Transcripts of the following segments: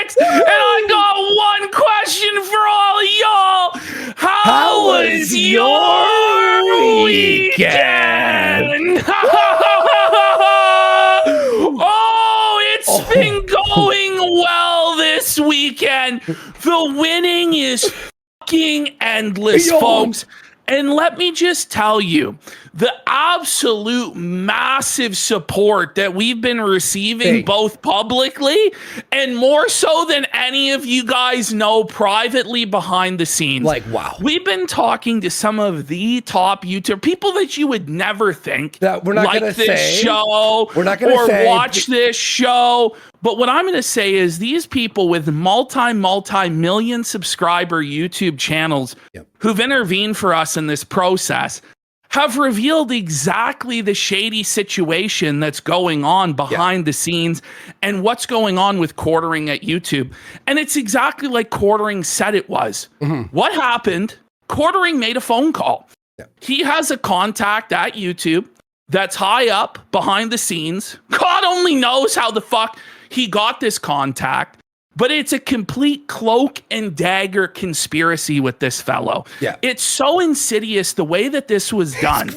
6, and I got one question for all of y'all. How was your weekend? Oh, it's been going well this weekend. The winning is fucking endless, folks. And let me just tell you, the absolute massive support that we've been receiving both publicly and more so than any of you guys know privately behind the scenes. Like, wow. We've been talking to some of the top YouTubers, people that you would never think that we're not like gonna this say, show we're not gonna or say, watch this show. But what I'm going to say is these people with multi-million subscriber YouTube channels who've intervened for us in this process have revealed exactly the shady situation that's going on behind the scenes and what's going on with quartering at YouTube. And it's exactly like quartering said it was. What happened? Quartering made a phone call. He has a contact at YouTube that's high up behind the scenes. God only knows how the fuck he got this contact, but it's a complete cloak and dagger conspiracy with this fellow. It's so insidious the way that this was done.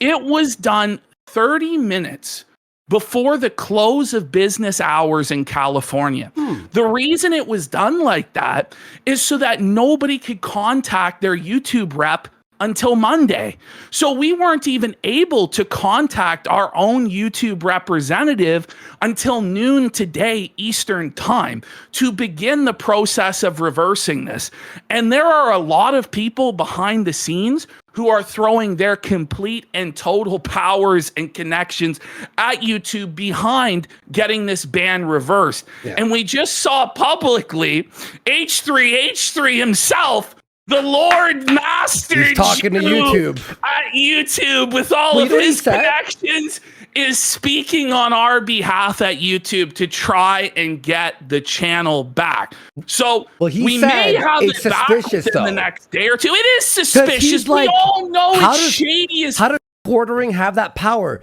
It was done 30 minutes before the close of business hours in California. The reason it was done like that is so that nobody could contact their YouTube rep until Monday. So we weren't even able to contact our own YouTube representative until noon today Eastern time to begin the process of reversing this. And there are a lot of people behind the scenes who are throwing their complete and total powers and connections at YouTube behind getting this ban reversed. And we just saw publicly H3 himself, the Lord Master, he's talking to YouTube at YouTube with all of his connections, is speaking on our behalf at YouTube to try and get the channel back. So we may have it back within the next day or two. It is suspicious. We all know it's shady as how does quartering have that power?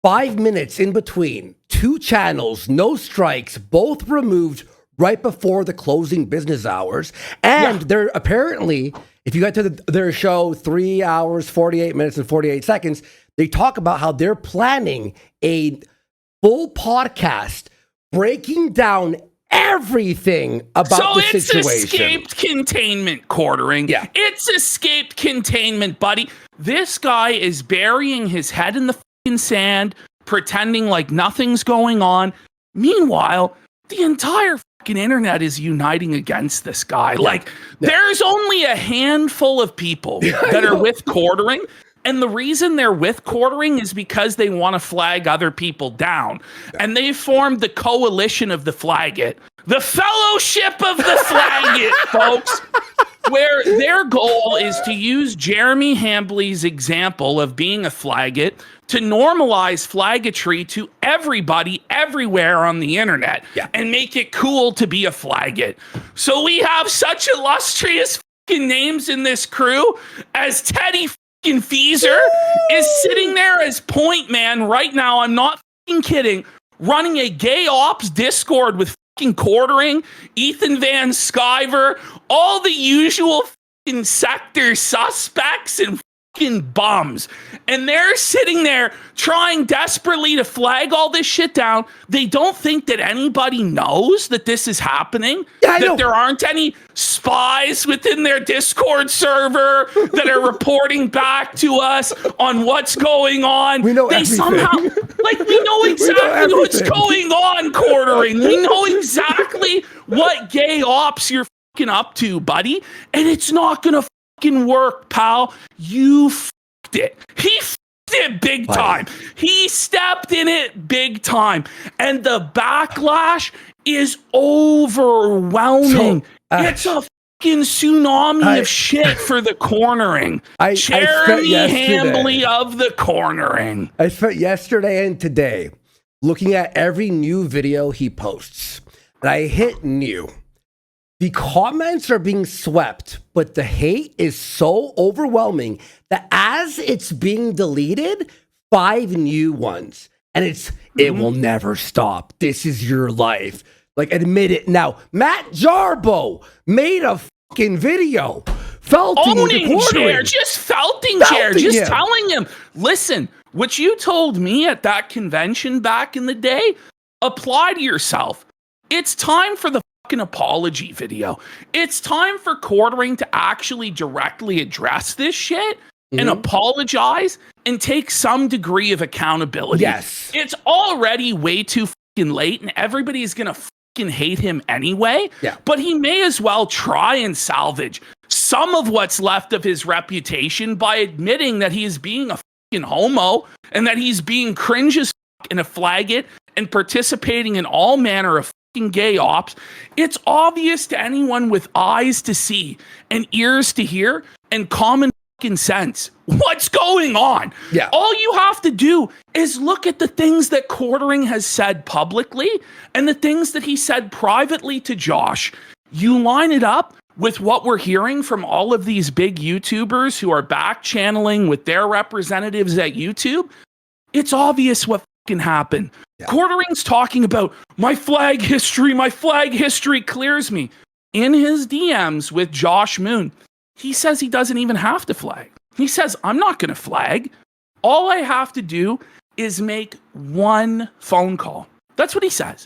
5 minutes in between, 2 channels, no strikes, both removed right before the closing business hours. And they're apparently, if you got to their show 3 hours, 48 minutes and 48 seconds, they talk about how they're planning a full podcast breaking down everything about the situation. So it's escaped containment, quartering. It's escaped containment, buddy. This guy is burying his head in the fucking sand, pretending like nothing's going on. Meanwhile, the entire fucking internet is uniting against this guy. There's only a handful of people that are with quartering. And the reason they're with quartering is because they want to flag other people down. And they formed the coalition of the flag it. The fellowship of the flag it, folks. Where their goal is to use Jeremy Hambley's example of being a flag it to normalize flaggetry to everybody everywhere on the internet and make it cool to be a flag it. So we have such illustrious fucking names in this crew as Teddy fucking Feezer is sitting there as point man right now. I'm not fucking kidding. Running a gay ops Discord with fucking quartering, Ethan Van Sciver, all the usual fucking sector suspects and fucking bums. And they're sitting there trying desperately to flag all this shit down. They don't think that anybody knows that this is happening, that there aren't any spies within their Discord server that are reporting back to us on what's going on. We know they everything. somehow, we know exactly what's going on, quartering. We know exactly what gay ops you're fucking up to, buddy. And it's not gonna fucking work, pal. You fucked it. He fucked it big time. He stepped in it big time. And the backlash is overwhelming. It's a fucking tsunami of shit for the cornering. Jeremy Hambley of the cornering. I spent yesterday and today looking at every new video he posts. And I hit new. The comments are being swept, but the hate is so overwhelming that as it's being deleted, 5 new ones. And it will never stop. This is your life. like admit it now. Matt Jarbo made a fucking video felting owning Jared, just felting Jared, just telling him, listen, what you told me at that convention back in the day, apply to yourself. It's time for the fucking apology video. It's time for Quartering to actually directly address this shit and apologize and take some degree of accountability. Yes. It's already way too fucking late and everybody's gonna fucking hate him anyway. Yeah. But he may as well try and salvage some of what's left of his reputation by admitting that he is being a fucking homo and that he's being cringe as fuck and a faggot and participating in all manner of fucking gay ops. It's obvious to anyone with eyes to see and ears to hear and common fucking sense what's going on. Yeah. All you have to do is look at the things that Quartering has said publicly and the things that he said privately to Josh. You line it up with what we're hearing from all of these big YouTubers who are back channeling with their representatives at YouTube. It's obvious what fucking happened. Yeah. Quartering's talking about my flag history clears me. In his DMs with Josh Moon, he says he doesn't even have to flag. He says, I'm not going to flag. All I have to do is make one phone call. That's what he says.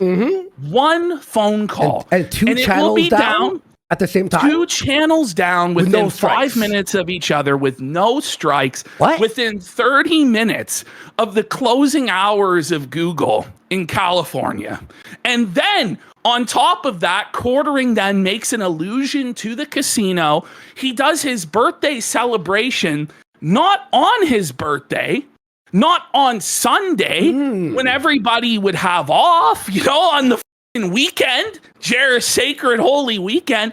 One phone call. And two channels down at the same time? 2 channels down within 5 minutes of each other with no strikes. What? Within 30 minutes of the closing hours of Google in California. And then on top of that, Quartering then makes an allusion to the casino. He does his birthday celebration not on his birthday, not on Sunday when everybody would have off, on the weekend, Jared's sacred holy weekend,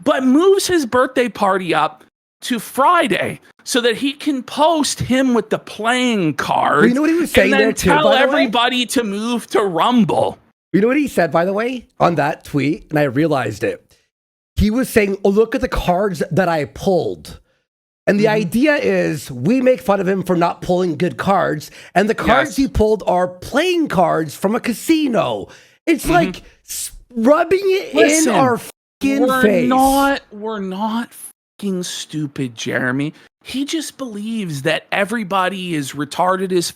but moves his birthday party up to Friday so that he can post him with the playing cards. You know what he was saying and then there too, tell by the everybody to move to Rumble. You know what he said, by the way, on that tweet, and I realized it. He was saying, oh, look at the cards that I pulled. And the idea is we make fun of him for not pulling good cards, and the cards he pulled are playing cards from a casino. It's like rubbing it in our fucking face. We're not fucking stupid, Jeremy. He just believes that everybody is retarded as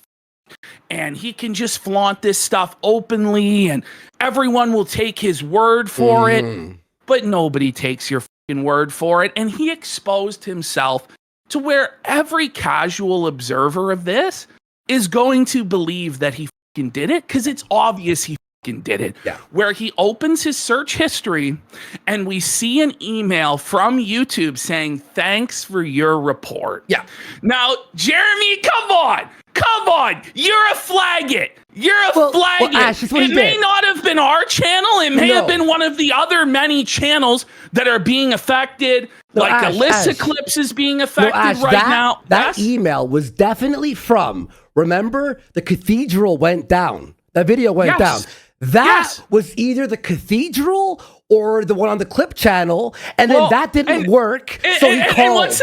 and he can just flaunt this stuff openly and everyone will take his word for it. But nobody takes your fucking word for it. And he exposed himself to where every casual observer of this is going to believe that he fucking did it because it's obvious he fucking did it. Yeah. Where he opens his search history and we see an email from YouTube saying, thanks for your report. Yeah. Now, Jeremy, come on. You're a flaggot. You're a flaggot. Well, Ash, it may not have been our channel. It may have been one of the other many channels that are being affected. Alyssa Clips is being affected now. That email was definitely from, remember, the cathedral went down. That video went down. That was either the cathedral or the one on the Clip channel. And then that didn't work. So he called.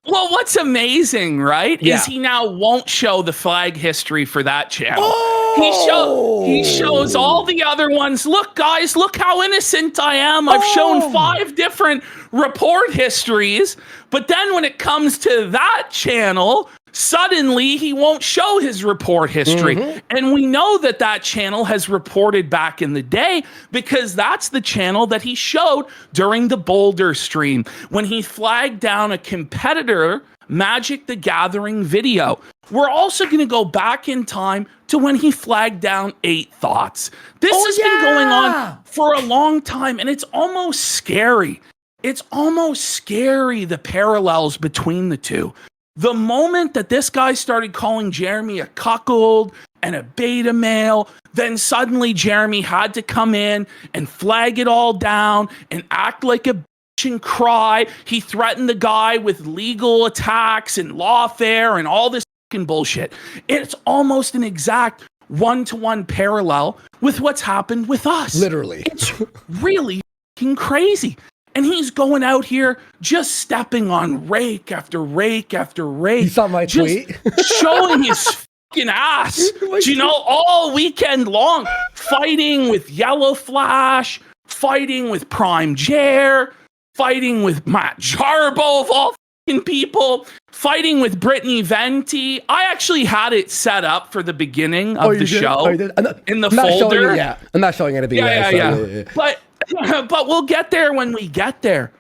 What's amazing, right, is he now won't show the flag history for that channel. He shows all the other ones. Look, guys, look how innocent I am. I've shown 5 different report histories. But then when it comes to that channel, suddenly he won't show his report history. And we know that that channel has reported back in the day because that's the channel that he showed during the Boulder stream when he flagged down a competitor Magic the Gathering video. We're also going to go back in time to when he flagged down 8 Thoughts. This has been going on for a long time and it's almost scary. It's almost scary, the parallels between the two. The moment that this guy started calling Jeremy a cuckold and a beta male, then suddenly Jeremy had to come in and flag it all down and act like a bitch and cry. He threatened the guy with legal attacks and lawfare and all this fucking bullshit. It's almost an exact one-to-one parallel with what's happened with us. Literally. It's really fucking crazy. And he's going out here just stepping on rake after rake after rake. You saw my tweet? Showing his fucking ass. Do you know, all weekend long, fighting with Yellow Flash, fighting with Prime Jer, fighting with Matt Jarbo of all fucking people, fighting with Brittany Venti. I actually had it set up for the beginning of the show in the folder. I'm not showing anything. Yeah. But we'll get there when we get there.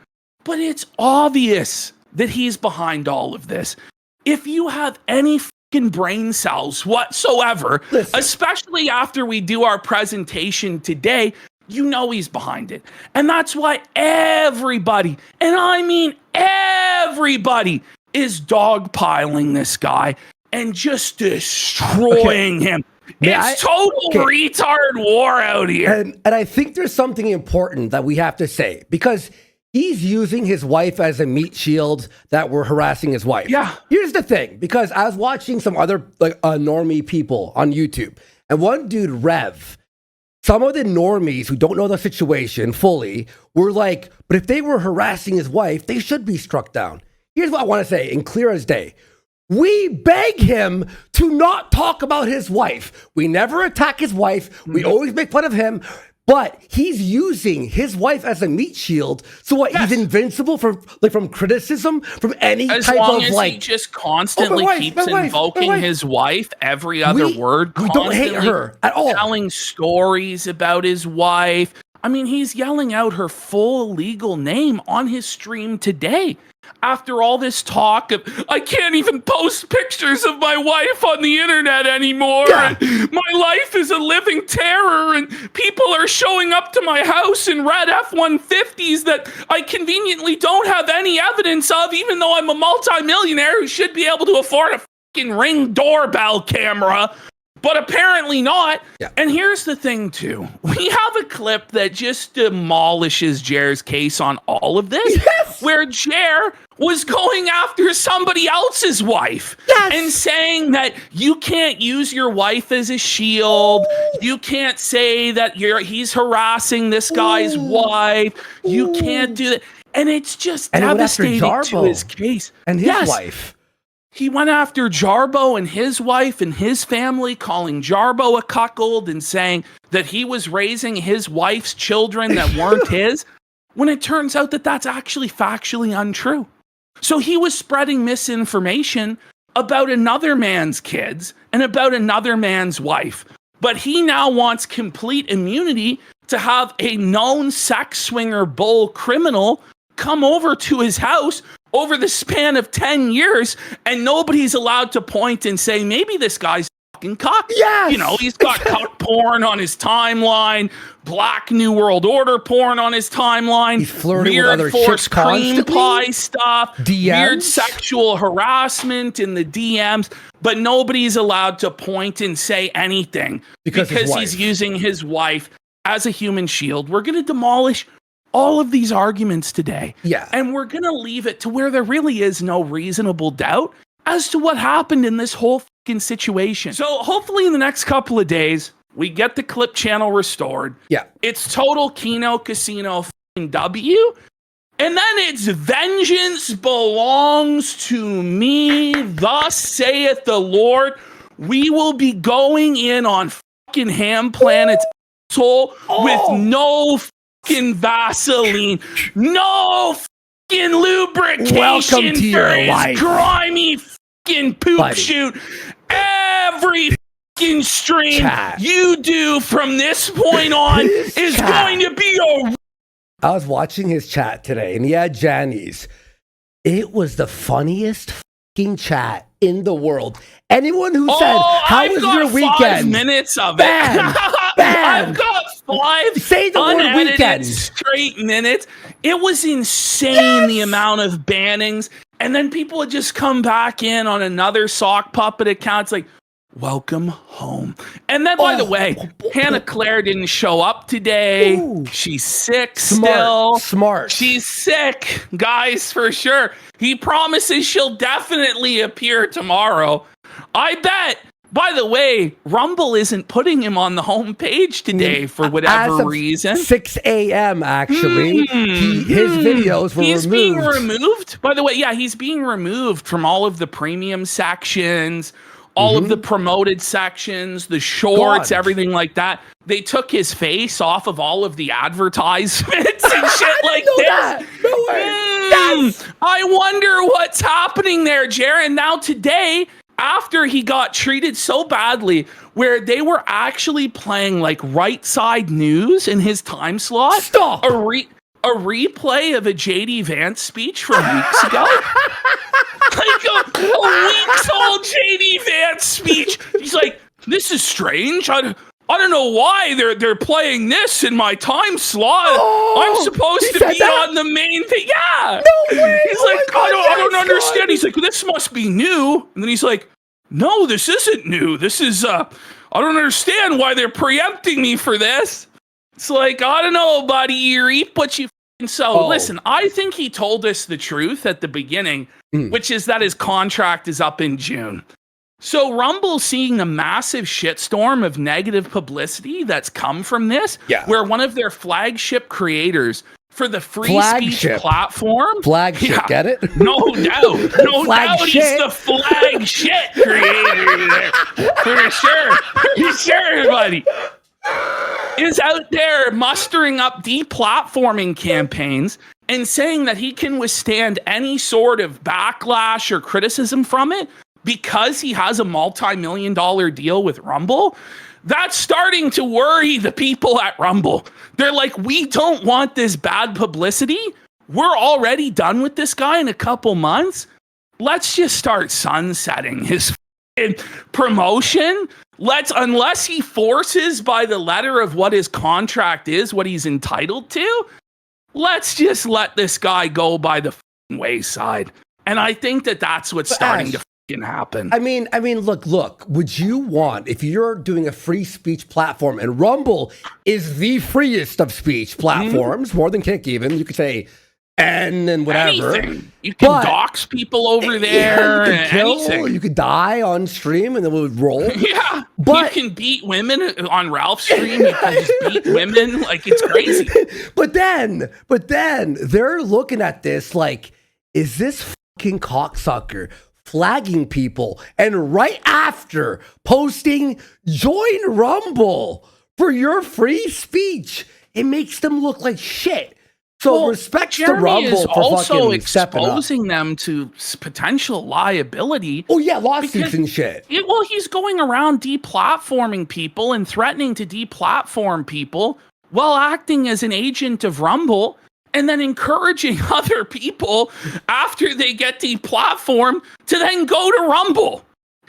But it's obvious that he's behind all of this. If you have any fucking brain cells whatsoever, especially after we do our presentation today, you know he's behind it. And that's why everybody, and I mean everybody, is dogpiling this guy and just destroying him. It's total retard war out here. And I think there's something important that we have to say, because he's using his wife as a meat shield that we're harassing his wife. Yeah. Here's the thing, because I was watching some other normie people on YouTube, and one dude, Rev, some of the normies who don't know the situation fully were like, but if they were harassing his wife, they should be struck down. Here's what I want to say, in clear as day. We beg him to not talk about his wife. We never attack his wife. We always make fun of him. But he's using his wife as a meat shield. So what? Yes. He's invincible from criticism, from any as type long of as he just constantly keeps invoking his wife every other word. We don't hate her at all. Telling stories about his wife. I mean, he's yelling out her full legal name on his stream today. After all this talk of, I can't even post pictures of my wife on the internet anymore. Yeah. And my life is a living terror. And people are showing up to my house in red F-150s that I conveniently don't have any evidence of, even though I'm a multimillionaire who should be able to afford a fucking Ring doorbell camera. But apparently not. Yeah. And here's the thing, too. We have a clip that just demolishes Jer's case on all of this. Yes! Where Jer was going after somebody else's wife. Yes! And saying that you can't use your wife as a shield. You can't say that he's harassing this guy's wife. You can't do that. And it's just devastating to his case. And his wife. He went after Jarbo and his wife and his family, calling Jarbo a cuckold and saying that he was raising his wife's children that weren't his, when it turns out that that's actually factually untrue. So he was spreading misinformation about another man's kids and about another man's wife. But he now wants complete immunity to have a known sex swinger bull criminal come over to his house over the span of 10 years, and nobody's allowed to point and say, maybe this guy's fucking cock. Yes! You know, he's got cuck porn on his timeline, Black New World Order porn on his timeline, he's flirting with other chicks cream pie stuff, DMs? Weird sexual harassment in the DMs, but nobody's allowed to point and say anything because he's using his wife as a human shield. We're going to demolish all of these arguments today. Yeah. And we're going to leave it to where there really is no reasonable doubt as to what happened in this whole fucking situation. So hopefully in the next couple of days, we get the clip channel restored. Yeah. It's total Kino Casino fucking W. And then it's vengeance belongs to me. Thus saith the Lord. We will be going in on fucking Ham Planet's asshole with no fucking Vaseline, no fucking lubrication. Welcome to your life. Grimy fucking poop shoot. Every fucking stream you do from this point on is going to be a... I was watching his chat today, and he had Jannies. It was the funniest fucking chat in the world. Anyone who said, how was your weekend? 5 minutes of it. I've got 5 Say the word weekend. Straight minutes. It was insane, the amount of bannings. And then people would just come back in on another sock puppet account. It's like, welcome home. And then, by the way, Hannah Claire didn't show up today. Ooh. She's sick still. Smart. She's sick, guys, for sure. He promises she'll definitely appear tomorrow. I bet. By the way, Rumble isn't putting him on the home page today for whatever reason. 6 a.m. actually. His videos were removed. He's being removed. By the way, he's being removed from all of the premium sections, all of the promoted sections, the shorts, God. everything like that. They took his face off of all of the advertisements and shit like this. That. No way. Yes. I wonder what's happening there, Jaron. Now today, after he got treated so badly, where they were actually playing like right side news in his time slot. Stop. A replay of a JD Vance speech from weeks ago. Like a weeks old JD Vance speech. He's like, this is strange. I don't know why they're playing this in my time slot. I'm supposed to be on the main thing. Yeah. No way. He's like, I don't understand. He's like, this must be new. And then he's like, no, this isn't new. This is, I don't understand why they're preempting me for this. It's like, I don't know, buddy. You reap what you sow. Listen, I think he told us the truth at the beginning, which is that his contract is up in June. So Rumble's seeing a massive shitstorm of negative publicity that's come from this, where one of their flagship creators for the free speech platform. Get it? No doubt. No doubt he's the flagship creator there. For sure. For sure, buddy. Is out there mustering up deplatforming campaigns and saying that he can withstand any sort of backlash or criticism from it because he has a multi-million-dollar deal with Rumble. That's starting to worry the people at Rumble. They're like, we don't want this bad publicity. We're already done with this guy in a couple months. Let's just start sunsetting his promotion. Unless he forces by the letter of what his contract is, what he's entitled to, let's just let this guy go by the wayside. And I think that's what's starting to happen. I mean, look, would you want, if you're doing a free speech platform, and Rumble is the freest of speech platforms, more than Kick even, you could say, and then whatever. Anything. You can dox people over there. You could kill, you could die on stream and then it would roll. Yeah. But you can beat women on Ralph's stream. You can just beat women. Like, it's crazy. But then they're looking at this like, is this fucking cocksucker flagging people and right after posting join Rumble for your free speech? It makes them look like shit. So respect to Rumble is for also fucking exposing them to potential liability. Oh yeah, lawsuits and shit. He's going around deplatforming people and threatening to deplatform people while acting as an agent of Rumble and then encouraging other people after they get deplatformed to then go to Rumble.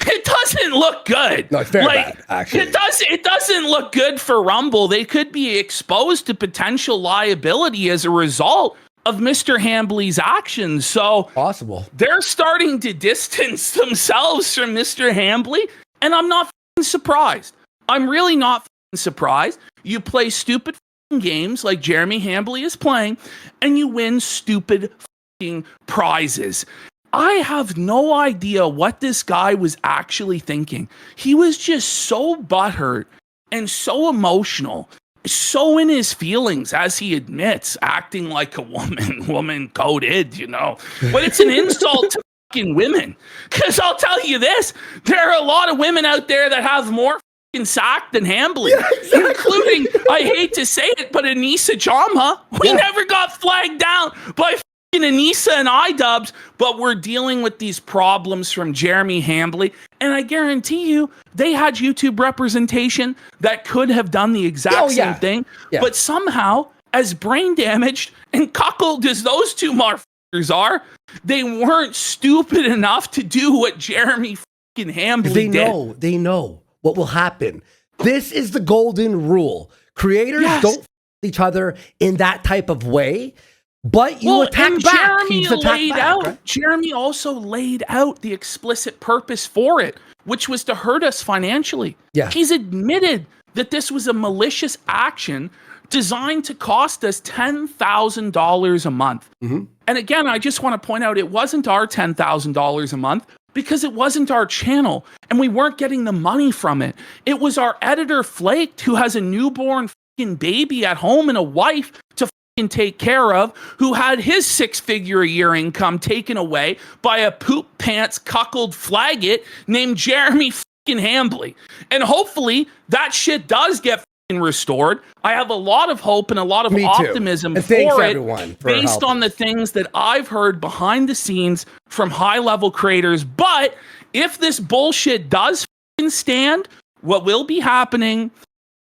It doesn't look good. No, it's very bad, actually. It doesn't look good for Rumble. They could be exposed to potential liability as a result of Mr. Hambly's actions. So possible. They're starting to distance themselves from Mr. Hambly, and I'm not surprised. I'm really not surprised. You play stupid games like Jeremy Hambly is playing, and you win stupid prizes. I have no idea what this guy was actually thinking. He was just so butthurt and so emotional, so in his feelings, as he admits, acting like a woman coded, you know. But it's an insult to fucking women. Because I'll tell you this, there are a lot of women out there that have more fucking sack than Hambly, including, I hate to say it, but Anissa Jama. We never got flagged down by Anissa and iDubbbz, but we're dealing with these problems from Jeremy Hambly, and I guarantee you they had YouTube representation that could have done the exact same thing, but somehow, as brain damaged and cuckolded as those two motherfuckers are, they weren't stupid enough to do what Jeremy fucking Hambly did. They know what will happen. This is the golden rule. Creators don't f each other in that type of way. But you attack back. Jeremy also laid out the explicit purpose for it, which was to hurt us financially. Yeah. He's admitted that this was a malicious action designed to cost us $10,000 a month. And again, I just want to point out, it wasn't our $10,000 a month because it wasn't our channel and we weren't getting the money from it. It was our editor Flaked, who has a newborn fucking baby at home and a wife to take care of, who had his 6-figure-a-year income taken away by a poop pants cuckold flaggot named Jeremy Hambly. And hopefully that shit does get restored. I have a lot of hope and a lot of optimism for it based on the things that I've heard behind the scenes from high-level creators. But if this bullshit does stand, what will be happening,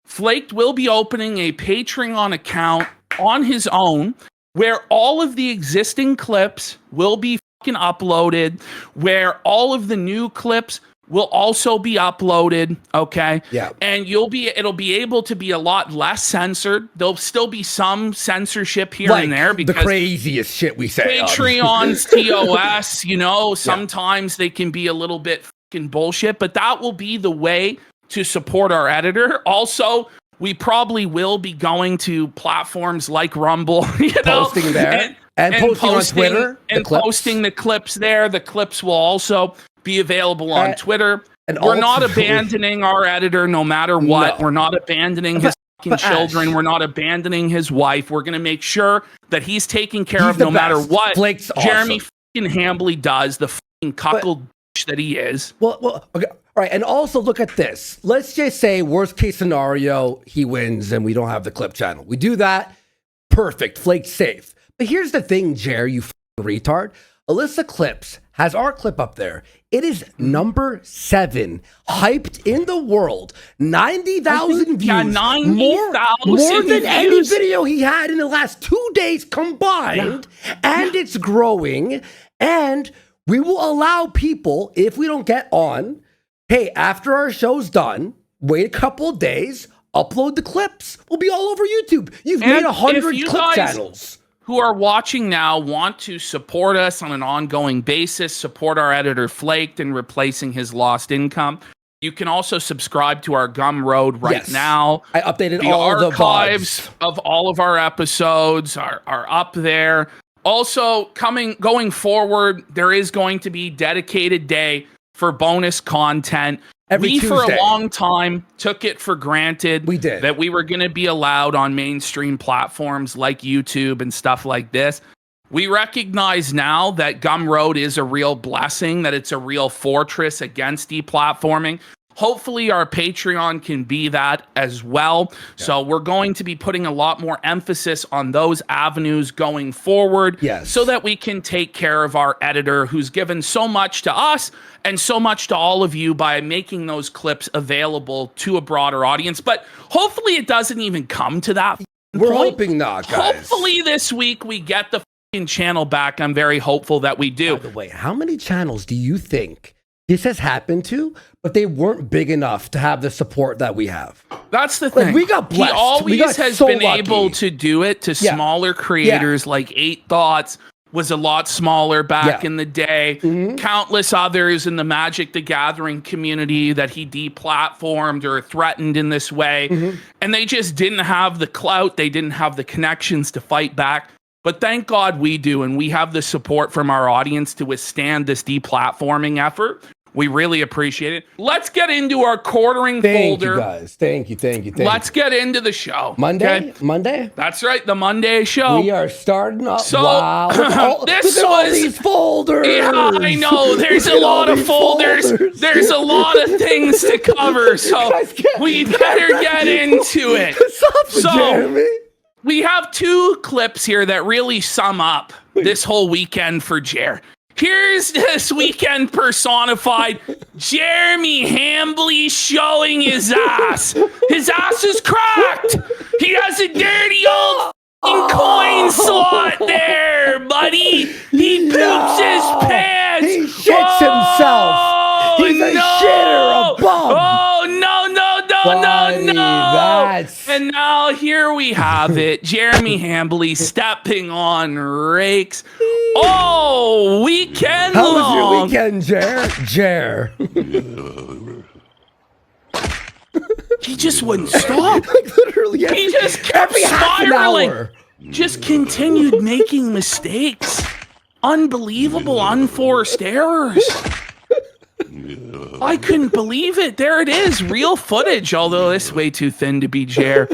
Flaked will be opening a Patreon account on his own where all of the existing clips will be uploaded, where all of the new clips will also be uploaded, okay? Yeah. And it'll be able to be a lot less censored. There'll still be some censorship here and there because the craziest shit we say. Patreon's TOS, you know, sometimes they can be a little bit fucking bullshit, but that will be the way to support our editor. Also, we probably will be going to platforms like Rumble, you know, posting there and posting on Twitter and posting the clips there. The clips will also be available on Twitter. And we're not abandoning our editor no matter what. No. We're not abandoning his children. We're not abandoning his wife. We're going to make sure that he's taken care of no matter what Jeremy Hambly does, the fucking cuckold that he is. Well, okay. All right, and also look at this. Let's just say worst case scenario, he wins and we don't have the clip channel. We do that, perfect, Flake safe. But here's the thing, Jer, you retard. Alyssa Clips has our clip up there. It is number 7, hyped in the world, 90,000 views, yeah, 90,000 more than views. Any video he had in the last 2 days combined, and it's growing. And we will allow people, if we don't get on, hey, after our show's done, wait a couple of days, upload the clips. We'll be all over YouTube. You've made 100 clip channels. Who are watching now want to support us on an ongoing basis, support our editor Flaked in replacing his lost income. You can also subscribe to our Gumroad right now. I updated the all the archives of all of our episodes are up there. Also, going forward, there is going to be dedicated day for bonus content. We, for a long time, took it for granted that we were going to be allowed on mainstream platforms like YouTube and stuff like this. We recognize now that Gumroad is a real blessing, that it's a real fortress against deplatforming. Hopefully our Patreon can be that as well. Yeah. So we're going to be putting a lot more emphasis on those avenues going forward so that we can take care of our editor who's given so much to us and so much to all of you by making those clips available to a broader audience. But hopefully it doesn't even come to that We're hoping not, guys. Hopefully this week we get the channel back. I'm very hopeful that we do. By the way, how many channels do you think this has happened to, but they weren't big enough to have the support that we have? That's the thing. We got blessed. He always has been able to do it to smaller creators, like 8 Thoughts was a lot smaller back in the day. Countless others in the Magic the Gathering community that he deplatformed or threatened in this way. And they just didn't have the clout. They didn't have the connections to fight back. But thank God we do, and we have the support from our audience to withstand this deplatforming effort. We really appreciate it. Let's get into our quartering folder. Thank you, guys. Thank you. Let's get into the show. Monday? Monday? That's right, the Monday show. We are starting up. So, wow. Look at all these folders. Yeah, I know. There's a lot of folders. There's a lot of things to cover, so we better get into it. Jeremy. We have 2 clips here that really sum up this whole weekend for Jer. Here's this weekend personified Jeremy Hambly showing his ass. His ass is cracked. He has a dirty old coin slot there, buddy. He poops his pants. He shits himself. He's a shitter, a bum. Oh, no. And now here we have it. Jeremy Hambly stepping on rakes. Oh, weekend long. How was your weekend, Jer? He just wouldn't stop. Literally, he just kept spiraling. Just continued making mistakes. Unbelievable, unforced errors. I couldn't believe it. There it is. Real footage, although it's way too thin to be Jer.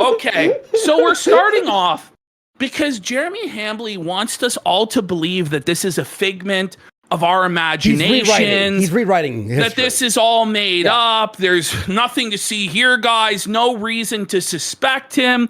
Okay, so we're starting off Because Jeremy Hambley wants us all to believe that this is a figment of our imagination. He's rewriting history. That this is all made up. There's nothing to see here, guys. No reason to suspect him.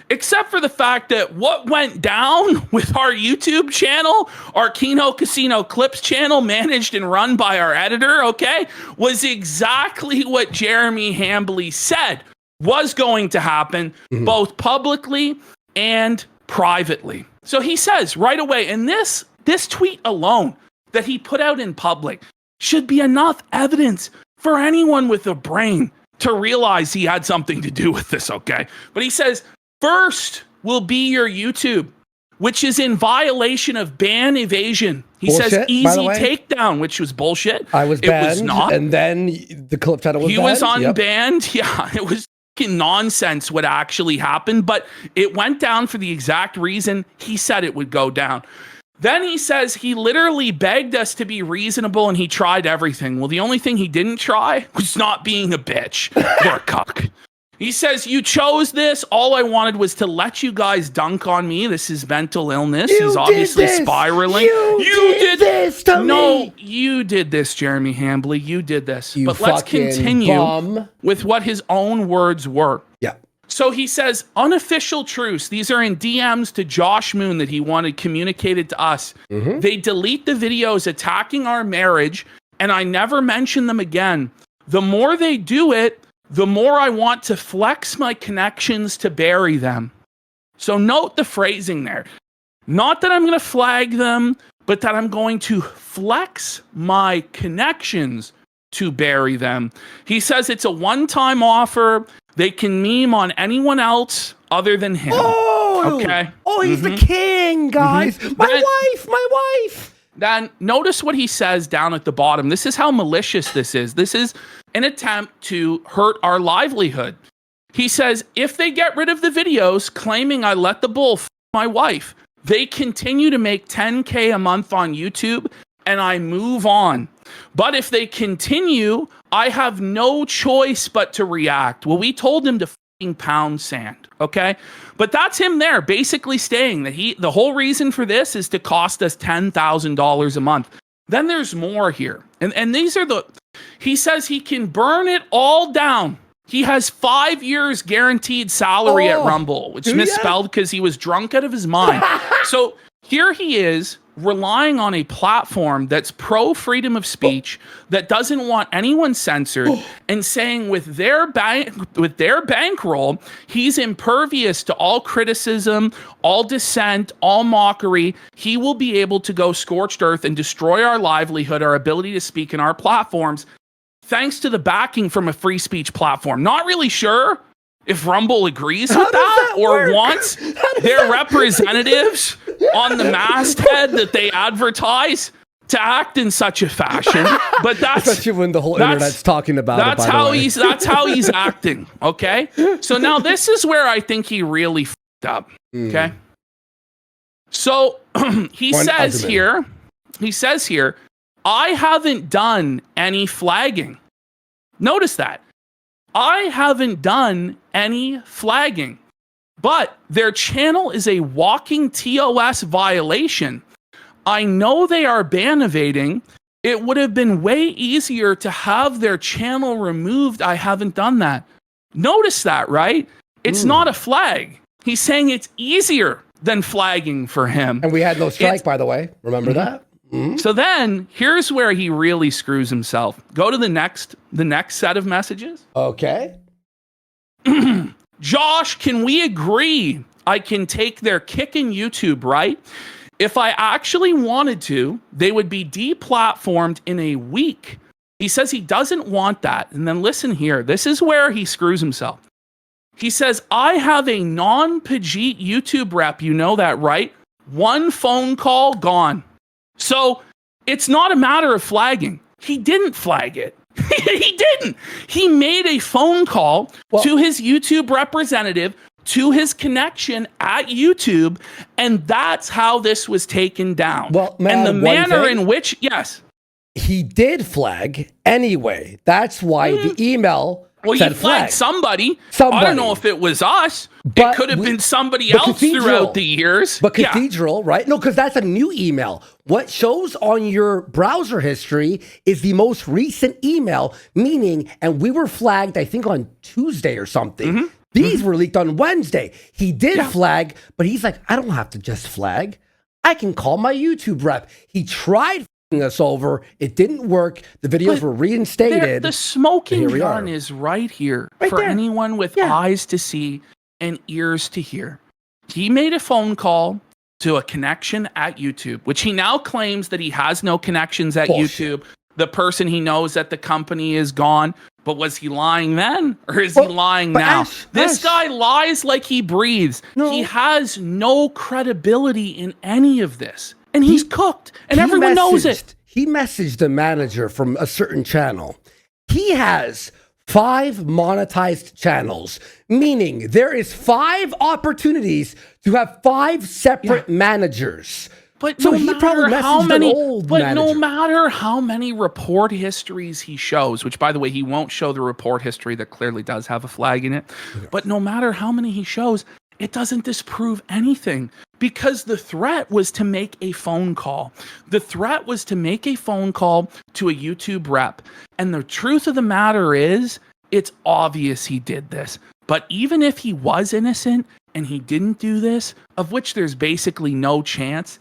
Except for the fact that what went down with our YouTube channel, our Kino Casino Clips channel, managed and run by our editor, okay, was exactly what Jeremy Hambley said was going to happen, both publicly and privately. So he says right away, and this tweet alone that he put out in public should be enough evidence for anyone with a brain to realize he had something to do with this, okay? But he says, first will be your YouTube, which is in violation of ban evasion. He says easy takedown, which was bullshit. I was banned, it was not. And then the clip channel was banned. He was unbanned. Yep. Yeah, it was nonsense what actually happened, but it went down for the exact reason he said it would go down. Then he says he literally begged us to be reasonable and he tried everything. Well, the only thing he didn't try was not being a bitch or a cuck. He says, you chose this. All I wanted was to let you guys dunk on me. This is mental illness. He's obviously spiraling. You did this to me. No, you did this, Jeremy Hambley. You did this. But let's continue with what his own words were. Yeah. So he says, unofficial truths. These are in DMs to Josh Moon that he wanted communicated to us. They delete the videos attacking our marriage, and I never mention them again. The more they do it, the more I want to flex my connections to bury them. So note the phrasing there. Not that I'm going to flag them, but that I'm going to flex my connections to bury them. He says it's a one-time offer. They can meme on anyone else other than him. Oh, okay. Oh, he's the king, guys. My wife. Then notice what he says down at the bottom. This is how malicious this is. This is an attempt to hurt our livelihood. He says, if they get rid of the videos claiming I let the bull f my wife, they continue to make 10K a month on YouTube and I move on. But if they continue, I have no choice but to react. Well, we told him to f***ing pound sand, okay? But that's him there, basically saying that the whole reason for this is to cost us $10,000 a month. Then there's more here. And these are he says he can burn it all down. He has 5 years guaranteed salary at Rumble, which misspelled because he was drunk out of his mind. So here he is relying on a platform that's pro freedom of speech, that doesn't want anyone censored, and saying with their bankroll, he's impervious to all criticism, all dissent, all mockery. He will be able to go scorched earth and destroy our livelihood, our ability to speak in our platforms, thanks to the backing from a free speech platform. Not really sure if Rumble agrees with that or wants their representatives on the masthead that they advertise to act in such a fashion. But that's especially when the whole internet's talking about it. That's how he's acting. Okay. So now this is where I think he really f***ed up. Okay. So he says here, I haven't done any flagging. Notice that. I haven't done any flagging, but their channel is a walking TOS violation. I know they are ban evading. It would have been way easier to have their channel removed. I haven't done that. Notice that, right? It's not a flag. He's saying it's easier than flagging for him. And we had no strike, by the way. Remember that? So then here's where he really screws himself. Go to the next set of messages. Okay. Josh, can we agree I can take their kick in YouTube, right? If I actually wanted to, they would be deplatformed in a week. He says he doesn't want that. And then listen here. This is where he screws himself. He says, I have a non-Pajit YouTube rep. You know that, right? One phone call, gone. So it's not a matter of flagging. He didn't flag it. He didn't. He made a phone call to his YouTube representative, to his connection at YouTube, and that's how this was taken down. Well, man, and the manner in which, he did flag anyway. That's why the email said he flagged flag. somebody. I don't know if it was us. It could have been somebody else throughout the years. But Cathedral, right? No, because that's a new email. What shows on your browser history is the most recent email, meaning, and we were flagged, I think, on Tuesday or something. These were leaked on Wednesday. He did flag, but he's like, I don't have to just flag. I can call my YouTube rep. He tried us over. It didn't work. The videos were reinstated. The smoking gun is right here for anyone with eyes to see and ears to hear. He made a phone call to a connection at YouTube, which he now claims that he has no connections at YouTube. The person he knows at the company is gone. But was he lying then, or is he lying now? This guy lies like he breathes. No. He has no credibility in any of this. And he's cooked, and everyone knows it. He messaged the manager from a certain channel. He has 5 monetized channels, meaning there is 5 opportunities to have 5 separate managers. But no matter how many report histories he shows, which by the way, he won't show the report history that clearly does have a flag in it. Yes. But no matter how many he shows, it doesn't disprove anything, because the threat was to make a phone call. The threat was to make a phone call to a YouTube rep. And the truth of the matter is, it's obvious he did this. But even if he was innocent and he didn't do this, of which there's basically no chance,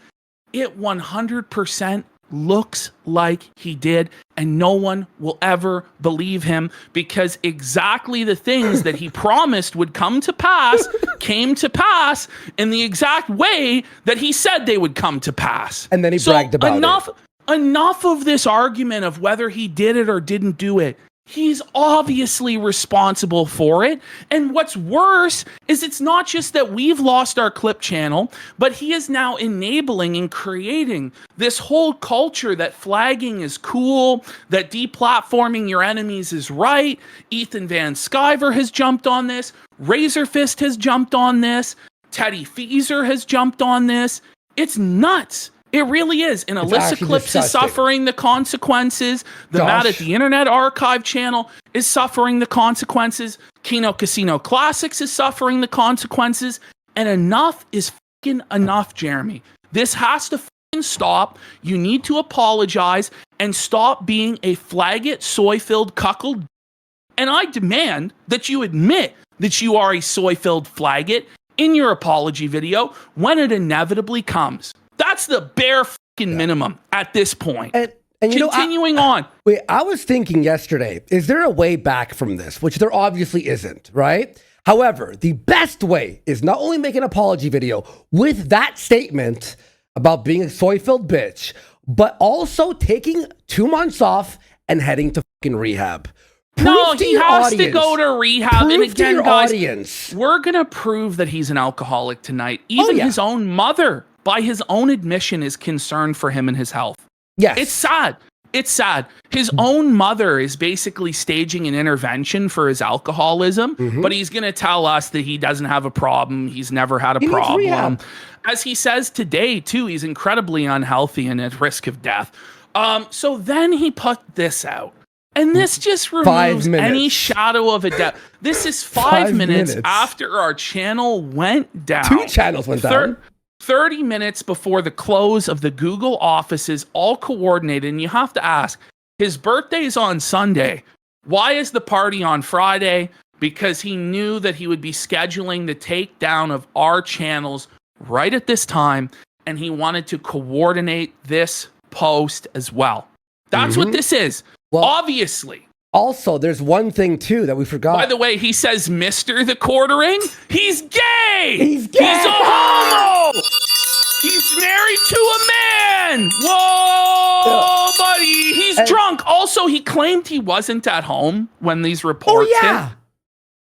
it 100% looks like he did, and no one will ever believe him, because exactly the things that he promised would come to pass came to pass in the exact way that he said they would come to pass. And then he bragged about it. Enough of this argument of whether he did it or didn't do it. He's obviously responsible for it. And what's worse is it's not just that we've lost our clip channel, but he is now enabling and creating this whole culture that flagging is cool, that deplatforming your enemies is right. Ethan Van Sciver has jumped on this. Razorfist has jumped on this. Teddy Feezer has jumped on this. It's nuts. It really is. And Alyssa Clips is suffering the consequences. The Mad at the Internet Archive channel is suffering the consequences. Kino Casino Classics is suffering the consequences. And enough is fucking enough, Jeremy. This has to fucking stop. You need to apologize and stop being a flag it, soy-filled cuckold. And I demand that you admit that you are a soy-filled flag it in your apology video when it inevitably comes. That's the bare fucking minimum at this point. And continuing on. Wait, I was thinking yesterday, is there a way back from this? Which there obviously isn't, right? However, the best way is not only make an apology video with that statement about being a soy-filled bitch, but also taking 2 months off and heading to fucking rehab. No, he has to go to rehab. And again, guys, we're going to prove that he's an alcoholic tonight. Even his own mother, by his own admission, is concerned for him and his health. Yes. It's sad. It's sad. His own mother is basically staging an intervention for his alcoholism, but he's going to tell us that he doesn't have a problem. He's never had a problem. As he says today, too, he's incredibly unhealthy and at risk of death. So then he put this out. And this just removes any shadow of a doubt. This is 5 minutes after our channel went down. 2 channels went down. 30 minutes before the close of the Google offices, all coordinated. And you have to ask, his birthday's on Sunday. Why is the party on Friday? Because he knew that he would be scheduling the takedown of our channels right at this time. And he wanted to coordinate this post as well. That's what this is. Well, obviously. Also, there's one thing, too, that we forgot. By the way, he says Mr. TheQuartering. He's gay! He's gay! He's a homo! He's married to a man! Whoa, buddy! He's drunk. Also, he claimed he wasn't at home when these reports hit.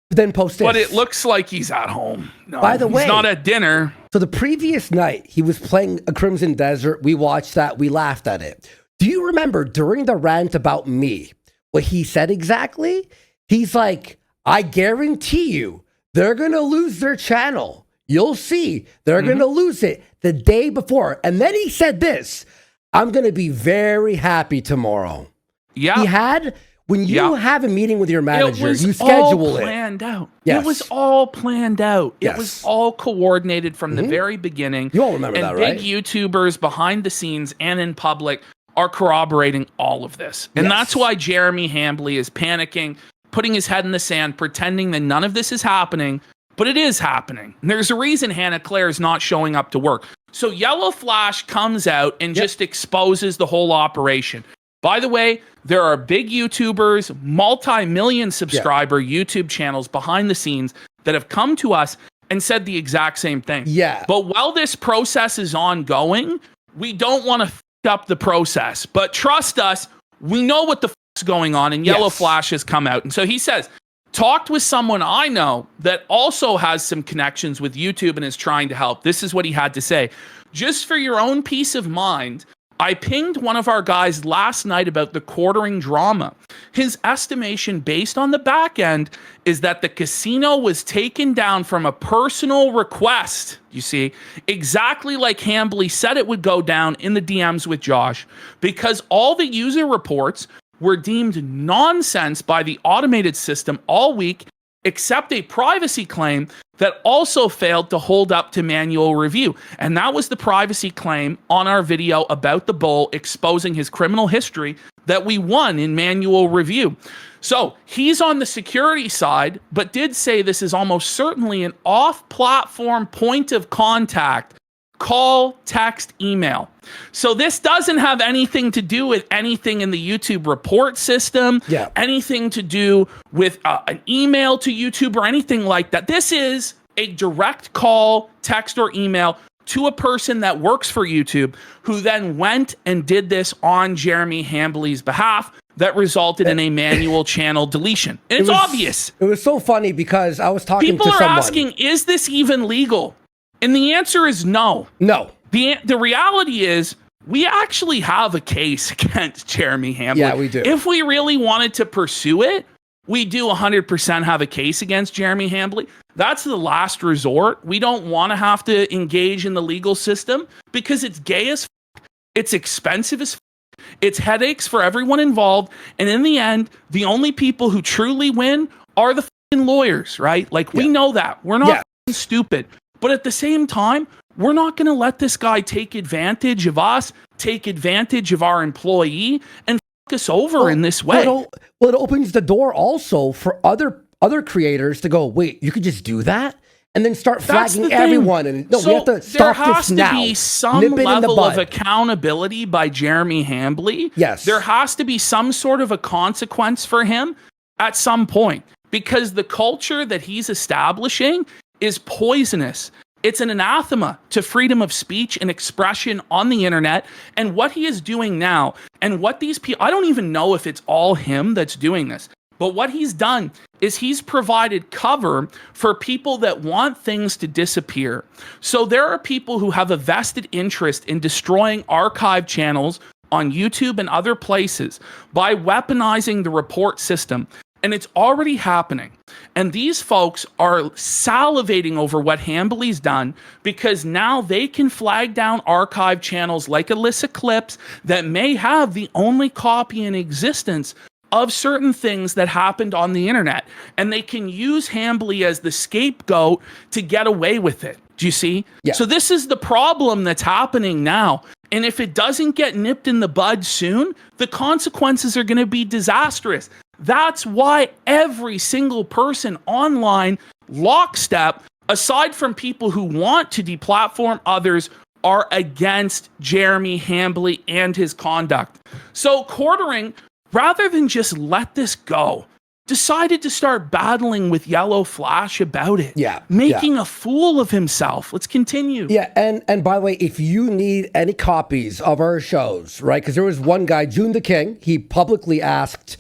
Then post it. But it looks like he's at home. No, by the way, he's not at dinner. So the previous night, he was playing A Crimson Desert. We watched that. We laughed at it. Do you remember during the rant about me, what he said exactly? He's like, I guarantee you, they're going to lose their channel. You'll see. They're going to lose it the day before. And then he said this, I'm going to be very happy tomorrow. Yeah. He had When you have a meeting with your manager, you schedule all planned out. Yes. It was all planned out. Yes. It was all coordinated from the very beginning. You all remember that, right? And big YouTubers behind the scenes and in public are corroborating all of this. And that's why Jeremy Hambly is panicking, putting his head in the sand, pretending that none of this is happening, but it is happening. And there's a reason Hannah Claire is not showing up to work. So Yellow Flash comes out and just exposes the whole operation. By the way, there are big YouTubers, multi-million subscriber YouTube channels behind the scenes that have come to us and said the exact same thing. Yeah. But while this process is ongoing, we don't want to f up the process. But trust us, we know what the f is going on, and Yellow Flash has come out. And so he says, talked with someone I know that also has some connections with YouTube and is trying to help. This is what he had to say. Just for your own peace of mind, I pinged one of our guys last night about the quartering drama. His estimation based on the back end is that the casino was taken down from a personal request, you see, exactly like Hambly said it would go down in the DMs with Josh, because all the user reports were deemed nonsense by the automated system all week, except a privacy claim that also failed to hold up to manual review. And that was the privacy claim on our video about the bull exposing his criminal history that we won in manual review. So he's on the security side, but did say this is almost certainly an off-platform point of contact. Call, text, email. So this doesn't have anything to do with anything in the YouTube report system, anything to do with an email to YouTube or anything like that. This is a direct call, text, or email to a person that works for YouTube who then went and did this on Jeremy Hambly's behalf that resulted in a manual channal deletion. And it's obvious. It was so funny because I was talking to someone. People are asking, is this even legal? And the answer is no. No. The reality is we actually have a case against Jeremy Hambly. Yeah, we do. If we really wanted to pursue it, we do 100% have a case against Jeremy Hambly. That's the last resort. We don't want to have to engage in the legal system because it's gay as f, it's expensive as f, it's headaches for everyone involved. And in the end, the only people who truly win are the f***ing lawyers, right? Like, we know that. We're not f***ing stupid. But at the same time, we're not going to let this guy take advantage of us, take advantage of our employee, and fuck us over in this way. Well, it opens the door also for other creators to go, wait, you could just do that? And then start flagging everyone. And no, we have to stop this now. There has to be some level of accountability by Jeremy Hambly. Yes. There has to be some sort of a consequence for him at some point, because the culture that he's establishing is poisonous. It's an anathema to freedom of speech and expression on the internet. And what he is doing now, and what these people, I don't even know if it's all him that's doing this, but what he's done is he's provided cover for people that want things to disappear. So there are people who have a vested interest in destroying archive channels on YouTube and other places by weaponizing the report system. And it's already happening. And these folks are salivating over what Hambly's done, because now they can flag down archive channels like Alyssa Clips that may have the only copy in existence of certain things that happened on the internet. And they can use Hambly as the scapegoat to get away with it. Do you see? Yeah. So this is the problem that's happening now. And if it doesn't get nipped in the bud soon, the consequences are going to be disastrous. That's why every single person online, lockstep, aside from people who want to deplatform others, are against Jeremy Hambly and his conduct. So Quartering, rather than just let this go, decided to start battling with Yellow Flash about it. Making a fool of himself. Let's continue. Yeah, and by the way, if you need any copies of our shows, right? Because there was one guy, June the King, he publicly asked,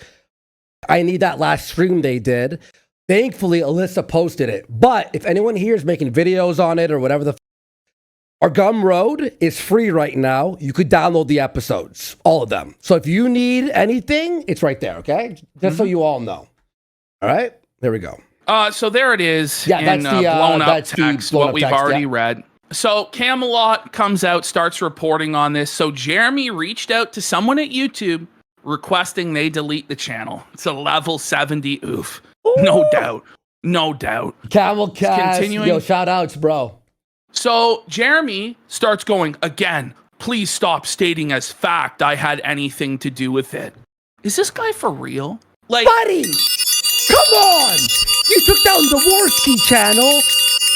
I need that last stream they did. Thankfully, Alyssa posted it. But if anyone here is making videos on it or whatever our Gumroad is free right now. You could download the episodes, all of them. So if you need anything, it's right there, okay? Just so you all know. All right, there we go. So there it is. Yeah, that's the blown up text, what we've already read. So Camelot comes out, starts reporting on this. So Jeremy reached out to someone at YouTube requesting they delete the channel. It's a level 70 oof. No doubt. No doubt. Camel Cast. Continuing. Yo, shout outs, bro. So Jeremy starts going, again, please stop stating as fact I had anything to do with it. Is this guy for real? Like, buddy, come on. You took down the Warski channel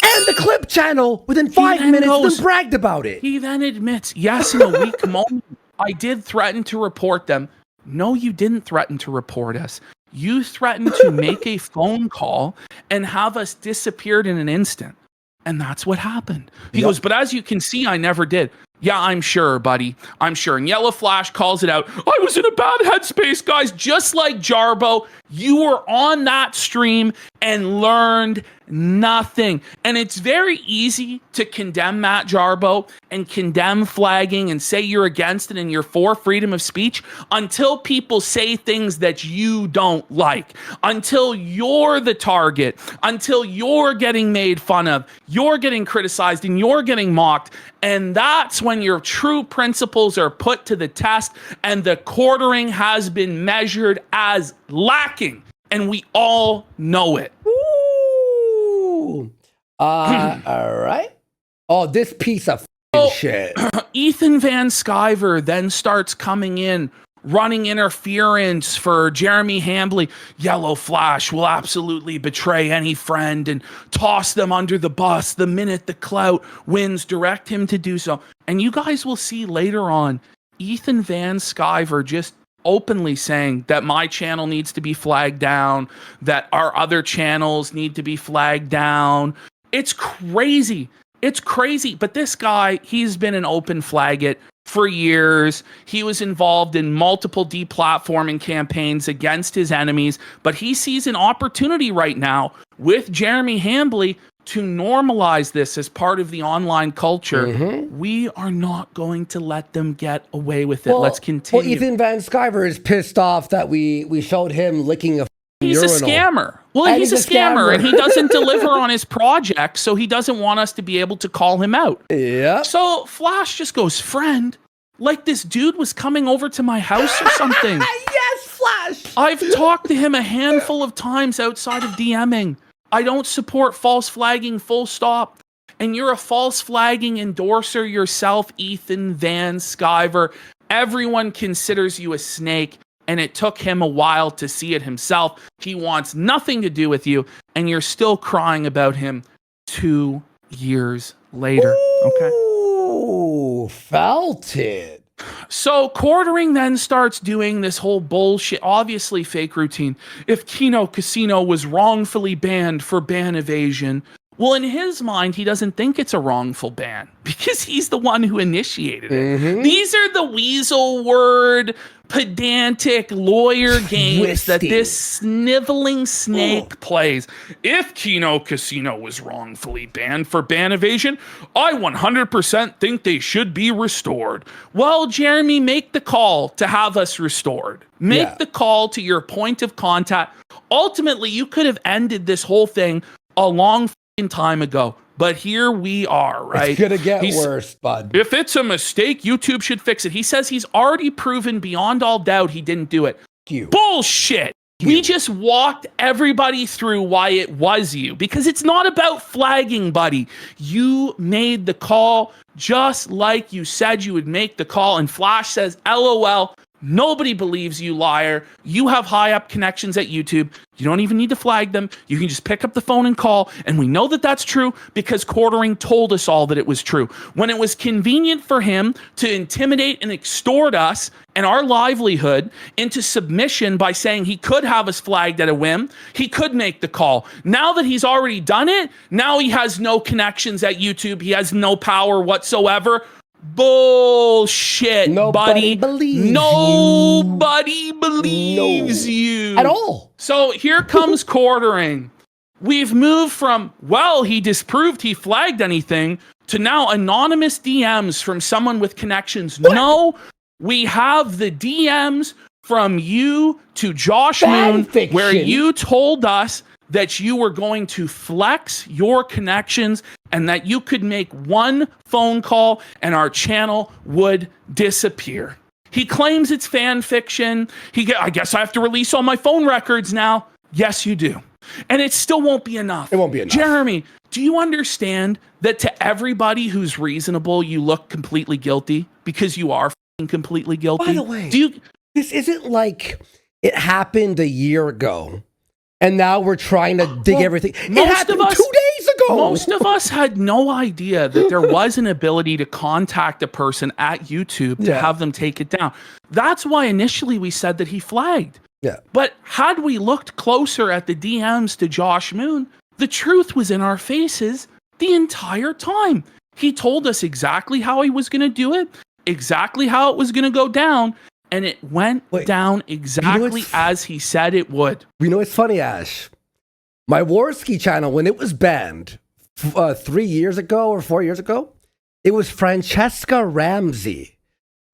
and the Clip channel within 5 minutes and bragged about it. He then admits, yes, in a weak moment, I did threaten to report them. No, you didn't threaten to report us. You threatened to make a phone call and have us disappeared in an instant. And that's what happened. He goes, but as you can see, I never did. Yeah, I'm sure, buddy. I'm sure. And Yellow Flash calls it out. I was in a bad headspace, guys. Just like Jarbo, you were on that stream and learned nothing. And it's very easy to condemn Matt Jarbo and condemn flagging and say you're against it and you're for freedom of speech until people say things that you don't like, until you're the target, until you're getting made fun of, you're getting criticized and you're getting mocked. And that's when your true principles are put to the test and the quartering has been measured as lacking. And we all know it. Ooh. All right. Oh, this piece of shit. Ethan Van Sciver then starts coming in, running interference for Jeremy Hambley. Yellow Flash will absolutely betray any friend and toss them under the bus the minute the clout wins. Direct him to do so. And you guys will see later on, Ethan Van Sciver just openly saying that my channel needs to be flagged down, that our other channels need to be flagged down. It's crazy. It's crazy. But this guy, he's been an open flagget for years. He was involved in multiple deplatforming campaigns against his enemies, but he sees an opportunity right now with Jeremy Hambley to normalize this as part of the online culture. We are not going to let them get away with it. Let's continue. Well, Ethan Van Sciver is pissed off that we showed him licking a He's urinal. a scammer. Well, and he's a scammer and he doesn't deliver on his project, so he doesn't want us to be able to call him out. Yeah. So Flash just goes, friend, like this dude was coming over to my house or something. Yes, Flash. I've talked to him a handful of times outside of DMing. I don't support false flagging, full stop. And you're a false flagging endorser yourself, Ethan Van Sciver. Everyone considers you a snake, and it took him a while to see it himself. He wants nothing to do with you, and you're still crying about him 2 years later. Ooh, felt it. So quartering then starts doing this whole bullshit, obviously fake routine. If Kino Casino was wrongfully banned for ban evasion, well, in his mind, he doesn't think it's a wrongful ban because he's the one who initiated it. These are the weasel word, pedantic lawyer games that this sniveling snake plays. If Kino Casino was wrongfully banned for ban evasion, I 100% think they should be restored. Well, Jeremy, make the call to have us restored. Make the call to your point of contact. Ultimately, you could have ended this whole thing a long time ago, but here we are, right? It's gonna get worse, bud. If it's a mistake, YouTube should fix it. He says he's already proven beyond all doubt he didn't do it. Bullshit. We just walked everybody through why it was you, because it's not about flagging, buddy. You made the call just like you said you would make the call, and Flash says, LOL. Nobody believes you, liar. You have high up connections at YouTube. You don't even need to flag them. You can just pick up the phone and call. And we know that that's true because quartering told us all that it was true. When it was convenient for him to intimidate and extort us and our livelihood into submission by saying he could have us flagged at a whim, he could make the call. Now that he's already done it, now he has no connections at YouTube. He has no power whatsoever. Bullshit, Nobody buddy. believes Nobody believes you at all. So here comes quartering. We've moved from, well, he disproved he flagged anything, to now anonymous DMs from someone with connections. No, we have the DMs from you to Josh Moon, where you told us that you were going to flex your connections and that you could make one phone call and our channel would disappear. He claims it's fan fiction. I guess I have to release all my phone records now. Yes, you do. And it still won't be enough. It won't be enough. Jeremy, do you understand that to everybody who's reasonable, you look completely guilty because you are completely guilty? By the way, this isn't like it happened a year ago and now we're trying to dig everything. It happened 2 days ago. Most of us had no idea that there was an ability to contact a person at YouTube to have them take it down. That's why initially we said that he flagged. Yeah. But had we looked closer at the DMs to Josh Moon, the truth was in our faces the entire time. He told us exactly how he was going to do it, exactly how it was going to go down, and it went down exactly as he said it would. You know what's funny, Ash? My Warski channel, when it was banned 3 years ago or 4 years ago, it was Francesca Ramsey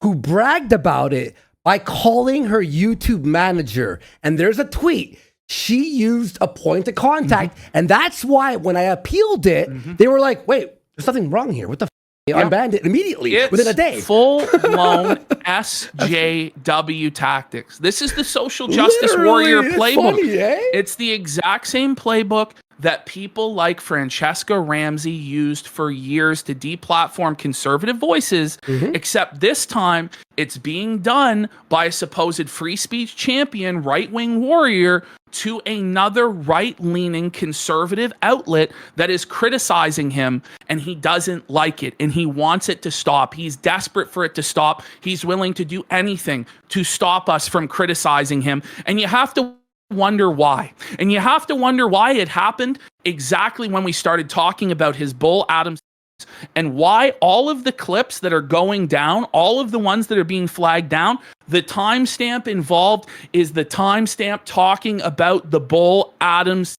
who bragged about it by calling her YouTube manager. And there's a tweet. She used a point of contact. And that's why when I appealed it, they were like, wait, there's something wrong here. What the unbanned it immediately within a day. Full-blown SJW tactics. This is the social justice warrior playbook. Funny, eh? It's the exact same playbook that people like Francesca Ramsey used for years to deplatform conservative voices, except this time it's being done by a supposed free speech champion, right-wing warrior, to another right-leaning conservative outlet that is criticizing him, and he doesn't like it, and he wants it to stop. He's desperate for it to stop. He's willing to do anything to stop us from criticizing him, and you have to wonder why. And you have to wonder why it happened exactly when we started talking about his Bull Adams, and why all of the clips that are going down, all of the ones that are being flagged down, the timestamp involved is the timestamp talking about the Bull Adams.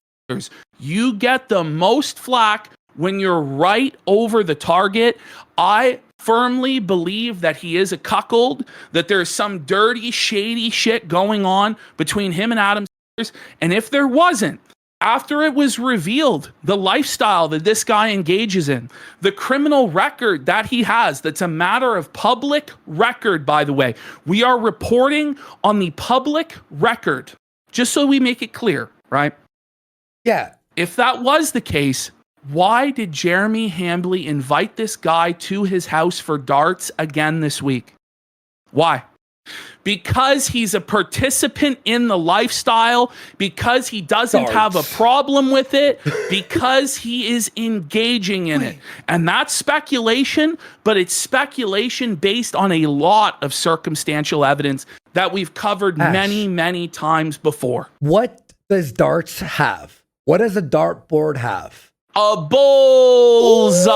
You get the most flack when you're right over the target. I firmly believe that he is a cuckold, that there's some dirty, shady shit going on between him and Adam. And if there wasn't, after it was revealed, the lifestyle that this guy engages in, the criminal record that he has, that's a matter of public record, by the way. We are reporting on the public record, just so we make it clear, right? Yeah. If that was the case, why did Jeremy Hambly invite this guy to his house for darts again this week? Why? Because he's a participant in the lifestyle, because he doesn't have a problem with it, because he is engaging in it. And that's speculation, but it's speculation based on a lot of circumstantial evidence that we've covered many, many times before. What does darts have? What does a dartboard have? A bullseye,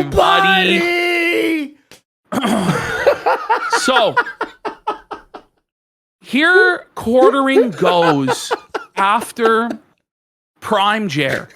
buddy. So, here quartering goes after Prime Jer.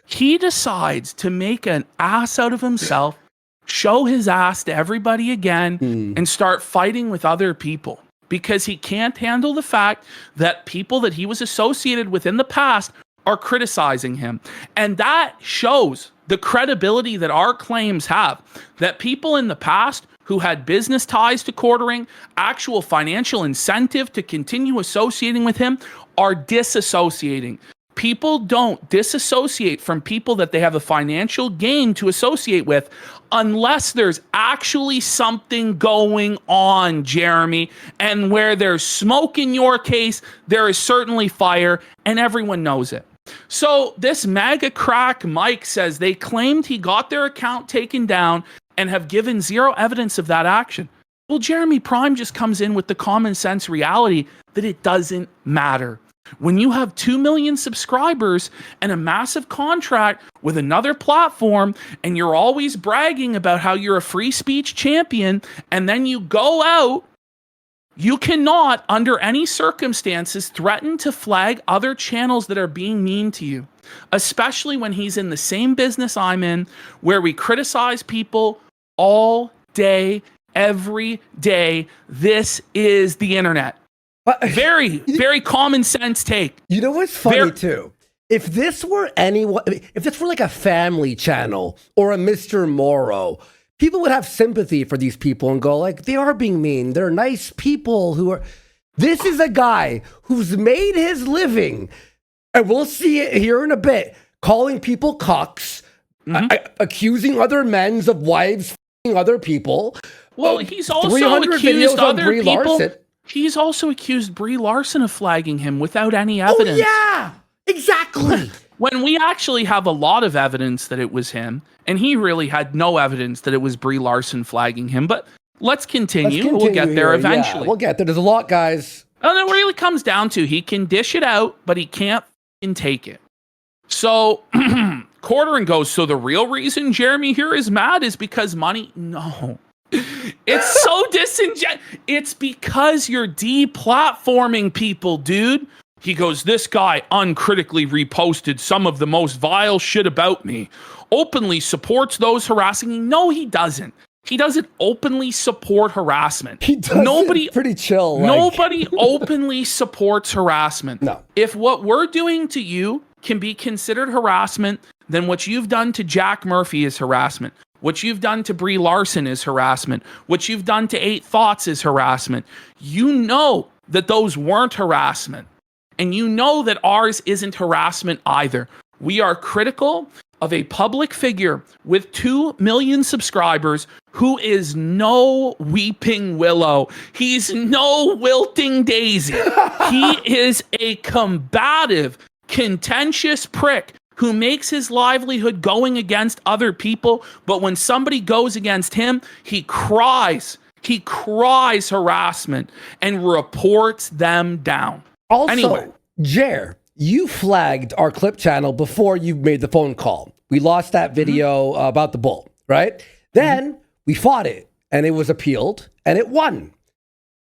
He decides to make an ass out of himself, show his ass to everybody again, and start fighting with other people. Because he can't handle the fact that people that he was associated with in the past are criticizing him. And that shows the credibility that our claims have. That people in the past who had business ties to quartering, actual financial incentive to continue associating with him, are disassociating. People don't disassociate from people that they have a financial gain to associate with unless there's actually something going on, Jeremy. And where there's smoke in your case, there is certainly fire, and everyone knows it. So this MAGA crack Mike says they claimed he got their account taken down and have given zero evidence of that action. Well, Jeremy Prime just comes in with the common sense reality that it doesn't matter. When you have 2 million subscribers and a massive contract with another platform, and you're always bragging about how you're a free speech champion, and then you go out, you cannot, under any circumstances, threaten to flag other channels that are being mean to you, especially when he's in the same business I'm in, where we criticize people all day, every day. This is the internet. Very, very common sense take. You know what's funny too? If this were anyone, if this were like a family channel or a Mr. Morrow, people would have sympathy for these people and go like, they are being mean. They're nice people who are. This is a guy who's made his living, and we'll see it here in a bit, calling people cucks, accusing other men's of wives f***ing other people. Well, he's also accused other people. Larson. He's also accused Brie Larson of flagging him without any evidence. Oh, yeah, exactly. When we actually have a lot of evidence that it was him, and he really had no evidence that it was Brie Larson flagging him. But let's continue. We'll get there eventually. Yeah, we'll get there. There's a lot, guys. And it really comes down to he can dish it out, but he can't take it. So Quartering goes, so the real reason Jeremy here is mad is because money? No. It's so disingenuous. It's because you're deplatforming people, dude. He goes, this guy uncritically reposted some of the most vile shit about me. Openly supports those harassing me. No, he doesn't. He doesn't openly support harassment. He does. Pretty chill. Nobody openly supports harassment. No. If what we're doing to you can be considered harassment, then what you've done to Jack Murphy is harassment. What you've done to Brie Larson is harassment. What you've done to 8 Thoughts is harassment. You know that those weren't harassment. And you know that ours isn't harassment either. We are critical of a public figure with 2 million subscribers who is no weeping willow. He's no wilting daisy. He is a combative, contentious prick who makes his livelihood going against other people. But when somebody goes against him, he cries. He cries harassment and reports them down. Also, anyway. Jer, you flagged our clip channel before you made the phone call. We lost that video about the bull, right? Then we fought it, and it was appealed, and it won.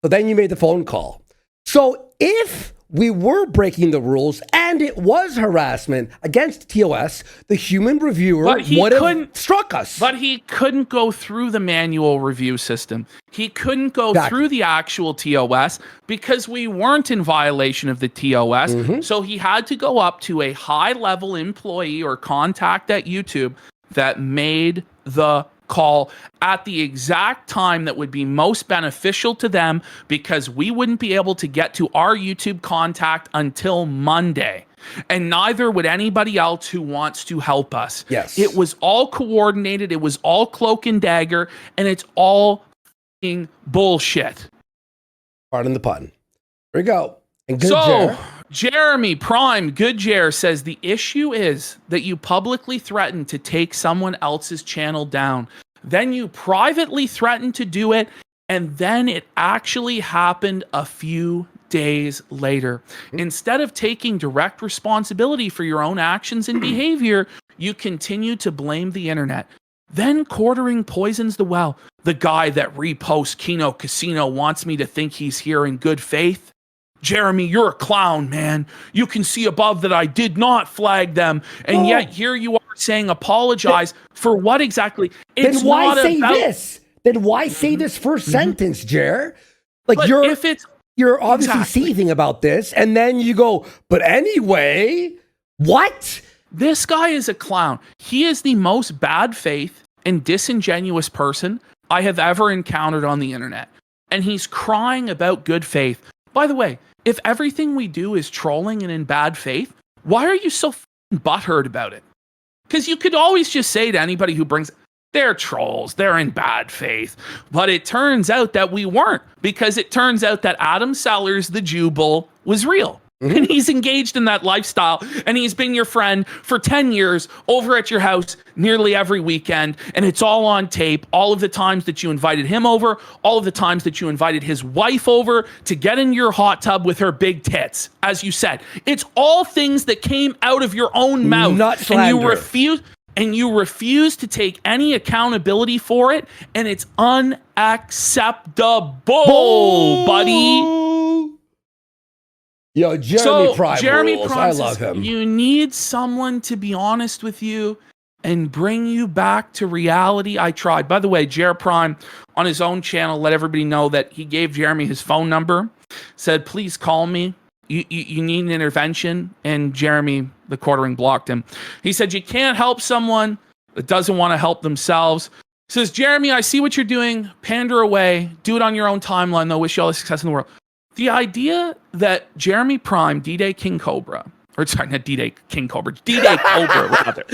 So then you made the phone call. So if we were breaking the rules and it was harassment against TOS, the human reviewer would have struck us. But he couldn't go through the manual review system. He couldn't go through the actual TOS because we weren't in violation of the TOS. So he had to go up to a high-level employee or contact at YouTube that made the call at the exact time that would be most beneficial to them, because we wouldn't be able to get to our YouTube contact until Monday. And neither would anybody else who wants to help us. Yes. It was all coordinated. It was all cloak and dagger, and it's all f***ing bullshit. Pardon the pun. Here we go. And good Jeremy Prime, good Jer, says the issue is that you publicly threatened to take someone else's channel down. Then you privately threatened to do it, and then it actually happened a few days later. Instead of taking direct responsibility for your own actions and behavior, you continue to blame the internet. Then Quartering poisons the well. The guy that reposts Kino Casino wants me to think he's here in good faith. Jeremy, you're a clown, man. You can see above that I did not flag them. And yet here you are saying apologize for what exactly? It's then why not say about this? Then why say this first sentence, Jer? Like but you're obviously seething about this, and then you go, but anyway, what? This guy is a clown. He is the most bad faith and disingenuous person I have ever encountered on the internet. And he's crying about good faith. By the way, if everything we do is trolling and in bad faith, why are you so butthurt about it? Because you could always just say to anybody who brings, they're trolls, they're in bad faith. But it turns out that we weren't, because it turns out that Adam Sellers, the Jew Bull, was real. And he's engaged in that lifestyle, and he's been your friend for 10 years over at your house nearly every weekend, and it's all on tape. All of the times that you invited him over, all of the times that you invited his wife over to get in your hot tub with her big tits, as you said. It's all things that came out of your own mouth. Not slander. And you refuse to take any accountability for it, and it's unacceptable, buddy. Yo, Jeremy Prime rules. Prime I love him. You need someone to be honest with you and bring you back to reality. I tried. By the way, Jer Prime on his own channel let everybody know that he gave Jeremy his phone number, said, please call me. You need an intervention. And Jeremy, TheQuartering, blocked him. He said, you can't help someone that doesn't want to help themselves. Says, Jeremy, I see what you're doing. Pander away. Do it on your own timeline, though. Wish you all the success in the world. The idea that Jeremy Prime, D-Day King Cobra, or sorry, not D-Day King Cobra, D-Day Cobra, rather.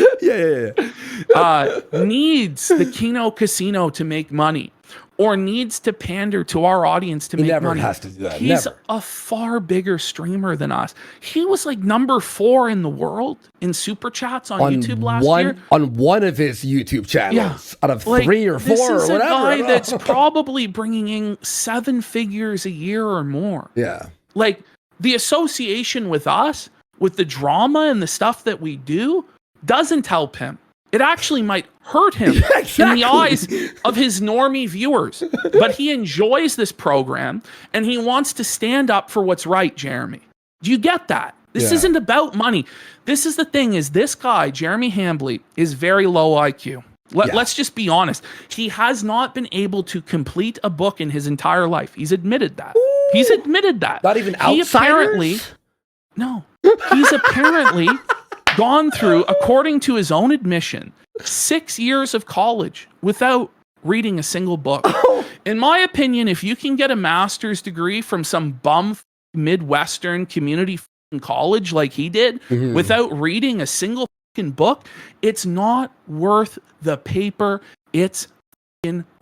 Needs the Kino Casino to make money, or needs to pander to our audience to make money. He never has to do that. He's a far bigger streamer than us. He was like number 4 in the world in super chats on YouTube last year. On one of his YouTube channels, out of 3 or 4 or whatever. This is a guy that's probably bringing in 7 figures a year or more. Yeah. Like, the association with us, with the drama and the stuff that we do, doesn't help him. It actually might hurt him in the eyes of his normie viewers. But he enjoys this program, and he wants to stand up for what's right, Jeremy. Do you get that? This isn't about money. This is the thing, is this guy, Jeremy Hambley, is very low IQ. Let's just be honest. He has not been able to complete a book in his entire life. He's admitted that. Ooh, he's admitted that. Not even outsiders? He's apparently gone through, according to his own admission, 6 years of college without reading a single book. In my opinion, if you can get a master's degree from some bum Midwestern community college like he did without reading a single book, it's not worth the paper it's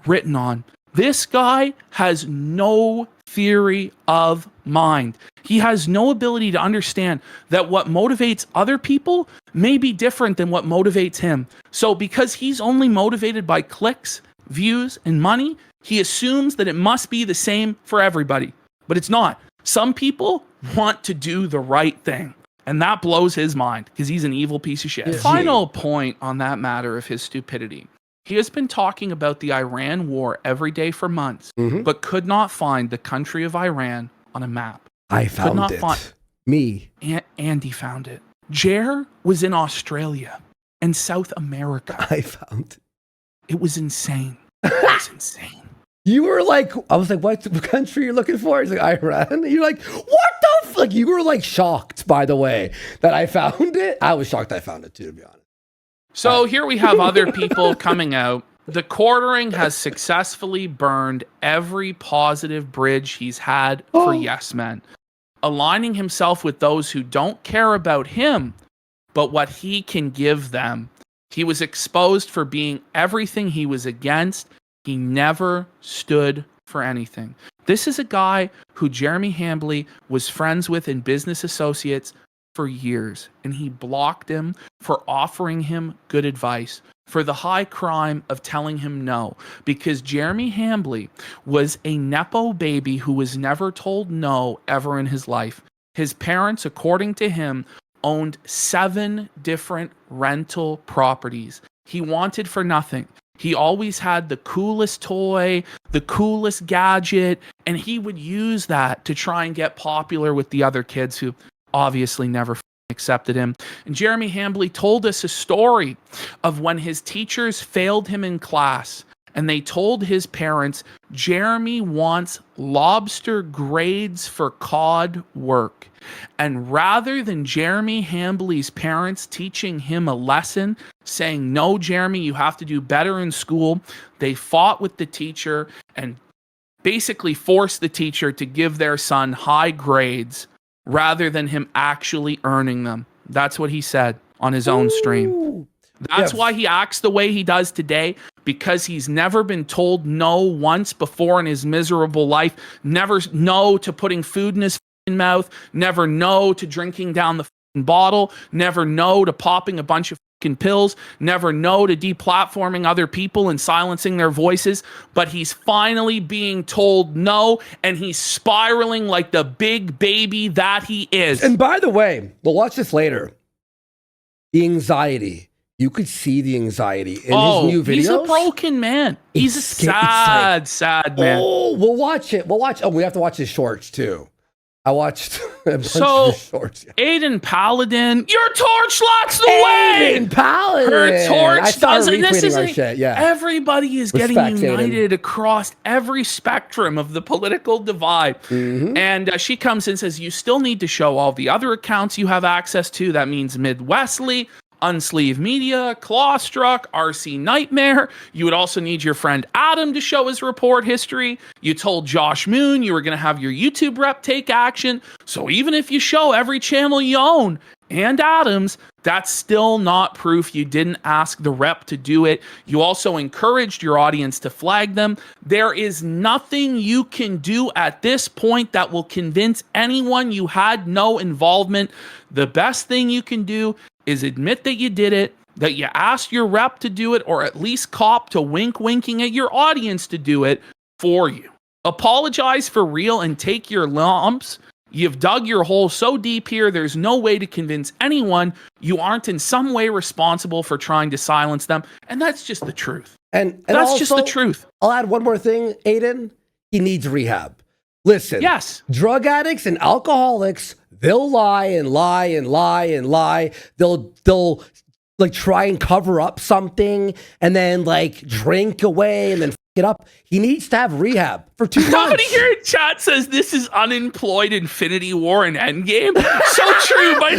written on. This guy has no theory of mind. He has no ability to understand that what motivates other people may be different than what motivates him. So because he's only motivated by clicks, views, and money, he assumes that it must be the same for everybody. But it's not. Some people want to do the right thing. And that blows his mind because he's an evil piece of shit. Yeah. Final point on that matter of his stupidity. He has been talking about the Iran war every day for months, but could not find the country of Iran on a map. I found it. Andy found it. Jer was in Australia and South America. I found it. It was insane. It was insane. You were like, I was like, what country are you looking for? He's like, Iran. And you're like, what the fuck? You were like shocked, by the way, that I found it. I was shocked I found it too, to be honest. So here we have other people coming out. TheQuartering has successfully burned every positive bridge he's had for yes men, aligning himself with those who don't care about him, but what he can give them. He was exposed for being everything he was against. He never stood for anything. This is a guy who Jeremy Hambley was friends with and business associates for years, and he blocked him for offering him good advice, for the high crime of telling him no, because Jeremy Hambley was a Nepo baby who was never told no ever in his life. His parents, according to him, owned 7 different rental properties. He wanted for nothing. He always had the coolest toy, the coolest gadget, and he would use that to try and get popular with the other kids who obviously never accepted him. And Jeremy Hambley told us a story of when his teachers failed him in class, and they told his parents, Jeremy wants lobster grades for cod work. And rather than Jeremy Hambley's parents teaching him a lesson, saying, no, Jeremy, you have to do better in school, they fought with the teacher and basically forced the teacher to give their son high grades rather than him actually earning them. That's what he said on his own stream. That's why he acts the way he does today, because he's never been told no once before in his miserable life. Never no to putting food in his mouth, never no to drinking down the bottle, never no to popping a bunch of pills, never no to deplatforming other people and silencing their voices. But he's finally being told no, and he's spiraling like the big baby that he is. And by the way, we'll watch this later. The anxiety. You could see the anxiety in his new videos. He's a broken man. He's a sad man. Oh, we'll watch it. Oh, we have to watch his shorts too. I watched a bunch of his shorts. Aiden Paladin, your torch locks the way. Aiden Paladin, her torch doesn't. This is shit. Yeah. Everybody is getting united across every spectrum of the political divide. And she comes in and says, "You still need to show all the other accounts you have access to. That means Midwestly, Unsleeve Media, Clawstruck, RC Nightmare. You would also need your friend Adam to show his report history. You told Josh Moon you were going to have your YouTube rep take action. So even if you show every channel you own and Adam's, that's still not proof you didn't ask the rep to do it. You also encouraged your audience to flag them. There is nothing you can do at this point that will convince anyone you had no involvement. The best thing you can do is admit that you did it, that you asked your rep to do it, or at least cop to winking at your audience to do it for you. Apologize for real and take your lumps. You've dug your hole so deep here, there's no way to convince anyone you aren't in some way responsible for trying to silence them. And that's just the truth. And that's also, just the truth. I'll add one more thing, Aiden. He needs rehab. Listen, yes, drug addicts and alcoholics, they'll lie and lie and lie and lie. They'll like try and cover up something and then like drink away and then it up. He needs to have rehab for 2 months. Somebody here in chat says this is unemployed Infinity War and Endgame. So true, but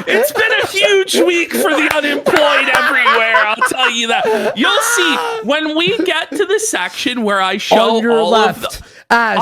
it's been a huge week for the unemployed everywhere. I'll tell you that. You'll see when we get to the section where I show on your all left. of the. Ash,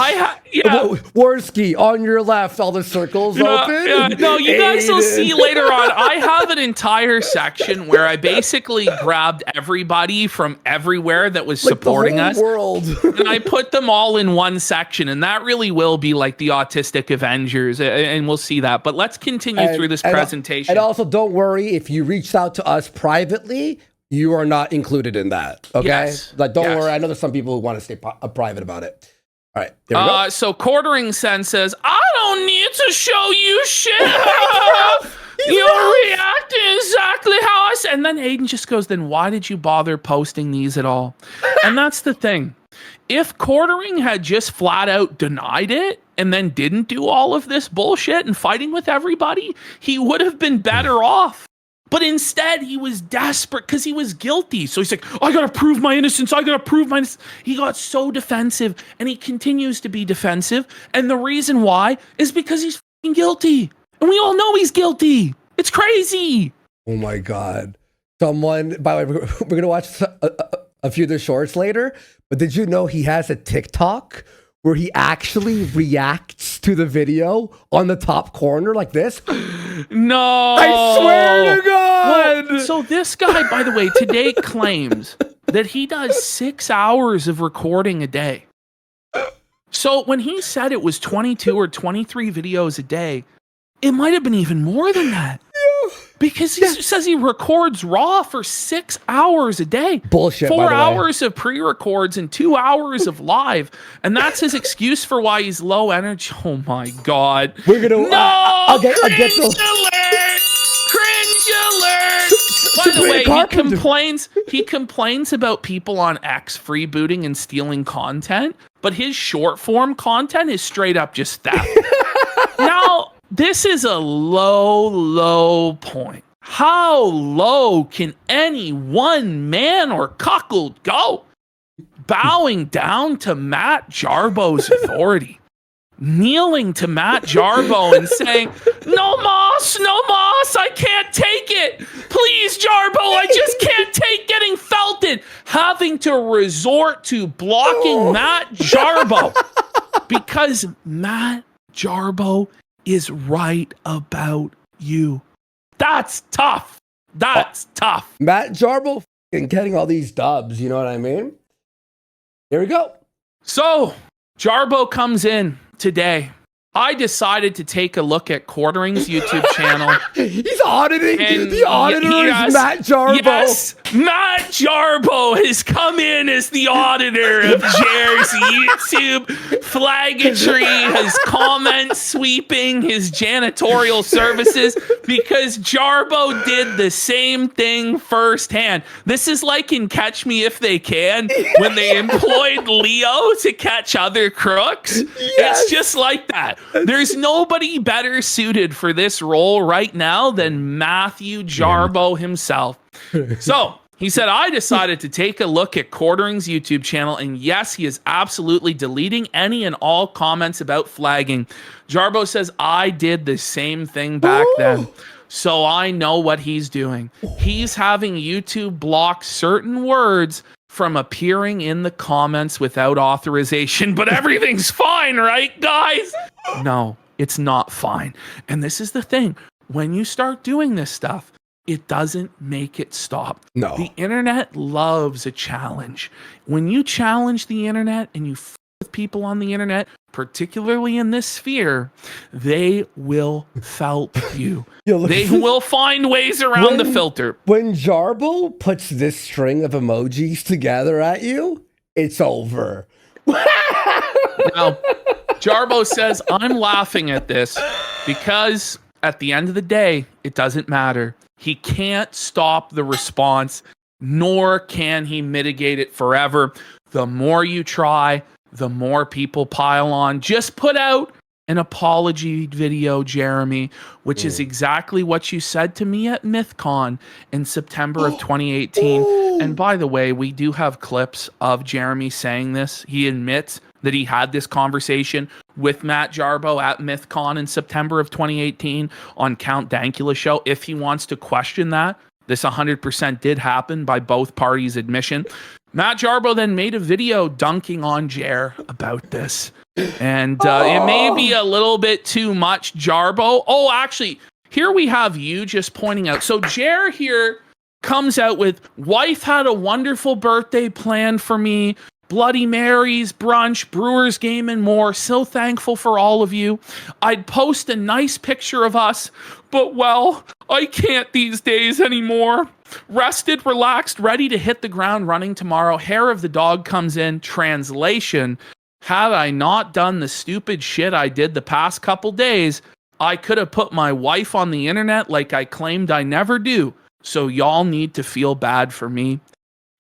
Worski, on your left, all the circles open. No, you guys will see later on. I have an entire section where I basically grabbed everybody from everywhere that was supporting us. World. And I put them all in one section, and that really will be like the autistic Avengers, and we'll see that. But let's continue through this presentation. And also, don't worry, if you reached out to us privately, you are not included in that, okay? Yes. Like, don't worry. I know there's some people who want to stay private about it. All right, there we go. So Quartering Sen says, I don't need to show you shit. You're reacting exactly how I said. And then Aiden just goes, then why did you bother posting these at all? And that's the thing. If Quartering had just flat out denied it and then didn't do all of this bullshit and fighting with everybody, he would have been better off. But instead, he was desperate because he was guilty. So he's like, I got to prove my innocence. I got to prove my innocence. He got so defensive, and he continues to be defensive. And the reason why is because he's fucking guilty. And we all know he's guilty. It's crazy. Oh, my God. Someone, by the way, we're going to watch a few of the shorts later. But did you know he has a TikTok where he actually reacts to the video on the top corner like this? No. I swear to God. Well, so this guy, by the way, today claims that he does 6 hours of recording a day. So when he said it was 22 or 23 videos a day, it might have been even more than that. Because he says he records raw for 6 hours a day. Bullshit. 4 hours of pre-records and 2 hours of live. And that's his excuse for why he's low energy. Oh my God. We're going to... No! I'll get Cringe the... alert! Cringe alert! By the way, he complains about people on X freebooting and stealing content, but his short form content is straight up just theft. Now... this is a low point. How low can any one man or cuckold go? Bowing down to Matt Jarbo's authority. Kneeling to Matt Jarbo and saying, no moss, I can't take it. Please, Jarbo, I just can't take getting felted. Having to resort to blocking Matt Jarbo because Matt Jarbo is right about you. That's tough. That's tough. Matt Jarbo and getting all these dubs, you know what I mean? Here we go. So, Jarbo comes in today. I decided to take a look at Quartering's YouTube channel. He's auditing. The auditor is Matt Jarbo. Yes, Matt Jarbo has come in as the auditor of Jer's YouTube. Flaggatry, his comment sweeping, his janitorial services, because Jarbo did the same thing firsthand. This is like in Catch Me If They Can, when they employed Leo to catch other crooks. Yes. It's just like that. There's nobody better suited for this role right now than Matthew Jarbo himself. So he said, I decided to take a look at Quartering's YouTube channel, and yes, he is absolutely deleting any and all comments about flagging. Jarbo says, I did the same thing back then. So I know what he's doing. He's having YouTube block certain words from appearing in the comments without authorization, but everything's fine, right, guys? No, it's not fine. And this is the thing. When you start doing this stuff, it doesn't make it stop. No. The internet loves a challenge. When you challenge the internet and you f with people on the internet, particularly in this sphere, they will felt you. They will find ways around the filter. When Jarbo puts this string of emojis together at you, it's over. Now, Jarbo says, I'm laughing at this because at the end of the day, it doesn't matter. He can't stop the response, nor can he mitigate it forever. The more you try, the more people pile on. Just put out an apology video, Jeremy, which is exactly what you said to me at MythCon in September of 2018. And by the way, we do have clips of Jeremy saying this. He admits that he had this conversation with Matt Jarbo at MythCon in September of 2018 on Count Dankula show. If he wants to question that, this 100% did happen by both parties' admission. Matt Jarbo then made a video dunking on Jer about this. And it may be a little bit too much, Jarbo. Oh, actually, here we have you just pointing out. So Jer here comes out with, wife had a wonderful birthday planned for me. Bloody Marys, brunch, Brewers game, and more. So thankful for all of you. I'd post a nice picture of us, but well, I can't these days anymore. Rested, relaxed, ready to hit the ground running tomorrow. Hair of the dog comes in. Translation, had I not done the stupid shit I did the past couple days, I could have put my wife on the internet like I claimed I never do. So y'all need to feel bad for me.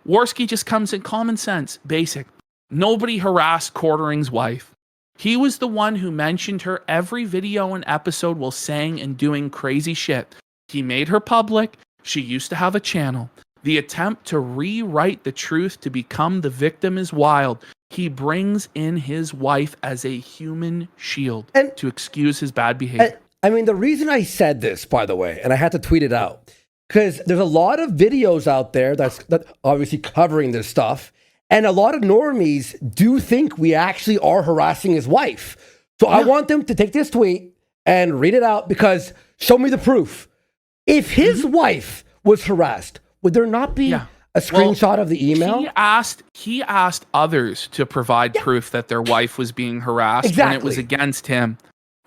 Worski just comes in common sense, basic. Nobody harassed Quartering's wife. He was the one who mentioned her every video and episode while saying and doing crazy shit. He made her public. She used to have a channel. The attempt to rewrite the truth to become the victim is wild. He brings in his wife as a human shield to excuse his bad behavior. I mean, the reason I said this, by the way, and I had to tweet it out, because there's a lot of videos out there that obviously covering this stuff, and a lot of normies do think we actually are harassing his wife. So I want them to take this tweet and read it out, because show me the proof. If his wife was harassed, would there not be a screenshot of the email? He asked others to provide proof that their wife was being harassed when it was against him.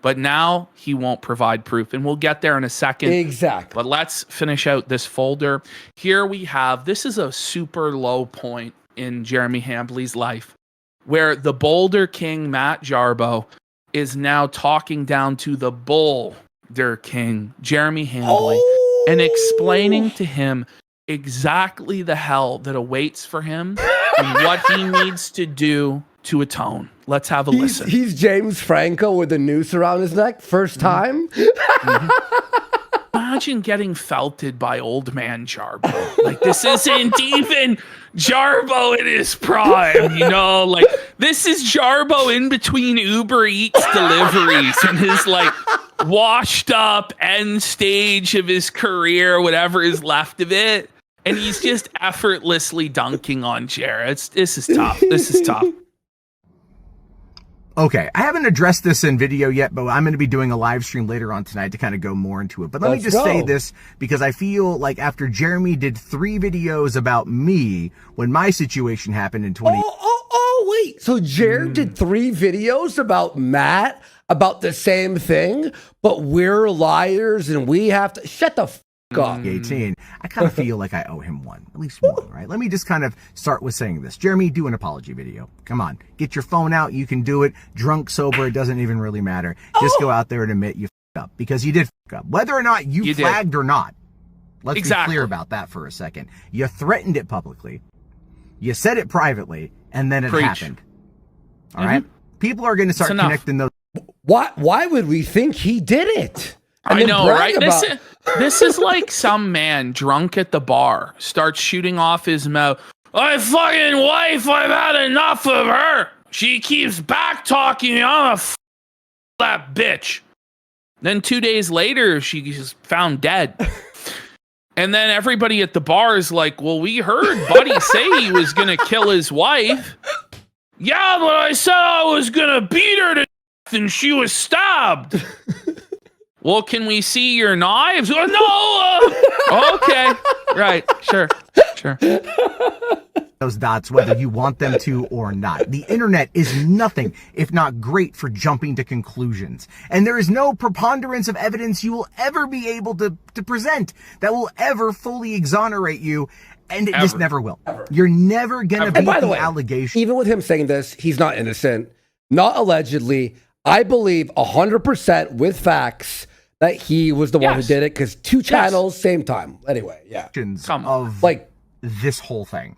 But now he won't provide proof, and we'll get there in a second. Exactly. But let's finish out this folder. Here we have, this is a super low point in Jeremy Hambley's life, where the Boulder King, Matt Jarbo, is now talking down to the Boulder King, Jeremy Hambley, and explaining to him exactly the hell that awaits for him and what he needs to do to atone. Let's have a listen. He's James Franco with a noose around his neck. First time. Imagine getting felted by old man Jarbo. Like, this isn't even Jarbo in his prime, you know? Like, this is Jarbo in between Uber Eats deliveries and his, like, washed up end stage of his career, whatever is left of it. And he's just effortlessly dunking on Jared. This is tough. This is tough. Okay, I haven't addressed this in video yet, but I'm going to be doing a live stream later on tonight to kind of go more into it. But let me just say this, because I feel like after Jeremy did 3 videos about me when my situation happened in 20... Wait. So Jared did 3 videos about Matt, about the same thing, but we're liars and we have to... Shut the f*** up. 18. I kind of feel like I owe him one, at least one, right? Let me just kind of start with saying this. Jeremy, do an apology video. Come on, get your phone out. You can do it. Drunk, sober, it doesn't even really matter. Just go out there and admit you f***ed up, because you did f*** up. Whether or not you flagged or not, let's be clear about that for a second. You threatened it publicly. You said it privately, and then it happened. All right? People are going to start connecting those. Why would we think he did it? I know, right? This is like some man drunk at the bar starts shooting off his mouth. My fucking wife, I've had enough of her. She keeps back talking. I'm that bitch. Then 2 days later, she's found dead. And then everybody at the bar is like, well, we heard Buddy say he was going to kill his wife. Yeah, but I said I was going to beat her to death and she was stabbed. Well, can we see your knives? Oh, no. Okay. Right. Sure. Those dots, whether you want them to or not. The internet is nothing if not great for jumping to conclusions. And there is no preponderance of evidence you will ever be able to present that will ever fully exonerate you. And it just never will. You're never going to beat the allegation. Even with him saying this, he's not innocent. Not allegedly. I believe 100% with facts that he was the one who did it, because 2 channels, same time. Anyway, yeah. Of like this whole thing.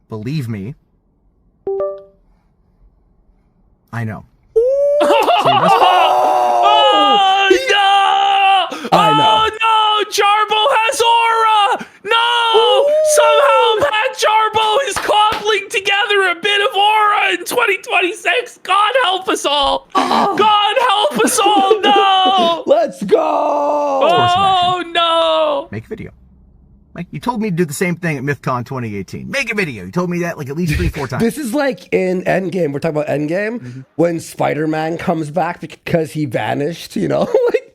Believe me, I know. Oh, no! I know. Oh, no! Jarbo has aura! No! Somehow Matt Jarbo is cobbling together a bit of aura in 2026. God help us all. God help us all. No! Let's go! Oh, no! Make a video. Like, you told me to do the same thing at MythCon 2018. Make a video. You told me that like at least 3-4 times. This is like in Endgame. We're talking about Endgame, when Spider-Man comes back because he vanished, you know?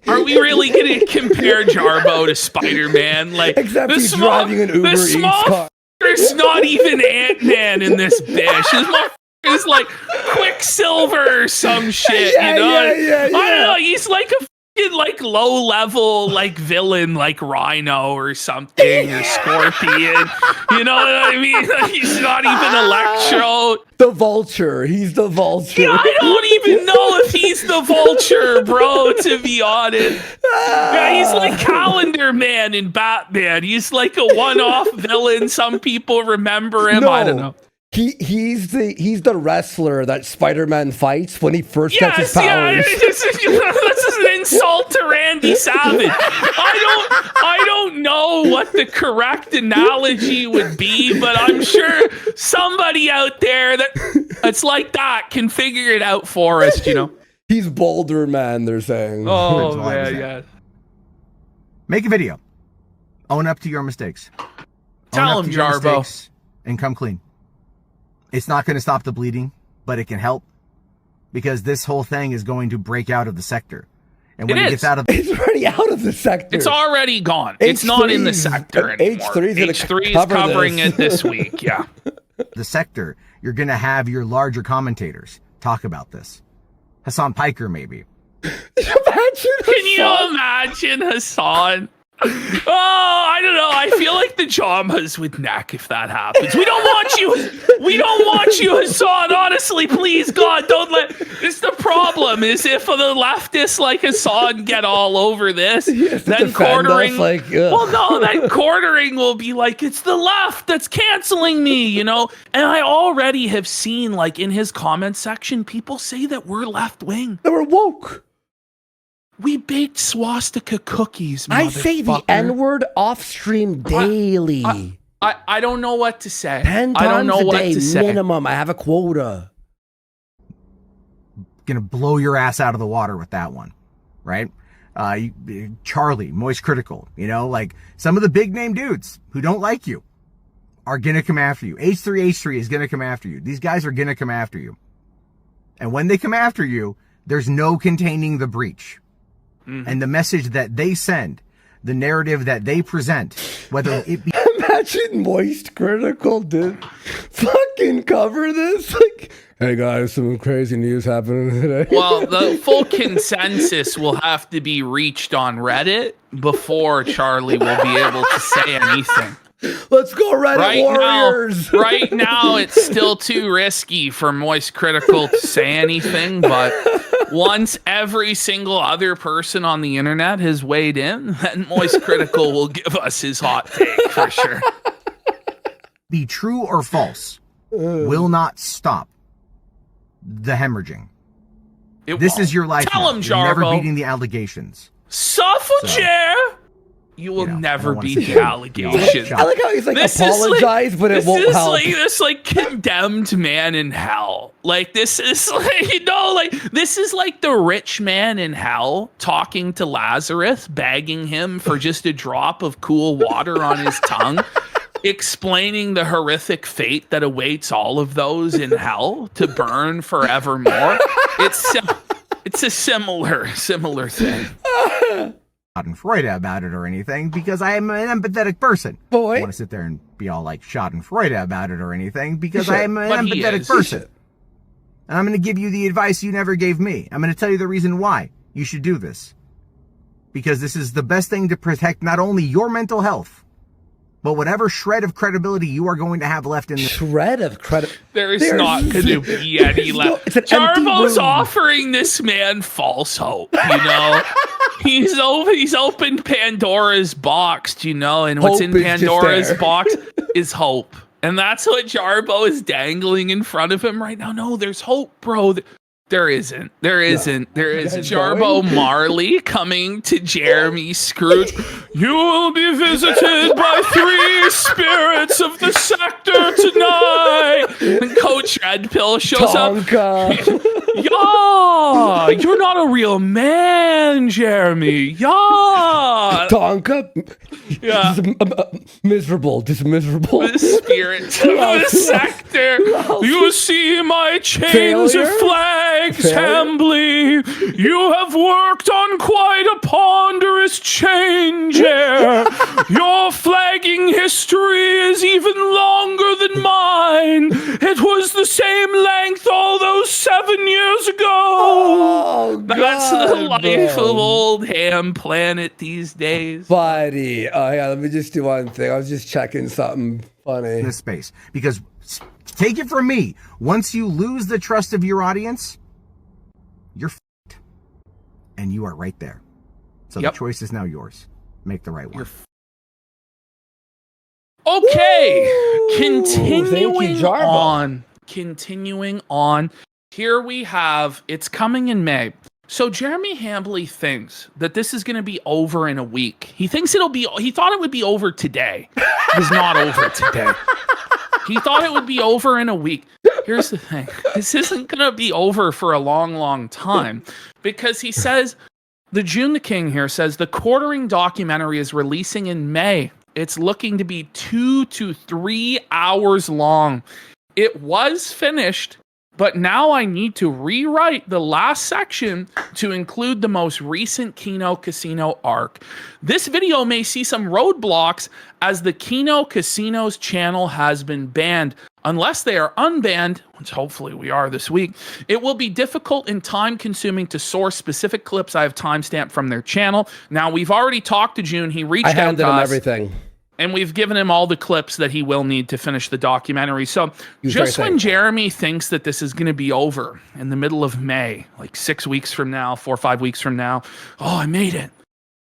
Are we really going to compare Jarbo to Spider-Man? Like, except he's driving an Uber Eats car. There's not even Ant-Man in this bitch. This motherfucker is like Quicksilver or some shit, you know? I don't know. He's like a like low level like villain like Rhino or something or Scorpion. You know what I mean? He's not even Electro. The Vulture. He's the Vulture. Yeah, I don't even know if he's the Vulture, bro, to be honest. Yeah, he's like Calendar Man in Batman. He's like a one-off villain. Some people remember him. No. I don't know. He's the wrestler that Spider-Man fights when he first gets his powers. Yeah, this is an insult to Randy Savage. I don't know what the correct analogy would be, but I'm sure somebody out there that's like that can figure it out for us, you know. He's Boulder Man, they're saying. Oh, yeah. Make a video. Own up to your mistakes. Tell him, Jarbo. And come clean. It's not going to stop the bleeding, but it can help, because this whole thing is going to break out of the sector. And when it gets out of it's already out of the sector. It's already gone. It's not in the sector anymore. H3 is covering it this week. Yeah. The sector, you're going to have your larger commentators talk about this. Hassan Piker, maybe. Can you imagine Hassan? Oh, I don't know. I feel like the Jamas would neck if that happens. We don't want you, Hassan. Honestly, please, God, don't let. It's the problem is if the leftists like Hassan get all over this, then Quartering. Well, no, then Quartering will be like, it's the left that's canceling me, you know. And I already have seen, like, in his comment section, people say that we're left wing. They were woke. We baked swastika cookies, I say the N-word off-stream daily. I don't know what to say. 10 times I don't know a what day to say. minimum. I have a quota. Gonna blow your ass out of the water with that one, right? Charlie, Moist Critical, you know, like some of the big name dudes who don't like you are gonna come after you. H3 is gonna come after you. These guys are gonna come after you. And when they come after you, there's no containing the breach. And the message that they send, the narrative that they present, whether it be... Imagine Moist Critical did fucking cover this. Like, hey guys, some crazy news happening today. Well, the full consensus will have to be reached on Reddit before Charlie will be able to say anything. Let's go, Reddit warriors! Right now, it's still too risky for Moist Critical to say anything, but once every single other person on the internet has weighed in, then Moist Critical will give us his hot take for sure. Be true or false will not stop the hemorrhaging. This is your life. Tell him, You're Jarbo. never beating the allegations. Suffragette! You will I don't never wanna beat see the you allegations. I like how he's like, apologize, but it won't help. This like condemned man in hell. Like this is like, this is like the rich man in hell talking to Lazarus, begging him for just a drop of cool water on his tongue, explaining the horrific fate that awaits all of those in hell to burn forevermore. It's a similar thing. Schadenfreude about it or anything because I am an empathetic person. Boy. I want to sit there and be all like Schadenfreude about it or anything because I am an empathetic person. And I'm going to give you the advice you never gave me. I'm going to tell you the reason why you should do this. Because this is the best thing to protect not only your mental health, but whatever shred of credibility you are going to have left in this. Shred of credibility. There's not going to be any left. Jarbo's offering this man false hope, you know? He's opened Pandora's box, you know? And what's in Pandora's box is hope. And that's what Jarbo is dangling in front of him right now. No, there's hope, bro. There isn't. There is Jarbo Marley coming to Jeremy Scrooge. You will be visited by 3 spirits of the sector tonight. And Coach Red Pill shows up. Yeah, you're not a real man, Jeremy. Yeah. Tonka. Yeah. Miserable. The spirits of the sector. You see my chains of flags, Hambly. You have worked on quite a ponderous change here. Your flagging history is even longer than mine. It was the same length all those 7 years ago. Oh, That's the life of old Ham Planet these days. Buddy. Oh, yeah, let me just do one thing. I was just checking something funny. In this space. Because take it from me, once you lose the trust of your audience, you're f***ed. And you are right there. So the choice is now yours. Make the right one. Okay. Woo! Continuing on. Here we have, it's coming in May. So Jeremy Hambly thinks that this is going to be over in a week. He thought it would be over today. It's not over today. He thought it would be over in a week. Here's the thing. This isn't going to be over for a long, long time because he says, the June the King here says, the Quartering documentary is releasing in May. It's looking to be 2 to 3 hours long. It was finished, but now I need to rewrite the last section to include the most recent Kino Casino arc. This video may see some roadblocks as the Kino Casino's channel has been banned. Unless they are unbanned, which hopefully we are this week, it will be difficult and time-consuming to source specific clips I have timestamped from their channel. Now, we've already talked to June. He reached out to us. I handed him everything. And we've given him all the clips that he will need to finish the documentary. So just when Jeremy thinks that this is going to be over in the middle of May, like 6 weeks from now, 4 or 5 weeks from now, oh, I made it.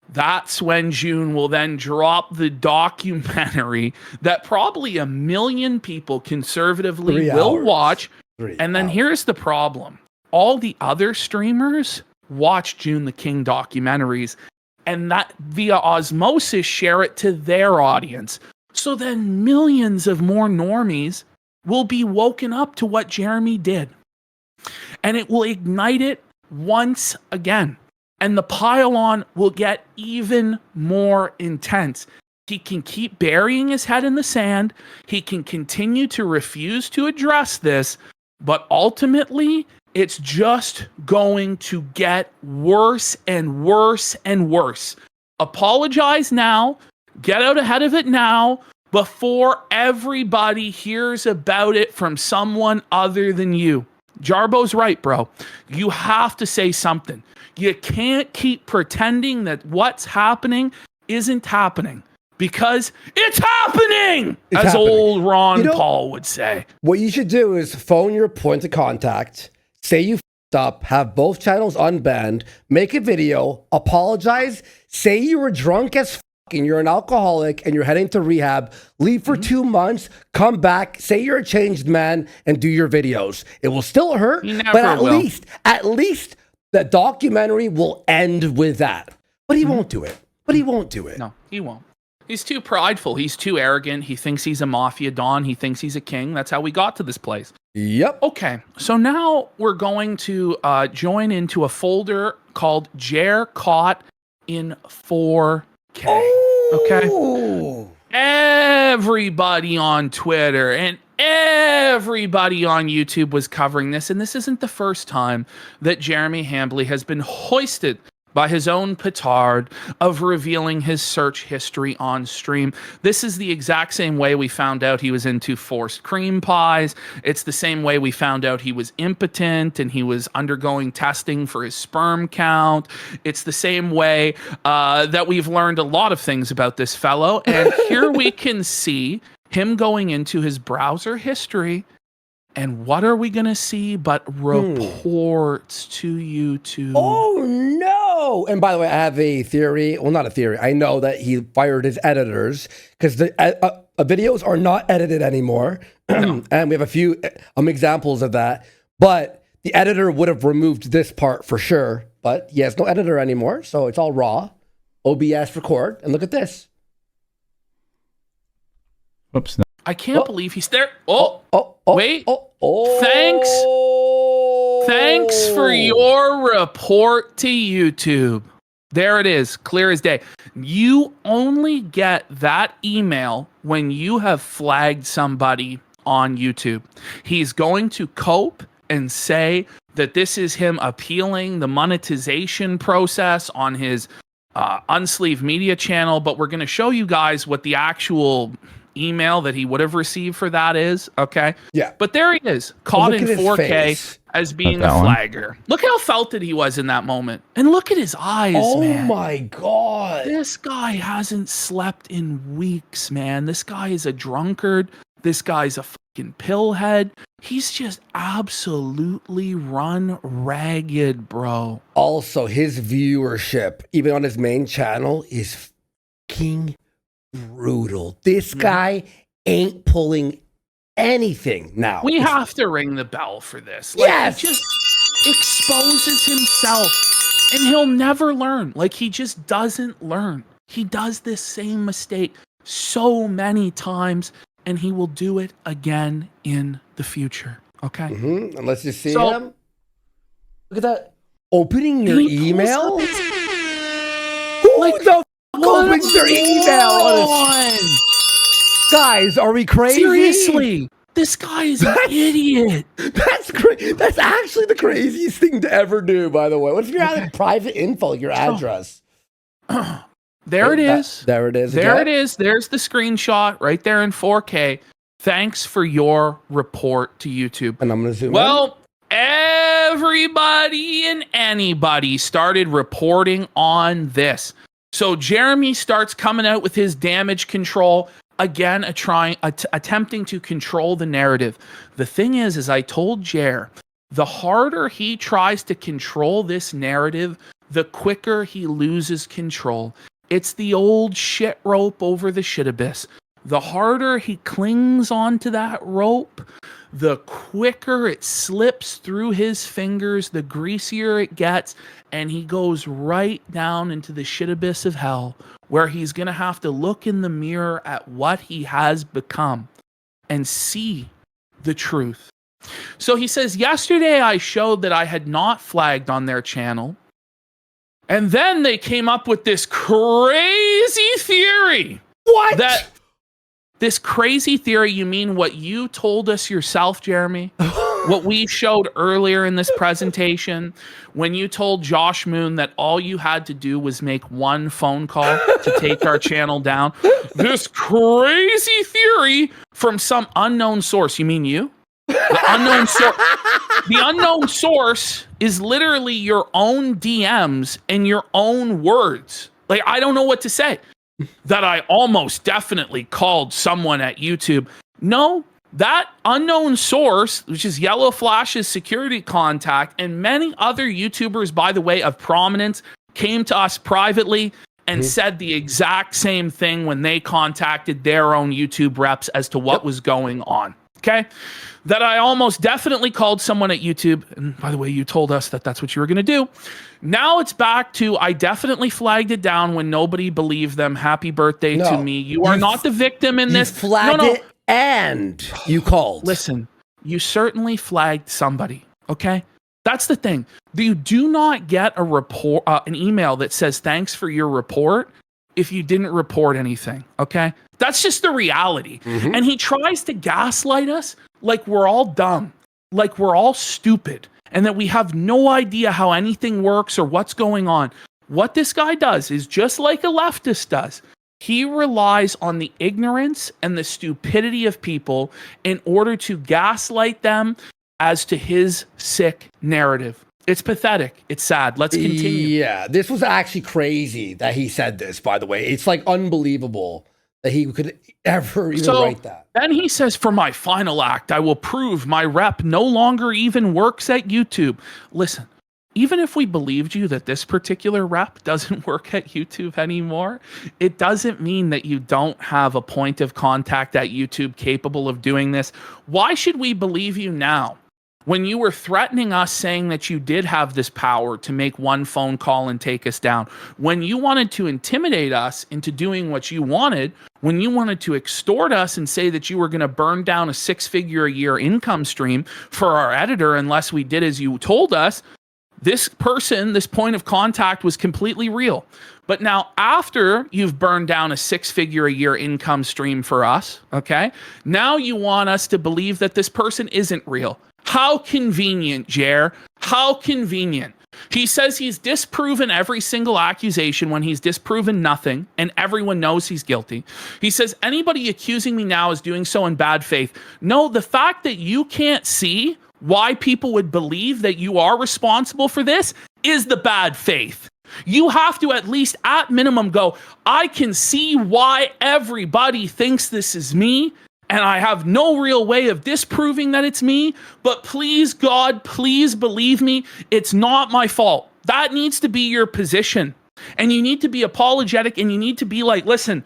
That's when June will then drop the documentary that probably 1 million people conservatively will watch. And then here's the problem. All the other streamers watch June the King documentaries and that via osmosis share it to their audience. So then millions of more normies will be woken up to what Jeremy did. And it will ignite it once again. And the pile-on will get even more intense. He can keep burying his head in the sand. He can continue to refuse to address this. But ultimately, it's just going to get worse and worse and worse. Apologize now. Get out ahead of it now before everybody hears about it from someone other than you. Jarbo's right, bro. You have to say something. You can't keep pretending that what's happening isn't happening. Because it's happening, as old Ron Paul would say. What you should do is phone your point of contact, say you f***ed up, have both channels unbanned, make a video, apologize, say you were drunk as f*** and you're an alcoholic and you're heading to rehab, leave for 2 months, come back, say you're a changed man, and do your videos. It will still hurt, but at least the documentary will end with that. But he won't do it. But he won't do it. No, he won't. He's too prideful. He's too arrogant. He thinks he's a mafia don. He thinks he's a king. That's how we got to this place. Yep. Okay, so now we're going to join into a folder called Jer Caught in 4K. Okay? Everybody on Twitter and everybody on YouTube was covering this, and this isn't the first time that Jeremy Hambley has been hoisted by his own petard of revealing his search history on stream. This is the exact same way we found out he was into forced cream pies. It's the same way we found out he was impotent and he was undergoing testing for his sperm count. It's the same way that we've learned a lot of things about this fellow. And here we can see him going into his browser history. And what are we going to see but reports to YouTube? Oh, no. And by the way, I have a theory. Well, not a theory. I know that he fired his editors because the videos are not edited anymore. No. And we have a few examples of that. But the editor would have removed this part for sure. But he has no editor anymore. So it's all raw. OBS record. And look at this. Oops. I can't believe he's there. Wait. Thanks for your report to YouTube. There it is, clear as day. You only get that email when you have flagged somebody on YouTube. He's going to cope and say that this is him appealing the monetization process on his Unsleeved Media channel, but we're going to show you guys what the actual email that he would have received for that is. Okay. Yeah. But there he is, caught in 4K as being a flagger. Look how felted he was in that moment. And look at his eyes, man. Oh my God. This guy hasn't slept in weeks, man. This guy is a drunkard. This guy's a fucking pillhead. He's just absolutely run ragged, bro. Also, his viewership, even on his main channel, is fucking brutal. This guy ain't pulling anything now. We have to ring the bell for this. Like, yes. He just exposes himself and he'll never learn. Like, he just doesn't learn. He does this same mistake so many times and he will do it again in the future. Okay? Mm-hmm. And let's just see him. Look at that. Opening your email? Who the opens their email? Guys, are we crazy? Seriously, this guy is an idiot. That's great. That's actually the craziest thing to ever do, by the way. What if you're having private info, like your address? There it is. There it is. There it is. There's the screenshot right there in 4K. Thanks for your report to YouTube. And I'm going to zoom in. Well, everybody and anybody started reporting on this. So Jeremy starts coming out with his damage control. Again, attempting to control the narrative. The thing is, as I told Jer, the harder he tries to control this narrative, the quicker he loses control. It's the old shit rope over the shit abyss. The harder he clings onto that rope, the quicker it slips through his fingers, the greasier it gets, and he goes right down into the shit abyss of hell, where he's going to have to look in the mirror at what he has become and see the truth. So he says, yesterday I showed that I had not flagged on their channel. And then they came up with this crazy theory. What? This crazy theory, you mean what you told us yourself, Jeremy? What we showed earlier in this presentation, when you told Josh Moon that all you had to do was make one phone call to take our channel down. This crazy theory from some unknown source. You mean you? The unknown source is literally your own DMs and your own words. Like, I don't know what to say. That I almost definitely called someone at YouTube. No, that unknown source, which is Yellow Flash's security contact, and many other YouTubers, by the way, of prominence, came to us privately and said the exact same thing when they contacted their own YouTube reps as to what was going on. okay? That I almost definitely called someone at YouTube. And by the way, you told us that that's what you were going to do. Now it's back to I definitely flagged it down when nobody believed them. Happy birthday to me. You are not the victim in this. You flagged it and you called. Listen, you certainly flagged somebody, okay? That's the thing. You do not get a report, an email that says thanks for your report if you didn't report anything, okay? That's just the reality. And he tries to gaslight us like we're all dumb, like we're all stupid, and that we have no idea how anything works or what's going on. What this guy does is just like a leftist does. He relies on the ignorance and the stupidity of people in order to gaslight them as to his sick narrative. It's pathetic. It's sad. Let's continue. Yeah, this was actually crazy that he said this, by the way. It's like unbelievable that he could ever even write that. Then he says, for my final act, I will prove my rep no longer even works at YouTube. Listen, even if we believed you that this particular rep doesn't work at YouTube anymore, it doesn't mean that you don't have a point of contact at YouTube capable of doing this. Why should we believe you now? When you were threatening us saying that you did have this power to make one phone call and take us down, when you wanted to intimidate us into doing what you wanted, when you wanted to extort us and say that you were going to burn down a 6-figure-a-year income stream for our editor unless we did as you told us, this person, this point of contact was completely real. But now after you've burned down a 6-figure-a-year income stream for us, okay, now you want us to believe that this person isn't real. How convenient, Jer. How convenient. He says he's disproven every single accusation when he's disproven nothing, and everyone knows he's guilty. He says anybody accusing me now is doing so in bad faith. No, the fact that you can't see why people would believe that you are responsible for this is the bad faith. You have to at least at minimum go, I can see why everybody thinks this is me, and I have no real way of disproving that it's me, but please, God, please believe me, it's not my fault. That needs to be your position. And you need to be apologetic, and you need to be like, listen,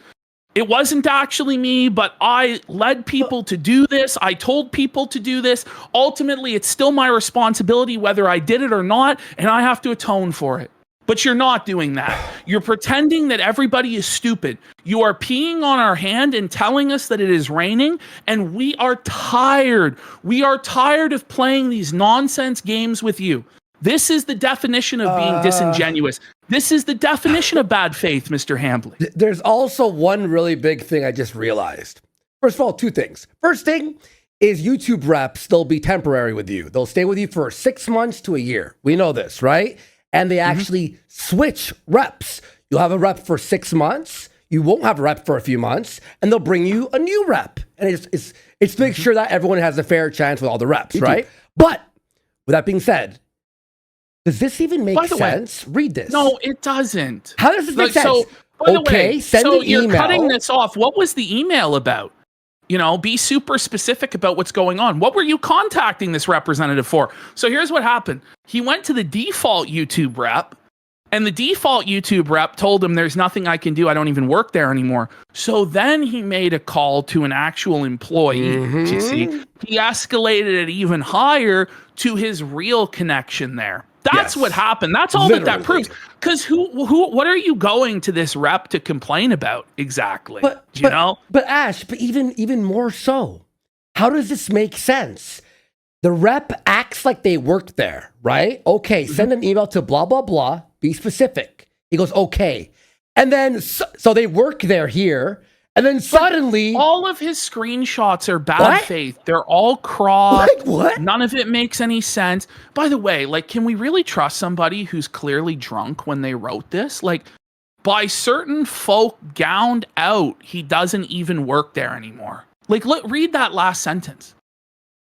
it wasn't actually me, but I led people to do this. I told people to do this. Ultimately, it's still my responsibility whether I did it or not, and I have to atone for it. But you're not doing that. You're pretending that everybody is stupid. You are peeing on our hand and telling us that it is raining, and we are tired. We are tired of playing these nonsense games with you. This is the definition of being disingenuous. This is the definition of bad faith, Mr. Hambly. There's also one really big thing I just realized. First of all, two things. First thing is YouTube reps, they'll be temporary with you. They'll stay with you for 6 months to a year. We know this, right? And they actually switch reps. You'll have a rep for 6 months. You won't have a rep for a few months, and they'll bring you a new rep. And it's to make sure that everyone has a fair chance with all the reps, right? But with that being said, does this even make sense? Read this. No, it doesn't. How does this make sense? So, by the Okay, way, send so an you're email. cutting this off. What was the email about? You know, be super specific about what's going on. What were you contacting this representative for? So here's what happened. He went to the default YouTube rep, and the default YouTube rep told him there's nothing I can do. I don't even work there anymore. So then he made a call to an actual employee. You see, he escalated it even higher to his real connection there. That's what happened. That's all that proves. Because what are you going to this rep to complain about exactly? But Ash, but even more so, how does this make sense? The rep acts like they worked there, right? Okay, send an email to blah, blah, blah. Be specific. He goes, okay. And then, so they work there here. And then suddenly... all of his screenshots are bad faith. They're all cropped. Like what? None of it makes any sense. By the way, like, can we really trust somebody who's clearly drunk when they wrote this? Like, by certain folk gowned out, he doesn't even work there anymore. Like, read that last sentence.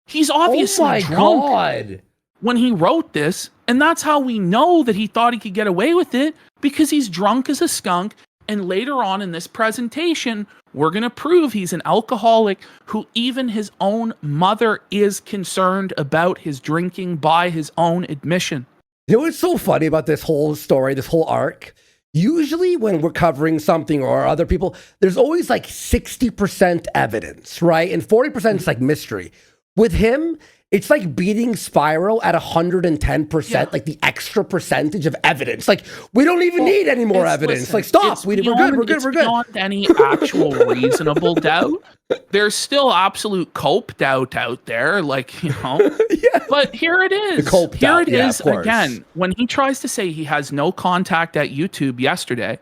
He's obviously drunk when he wrote this, and that's how we know that he thought he could get away with it, because he's drunk as a skunk. And later on in this presentation, we're going to prove he's an alcoholic who even his own mother is concerned about his drinking by his own admission. You know what's so funny about this whole story, this whole arc? Usually when we're covering something or other people, there's always like 60% evidence, right? And 40% is like mystery. With him, it's like beating Spiral at 110%, like the extra percentage of evidence. Like, we don't even need any more evidence. Listen, like, stop. We're good. Beyond any actual reasonable doubt. There's still absolute cope doubt out there. Like, you know. Yeah. But here it is. The cope Here doubt, it is again. When he tries to say he has no contact at YouTube yesterday,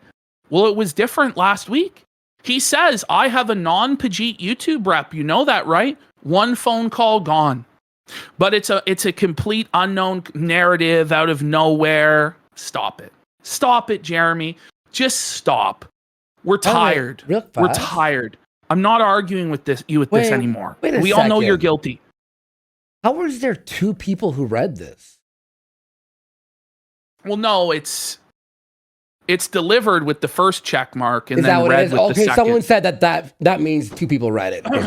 well, it was different last week. He says, I have a non-Pajit YouTube rep. You know that, right? One phone call gone. But it's a complete unknown narrative out of nowhere. Stop it. Stop it, Jeremy. Just stop. We're tired. We're tired. I'm not arguing with this anymore. We all know you're guilty. How was there 2 people who read this? Well, no, it's delivered with the first check mark and then read with the second. Someone said that means 2 people read it. Okay,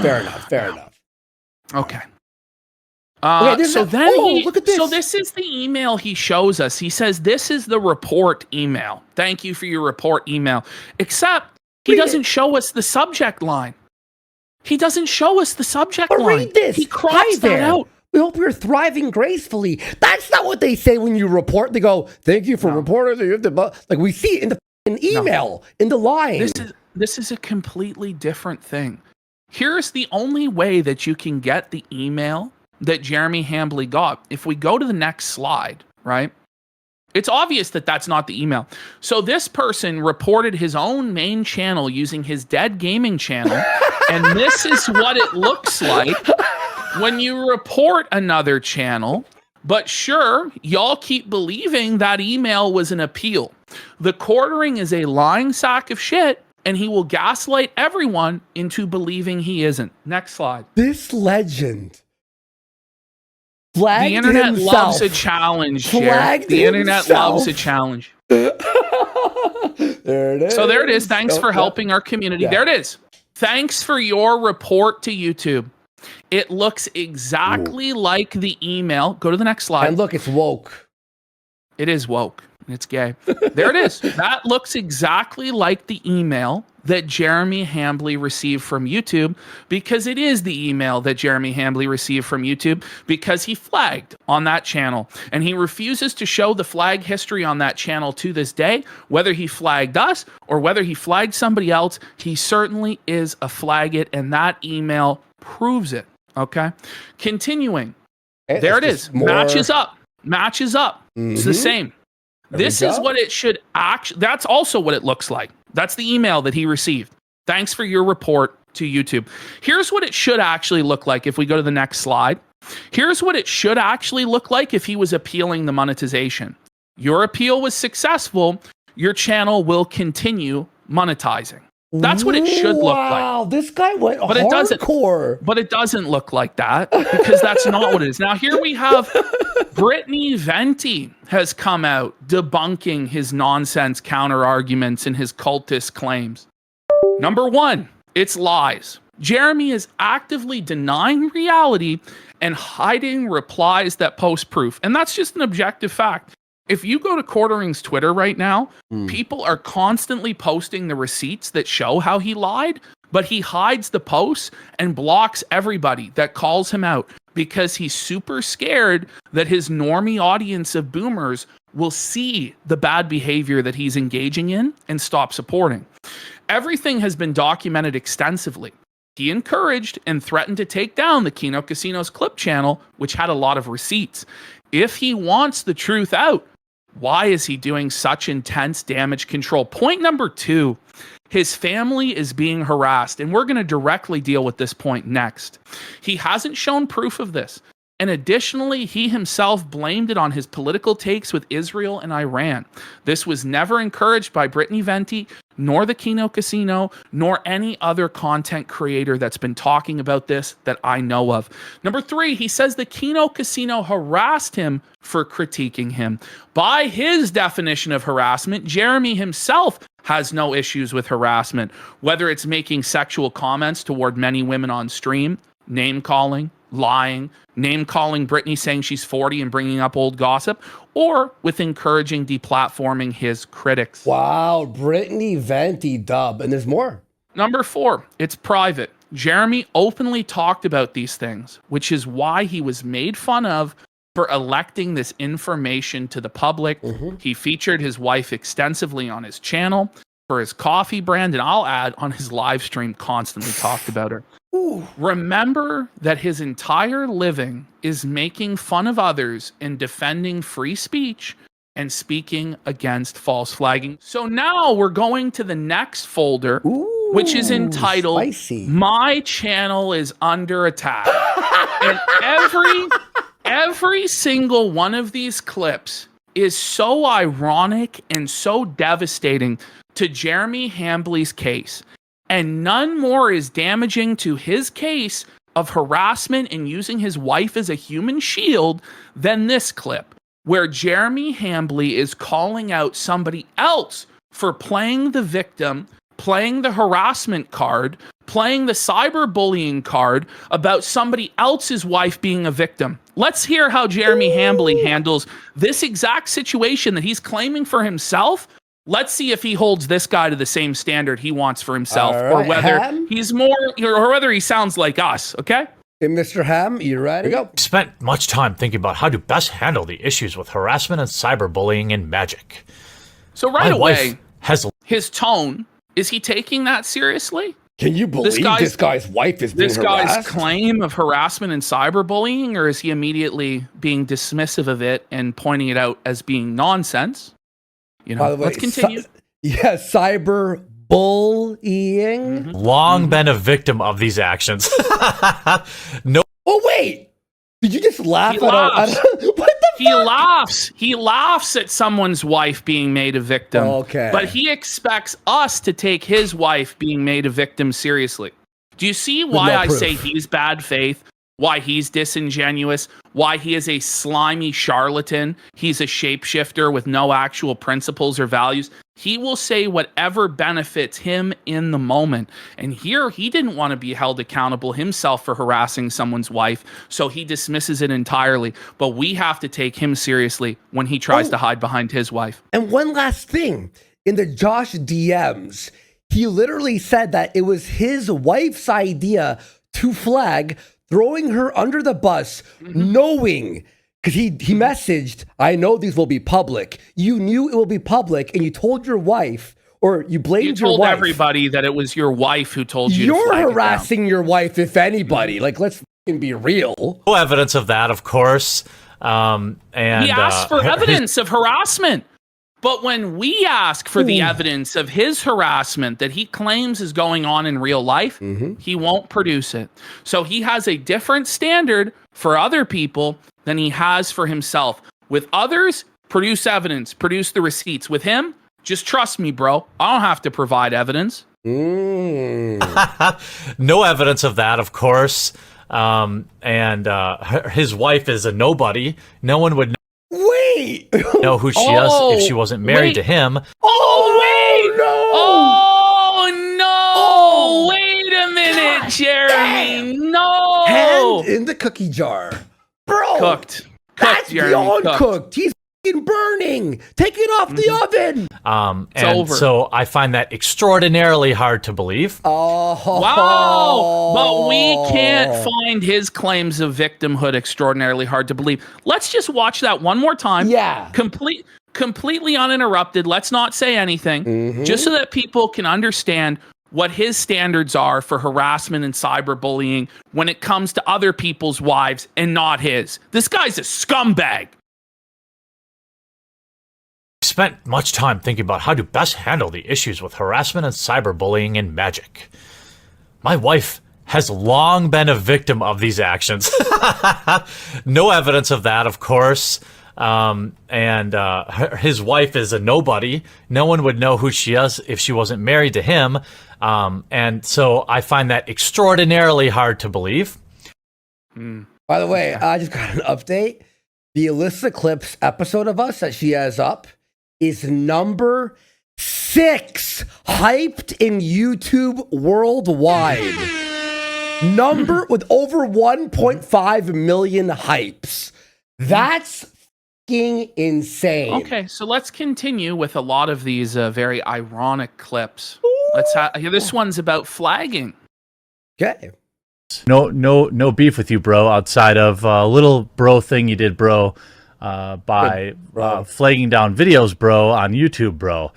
fair enough. Okay. Look at this. So this is the email he shows us. He says, this is the report email. Thank you for your report email. Except he doesn't show us the subject line. He doesn't show us the subject line. Read this. He crops that out. We hope you're thriving gracefully. That's not what they say when you report. They go, thank you for reporting. Like, we see it in the email, in the line. This is a completely different thing. Here's the only way that you can get the email that Jeremy Hambly got. If we go to the next slide, right? It's obvious that that's not the email. So this person reported his own main channel using his dead gaming channel. And this is what it looks like when you report another channel. But sure, y'all keep believing that email was an appeal. TheQuartering is a lying sack of shit, and he will gaslight everyone into believing he isn't. Next slide. This legend the internet loves a challenge, Jared. The internet loves a challenge. There it is. So there it is. Thanks for helping our community. Yeah. There it is. Thanks for your report to YouTube. It looks exactly like the email. Go to the next slide. And look, it's woke. It is woke. It's gay. There it is. That looks exactly like the email that Jeremy Hambly received from YouTube, because it is the email that Jeremy Hambly received from YouTube because he flagged on that channel, and he refuses to show the flag history on that channel to this day. Whether he flagged us or whether he flagged somebody else, he certainly is a flag it, and that email proves it. Okay. Continuing. There it is. Matches up. Mm-hmm. It's the same. This is what it should actually, that's also what it looks like. That's the email that he received. Thanks for your report to YouTube. Here's what it should actually look like if we go to the next slide. Here's what it should actually look like if he was appealing the monetization. Your appeal was successful. Your channel will continue monetizing. That's what it should look like. Wow, this guy went hardcore. But it doesn't look like that, because that's not what it is. Now, here we have Brittany Venti has come out debunking his nonsense counter arguments and his cultist claims. Number 1, it's lies. Jeremy is actively denying reality and hiding replies that post proof. And that's just an objective fact. If you go to Quartering's Twitter right now, people are constantly posting the receipts that show how he lied, but he hides the posts and blocks everybody that calls him out because he's super scared that his normie audience of boomers will see the bad behavior that he's engaging in and stop supporting. Everything has been documented extensively. He encouraged and threatened to take down the Kino Casino's clip channel, which had a lot of receipts. If he wants the truth out, why is he doing such intense damage control? Point number 2, his family is being harassed, and we're going to directly deal with this point next. He hasn't shown proof of this. And additionally, he himself blamed it on his political takes with Israel and Iran. This was never encouraged by Brittany Venti, nor the Kino Casino, nor any other content creator that's been talking about this that I know of. Number 3, he says the Kino Casino harassed him for critiquing him. By his definition of harassment, Jeremy himself has no issues with harassment, whether it's making sexual comments toward many women on stream, name calling, lying, name calling Britney, saying she's 40 and bringing up old gossip, or with encouraging deplatforming his critics. Wow, Britney, Venti, Dub, and there's more. Number 4, it's private. Jeremy openly talked about these things, which is why he was made fun of for electing this information to the public. He featured his wife extensively on his channel for his coffee brand, and I'll add on his live stream constantly talked about her. Remember that his entire living is making fun of others and defending free speech and speaking against false flagging. So now we're going to the next folder, which is entitled Spicy. My Channel is Under Attack. And every single one of these clips is so ironic and so devastating to Jeremy Hambley's case. And none more is damaging to his case of harassment and using his wife as a human shield than this clip, where Jeremy Hambley is calling out somebody else for playing the victim, playing the harassment card, playing the cyberbullying card about somebody else's wife being a victim. Let's hear how Jeremy Hambley handles this exact situation that he's claiming for himself. Let's see if he holds this guy to the same standard he wants for himself, or whether he's more, or whether he sounds like us, okay? Hey, Mr. Ham, you ready? Go. Spent much time thinking about how to best handle the issues with harassment and cyberbullying in Magic. So right away, his tone, is he taking that seriously? Can you believe this guy's wife is being harassed? This guy's claim of harassment and cyberbullying, or is he immediately being dismissive of it and pointing it out as being nonsense? You know, let's continue. Cyber bullying. Long been a victim of these actions. No. Oh wait, did you just laugh at laughs. What the fuck? He laughs at someone's wife being made a victim. Okay. But he expects us to take his wife being made a victim seriously. Do you see why I say he's bad faith? Why he's disingenuous, why he is a slimy charlatan, he's a shapeshifter with no actual principles or values. He will say whatever benefits him in the moment. And here, he didn't want to be held accountable himself for harassing someone's wife, so he dismisses it entirely. But we have to take him seriously when he tries to hide behind his wife. And one last thing, in the Josh DMs, he literally said that it was his wife's idea to flag, throwing her under the bus, knowing, because he messaged, I know these will be public. You knew it will be public, and you told your wife, or you blamed your wife. You told everybody that it was your wife who told you You're to flag harassing your wife, if anybody. Like, let's be real. No evidence of that, of course. And he asked for evidence of harassment. But when we ask for the evidence of his harassment that he claims is going on in real life, he won't produce it. So he has a different standard for other people than he has for himself. With others, produce evidence, produce the receipts. With him, just trust me, bro. I don't have to provide evidence. No evidence of that, of course. His wife is a nobody. No one would know who she is if she wasn't married to him. Wait a minute, Jeremy. No. Hand in the cookie jar. Bro. Cooked. That's beyond cooked. He's burning. Take it off the oven. It's over. So I find that extraordinarily hard to believe. Wow. But we can't find his claims of victimhood extraordinarily hard to believe. Let's just watch that one more time. Yeah. Completely uninterrupted. Let's not say anything. Just so that people can understand what his standards are for harassment and cyberbullying when it comes to other people's wives and not his. This guy's a scumbag. Spent much time thinking about how to best handle the issues with harassment and cyberbullying in Magic. My wife has long been a victim of these actions. No evidence of that, of course. His wife is a nobody. No one would know who she is if she wasn't married to him. And so I find that extraordinarily hard to believe. By the way, I just got an update. The Alyssa Clips episode of us that she has up is number 6 hyped in YouTube worldwide. number with over 1.5 million hypes. That's fucking insane. Okay, so let's continue with a lot of these very ironic clips. This one's about flagging. Okay. No beef with you, bro, outside of a little bro thing you did, bro, by flagging down videos, bro, on YouTube, bro,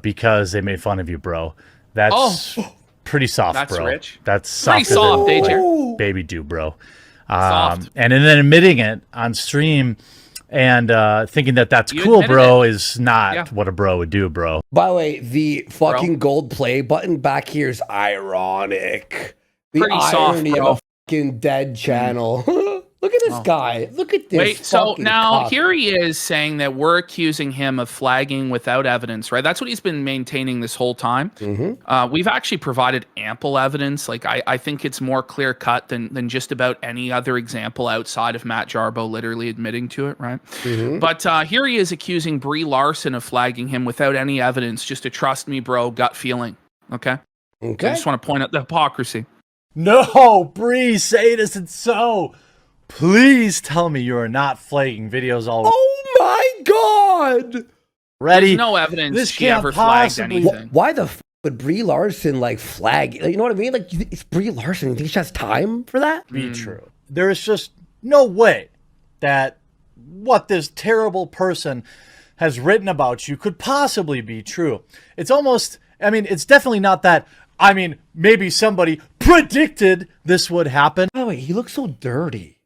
because they made fun of you, bro. That's pretty soft, that's bro. Rich. That's Pretty soft, AJ. Baby do, bro. Soft. And then admitting it on stream and thinking that that's You cool, admitted bro, it. is not what a bro would do, bro. By the way, the fucking gold play button back here is ironic. The Pretty soft, irony bro. of a fucking dead channel. Look at this guy. Look at this. Wait, so fucking now cock. here he is saying that we're accusing him of flagging without evidence, right? That's what he's been maintaining this whole time. We've actually provided ample evidence. Like, I think it's more clear cut than just about any other example outside of Matt Jarbo literally admitting to it, right? But here he is accusing Brie Larson of flagging him without any evidence, just a trust me, bro, gut feeling. Okay? Okay. I just want to point out the hypocrisy. No, Bree, say it isn't so. Please tell me you are not flagging videos all Oh my god! ready. There's no evidence This she can't ever flagged possibly- anything. Why the f would Brie Larson like flag? Like, you know what I mean? Like, it's Brie Larson. You think she has time for that? Be true. There is just no way that what this terrible person has written about you could possibly be true. It's almost, I mean, it's definitely not that. I mean, maybe somebody predicted this would happen. By the way, he looks so dirty.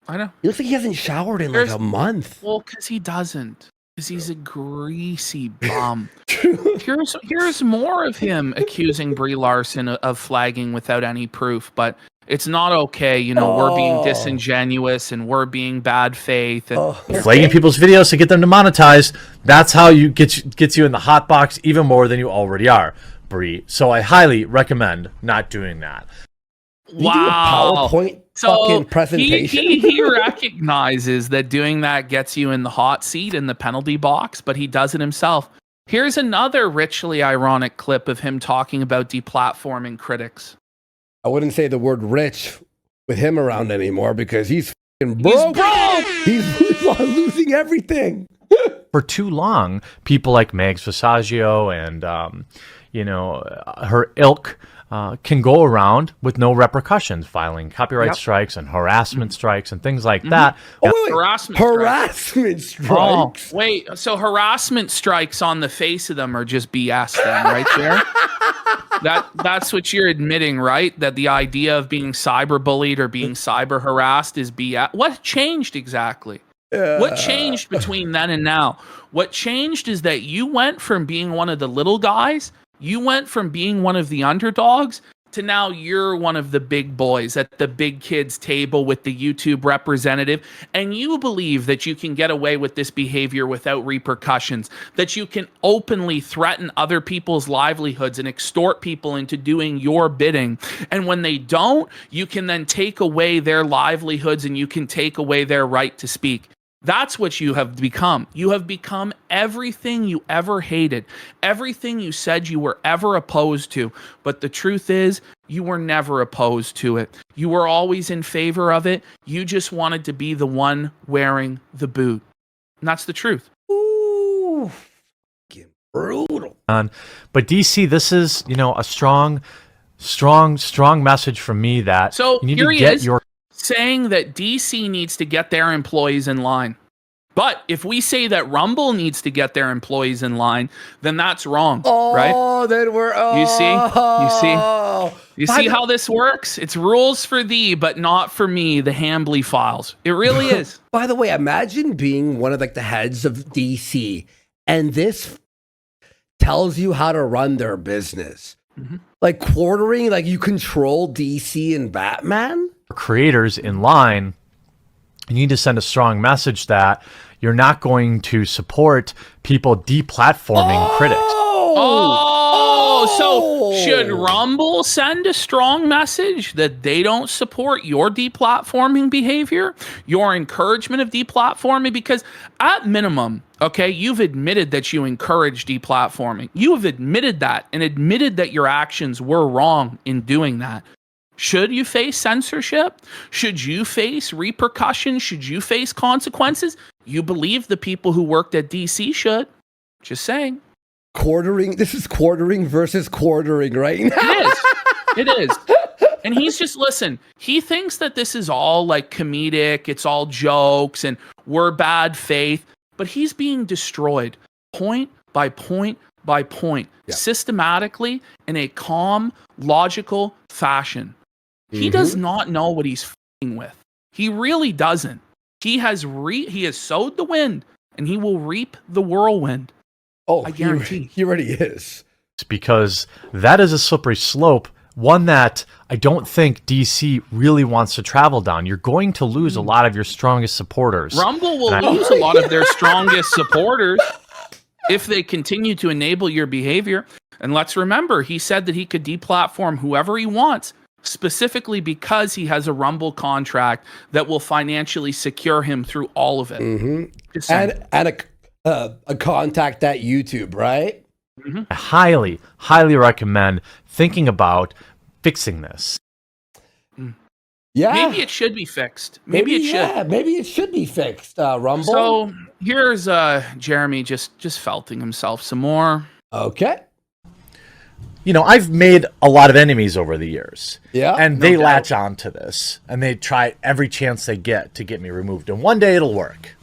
I know. He looks like he hasn't showered in There's- like a month. Well, because he doesn't. Because he's a greasy bum. Here's more of him accusing Brie Larson of flagging without any proof, but it's not okay. You know, we're being disingenuous and we're being bad faith. And Flagging people's videos to get them to monetize. That's how you gets you in the hot box even more than you already are, Brie. So I highly recommend not doing that. Did you do a PowerPoint fucking presentation? He recognizes that doing that gets you in the hot seat in the penalty box, but he does it himself. Here's another richly ironic clip of him talking about deplatforming critics. I wouldn't say the word rich with him around anymore because he's fucking broke. He's losing everything. For too long, people like Megs Visaggio and her ilk can go around with no repercussions, filing copyright strikes and harassment strikes and things like that. Oh, wait. Harassment strikes. Oh, wait, so harassment strikes on the face of them are just BS then, right there? That's what you're admitting, right? That the idea of being cyberbullied or being cyber harassed is BS. What changed exactly? What changed between then and now? What changed is that you went from being one of the little guys, you went from being one of the underdogs, to now you're one of the big boys at the big kids table with the YouTube representative, and you believe that you can get away with this behavior without repercussions, that you can openly threaten other people's livelihoods and extort people into doing your bidding. And when they don't, you can then take away their livelihoods and you can take away their right to speak. That's what you have become. You have become everything you ever hated, everything you said you were ever opposed to. But the truth is, you were never opposed to it. You were always in favor of it. You just wanted to be the one wearing the boot. And that's the truth. Ooh, fucking brutal. But DC, this is, a strong message from me that So you need here to he get is. your Saying that DC needs to get their employees in line. But if we say that Rumble needs to get their employees in line, then that's wrong, right? Oh, then we're You see how this works? It's rules for thee, but not for me, the Hambly files. It really is. By the way, imagine being one of like the heads of DC and this tells you how to run their business. Like quartering, like you control DC and Batman? creators in line, you need to send a strong message that you're not going to support people deplatforming critics. So should Rumble send a strong message that they don't support your deplatforming behavior, your encouragement of deplatforming? Because at minimum, okay, you've admitted that you encourage deplatforming. You have admitted that and admitted that your actions were wrong in doing that. Should you face censorship? Should you face repercussions? Should you face consequences? You believe the people who worked at DC should. Just saying. Quartering. This is quartering versus quartering right now. It is. It is. And he's just, listen, he thinks that this is all like comedic. It's all jokes and we're bad faith. But he's being destroyed point by point by point, systematically in a calm, logical fashion. He does not know what he's f***ing with. He really doesn't. He has sowed the wind, and he will reap the whirlwind. Oh, I guarantee. He already is. It's because that is a slippery slope, one that I don't think DC really wants to travel down. You're going to lose a lot of your strongest supporters. Rumble will lose a lot of their strongest supporters if they continue to enable your behavior. And let's remember, he said that he could deplatform whoever he wants, specifically because he has a Rumble contract that will financially secure him through all of it. And a contact at YouTube, right? I highly, highly recommend thinking about fixing this. Yeah. Maybe it should be fixed. Maybe it should. Yeah, maybe it should be fixed, Rumble. So here's Jeremy just felting himself some more. Okay. You know, I've made a lot of enemies over the years. Yeah. And they latch on to this. And they try every chance they get to get me removed. And one day it'll work.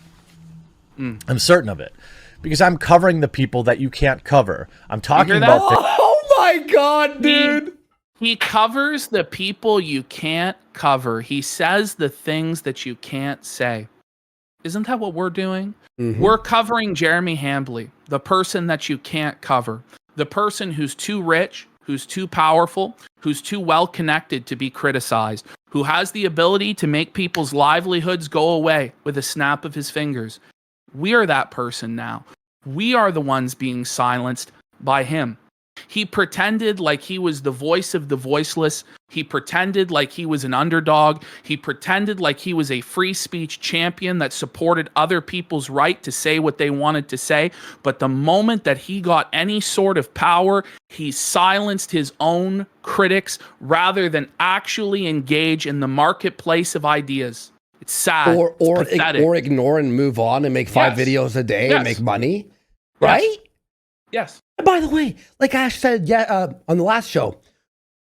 I'm certain of it. Because I'm covering the people that you can't cover. I'm talking about... Oh my God, dude! He covers the people you can't cover. He says the things that you can't say. Isn't that what we're doing? We're covering Jeremy Hambley, the person that you can't cover. The person who's too rich, who's too powerful, who's too well connected to be criticized, who has the ability to make people's livelihoods go away with a snap of his fingers. We are that person now. We are the ones being silenced by him. He pretended like he was the voice of the voiceless. He pretended like he was an underdog. He pretended like he was a free speech champion that supported other people's right to say what they wanted to say. But the moment that he got any sort of power, he silenced his own critics rather than actually engage in the marketplace of ideas. It's sad. Or ignore and move on and make 5 videos a day and make money. Right? Yes. And by the way, like Ash said on the last show,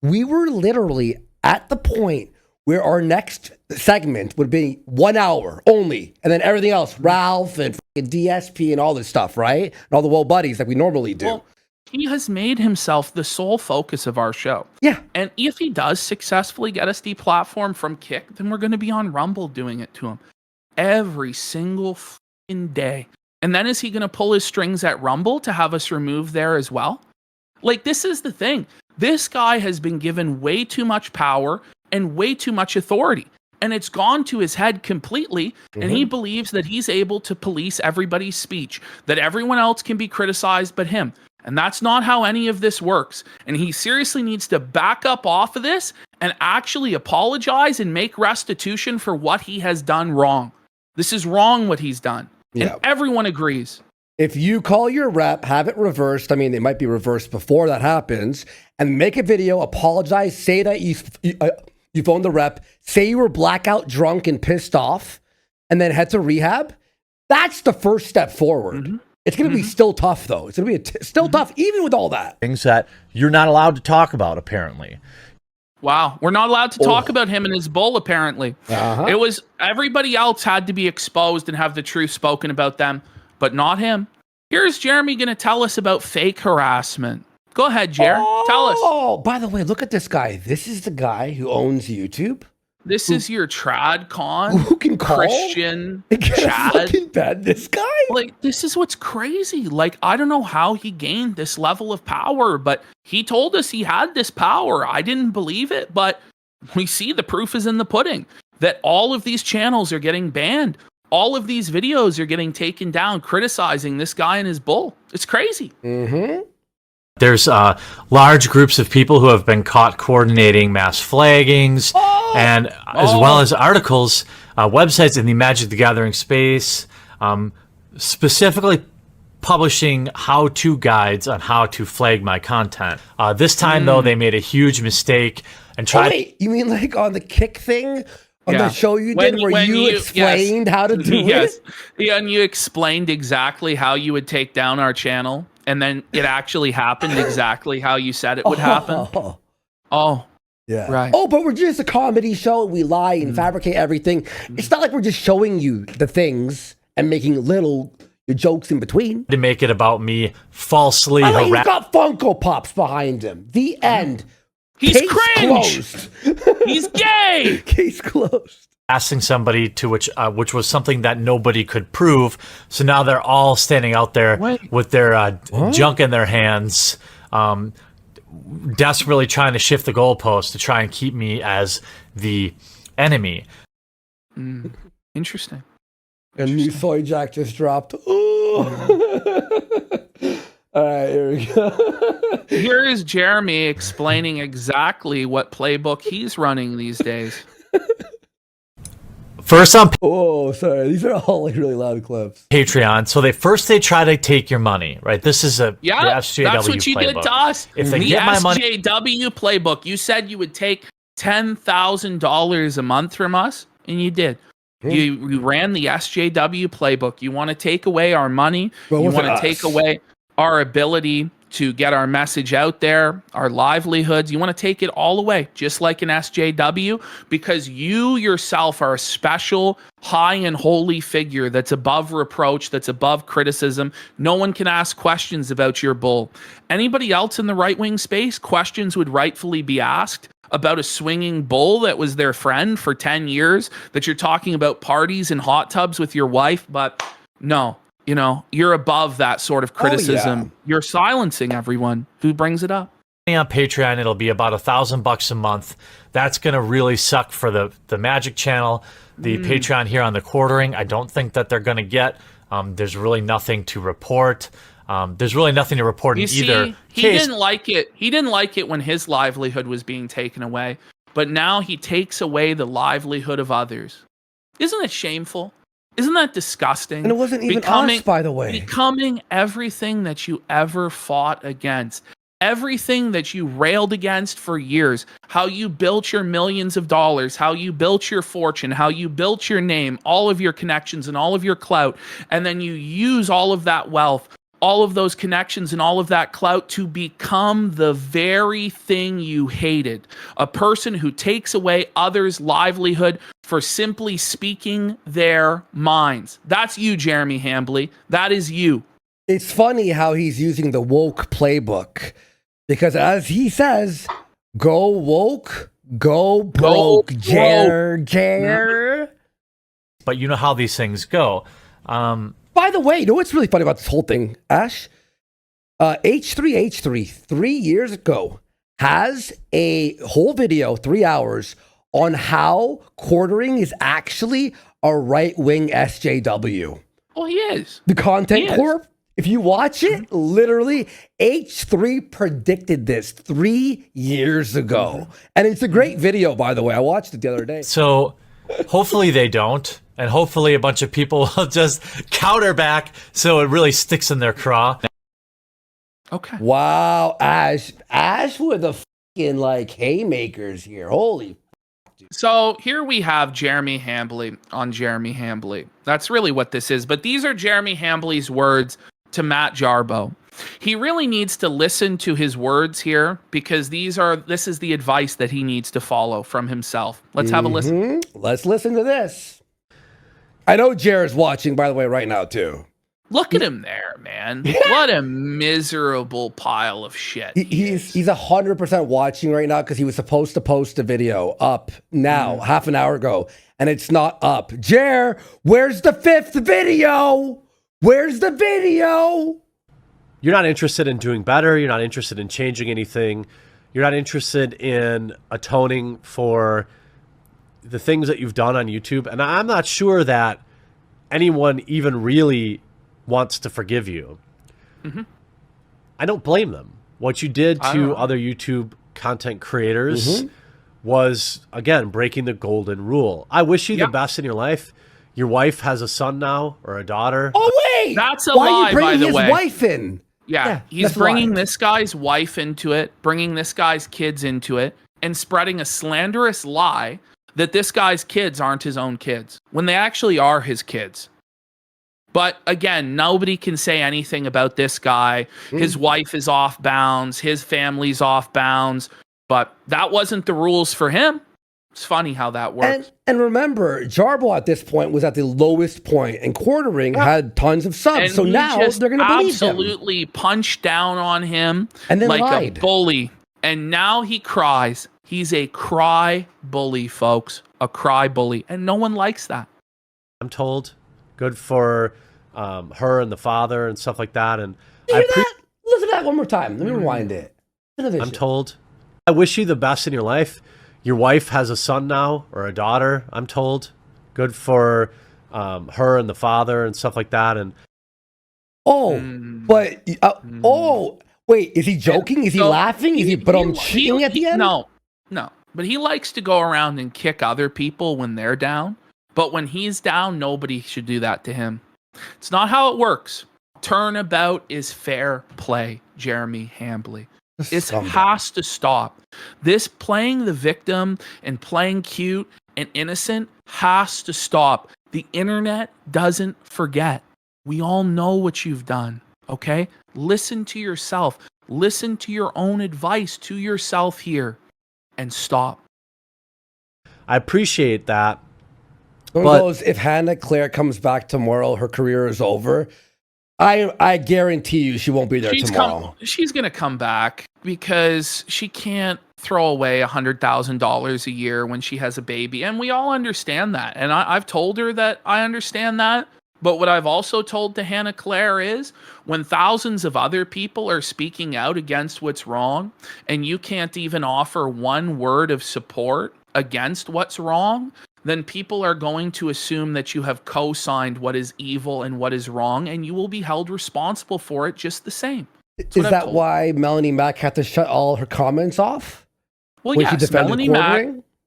we were literally at the point where our next segment would be 1 hour only. And then everything else, Ralph and DSP and all this stuff, right? And all the Woe Buddies like we normally do. Well, he has made himself the sole focus of our show. Yeah. And if he does successfully get us deplatformed from Kick, then we're going to be on Rumble doing it to him every single fucking day. And then is he going to pull his strings at Rumble to have us removed there as well? Like, this is the thing. This guy has been given way too much power and way too much authority. And it's gone to his head completely. And he believes that he's able to police everybody's speech, that everyone else can be criticized but him. And that's not how any of this works. And he seriously needs to back up off of this and actually apologize and make restitution for what he has done wrong. This is wrong what he's done. Yeah. And everyone agrees. If you call your rep, have it reversed. I mean, it might be reversed before that happens, and make a video, apologize, say that you phoned the rep, say you were blackout drunk and pissed off, and then head to rehab. That's the first step forward. It's going to be still tough, though. It's going to be still tough, even with all that. Things that you're not allowed to talk about, apparently. Wow. We're not allowed to talk about him and his bull, apparently. It was everybody else had to be exposed and have the truth spoken about them, but not him. Here's Jeremy going to tell us about fake harassment. Go ahead, Jer. Tell us. Oh, by the way, look at this guy. This is the guy who owns YouTube. This is your trad con. Who can call? Christian Chad. Chad. Bad, this guy. Like, this is what's crazy. Like, I don't know how he gained this level of power, but he told us he had this power. I didn't believe it, but we see the proof is in the pudding that all of these channels are getting banned. All of these videos are getting taken down, criticizing this guy and his bull. It's crazy. There's large groups of people who have been caught coordinating mass flaggings, and as well as articles, websites in the Magic the Gathering space, specifically publishing how-to guides on how to flag my content. This time, though, they made a huge mistake. and try. Wait, you mean like on the kick thing? On the show you did where you explained how to do it? Yeah, and you explained exactly how you would take down our channel, and then it actually happened exactly how you said it would happen. Oh. Yeah. Right. Oh, but we're just a comedy show. We lie and fabricate everything. It's not like we're just showing you the things and making little jokes in between. To make it about me falsely harassing. He's got Funko Pops behind him. The end. He's Case cringe. Closed. He's gay. Case closed. Asking somebody to which was something that nobody could prove. So now they're all standing out there with their junk in their hands, desperately trying to shift the goalpost to try and keep me as the enemy. Interesting. And new soy jack just dropped. All right, here we go. Here is Jeremy explaining exactly what playbook he's running these days. First on Oh, sorry. These are all like really loud clips. Patreon. So they try to take your money, right? This is the SJW that's what you playbook. did to us. If they the get my money, SJW playbook. You said you would take $10,000 a month from us, and you did. You ran the SJW playbook. You want to take away our money. You want to take away our ability to get our message out there, our livelihoods. You want to take it all away, just like an SJW, because you yourself are a special, high and holy figure that's above reproach, that's above criticism. No one can ask questions about your bull. Anybody else in the right-wing space, questions would rightfully be asked about a swinging bull that was their friend for 10 years, that you're talking about parties and hot tubs with your wife, but no. You know, you're above that sort of criticism. Oh, yeah. You're silencing everyone who brings it up. on Patreon, it'll be about $1,000 a month. That's going to really suck for the Magic channel. The Patreon here on TheQuartering, I don't think that they're going to get. There's really nothing to report. There's really nothing to report in either case. He didn't like it. He didn't like it when his livelihood was being taken away. But now he takes away the livelihood of others. Isn't it shameful? Isn't that disgusting? And it wasn't even us, by the way. Becoming everything that you ever fought against. Everything that you railed against for years. How you built your millions of dollars. How you built your fortune. How you built your name. All of your connections and all of your clout. And then you use all of that wealth, all of those connections and all of that clout to become the very thing you hated. A person who takes away others' livelihood for simply speaking their minds. That's you, Jeremy Hambley. That is you. It's funny how he's using the woke playbook because, as he says, go woke, go broke, Jer. But you know how these things go. By the way, you know what's really funny about this whole thing, Ash? H3H3, 3 years ago, has a whole video, 3 hours, on how quartering is actually a right-wing SJW. Oh, he is. The Content Corp. If you watch it, literally, H3 predicted this 3 years ago. And it's a great video, by the way. I watched it the other day. So hopefully they don't. And hopefully a bunch of people will just counter back so it really sticks in their craw. Okay. Wow, Ash with the fucking like haymakers here. Holy. So here we have Jeremy Hambley on Jeremy Hambley. That's really what this is. But these are Jeremy Hambley's words to Matt Jarbo. He really needs to listen to his words here because this is the advice that he needs to follow from himself. Let's have a listen. Let's listen to this. I know Jared's watching, by the way, right now, too. Look at him there, man. What a miserable pile of shit. He's 100% watching right now because he was supposed to post a video up now, half an hour ago, and it's not up. Jer, where's the 5th video? Where's the video? You're not interested in doing better. You're not interested in changing anything. You're not interested in atoning for the things that you've done on YouTube. And I'm not sure that anyone even really wants to forgive you. I don't blame them. What you did to other YouTube content creators was, again, breaking the golden rule. I wish you the best in your life. Your wife has a son now or a daughter. Oh, wait! That's a Why lie, are you bringing by the his way. wife in? Yeah, he's bringing this guy's wife into it, bringing this guy's kids into it. and spreading a slanderous lie that this guy's kids aren't his own kids when they actually are his kids. But again, nobody can say anything about this guy. His wife is off bounds. His family's off bounds. But that wasn't the rules for him. It's funny how that works. And remember, Jarbo at this point was at the lowest point, and Quartering had tons of subs. And so now they're going to believe him. Absolutely punched down on him and then like lied. A bully. And now he cries. He's a cry bully, folks. A cry bully. And no one likes that. I'm told. Good for her and the father and stuff like that. And Listen to that one more time. Let me rewind it. I'm told. I wish you the best in your life. Your wife has a son now or a daughter, I'm told. Good for her and the father and stuff like that. And wait, is he joking? Is he laughing? Is he cheating at the end? No. But he likes to go around and kick other people when they're down. But when he's down, nobody should do that to him. It's not how it works. Turnabout is fair play, Jeremy Hambly. This has to stop. This playing the victim and playing cute and innocent has to stop. The internet doesn't forget. We all know what you've done, okay? Listen to yourself. Listen to your own advice to yourself here and stop. I appreciate that. Goes, if Hannah Claire comes back tomorrow, her career is over. I guarantee you she won't be there tomorrow. She's going to come back because she can't throw away $100,000 a year when she has a baby. And we all understand that. And I've told her that I understand that. But what I've also told to Hannah Claire is when thousands of other people are speaking out against what's wrong and you can't even offer one word of support against what's wrong, then people are going to assume that you have co-signed what is evil and what is wrong, and you will be held responsible for it just the same. Is that why Melanie Mack had to shut all her comments off? Well, yes,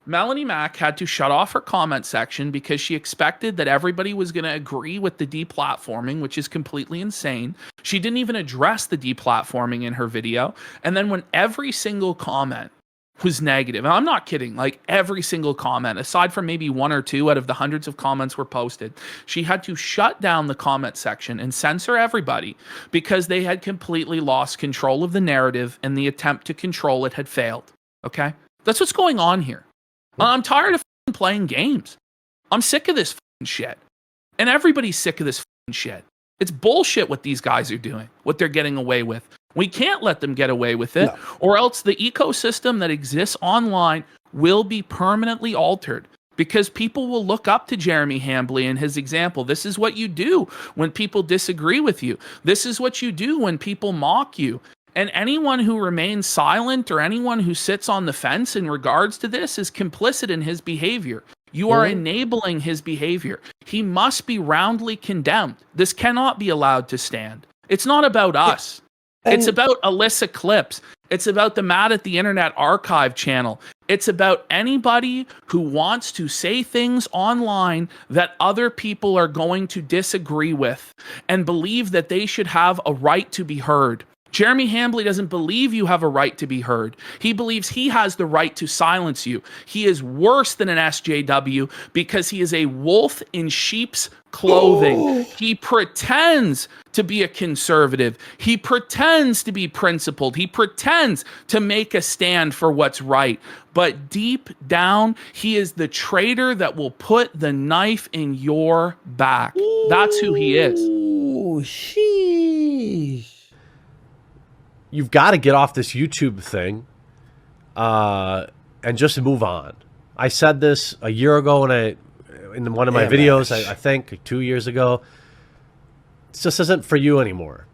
Melanie Mack had to shut off her comment section because she expected that everybody was going to agree with the deplatforming, which is completely insane. She didn't even address the deplatforming in her video. And then when every single comment was negative, and I'm not kidding, like every single comment, aside from maybe one or two out of the hundreds of comments were posted, she had to shut down the comment section and censor everybody because they had completely lost control of the narrative and the attempt to control it had failed. Okay? That's what's going on here. I'm tired of playing games. I'm sick of this shit. And everybody's sick of this shit. It's bullshit what these guys are doing, what they're getting away with. We can't let them get away with it, or else the ecosystem that exists online will be permanently altered because people will look up to Jeremy Hambly and his example. This is what you do when people disagree with you. This is what you do when people mock you. And anyone who remains silent or anyone who sits on the fence in regards to this is complicit in his behavior. You are enabling his behavior. He must be roundly condemned. This cannot be allowed to stand. It's not about us. It's about Alyssa Clips. It's about the Mad at the Internet Archive channel. It's about anybody who wants to say things online that other people are going to disagree with and believe that they should have a right to be heard. Jeremy Hambly doesn't believe you have a right to be heard. He believes he has the right to silence you. He is worse than an SJW because he is a wolf in sheep's clothing. He pretends to be a conservative. He pretends to be principled. He pretends to make a stand for what's right. But deep down, he is the traitor that will put the knife in your back. That's who he is. Ooh, sheesh. You've got to get off this YouTube thing and just move on. I said this a year ago in one of my videos, I think, like 2 years ago. It just isn't for you anymore.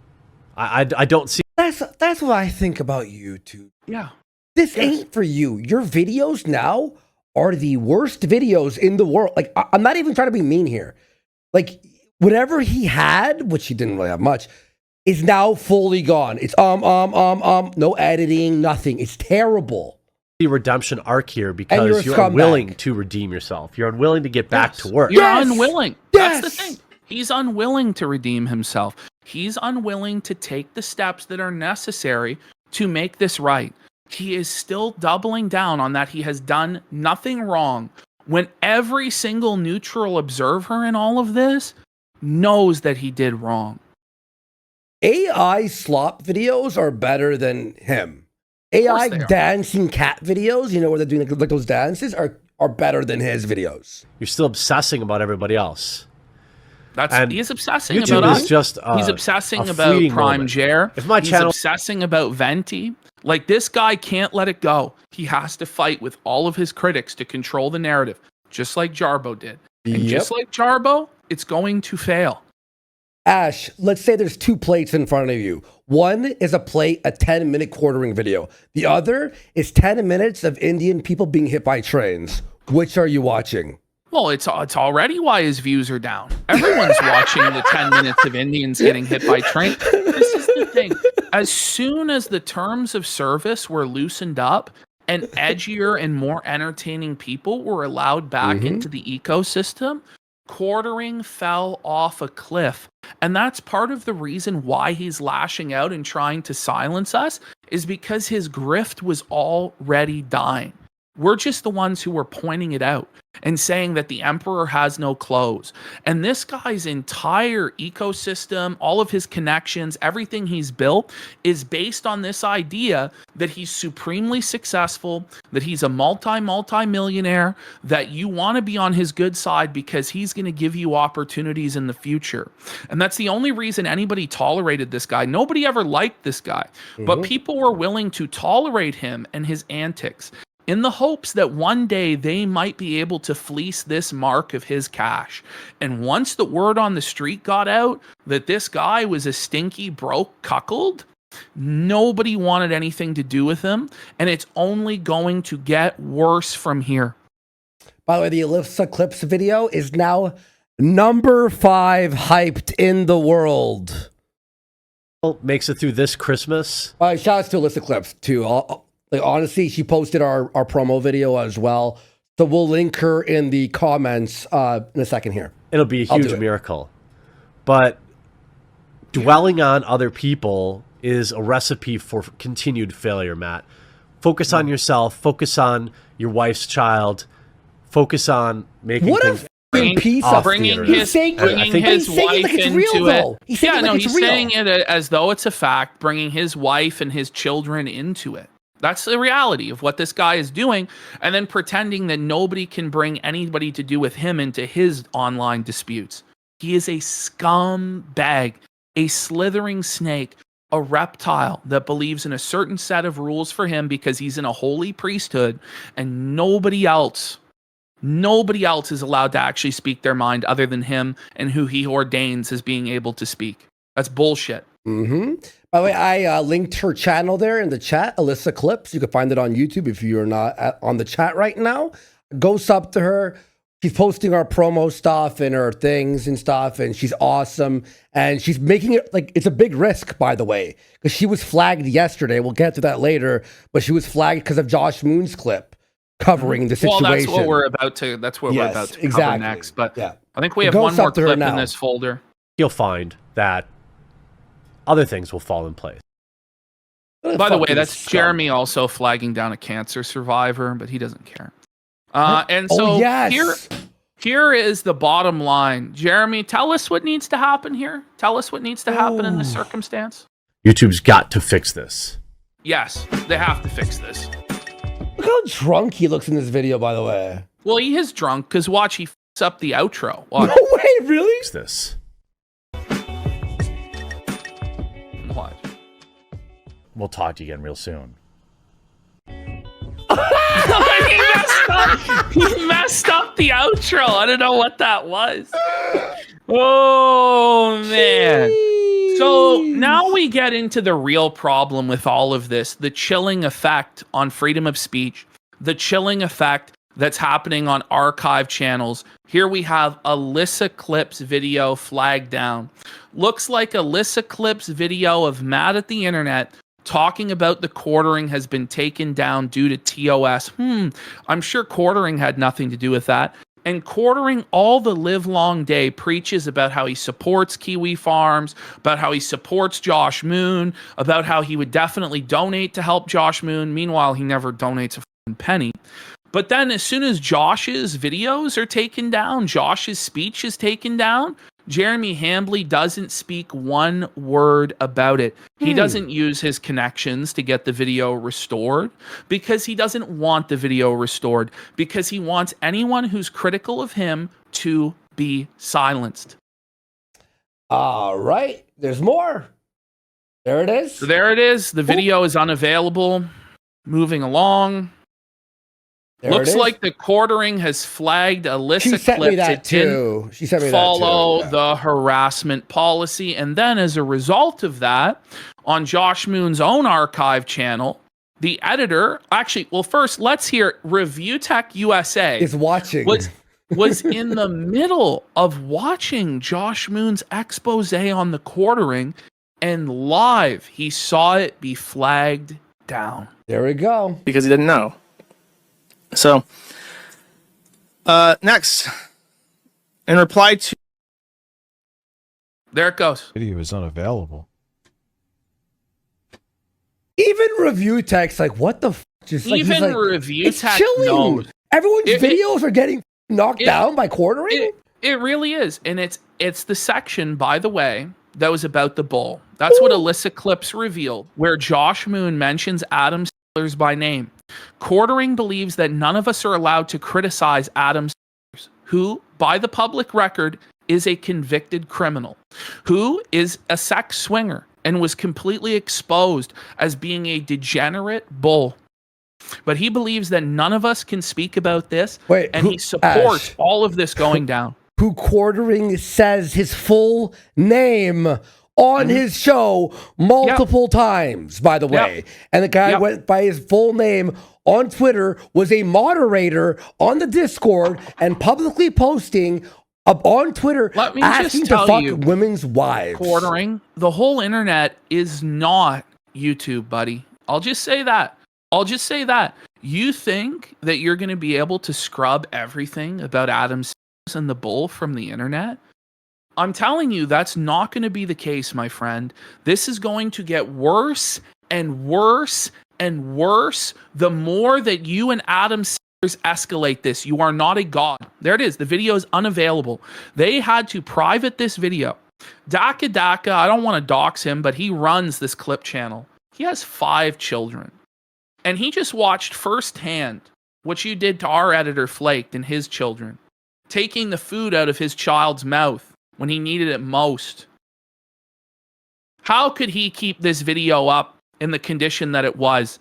I don't see. That's what I think about YouTube. Yeah. This ain't for you. Your videos now are the worst videos in the world. Like, I'm not even trying to be mean here. Like, whatever he had, which he didn't really have much, is now fully gone. It's no editing, nothing. It's terrible. The redemption arc here because you're unwilling to redeem yourself. You're unwilling to get back to work. You're unwilling. That's the thing. He's unwilling to redeem himself. He's unwilling to take the steps that are necessary to make this right. he is still doubling down on that he has done nothing wrong when every single neutral observer in all of this knows that he did wrong. AI slop videos are better than him. AI dancing cat videos, where they're doing like those dances, are better than his videos. You're still obsessing about everybody else. He's obsessing YouTube about is us. just He's obsessing about Prime Jer. If my He's channel obsessing about Venti. Like, this guy can't let it go. He has to fight with all of his critics to control the narrative, just like Jarbo did. And just like Jarbo, it's going to fail. Ash, let's say there's 2 plates in front of you. One is a 10-minute quartering video. The other is 10 minutes of Indian people being hit by trains. Which are you watching? Well, it's already why his views are down. Everyone's watching the 10 minutes of Indians getting hit by trains. This is the thing. As soon as the terms of service were loosened up and edgier and more entertaining people were allowed back into the ecosystem, quartering fell off a cliff. And that's part of the reason why he's lashing out and trying to silence us, is because his grift was already dying. We're just the ones who were pointing it out and saying that the emperor has no clothes. And this guy's entire ecosystem, all of his connections, everything he's built is based on this idea that he's supremely successful, that he's a multi-millionaire, that you want to be on his good side because he's going to give you opportunities in the future. And that's the only reason anybody tolerated this guy. Nobody ever liked this guy, but people were willing to tolerate him and his antics, in the hopes that one day they might be able to fleece this mark of his cash. And once the word on the street got out that this guy was a stinky, broke cuckold, nobody wanted anything to do with him, and it's only going to get worse from here. By the way, the Alyssa Clips video is now number 5 hyped in the world. makes it through this Christmas. Shout out to Alyssa Clips too. Like, honestly, she posted our promo video as well. So we'll link her in the comments in a second here. It'll be a huge miracle. But dwelling on other people is a recipe for continued failure, Matt. Focus on yourself. Focus on your wife's child. Focus on making things... Bringing his wife into it. He's saying it as though it's a fact, bringing his wife and his children into it. That's the reality of what this guy is doing, and then pretending that nobody can bring anybody to do with him into his online disputes. He is a scumbag, a slithering snake, a reptile that believes in a certain set of rules for him because he's in a holy priesthood, and nobody else is allowed to actually speak their mind other than him and who he ordains as being able to speak. That's bullshit. By the way, I linked her channel there in the chat, Alyssa Clips. You can find it on YouTube if you're not on the chat right now. Go sub to her. She's posting our promo stuff and her things and stuff, and she's awesome. And she's making it like it's a big risk, by the way, because she was flagged yesterday. We'll get to that later, but she was flagged because of Josh Moon's clip covering the situation. Well, that's what we're about to. Cover next. But I think we have one more clip in this folder. You'll find that other things will fall in place. By the way, that's Jeremy also flagging down a cancer survivor, but he doesn't care. Here is the bottom line. Jeremy, tell us what needs to happen here. Tell us what needs to happen in this circumstance. YouTube's got to fix this. Yes, they have to fix this. Look how drunk he looks in this video, by the way. Well, he is drunk because watch, he f***s up the outro. Watch. No way, really? Fix this. What? We'll talk to you again real soon. He messed up the outro. I don't know what that was. Oh, man. So now we get into the real problem with all of this, the chilling effect on freedom of speech, the chilling effect that's happening on archive channels. Here we have Alyssa Clips video flagged down. Looks like Alyssa Clips video of Matt at the internet talking about the quartering has been taken down due to TOS. I'm sure quartering had nothing to do with that. And Quartering all the live long day preaches about how he supports Kiwi Farms, about how he supports Josh Moon, about how he would definitely donate to help Josh Moon. Meanwhile, he never donates a fucking penny. But then as soon as Josh's videos are taken down, Josh's speech is taken down, Jeremy Hambley doesn't speak one word about it. He doesn't use his connections to get the video restored because he doesn't want the video restored, because he wants anyone who's critical of him to be silenced. All right. There's more. There it is. So there it is. The video is unavailable. Moving along. There Looks like TheQuartering has flagged Alyssa She sent clips. me that too. She sent me follow that too. the harassment policy. And then as a result of that, on Josh Moon's own archive channel, the editor, actually, well, first let's hear Review Tech USA is watching. Was in the middle of watching Josh Moon's expose on TheQuartering, and live he saw it be flagged down. There we go. Because he didn't know. So, next, in reply to... There it goes. Video is unavailable. Even Review Tech's like, what the f? Just like, Even like, Review it's Tech chilling. knows. Everyone's videos are getting knocked down by Quartering. It really is. And it's the section, by the way, that was about the bull. That's what Alyssa Clips revealed, where Josh Moon mentions Adam Sellers by name. Quartering believes that none of us are allowed to criticize Adam Sellers, who, by the public record, is a convicted criminal, who is a sex swinger and was completely exposed as being a degenerate bull. But he believes that none of us can speak about this, and he supports all of this going down. Who Quartering says his full name on his show multiple times, by the way. And the guy went by his full name on Twitter, was a moderator on the Discord, and publicly posting up on Twitter asking to fuck women's wives. Quartering, the whole internet is not YouTube, buddy. I'll just say that. You think that you're going to be able to scrub everything about Adam Sellers and the bull from the internet? I'm telling you, that's not going to be the case, my friend. This is going to get worse and worse and worse the more that you and Adam Sellers escalate this. You are not a god. There it is. The video is unavailable. They had to private this video. Daka, I don't want to dox him, but he runs this clip channel. He has 5 children. And he just watched firsthand what you did to our editor Flaked and his children, taking the food out of his child's mouth when he needed it most. How could he keep this video up in the condition that it was?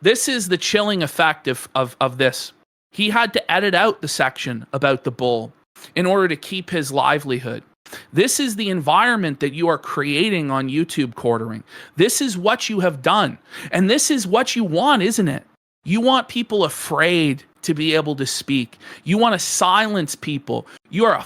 This is the chilling effect of this. He had to edit out the section about the bull in order to keep his livelihood. This is the environment that you are creating on YouTube, Quartering. This is what you have done. And this is what you want, isn't it? You want people afraid to be able to speak. You want to silence people. You are a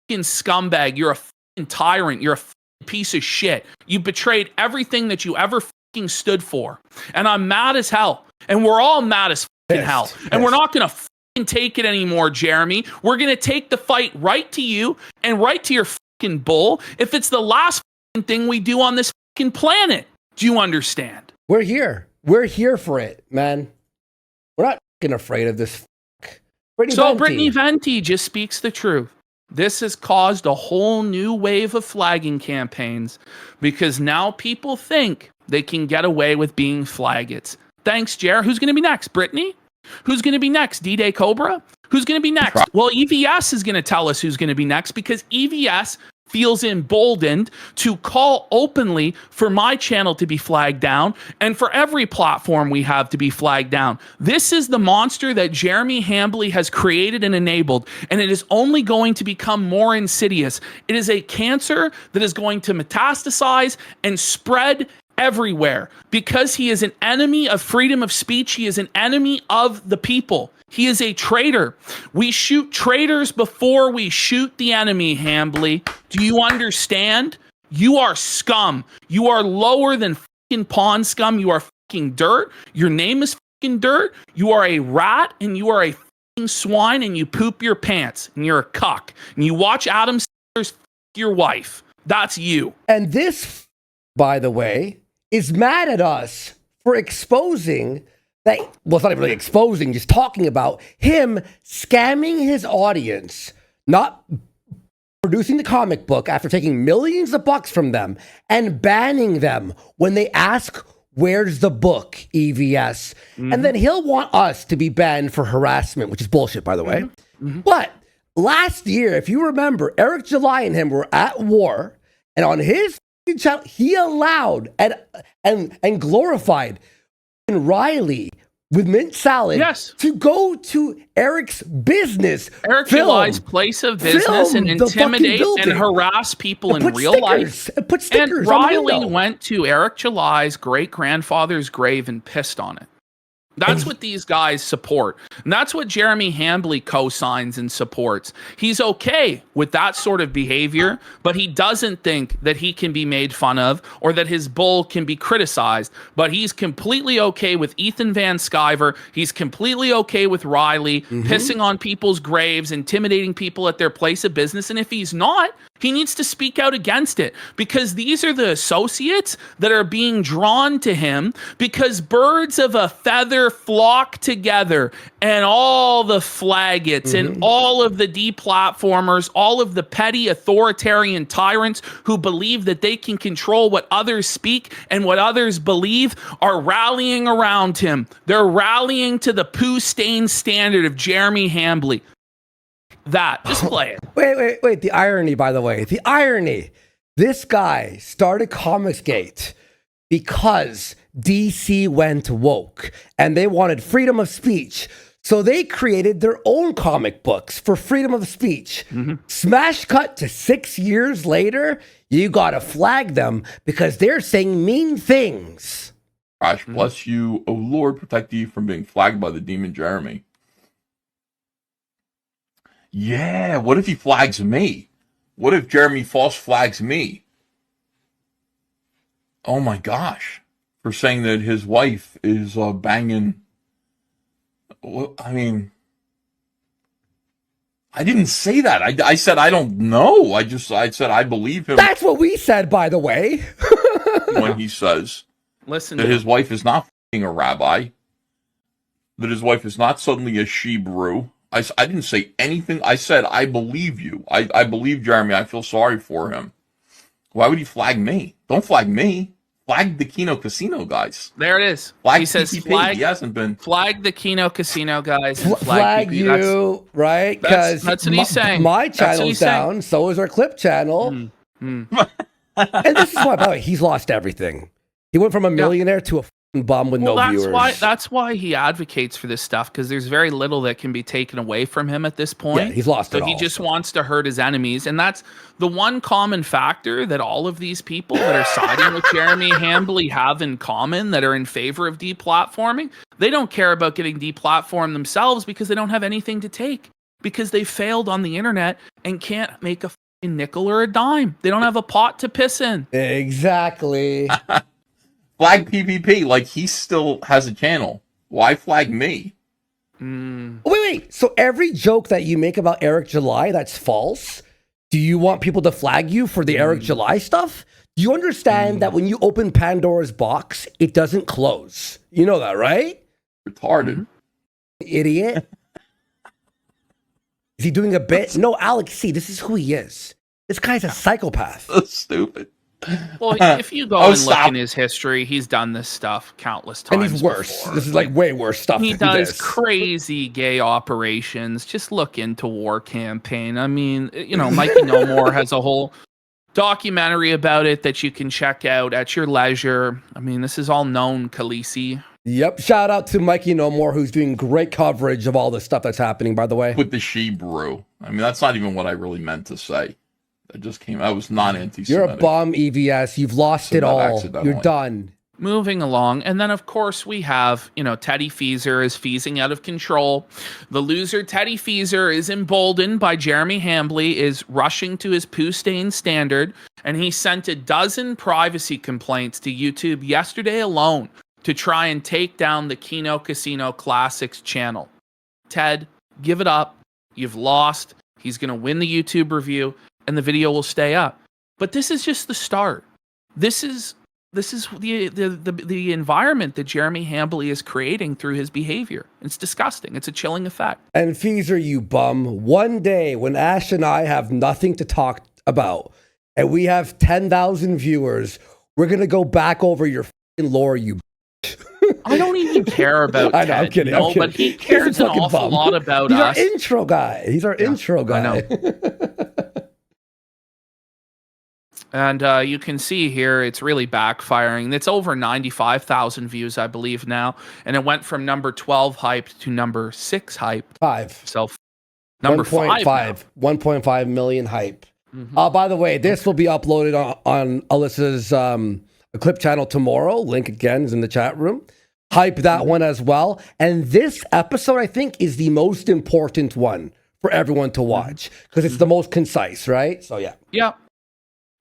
fucking scumbag. You're a fucking tyrant. You're a fucking piece of shit. You betrayed everything that you ever fucking stood for. And I'm mad as hell. And we're all mad as fucking hell. And we're not going to fucking take it anymore, Jeremy. We're going to take the fight right to you and right to your fucking bull if it's the last fucking thing we do on this fucking planet. Do you understand? We're here. We're here for it, man. We're not fucking afraid of this. Brittany Venti just speaks the truth. This has caused a whole new wave of flagging campaigns because now people think they can get away with being flaggots. Thanks, Jer. Who's going to be next? Brittany? Who's going to be next? D-Day Cobra? Who's going to be next? Well, EVS is going to tell us who's going to be next because EVS feels emboldened to call openly for my channel to be flagged down and for every platform we have to be flagged down. This is the monster that Jeremy Hambley has created and enabled, and it is only going to become more insidious. It is a cancer that is going to metastasize and spread everywhere because he is an enemy of freedom of speech. He is an enemy of the people. He is a traitor. We shoot traitors before we shoot the enemy, Hambley. Do you understand? You are scum. You are lower than fucking pawn scum. You are fucking dirt. Your name is fucking dirt. You are a rat and you are a swine and you poop your pants and you're a cuck and you watch Adam Sandler's your wife. That's you. And this, by the way, is mad at us for exposing that. Well, it's not even really exposing, just talking about him scamming his audience, not producing the comic book after taking millions of bucks from them and banning them when they ask, where's the book, EVS? And then he'll want us to be banned for harassment, which is bullshit, by the way. But last year, if you remember, Eric July and him were at war, and on his channel, he allowed and glorified Riley with mint salad to go to Eric's business. Eric July's place of business and intimidate and harass people in real life. Put stickers and Riley went to Eric July's great-grandfather's grave and pissed on it. That's what these guys support. And that's what Jeremy Hambley co-signs and supports. He's okay with that sort of behavior, but he doesn't think that he can be made fun of or that his bull can be criticized. But he's completely okay with Ethan Van Sciver. He's completely okay with Riley pissing on people's graves, intimidating people at their place of business. And if he's not, he needs to speak out against it, because these are the associates that are being drawn to him because birds of a feather flock together, and all the flaggots and all of the deplatformers, all of the petty authoritarian tyrants who believe that they can control what others speak and what others believe are rallying around him. They're rallying to the poo-stained standard of Jeremy Hambley. Just play it. Wait. The irony, by the way. The irony. This guy started Comicsgate because DC went woke and they wanted freedom of speech. So they created their own comic books for freedom of speech. Smash cut to 6 years later, you gotta flag them because they're saying mean things. Gosh, bless you. Oh, Lord, protect you from being flagged by the demon Jeremy. Yeah, what if he flags me? What if Jeremy false flags me? Oh my gosh. For saying that his wife is banging. I mean, I didn't say that. I said I don't know. I said I believe him. That's what we said, by the way. When he says that his wife is not f***ing a rabbi, that his wife is not suddenly a she-brew. I didn't say anything. I said, I believe you. I believe Jeremy. I feel sorry for him. Why would he flag me? Don't flag me. Flag the Kino Casino guys. There it is. Flag he says PPP. He hasn't been. Flag the Kino Casino guys. Flag you, right? Because that's what he's saying. My channel's down. So is our clip channel. And this is why, by the way, he's lost everything. He went from a millionaire to a bum with no viewers. That's why he advocates for this stuff, because there's very little that can be taken away from him at this point. Yeah, he's lost it all. He just wants to hurt his enemies, and that's the one common factor that all of these people that are siding with Jeremy Hambley have in common, that are in favor of deplatforming. They don't care about getting deplatformed themselves because they don't have anything to take, because they failed on the internet and can't make a nickel or a dime. They don't have a pot to piss in. Exactly. Flag PPP, like he still has a channel. Why flag me? Wait. So every joke that you make about Eric July, that's false? Do you want people to flag you for the Eric July stuff? Do you understand that when you open Pandora's box, it doesn't close? You know that, right? Retarded. Idiot. Is he doing a bit? No, Alex, see, this is who he is. This guy's a psychopath. So stupid. Well, if you go and look in his history, he's done this stuff countless times. And he's worse. Before. This is like way worse stuff. He does crazy gay operations. Just look into War Campaign. I mean, Mikey No More has a whole documentary about it that you can check out at your leisure. I mean, this is all known, Khaleesi. Yep. Shout out to Mikey No More, who's doing great coverage of all this stuff that's happening, by the way. With the she-brew. I mean, that's not even what I really meant to say. I was not anti-Semitic. You're a bum, EVS. You've lost it all. You're done. Moving along. And then, of course, we have, Teddy Feezer is feezing out of control. The loser, Teddy Feezer, is emboldened by Jeremy Hambley, is rushing to his poo-stained standard, and he sent a dozen privacy complaints to YouTube yesterday alone to try and take down the Kino Casino Classics channel. Ted, give it up. You've lost. He's going to win the YouTube review, and the video will stay up. But this is just the start. This is the environment that Jeremy Hambly is creating through his behavior. It's disgusting. It's a chilling effect. And Feezer, you bum, one day when Ash and I have nothing to talk about and we have 10,000 viewers, we're going to go back over your f***ing lore, you I don't even care about I know, Ted, I'm kidding. no, I'm kidding. but he cares an awful lot about us. He's our intro guy. He's our intro guy. I know. And you can see here, it's really backfiring. It's over 95,000 views, I believe, now. And it went from number 12 hyped to number 6 hyped. 5. So number 5. 1.5 million hype. By the way, this will be uploaded on Alyssa's clip channel tomorrow. Link again is in the chat room. Hype that one as well. And this episode, I think, is the most important one for everyone to watch because it's the most concise, right? So, yeah. Yeah.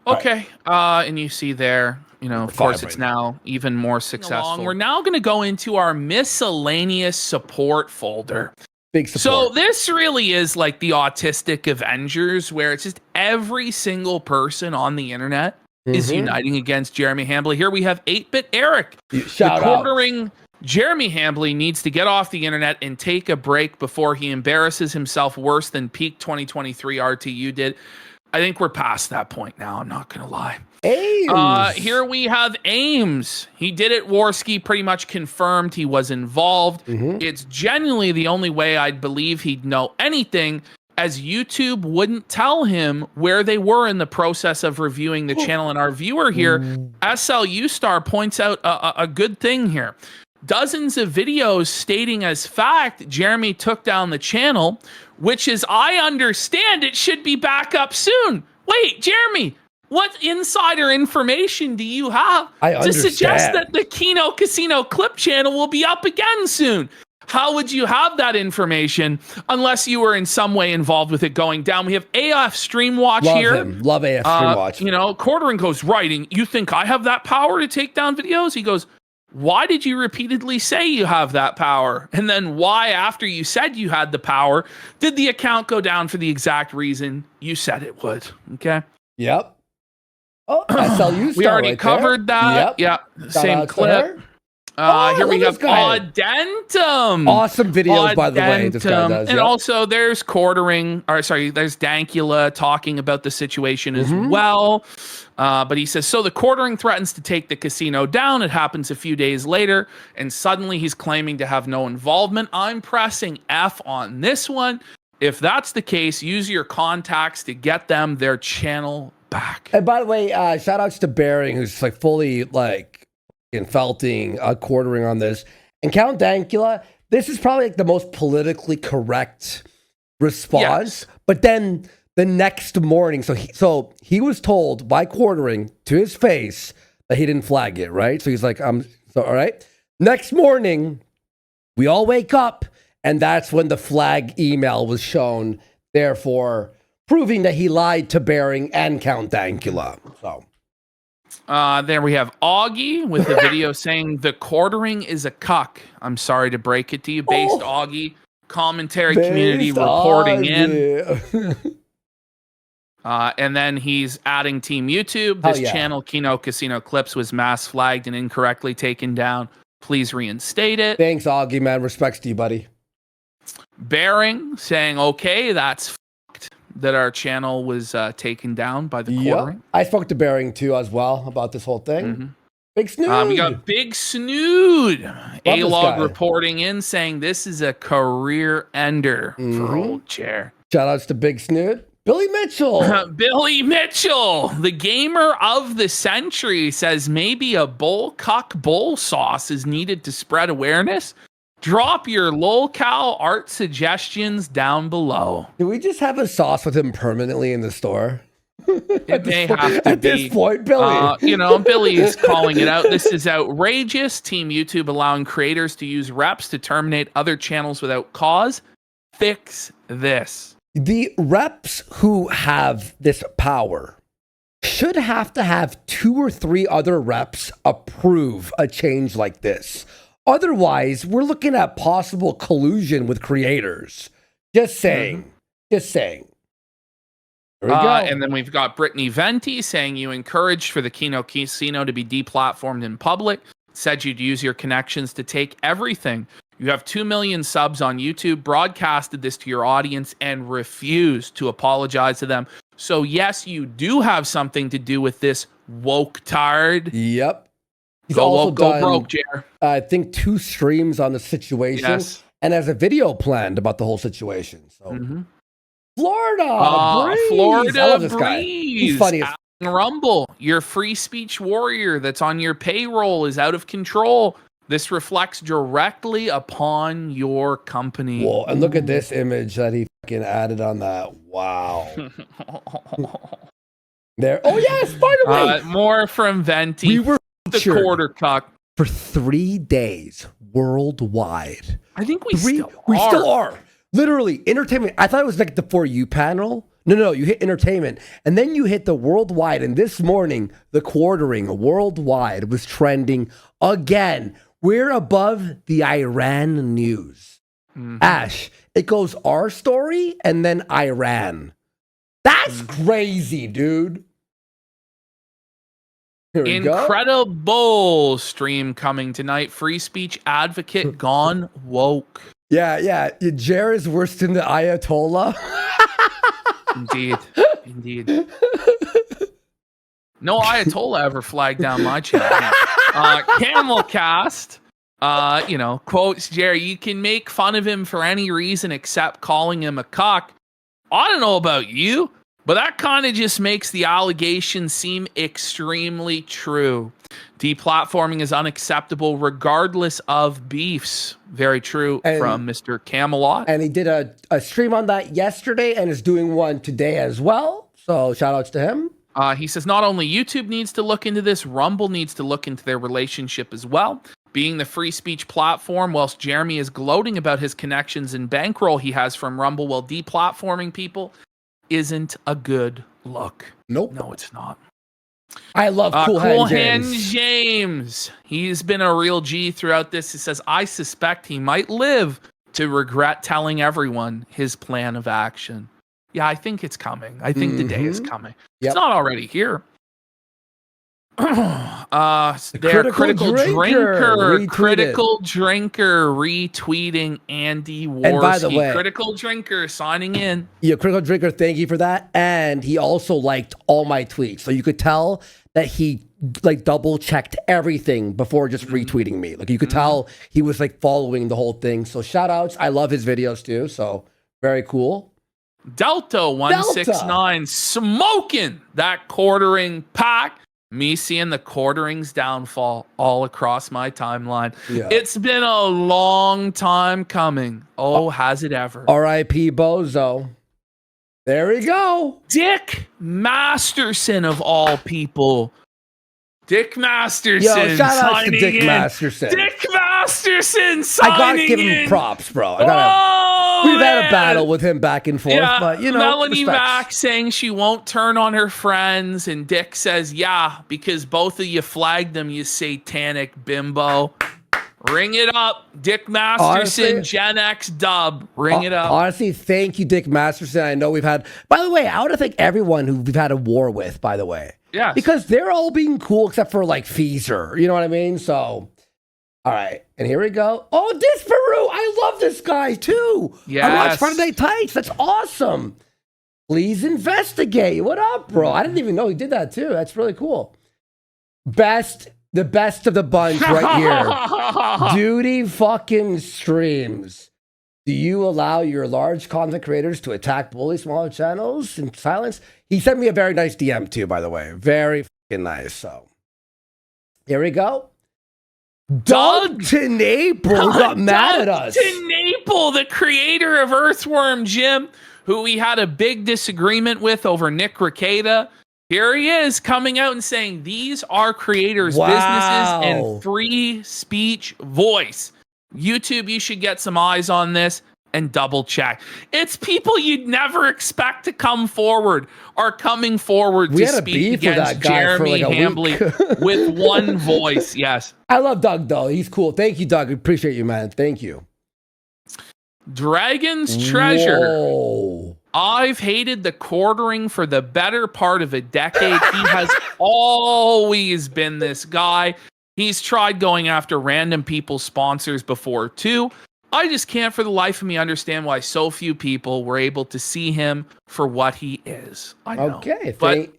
Okay. And you see there, you know, of course, it's now even more successful. We're now going to go into our miscellaneous support folder. Big support. So this really is like the autistic Avengers, where it's just every single person on the internet is uniting against Jeremy Hambly. Here we have 8-Bit Eric. Shout out. Quartering Jeremy Hambly needs to get off the internet and take a break before he embarrasses himself worse than peak 2023 RTU did. I think we're past that point now. I'm not going to lie. Ames. Here we have Ames. He did it. Worski pretty much confirmed he was involved. It's genuinely the only way I'd believe he'd know anything, as YouTube wouldn't tell him where they were in the process of reviewing the channel. And our viewer here, SLU Star, points out a good thing here. Dozens of videos stating as fact Jeremy took down the channel, which is, I understand it should be back up soon. Wait, Jeremy, what insider information do you have to suggest that the Kino Casino clip channel will be up again soon? How would you have that information unless you were in some way involved with it going down? We have AF Streamwatch here. Love AF Streamwatch. You know, Quartering goes, writing, you think I have that power to take down videos? He goes, why did you repeatedly say you have that power? And then why, after you said you had the power, did the account go down for the exact reason you said it would? Okay. Yep. Oh, SLU we already covered that. Yep. Yeah. Same clip. Here we have Audentum. Awesome videos, by the way. This guy does. And also there's Quartering, or sorry, there's Dankula talking about the situation as well. But he says, so the Quartering threatens to take the casino down. It happens a few days later, and suddenly he's claiming to have no involvement. I'm pressing F on this one. If that's the case, use your contacts to get them their channel back. And by the way, shout outs to Bering, who's like fully like felting Quartering on this. And Count Dankula, this is probably like the most politically correct response. Yes. But then the next morning, so he was told by Quartering to his face that he didn't flag it, right? So he's like, so all right. Next morning, we all wake up, and that's when the flag email was shown, therefore proving that he lied to Bering and Count Dankula. So there we have Augie with a video saying the Quartering is a cuck. I'm sorry to break it to you. Based Augie, commentary community reporting in. And then he's adding Team YouTube. This channel, Kino Casino Clips, was mass flagged and incorrectly taken down. Please reinstate it. Thanks, Augie, man. Respects to you, buddy. Bering saying, okay, that's fucked that our channel was taken down by the Quartering. I spoke to Bering too as well about this whole thing. Big Snood. We got Big Snood. A-Log reporting in saying this is a career ender for Old Chair. Shout outs to Big Snood. Billy Mitchell. Billy Mitchell, the gamer of the century, says maybe a bull-cuck bowl sauce is needed to spread awareness. Drop your lolcow art suggestions down below. Do we just have a sauce with him permanently in the store? It may have to at be. This point, Billy. You know, Billy is calling it out. This is outrageous. Team YouTube allowing creators to use reps to terminate other channels without cause. Fix this. The reps who have this power should have to have 2 or 3 other reps approve a change like this. Otherwise, we're looking at possible collusion with creators. Just saying. Just saying. There we go. And then we've got Brittany Venti saying you encouraged for the Kino Casino to be deplatformed in public. Said you'd use your connections to take everything. You have 2 million subs on YouTube, broadcasted this to your audience, and refused to apologize to them. So yes, you do have something to do with this woke tard. Yep. He's Go also woke, go done, broke, Jer. I think 2 streams on the situation. Yes. And has a video planned about the whole situation. So Florida, Breeze. Florida I love this Breeze. guy. He's funny as Rumble, your free speech warrior that's on your payroll is out of control. This reflects directly upon your company. Whoa, and look at this image that he fucking added on that. Wow. There. Oh yes, finally. More from Venti. We were the quarter cock for 3 days worldwide. I think we still are. Literally, entertainment. I thought it was like the For You panel. No, you hit entertainment. And then you hit the worldwide. And this morning, the quartering worldwide was trending again. We're above the Iran news. Ash, it goes our story and then Iran. That's crazy, dude. Here we Incredible stream coming tonight. Free speech advocate gone woke. Yeah. Jer is worse than the Ayatollah. Indeed. No Ayatollah ever flagged down my channel. Camelcast, quotes Jerry, you can make fun of him for any reason except calling him a cock. I don't know about you, but that kind of just makes the allegation seem extremely true. Deplatforming is unacceptable regardless of beefs. Very true from Mr. Camelot. And he did a stream on that yesterday and is doing one today as well. So shout outs to him. He says not only YouTube needs to look into this, Rumble needs to look into their relationship as well. Being the free speech platform, whilst Jeremy is gloating about his connections and bankroll he has from Rumble while deplatforming people, isn't a good look. Nope. No, it's not. I love Cool Hand James. He's been a real G throughout this. He says, I suspect he might live to regret telling everyone his plan of action. Yeah, I think it's coming. I think the day is coming. It's not already here. Critical drinker retweeting Andy Warski. And by the way, Critical Drinker signing in. Yeah, Critical Drinker, thank you for that. And he also liked all my tweets. So you could tell that he like double checked everything before just retweeting me. Like you could tell he was like following the whole thing. So shout outs. I love his videos too. So very cool. Delta 169 smoking that quartering pack. Me seeing the quartering's downfall all across my timeline. Yeah. It's been a long time coming. Oh, has it ever? R.I.P. Bozo. There we go. Dick Masterson of all people. Dick Masterson. Yo, shout out to Dick Masterson. Dick Masterson signing I gotta give him props, bro. We've had a battle with him back and forth, but you know. Melanie Mack saying she won't turn on her friends, and Dick says, yeah, because both of you flagged them, you satanic bimbo. Ring it up. Dick Masterson, honestly, Gen X dub. Ring it up. Honestly, thank you, Dick Masterson. I know we've had, by the way, I want to thank everyone who we've had a war with, by the way. Yeah. Because they're all being cool except for like Feezer. You know what I mean? So, all right. And here we go. Oh, Disparu. I love this guy too. Yes. I watch Friday Night Tights. That's awesome. Please investigate. What up, bro? I didn't even know he did that too. That's really cool. The best of the bunch right here. Duty fucking streams. Do you allow your large content creators to attack bully smaller channels in silence? He sent me a very nice DM too, by the way. Very fucking nice. So here we go. Doug Tenaple got mad at us. Tenaple, the creator of Earthworm Jim, who we had a big disagreement with over Nick Rekieta. Here he is coming out and saying these are creators' businesses and free speech voice. YouTube, you should get some eyes on this and double check. It's people you'd never expect to come forward are coming forward to speak against Jeremy Hambley with one voice. Yes. I love Doug, though. He's cool. Thank you, Doug. Appreciate you, man. Thank you. Dragon's Treasure. Whoa. I've hated the quartering for the better part of a decade. He has always been this guy. He's tried going after random people's sponsors before too. I just can't for the life of me understand why so few people were able to see him for what he is. I know. Okay, but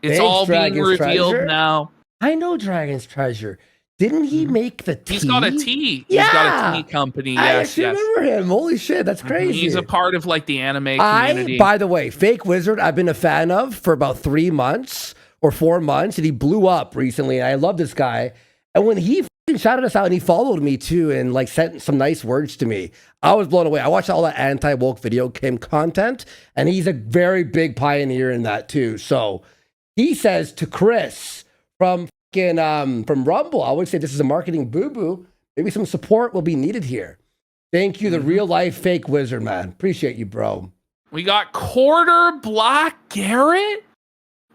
it's all being revealed now. I know Dragon's Treasure. Didn't he make the tea? He's got a tea. Yeah. He's got a tea company. Yes, I remember him. Holy shit, that's crazy. He's a part of like the anime community. By the way, Fake Wizard, I've been a fan of for about 3 months or 4 months, and he blew up recently. And I love this guy. And when he shouted us out and he followed me too and like sent some nice words to me, I was blown away. I watched all that anti-woke video game content, and he's a very big pioneer in that too. So he says to Chris from Rumble, I would say this is a marketing boo-boo. Maybe some support will be needed here. Thank you, the real life Fake Wizard, man. Appreciate you, bro. We got Quarter Black Garrett.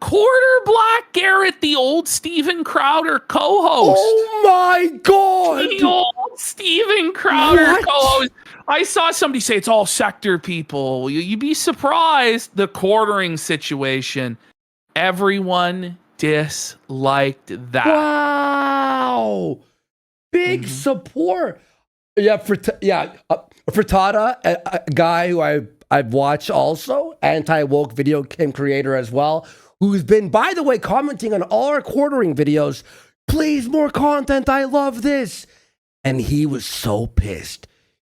Quarter Black Garrett, the old Steven Crowder co-host. Oh my God. The old Steven Crowder co-host. I saw somebody say it's all sector people. You'd be surprised. The quartering situation. Everyone disliked that. Wow. Big support. Yeah, Frittata, a guy who I've watched also, anti-woke video game creator as well, who's been, by the way, commenting on all our quartering videos. Please, more content. I love this. And he was so pissed.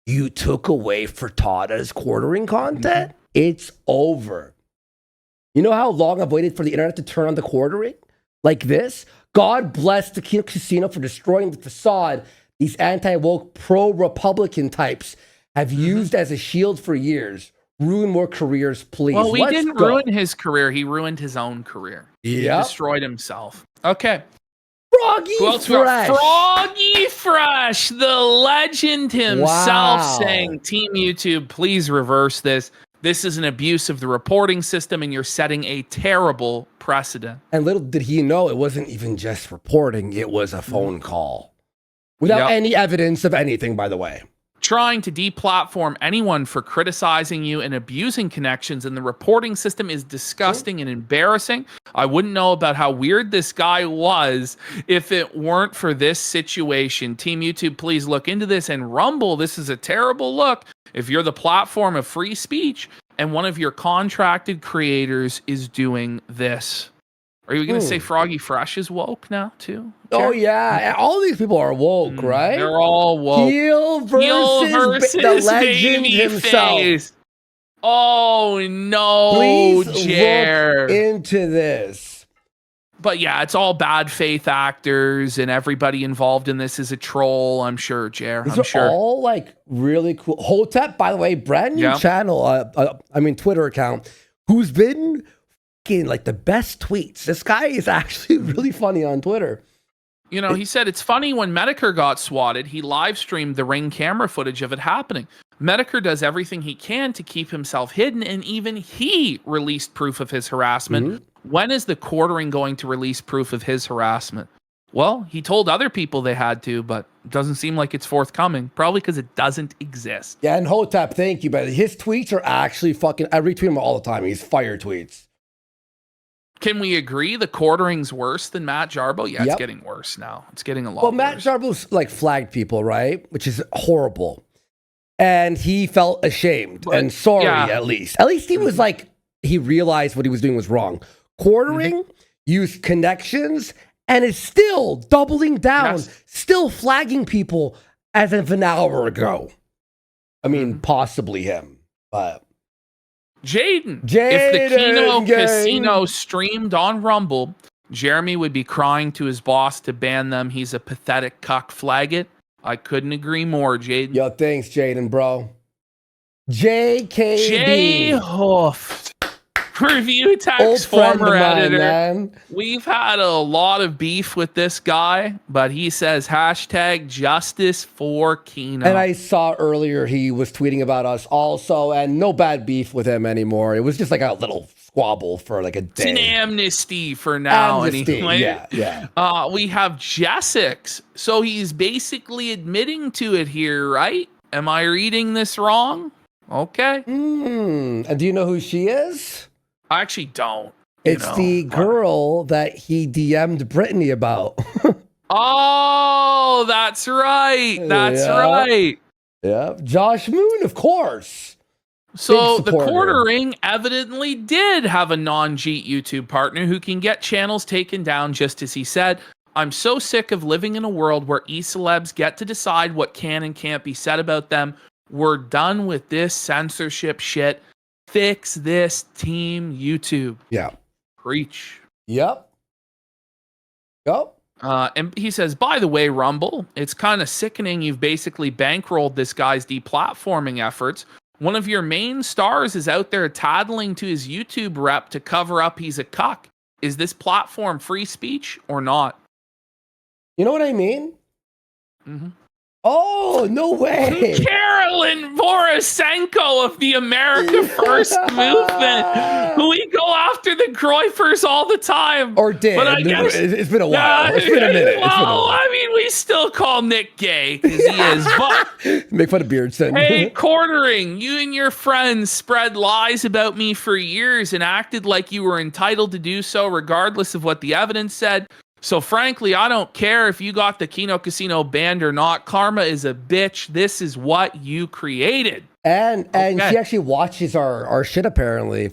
You took away Frittata's quartering content? It's over. You know how long I've waited for the internet to turn on the quartering? Like this? God bless the Kino Casino for destroying the facade these anti-woke, pro-Republican types have used as a shield for years. Ruin more careers, please. Well, we didn't ruin his career. He ruined his own career. He destroyed himself. Okay. Froggy Fresh. Froggy Fresh, the legend himself, saying, Team YouTube, please reverse this. This is an abuse of the reporting system, and you're setting a terrible precedent. And little did he know, it wasn't even just reporting. It was a phone call. Without any evidence of anything, by the way. Trying to deplatform anyone for criticizing you and abusing connections in the reporting system is disgusting and embarrassing. I wouldn't know about how weird this guy was if it weren't for this situation. Team YouTube, please look into this. And Rumble, this is a terrible look. If you're the platform of free speech and one of your contracted creators is doing this. Are you going to say Froggy Fresh is woke now, too? Oh, yeah. All these people are woke, right? They're all woke. Heel versus the legend himself. Face. Oh, no, Please Jer. look into this. But yeah, it's all bad faith actors, and everybody involved in this is a troll, I'm sure, Jer. These are all like really cool. Hotep, by the way, brand new channel, Twitter account, who's been like the best tweets. This guy is actually really funny on Twitter. You know, he said it's funny when Medicare got swatted, he live streamed the Ring camera footage of it happening. Medicare does everything he can to keep himself hidden, and even he released proof of his harassment. When is the quartering going to release proof of his harassment? Well, he told other people they had to, but it doesn't seem like it's forthcoming. Probably because it doesn't exist. Yeah, and Hotep, thank you, but his tweets are actually fucking, I retweet him all the time. He's fire tweets. Can we agree the quartering's worse than Matt Jarbo? Yeah, it's getting worse now. It's getting a lot worse. Well, Matt Jarbo's like flagged people, right? Which is horrible. And he felt ashamed and sorry, at least. At least he was like, he realized what he was doing was wrong. Quartering, used connections, and is still doubling down, still flagging people as of an hour ago. I mean, possibly him, but... Jaden, if the Kino Casino streamed on Rumble, Jeremy would be crying to his boss to ban them. He's a pathetic cuck. Flag it. I couldn't agree more, Jaden. Yo, thanks, Jaden, bro. JKB. J-Hoof. Review Tech's former editor. Man. We've had a lot of beef with this guy, but he says hashtag justice for Kino. And I saw earlier he was tweeting about us also, and no bad beef with him anymore. It was just like a little squabble for like a day. It's an amnesty for now. Anyway. Yeah. We have Jessix. So he's basically admitting to it here, right? Am I reading this wrong? Okay. And do you know who she is? I actually don't. It's the girl that he DM'd Brittany about. Oh, that's right. That's right. Yeah. Josh Moon, of course. So the Quartering evidently did have a non-Jeet YouTube partner who can get channels taken down, just as he said. I'm so sick of living in a world where e-celebs get to decide what can and can't be said about them. We're done with this censorship shit. Fix this, team YouTube. Yeah. Preach. Yep. And he says, by the way, Rumble, it's kind of sickening you've basically bankrolled this guy's deplatforming efforts. One of your main stars is out there tattling to his YouTube rep to cover up he's a cuck. Is this platform free speech or not? You know what I mean? Mm-hmm. Oh, no way. Carolyn Borisenko of the America First movement. We go after the Groypers all the time. Or did. But I guess, it's been a while. It's been a minute. Well, I mean, we still call Nick gay because he is. But make fun of Beardson. Hey, Quartering, you and your friends spread lies about me for years and acted like you were entitled to do so regardless of what the evidence said. So frankly, I don't care if you got the Kino Casino banned or not. Karma is a bitch. This is what you created. And she actually watches our shit apparently.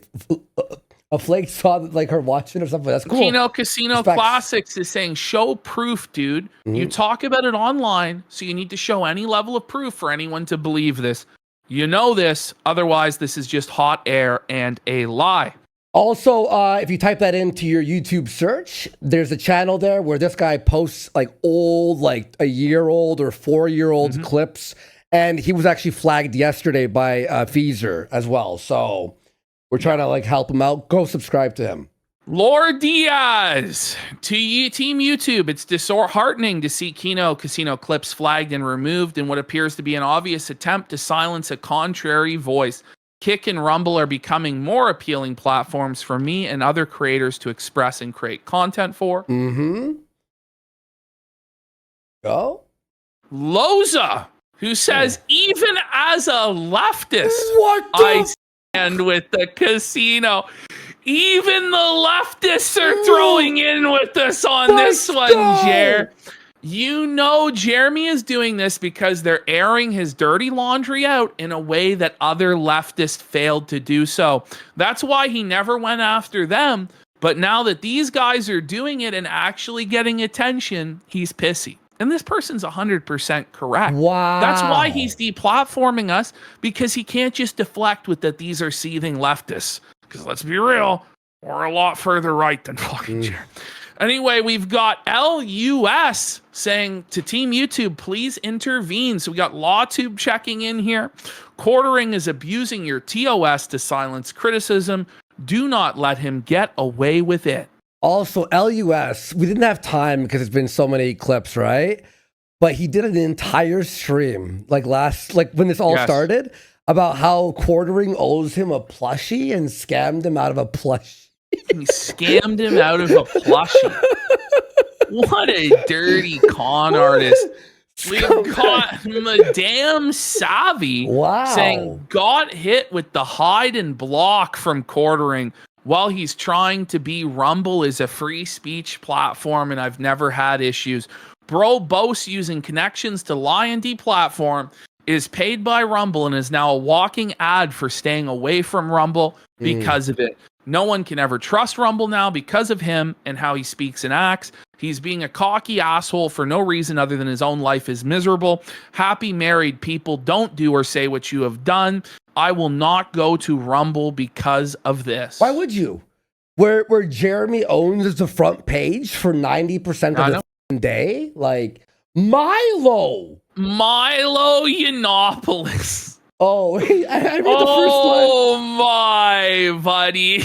A Flake saw like her watching or something. That's cool. Kino Casino Classics is saying show proof, dude. You talk about it online, so you need to show any level of proof for anyone to believe this. You know this, otherwise this is just hot air and a lie. Also, if you type that into your YouTube search, there's a channel there where this guy posts like old, like a year old or 4-year-old clips. And he was actually flagged yesterday by Feezer as well. So we're trying to like help him out. Go subscribe to him. Lord Diaz, to Team YouTube, it's disheartening to see Kino Casino clips flagged and removed in what appears to be an obvious attempt to silence a contrary voice. Kick and Rumble are becoming more appealing platforms for me and other creators to express and create content for. Go. Loza, who says, even as a leftist, I stand with the casino. Even the leftists are throwing in with us on this one, Jer. You know Jeremy is doing this because they're airing his dirty laundry out in a way that other leftists failed to do so. That's why he never went after them. But now that these guys are doing it and actually getting attention, he's pissy. And this person's 100% correct. Wow. That's why he's deplatforming us, because he can't just deflect with that these are seething leftists. Because let's be real, we're a lot further right than fucking Jeremy. Anyway, we've got LUS saying to Team YouTube, please intervene. So we got LawTube checking in here. Quartering is abusing your TOS to silence criticism. Do not let him get away with it. Also, LUS, we didn't have time because it's been so many clips, right? But he did an entire stream, like when this all started, about how Quartering owes him a plushie and scammed him out of a plushie. He scammed him out of a plushie. What a dirty con artist. We've got Madame Savvy saying got hit with the hide and block from Quartering while he's trying to be Rumble is a free speech platform and I've never had issues. Bro boasts using connections to lie and deplatform, is paid by Rumble and is now a walking ad for staying away from Rumble because of it. No one can ever trust Rumble now because of him and how he speaks and acts. He's being a cocky asshole for no reason other than his own life is miserable. Happy married people, don't do or say what you have done. I will not go to Rumble because of this. Why would you? Where Jeremy owns the front page for 90% of the day? Like, Milo Yiannopoulos. Oh, I read the first line. Oh, my buddy.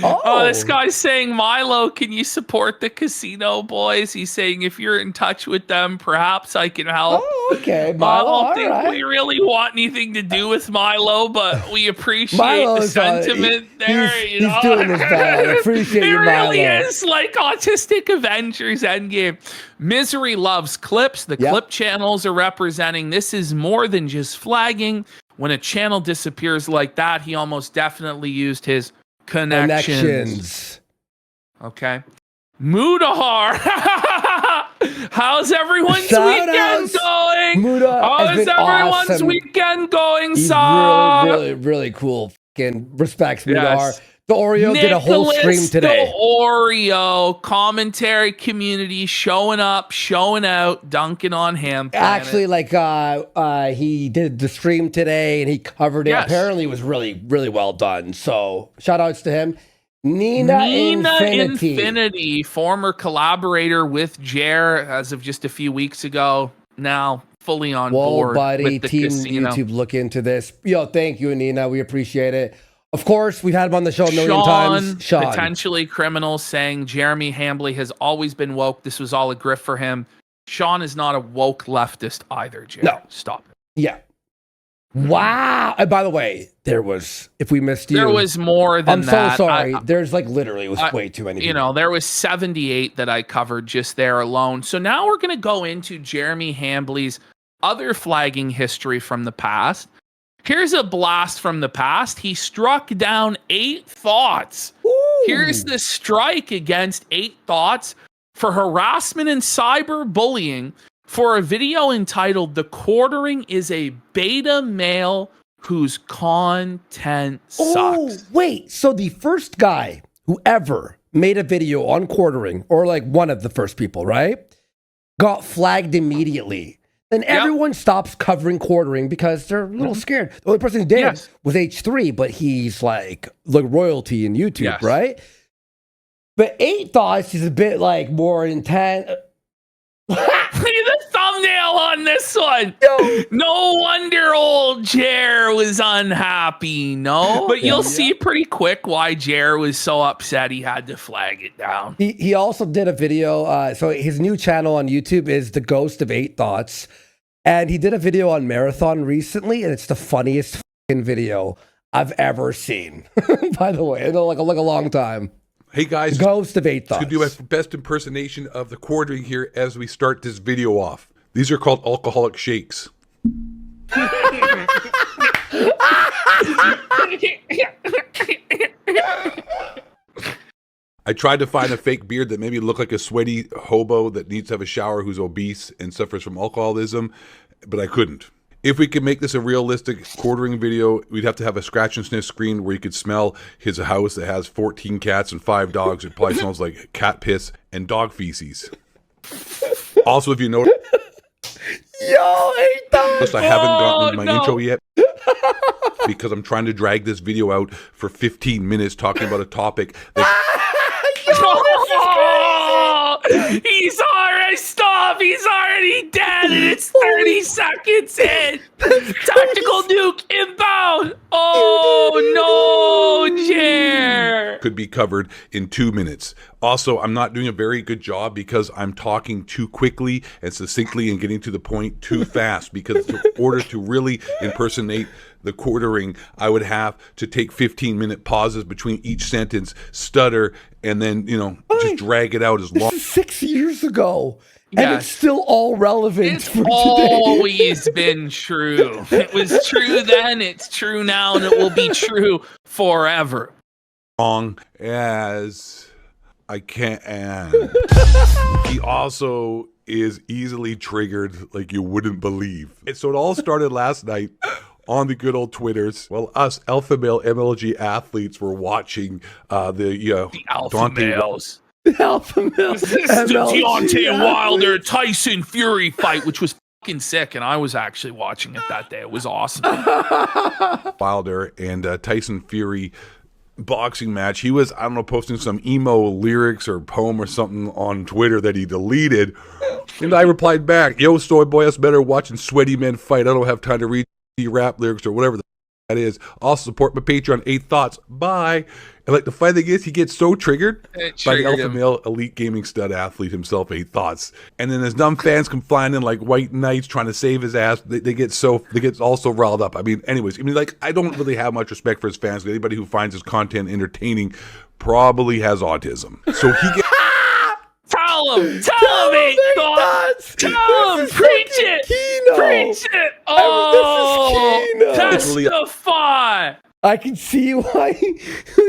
Oh, this guy's saying, Milo, can you support the casino boys? He's saying, if you're in touch with them, perhaps I can help. Oh, okay, Milo. I don't think we really want anything to do with Milo, but we appreciate Milo's, the sentiment there. He's doing his best. I appreciate you, Milo. It really is like Autistic Avengers Endgame. Misery loves clips. The clip channels are representing this is more than just flagging. When a channel disappears like that, he almost definitely used his connections. Okay. Mudahar. How's everyone's weekend going? How's everyone's weekend going, Saw? Really, really cool. Fucking respects Mudahar. The Oreo did a whole stream today. The Oreo commentary community showing up, showing out, dunking on him. Actually, like he did the stream today and he covered it. Apparently, it was really, really well done. So shout outs to him. Nina Infinity, former collaborator with Jer as of just a few weeks ago. Now fully on board. Buddy, with the Team casino. YouTube, look into this. Yo, thank you, Nina. We appreciate it. Of course, we've had him on the show a million times. Sean, potentially criminal, saying Jeremy Hambley has always been woke. This was all a grift for him. Sean is not a woke leftist either, Jeremy. No. Stop it. Yeah. Wow. And by the way, there was, if we missed you. There was more than that. I'm so sorry. There's like literally, it was way too many people. You know, there was 78 that I covered just there alone. So now we're going to go into Jeremy Hambley's other flagging history from the past. Here's a blast from the past. He struck down 8 thoughts. Ooh. Here's the strike against 8 thoughts for harassment and cyberbullying for a video entitled "The Quartering is a Beta Male Whose Content Sucks." Oh, wait. So the first guy who ever made a video on quartering, or like one of the first people, right, got flagged immediately. Then everyone stops covering quartering because they're a little scared. The only person who did was H3, but he's like royalty in YouTube, right? But 8 thoughts is a bit like more intense. Look at the thumbnail on this one. No wonder old Jer was unhappy. But you'll see pretty quick why Jer was so upset he had to flag it down. He also did a video. So his new channel on YouTube is The Ghost of 8 Thoughts. And he did a video on Marathon recently, and it's the funniest fucking video I've ever seen. By the way, it'll like a long time. Hey guys, Ghost of 8 Thoughts. To do my best impersonation of the quartering here as we start this video off. These are called alcoholic shakes. I tried to find a fake beard that made me look like a sweaty hobo that needs to have a shower, who's obese and suffers from alcoholism, but I couldn't. If we could make this a realistic quartering video, we'd have to have a scratch and sniff screen where you could smell his house that has 14 cats and 5 dogs. It probably smells like cat piss and dog feces. Also, if you notice, I haven't gotten my intro yet because I'm trying to drag this video out for 15 minutes talking about a topic that... He's already stopped. He's already dead, and it's 30 seconds in. Tactical nuke inbound. Oh no, Jer. Could be covered in 2 minutes. Also, I'm not doing a very good job because I'm talking too quickly and succinctly and getting to the point too fast. Because in order to really impersonate the quartering, I would have to take 15-minute pauses between each sentence, stutter, and then, just drag it out as long. This is 6 years ago, and it's still all relevant It's for today. always been true. It was true then, it's true now, and it will be true forever. Long as I can. He also is easily triggered like you wouldn't believe. And so it all started last night on the good old Twitters. Well, us alpha male MLG athletes were watching the alpha males. The alpha males. This is the Deontay Wilder Tyson Fury fight, which was fucking sick, and I was actually watching it that day. It was awesome. Wilder and Tyson Fury boxing match. He was, I don't know, posting some emo lyrics or poem or something on Twitter that he deleted. And I replied back, "Yo, soy boy, that's better watching sweaty men fight. I don't have time to read rap lyrics or whatever the that is. Also support my Patreon, 8 Thoughts. Bye. And like the funny thing is, he gets so triggered by the alpha male elite gaming stud athlete himself, 8 Thoughts. And then his dumb fans come flying in like white knights trying to save his ass. They get also riled up. I mean, anyways, like I don't really have much respect for his fans. Anybody who finds his content entertaining probably has autism. So he gets. Tell him, 8 Thoughts. Tell him, preach it, Kino. Preach it. Oh, this is Kino. testify. I can see why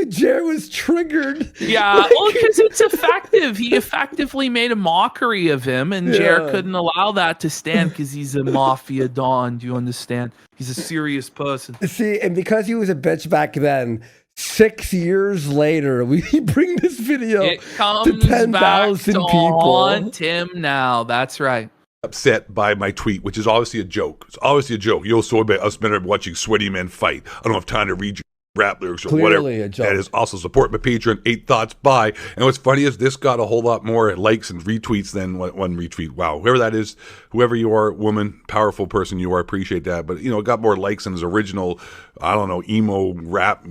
Jared was triggered. Yeah, well, because it's effective. He effectively made a mockery of him, and Jared couldn't allow that to stand because he's a mafia don. Do you understand? He's a serious person. See, and because he was a bitch back then, 6 years later, we bring this video to 10,000 people. Haunt him now. That's right. Upset by my tweet, which is obviously a joke. It's obviously a joke. Yo, so bad. Us men are watching sweaty men fight. I don't have time to read your rap lyrics or Clearly whatever. A joke. That is also support my Patreon, 8 Thoughts. Bye. And what's funny is this got a whole lot more likes and retweets than one retweet. Wow. Whoever that is, whoever you are, woman, powerful person you are, appreciate that. But, it got more likes than his original, I don't know, emo rap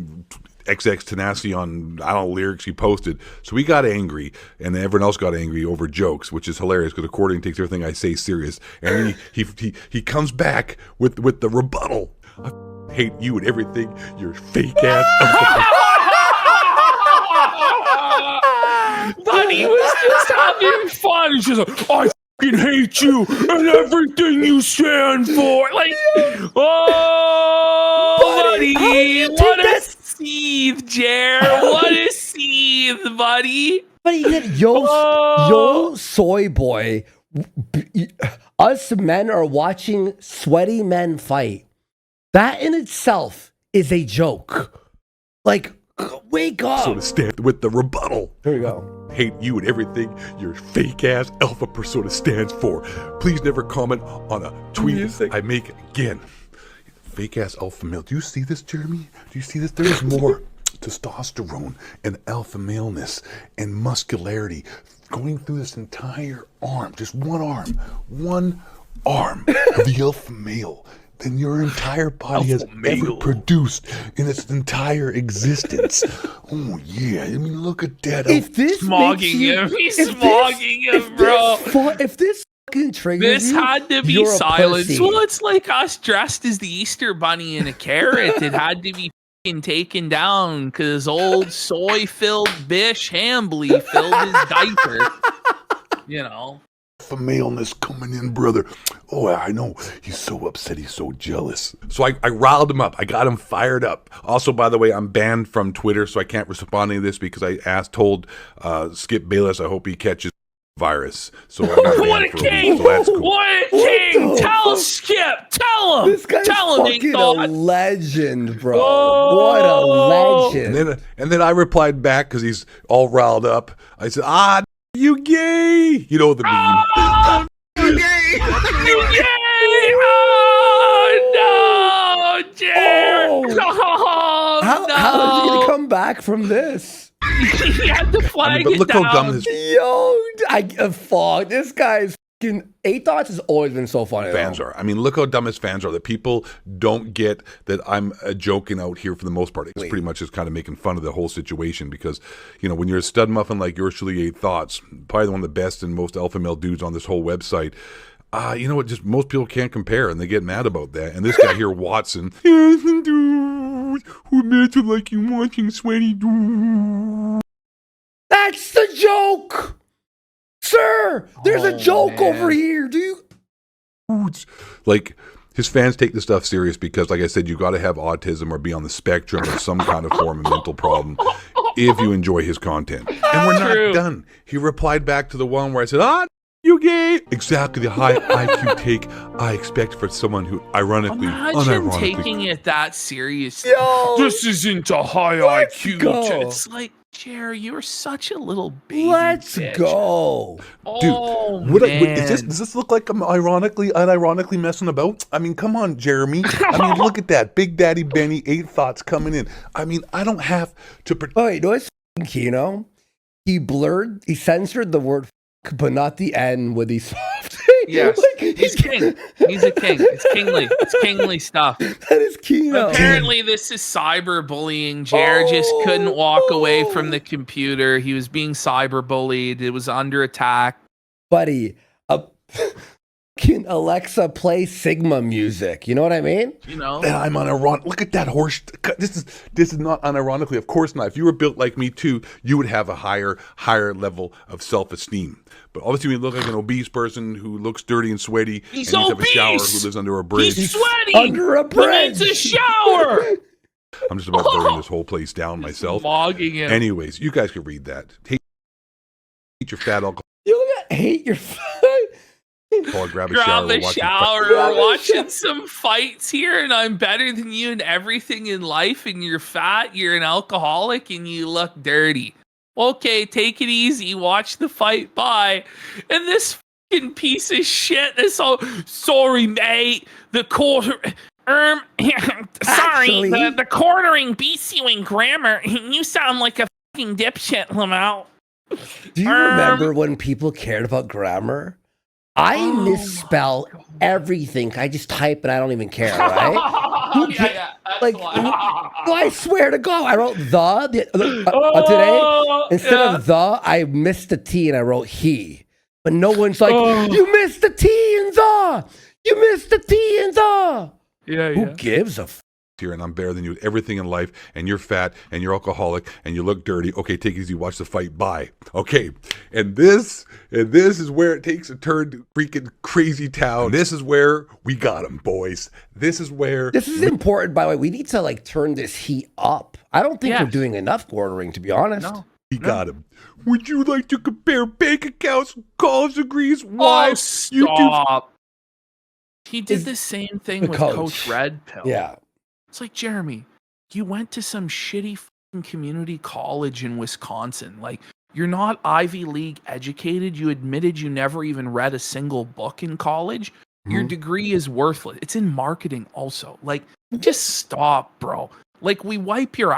XX tenacity on, lyrics he posted. So we got angry, and then everyone else got angry over jokes, which is hilarious because TheQuartering takes everything I say serious. And he comes back with the rebuttal. I hate you and everything, you're fake ass. But he was just having fun. He's just like, I fucking hate you and everything you stand for. Like, buddy, what a seethe, Jer. What a seethe, buddy. But he said, yo, soy boy, us men are watching sweaty men fight. That in itself is a joke. Like, wake up. So to stand with the rebuttal. Here we go. Hate you and everything your fake ass alpha persona stands for. Please never comment on a tweet I make again. Fake ass alpha male. Do you see this, Jeremy? Do you see this? There is more testosterone and alpha maleness and muscularity going through this entire arm, just one arm of the alpha male than your entire body has ever produced in its entire existence. Oh yeah, I mean look at that. If this smogging him, he's smogging him, bro. If this fucking triggers this you, had to be silenced. Well, it's like us dressed as the Easter Bunny in a carrot. It had to be fucking taken down because old soy-filled Bish Hambly filled his diaper. For maleness coming in, brother. Oh, I know. He's so upset. He's so jealous. So I riled him up. I got him fired up. Also, by the way, I'm banned from Twitter, so I can't respond to this because I told Skip Bayless I hope he catches virus. So I got what a king! So that's cool. What a king! Tell Skip. Tell him. This guy's tell him fucking a legend, bro. What a legend. And then I replied back because he's all riled up. I said, you gay! You know the meme. You gay! You gay! Oh, no, Jared! Oh, how is he gonna come back from this? He had to flag it look down. How dumb this fuck. This guy's fucking 8 Thoughts has always been so funny. Fans are. I mean, look how dumb his fans are. The people don't get that I'm joking out here for the most part. It's pretty much just kind of making fun of the whole situation because, when you're a stud muffin like yours truly, 8 Thoughts, probably one of the best and most alpha male dudes on this whole website. You know what? Just most people can't compare, and they get mad about that. And this guy here, Watson, dude, who made you like you watching sweaty dude? That's the joke, sir. There's a joke over here. Do you? Like, his fans take this stuff serious because, like I said, you got to have autism or be on the spectrum of some kind of form of mental problem if you enjoy his content. And we're not done. He replied back to the one where I said, you gay. Exactly the high IQ take I expect for someone who Imagine taking it that seriously. Yo, this isn't a high IQ. Go. It's like, Jerry, you're such a little baby. Let's bitch. go. Dude, does this look like I'm unironically messing about? I mean, come on, Jeremy. I mean, look at that. Big Daddy Benny, 8 Thoughts coming in. I mean, I don't have to... Wait, no, it's Kino. He censored the word but not the N with these soft. Yes, he's king. He's a king. It's kingly. It's kingly stuff. That is Kino. Apparently, this is cyberbullying. Jer just couldn't walk away from the computer. He was being cyberbullied. It was under attack. Buddy, can Alexa play Sigma music? You know what I mean? You know, and I'm unironic. Look at that horse. This is not unironically. Of course not. If you were built like me too, you would have a higher level of self-esteem. But obviously, when you look like an obese person who looks dirty and sweaty, he's and needs to have a obese. shower, who lives under a bridge, He's sweaty under a bridge. He needs a shower. I'm just about to burn this whole place down myself. Mogging him. Anyways, you guys can read that. Hate your fat alcohol. You look at hate your. Grab a Grab shower. We're watching some fights here, and I'm better than you in everything in life, and you're fat, you're an alcoholic, and you look dirty. Okay, take it easy. Watch the fight. Bye. And this fucking piece of shit is sorry, mate. The quarter. Sorry, Actually, the quartering beats you in grammar. You sound like a fucking dipshit, Lamau. Do you remember when people cared about grammar? I misspell everything. I just type and I don't even care, right? Like, I swear to God, I wrote today. Instead of the, I missed the T and I wrote he. But no one's like, you missed the T and the. You missed the T and the. Who gives a f? Here, and I'm better than you at everything in life, and you're fat, and you're alcoholic, and you look dirty. Okay, take it easy, watch the fight. Bye. Okay, and this is where it takes a turn to freaking crazy town. This is where we got him, boys. This is important, by the way. We need to like turn this heat up. I don't think we're doing enough quartering, to be honest. No. We got him. Would you like to compare bank accounts, college degrees, wives, stop. He did the same thing with Coach Red Pill. Yeah. It's like, Jeremy, you went to some shitty fucking community college in Wisconsin. Like, you're not Ivy League educated. You admitted you never even read a single book in college. Your degree is worthless. It's in marketing also. Like, just stop, bro. Like, we wipe our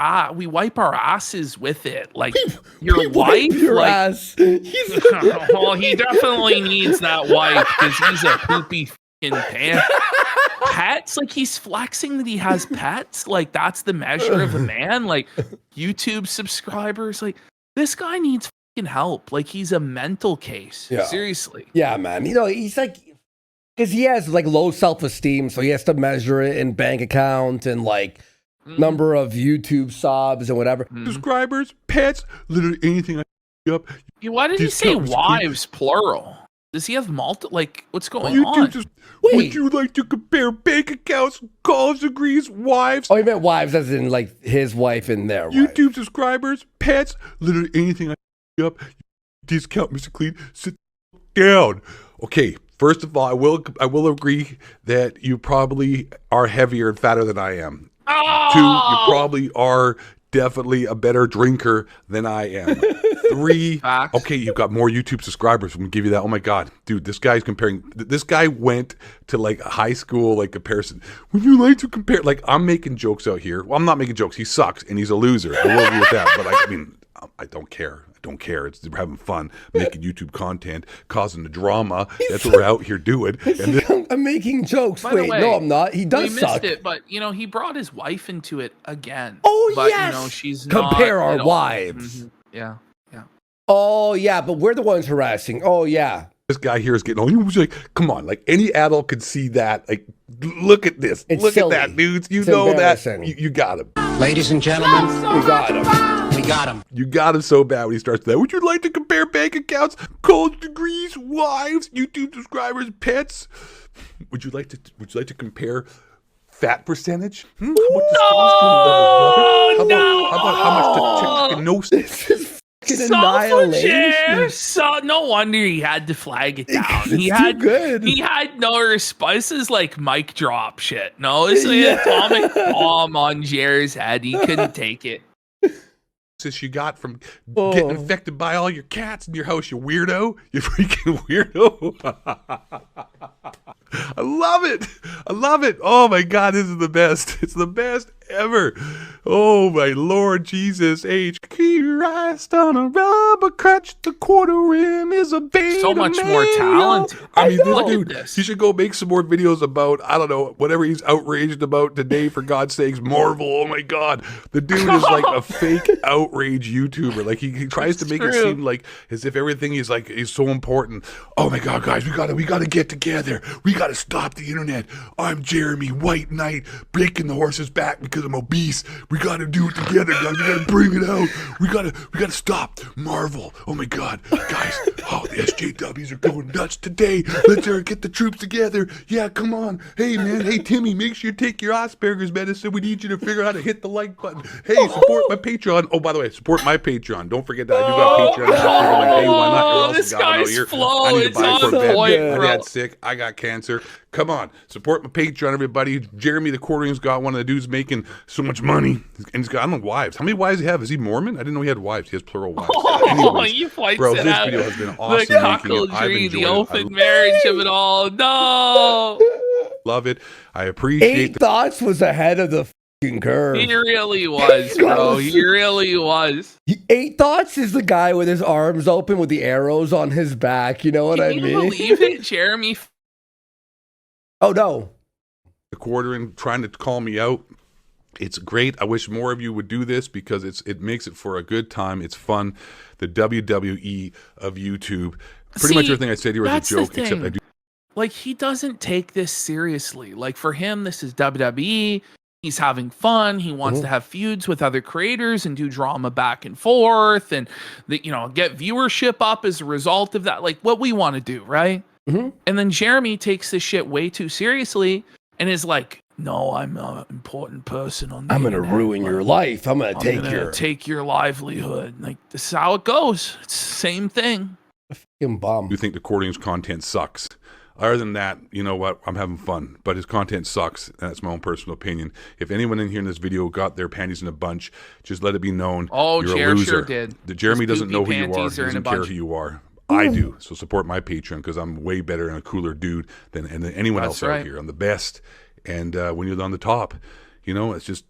asses with it. Like, your wife, ass. Well, he definitely needs that wife because he's a poopy fucking pants. Pets, like he's flexing that he has pets, like that's the measure of a man. Like YouTube subscribers, like this guy needs fucking help. Like he's a mental case. Seriously. Yeah, man. You know, he's like, because he has like low self-esteem, so he has to measure it in bank account and like number of YouTube subs and whatever. Subscribers, pets, literally anything I up. Why did he say wives plural? Does he have like what's going on? Would you like to compare bank accounts, college degrees, wives? Oh, you meant wives as in like his wife and their wife. YouTube subscribers, pets, literally anything I up. Discount Mr. Clean. Sit down. Okay, first of all, I will agree that you probably are heavier and fatter than I am. Oh! 2, you probably are definitely a better drinker than I am. 3, okay, you've got more YouTube subscribers. I'm gonna give you that. Oh my God, dude, this guy's comparing. This guy went to like high school, like comparison. Would you like to compare? Like, I'm making jokes out here. Well, I'm not making jokes. He sucks and he's a loser. I will agree with that. But I mean, I don't care. I don't care. We're having fun, making YouTube content, causing the drama. That's what we're out here doing. And I'm making jokes. By the way, no, I'm not. He does suck. Missed it, but you know, he brought his wife into it again. Oh, but, yes. You know, she's compare not, our wives. Mm-hmm. Yeah. Oh yeah, but we're the ones harassing. Oh yeah. This guy here is getting on. He was like, come on, like any adult could see that. Like, look at this. Look at that, dudes. You know that. You got him. Ladies and gentlemen, we got him. We got him. You got him so bad when he starts that. Would you like to compare bank accounts, college degrees, wives, YouTube subscribers, pets? Would you like to compare fat percentage? How much how much to check annihilation. So no wonder he had to flag it down. He had no response. This is like mic drop shit. No, it's like an atomic bomb on Jer's head. He couldn't take it. You got from getting infected by all your cats in your house, you weirdo. You freaking weirdo. I love it. I love it. Oh my God, this is the best. It's the best ever. Oh my Lord Jesus H. He rest on a rubber crutch. The quarter rim is a beta. So much more talented. I mean, know. this dude, he should go make some more videos about, I don't know, whatever he's outraged about today, for God's sakes. Marvel, oh my God. The dude is like a fake outrage YouTuber. Like, he tries to make it seem like as if everything is like, is so important. Oh my God, guys, we gotta get together. We gotta stop the internet. I'm Jeremy, white knight, breaking the horse's back because I'm obese. We gotta do it together, guys. We gotta bring it out. We gotta stop Marvel. Oh my God, guys. Oh, the SJWs are going nuts today. Let's get the troops together. Yeah, come on. Hey, man. Hey, Timmy, make sure you take your Asperger's medicine. We need you to figure out how to hit the like button. Hey, support my Patreon. Oh, by the way, support my Patreon. Don't forget that I do got Patreon. Like, hey, why not? This guy's flow. I need to buy a Corvette. Point, My dad's sick. I got cancer. Come on, support my Patreon, everybody. Jeremy, TheQuartering's got one of the dudes making so much money, and he's got, I don't know, wives. How many wives does he have? Is he Mormon? I didn't know he had wives. He has plural wives. Anyways, you points bro, it this out. video has been awesome. The cuckoldry, the open marriage of it all. No, love it. I appreciate. 8 Thoughts was ahead of the fucking curve. He really was, bro. He really was. 8 Thoughts is the guy with his arms open with the arrows on his back. You know what I mean? Can you believe it, Jeremy? Oh no. TheQuartering trying to call me out. It's great. I wish more of you would do this because it makes it for a good time. It's fun. The WWE of YouTube. Pretty much everything I said here was a joke, except I do. Like, he doesn't take this seriously. Like, for him, this is WWE. He's having fun. He wants to have feuds with other creators and do drama back and forth, and get viewership up as a result of that. Like, what we want to do, right? And then Jeremy takes this shit way too seriously and is like, no, I'm an important person on the I'm going to ruin your life. I'm going to to take your livelihood. Like, this is how it goes. It's the same thing. Bomb. You think TheQuartering's content sucks? Other than that, you know what? I'm having fun, but his content sucks. And that's my own personal opinion. If anyone in here in this video got their panties in a bunch, just let it be known. Oh, you're a loser. Sure did. Jeremy doesn't know who you are. He doesn't care who you are. I do. So support my Patreon because I'm way better and a cooler dude than anyone else out here. I'm the best. And when you're on the top, it's just,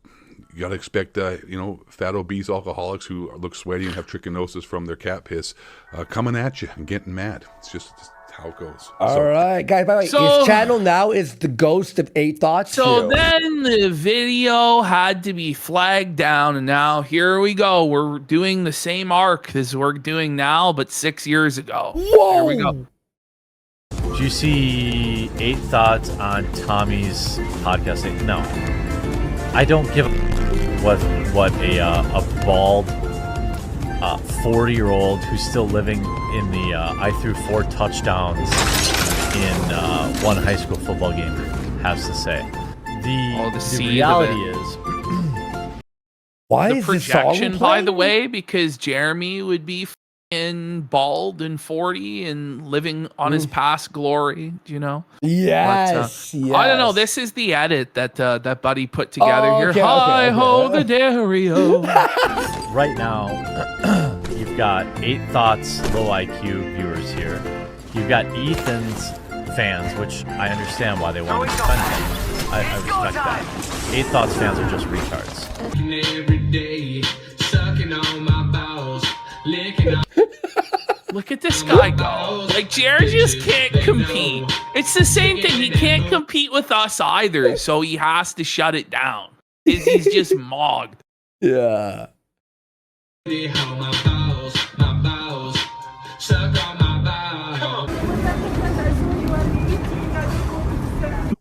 you got to expect, fat, obese alcoholics who look sweaty and have trichinosis from their cat piss coming at you and getting mad. It's just how it goes. All right, guys. By the way, his channel now is the Ghost of 8 Thoughts. So then the video had to be flagged down, and now here we go. We're doing the same arc as we're doing now, but 6 years ago. Whoa! Here we go. Did you see 8 Thoughts on Tommy's podcast? No, I don't give a what a bald 40-year-old who's still living in the I threw 4 touchdowns in one high school football game has to say. The reality is, why the is projection, this by the way, because Jeremy would be bald and 40 and living on his past glory, do you know? Yes, but, I don't know. This is the edit that Buddy put together here. Hi ho the Dario. Right now, you've got 8 Thoughts low IQ viewers here. You've got Ethan's fans, which I understand why they want to defend him. I respect that. 8 Thoughts fans are just retards. Every day, sucking on my balls, licking on Look at this guy go. Like, Jared just can't compete. It's the same thing. He can't compete with us either, so he has to shut it down. He's just mogged. Yeah.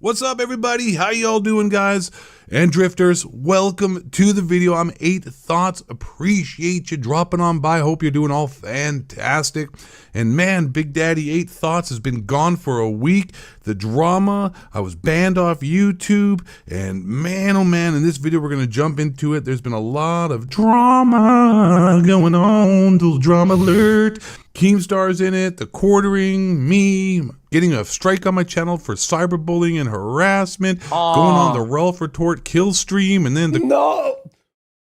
What's up, everybody? How y'all doing, guys and drifters? Welcome to the video. I'm 8 Thoughts. Appreciate you dropping on by. Hope you're doing all fantastic. And man, Big Daddy 8 Thoughts has been gone for a week. The drama, I was banned off YouTube, and man, oh man, in this video we're going to jump into it. There's been a lot of drama going on. Little drama alert. Keemstar's in it, TheQuartering, me, getting a strike on my channel for cyberbullying and harassment, going on the Ralph Retort kill stream, and then No!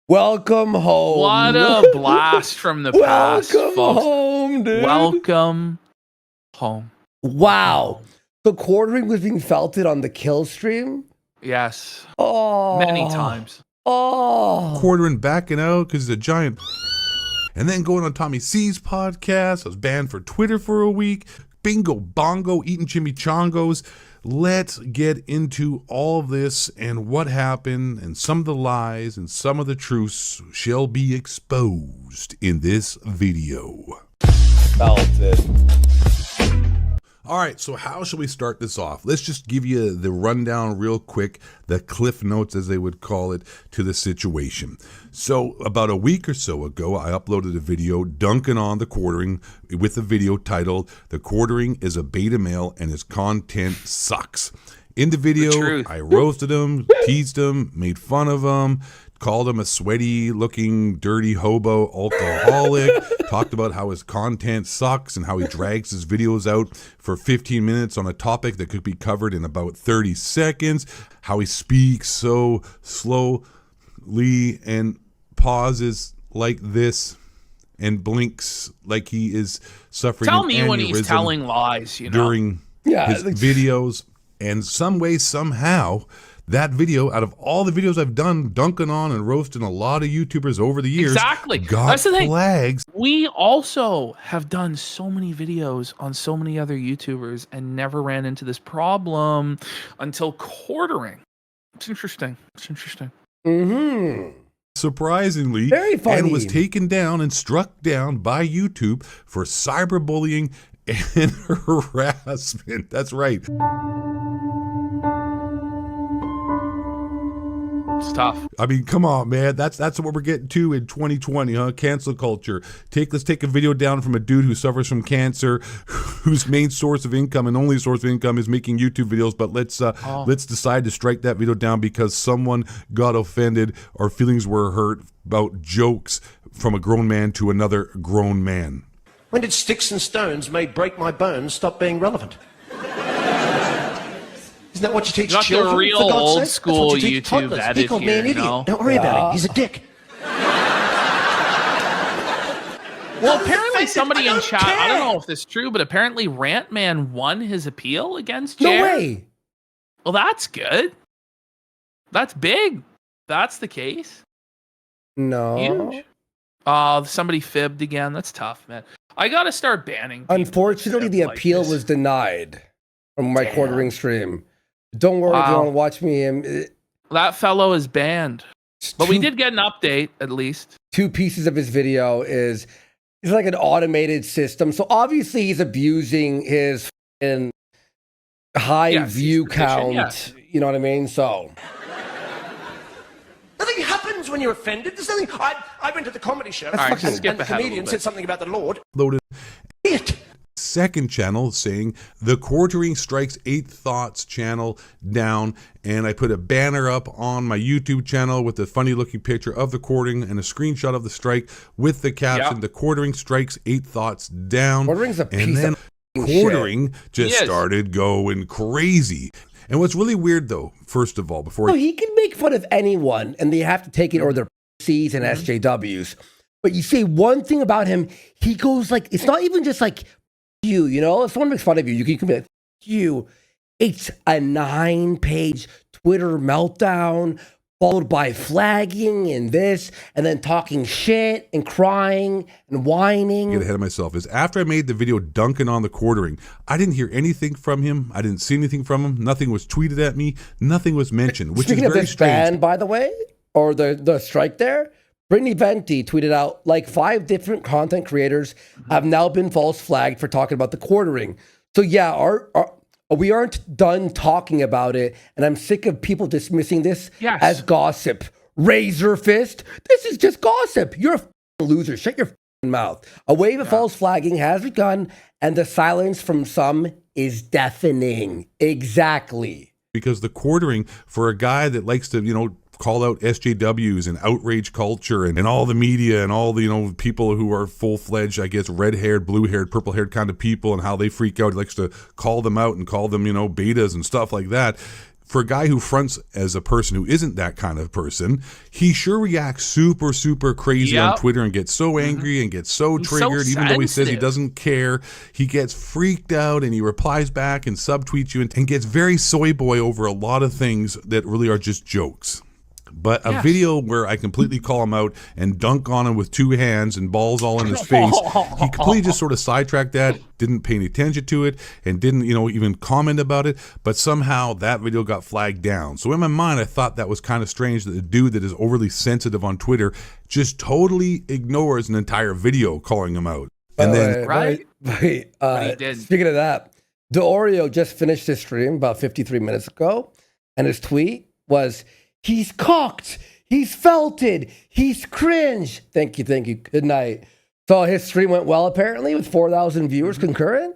Welcome home. What a blast from the past, Welcome folks. home, dude. Welcome home. Wow. TheQuartering was being felted on the kill stream? Yes. Oh. Many times. Oh. TheQuartering backing out because he's a giant. And then going on Tommy C's podcast. I was banned for Twitter for a week. bingo bongo, eating chimichangos. Let's get into all this and what happened, and some of the lies and some of the truths shall be exposed in this video. Felt it. All right, so how shall we start this off? Let's just give you the rundown real quick, the cliff notes as they would call it, to the situation. So about a week or so ago, I uploaded a video dunking on TheQuartering with a video titled, "The Quartering is a beta male and his content sucks." In the video, I roasted him, teased him, made fun of him, called him a sweaty looking dirty hobo alcoholic, talked about how his content sucks and how he drags his videos out for 15 minutes on a topic that could be covered in about 30 seconds, how he speaks so slowly and pauses like this and blinks like he is suffering Tell an me when he's aneurysm telling lies, you know. during his videos. And some way, somehow, that video, out of all the videos I've done dunking on and roasting a lot of YouTubers over the years, got That's the thing. flags. We also have done so many videos on so many other YouTubers and never ran into this problem until quartering. It's interesting. It's interesting. Mm-hmm. Surprisingly, Very funny. and was taken down and struck down by YouTube for cyberbullying and harassment. That's right. It's tough. I mean, come on, man. That's what we're getting to in 2020, huh? Cancel culture. Let's take a video down from a dude who suffers from cancer, whose main source of income and only source of income is making YouTube videos. But let's decide to strike that video down because someone got offended or feelings were hurt about jokes from a grown man to another grown man. When did sticks and stones may break my bones stop being relevant? Isn't that what you teach Not children? the real for God's old sake? school That's what you teach YouTube toddlers. edit He called me here, an idiot. no? Don't worry about it. He's a dick. Well, apparently somebody in chat, I don't know if this is true, but apparently Rantman won his appeal against Jared. No way. Well, that's good. That's big. That's the case. No. Huge. Somebody fibbed again. That's tough, man. I gotta start banning people. Unfortunately, the appeal was denied from my quartering stream. Don't worry if you want to watch me. That fellow is banned. But we did get an update, at least. 2 pieces of his video is like an automated system. So obviously he's abusing his high view count. Yes. You know what I mean? So Nothing happens when you're offended. There's nothing. I went to the comedy show. All right, just skip and the ahead a comedian little said bit. something about the Lord. Loaded. It. Second channel saying TheQuartering strikes 8 Thoughts channel down, and I put a banner up on my YouTube channel with a funny looking picture of TheQuartering and a screenshot of the strike with the caption, TheQuartering strikes 8 Thoughts down. Quartering's a piece and then of Quartering shit. just started going crazy. And what's really weird though, first of all, before he can make fun of anyone and they have to take it or their C's and SJWs. But you say one thing about him, he goes like, it's not even just like you know, if someone makes fun of you, you can commit you. It's a 9-page Twitter meltdown followed by flagging and this, and then talking shit and crying and whining. Get ahead of myself is after I made the video dunking on TheQuartering, I didn't hear anything from him. I didn't see anything from him. Nothing was tweeted at me. Nothing was mentioned, which Speaking is of very this strange. ban, by the way, or the strike there, Brittany Venti tweeted out like 5 different content creators have now been false flagged for talking about TheQuartering. So yeah, we aren't done talking about it, and I'm sick of people dismissing this as gossip. Razor fist, this is just gossip. You're a loser. Shut your mouth. A wave of false flagging has begun, and the silence from some is deafening. Exactly. Because TheQuartering, for a guy that likes to, call out SJWs and outrage culture and all the media and all the, people who are full-fledged, I guess, red-haired, blue-haired, purple-haired kind of people and how they freak out. He likes to call them out and call them, betas and stuff like that. For a guy who fronts as a person who isn't that kind of person, he sure reacts super, super crazy on Twitter and gets so angry and gets so triggered, even though he says he doesn't care. He gets freaked out and he replies back and subtweets you and gets very soy boy over a lot of things that really are just jokes. But a video where I completely call him out and dunk on him with 2 hands and balls all in his face, he completely just sort of sidetracked that, didn't pay any attention to it, and didn't, even comment about it. But somehow that video got flagged down. So in my mind, I thought that was kind of strange that a dude that is overly sensitive on Twitter just totally ignores an entire video calling him out. And then, speaking of that, D'Oreo just finished his stream about 53 minutes ago, and his tweet was, "He's cocked, he's felted, he's cringe." Thank you. Good night. So his stream went well, apparently, with 4,000 viewers concurrent.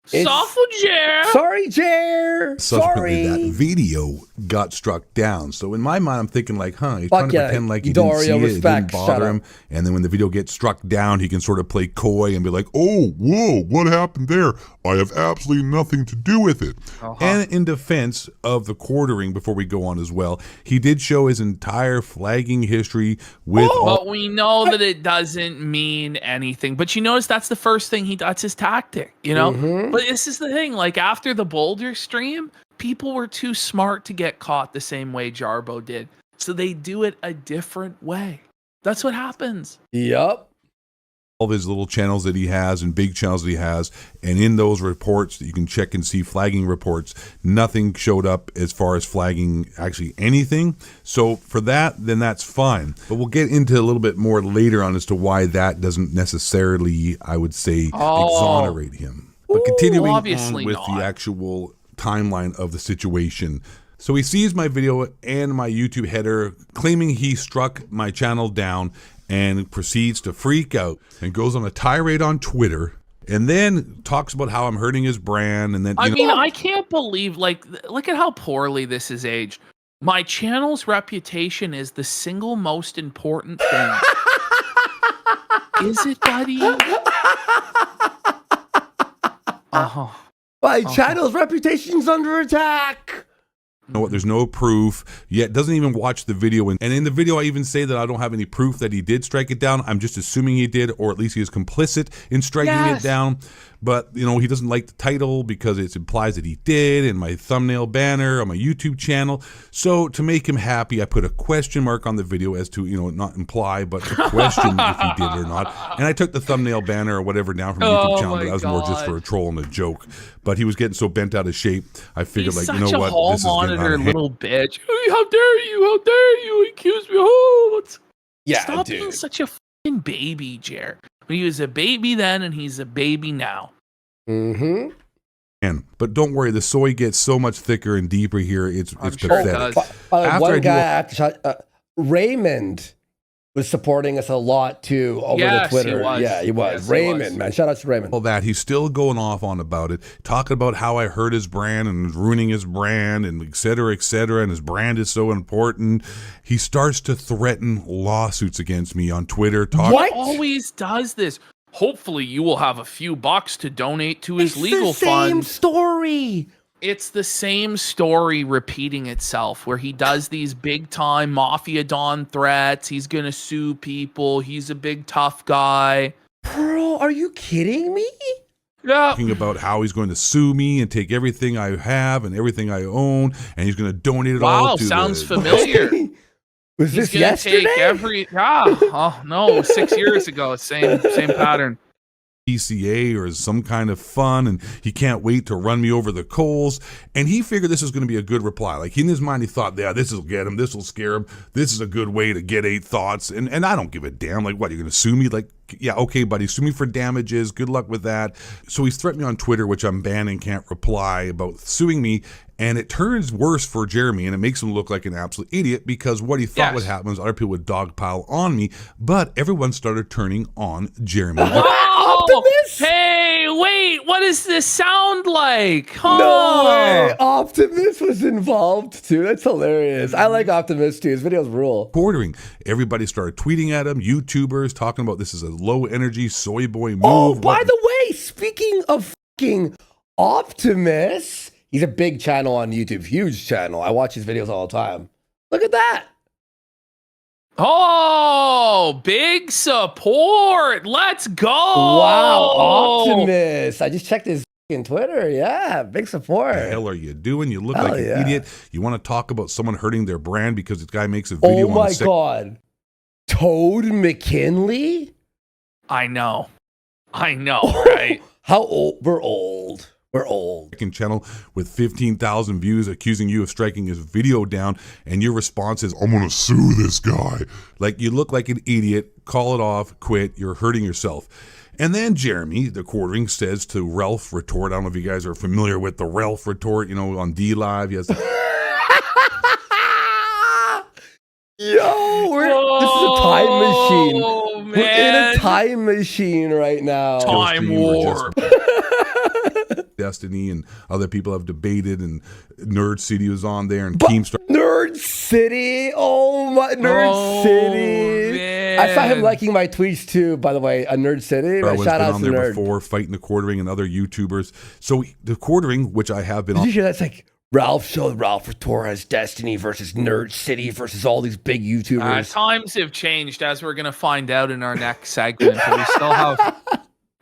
Sorry, Jer. Subsequently, that video got struck down. So in my mind, I'm thinking like, he's trying to pretend like he didn't see it, it didn't bother him. And then when the video gets struck down, he can sort of play coy and be like, "Oh, whoa, what happened there? I have absolutely nothing to do with it." And in defense of TheQuartering, before we go on as well, he did show his entire flagging history with but we know that it doesn't mean anything. But you notice that's the first thing that's his tactic, But this is the thing, like after the Boulder stream, people were too smart to get caught the same way Jarbo did. So they do it a different way. That's what happens. Yep. All of his little channels that he has and big channels that he has, and in those reports that you can check and see flagging reports, nothing showed up as far as flagging actually anything. So for that, then that's fine. But we'll get into a little bit more later on as to why that doesn't necessarily, I would say, exonerate him. But continuing on with the actual timeline of the situation. So he sees my video and my YouTube header claiming he struck my channel down and proceeds to freak out and goes on a tirade on Twitter and then talks about how I'm hurting his brand. And then I can't believe, look at how poorly this is aged. My channel's reputation is the single most important thing. Is it, buddy? My channel's reputation's under attack. You know what? There's no proof yet. Doesn't even watch the video. And in the video, I even say that I don't have any proof that he did strike it down. I'm just assuming he did, or at least he is complicit in striking it down. But, he doesn't like the title because it implies that he did, and my thumbnail banner on my YouTube channel. So to make him happy, I put a question mark on the video as to, not imply, but to question if he did or not. And I took the thumbnail banner or whatever down from the YouTube channel, but that was more just for a troll and a joke. But he was getting so bent out of shape, I figured, He's you know what? This is getting out of hand. Little bitch. How dare you accuse me? Stop being such a fucking baby, Jer. He was a baby then, and he's a baby now. But don't worry, the soy gets so much thicker and deeper here. It's pathetic. One guy, Raymond, was supporting us a lot too over the Twitter. He was. Yes, Raymond, man. Shout out to Raymond. All that. He's still going off on about it, talking about how I hurt his brand and ruining his brand and et cetera, and his brand is so important. He starts to threaten lawsuits against me on Twitter. He always does this. Hopefully you will have a few bucks to donate to his legal fund. It's the same story. It's the same story repeating itself, where he does these big time Mafia Don threats. He's going to sue people. He's a big tough guy. Bro, are you kidding me? Yeah. Talking about how he's going to sue me and take everything I have and everything I own, and he's going to donate it all to sounds familiar. Was this yesterday? No, 6 years ago. Same pattern. PCA or some kind of fun, and he can't wait to run me over the coals. And he figured this was going to be a good reply. Like in his mind, he thought, this will get him. This will scare him. This is a good way to get 8 thoughts. And I don't give a damn. Like, what, you're going to sue me? Like, yeah, okay, buddy, sue me for damages. Good luck with that. So he's threatened me on Twitter, which I'm banned and can't reply, about suing me. And it turns worse for Jeremy, and it makes him look like an absolute idiot, because what he thought would happen is other people would dogpile on me, but everyone started turning on Jeremy. Optimus? Hey, wait, what does this sound like? No way. Optimus was involved too. That's hilarious. I like Optimus too. His videos rule. TheQuartering. Everybody started tweeting at him, YouTubers talking about this is a low energy soy boy move. Oh, by the way, speaking of fucking Optimus, he's a big channel on YouTube, huge channel. I watch his videos all the time. Look at that. Oh, big support. Let's go. Wow, Optimus. I just checked his in Twitter. Yeah, big support. What the hell are you doing? You look Hell like an yeah. idiot. You want to talk about someone hurting their brand because this guy makes a video Oh on my God. Toad McKinley? I know, right? How old? We're old. We're old. second channel with 15,000 views accusing you of striking his video down, and your response is, I'm going to sue this guy. Like, you look like an idiot. Call it off. Quit. You're hurting yourself. And then Jeremy, TheQuartering, says to Ralph Retort, I don't know if you guys are familiar with the Ralph Retort, you know, on D-Live. He has Yo, this is a time machine. Oh, We're in man. a time machine right now. Time war. Destiny, and other people have debated, and Nerd City was on there, and Keemstar. Nerd City. Oh my, Nerd City. Man. I saw him liking my tweets too, by the way. A Nerd City. I was Shout been out on to there Nerd. before, fighting TheQuartering and other YouTubers. So TheQuartering, which I have been Did on. you hear that's like Ralph showed Ralph Retort has Destiny versus Nerd City versus all these big YouTubers. Times have changed, as we're going to find out in our next segment. But we still have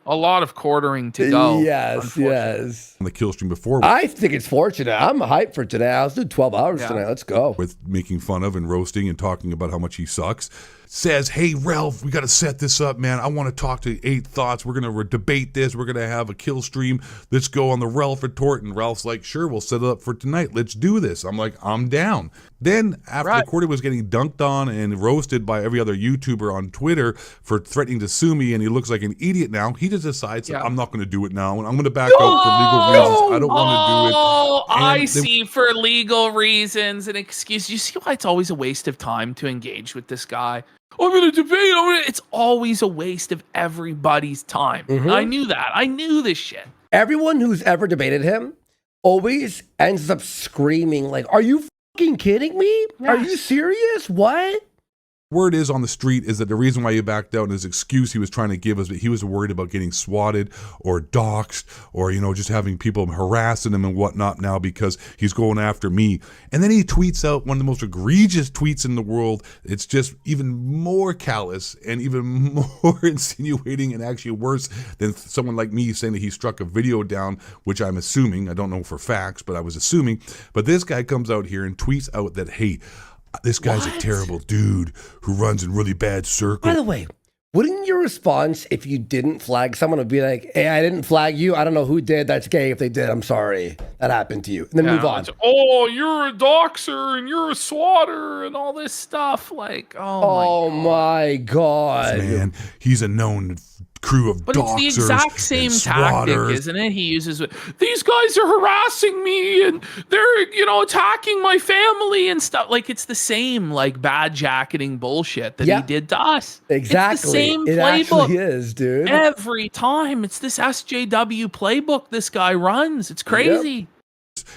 a lot of quartering to go. Yes, yes. On the kill stream before. I think it's fortunate. I'm hyped for today. I'll do 12 hours tonight. Let's go. With making fun of and roasting and talking about how much he sucks. Says, hey, Ralph, we got to set this up, man. I want to talk to 8 Thoughts. We're going to debate this. We're going to have a kill stream. Let's go on the Ralph Retort. And Ralph's like, sure, we'll set it up for tonight. Let's do this. I'm like, I'm down. Then after TheQuartering was getting dunked on and roasted by every other YouTuber on Twitter for threatening to sue me, and he looks like an idiot now, he just decides, I'm not going to do it now. And I'm going to back out for legal reasons. I don't want to do it. Oh, I And see, for legal reasons and excuse. You see why it's always a waste of time to engage with this guy? I'm going to debate. It's always a waste of everybody's time. I knew that. I knew this shit. Everyone who's ever debated him always ends up screaming like, are you fucking kidding me? Are you serious? What? Word is on the street is that the reason why he backed out and his excuse he was trying to give us, that he was worried about getting swatted or doxxed or, you know, just having people harassing him and whatnot now because he's going after me. And then he tweets out one of the most egregious tweets in the world. It's just even more callous and even more insinuating and actually worse than someone like me saying that he struck a video down, which I'm assuming, I don't know for facts, but I was assuming. But this guy comes out here and tweets out that, hey, this guy's a terrible dude who runs in really bad circles. By the way, wouldn't your response if you didn't flag someone would be like, hey, I didn't flag you. I don't know who did. That's gay. If they did, I'm sorry. That happened to you. And then move on. Oh, you're a doxer and you're a swatter and all this stuff. Like, oh my God. Man, he's a known crew of But doxers. it's the exact same and tactic, swatters. isn't it? He uses, these guys are harassing me and they're, you know, attacking my family and stuff. Like, it's the same, like, bad jacketing bullshit that he did to us. Exactly. It's the same it playbook. actually is, dude. Every time. It's this SJW playbook this guy runs. It's crazy.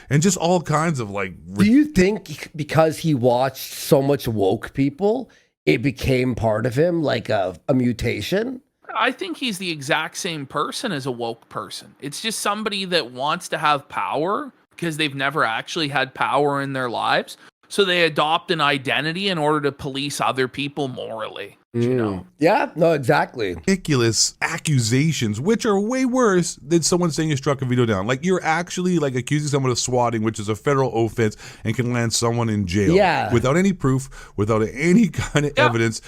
And just all kinds of, like... Do you think because he watched so much woke people, it became part of him, like a mutation? I think he's the exact same person as a woke person. It's just somebody that wants to have power because they've never actually had power in their lives. So they adopt an identity in order to police other people morally. You know? Yeah, no, exactly. Ridiculous accusations, which are way worse than someone saying you struck a video down. Like, you're actually like accusing someone of swatting, which is a federal offense and can land someone in jail. Yeah. Without any proof, without any kind of evidence,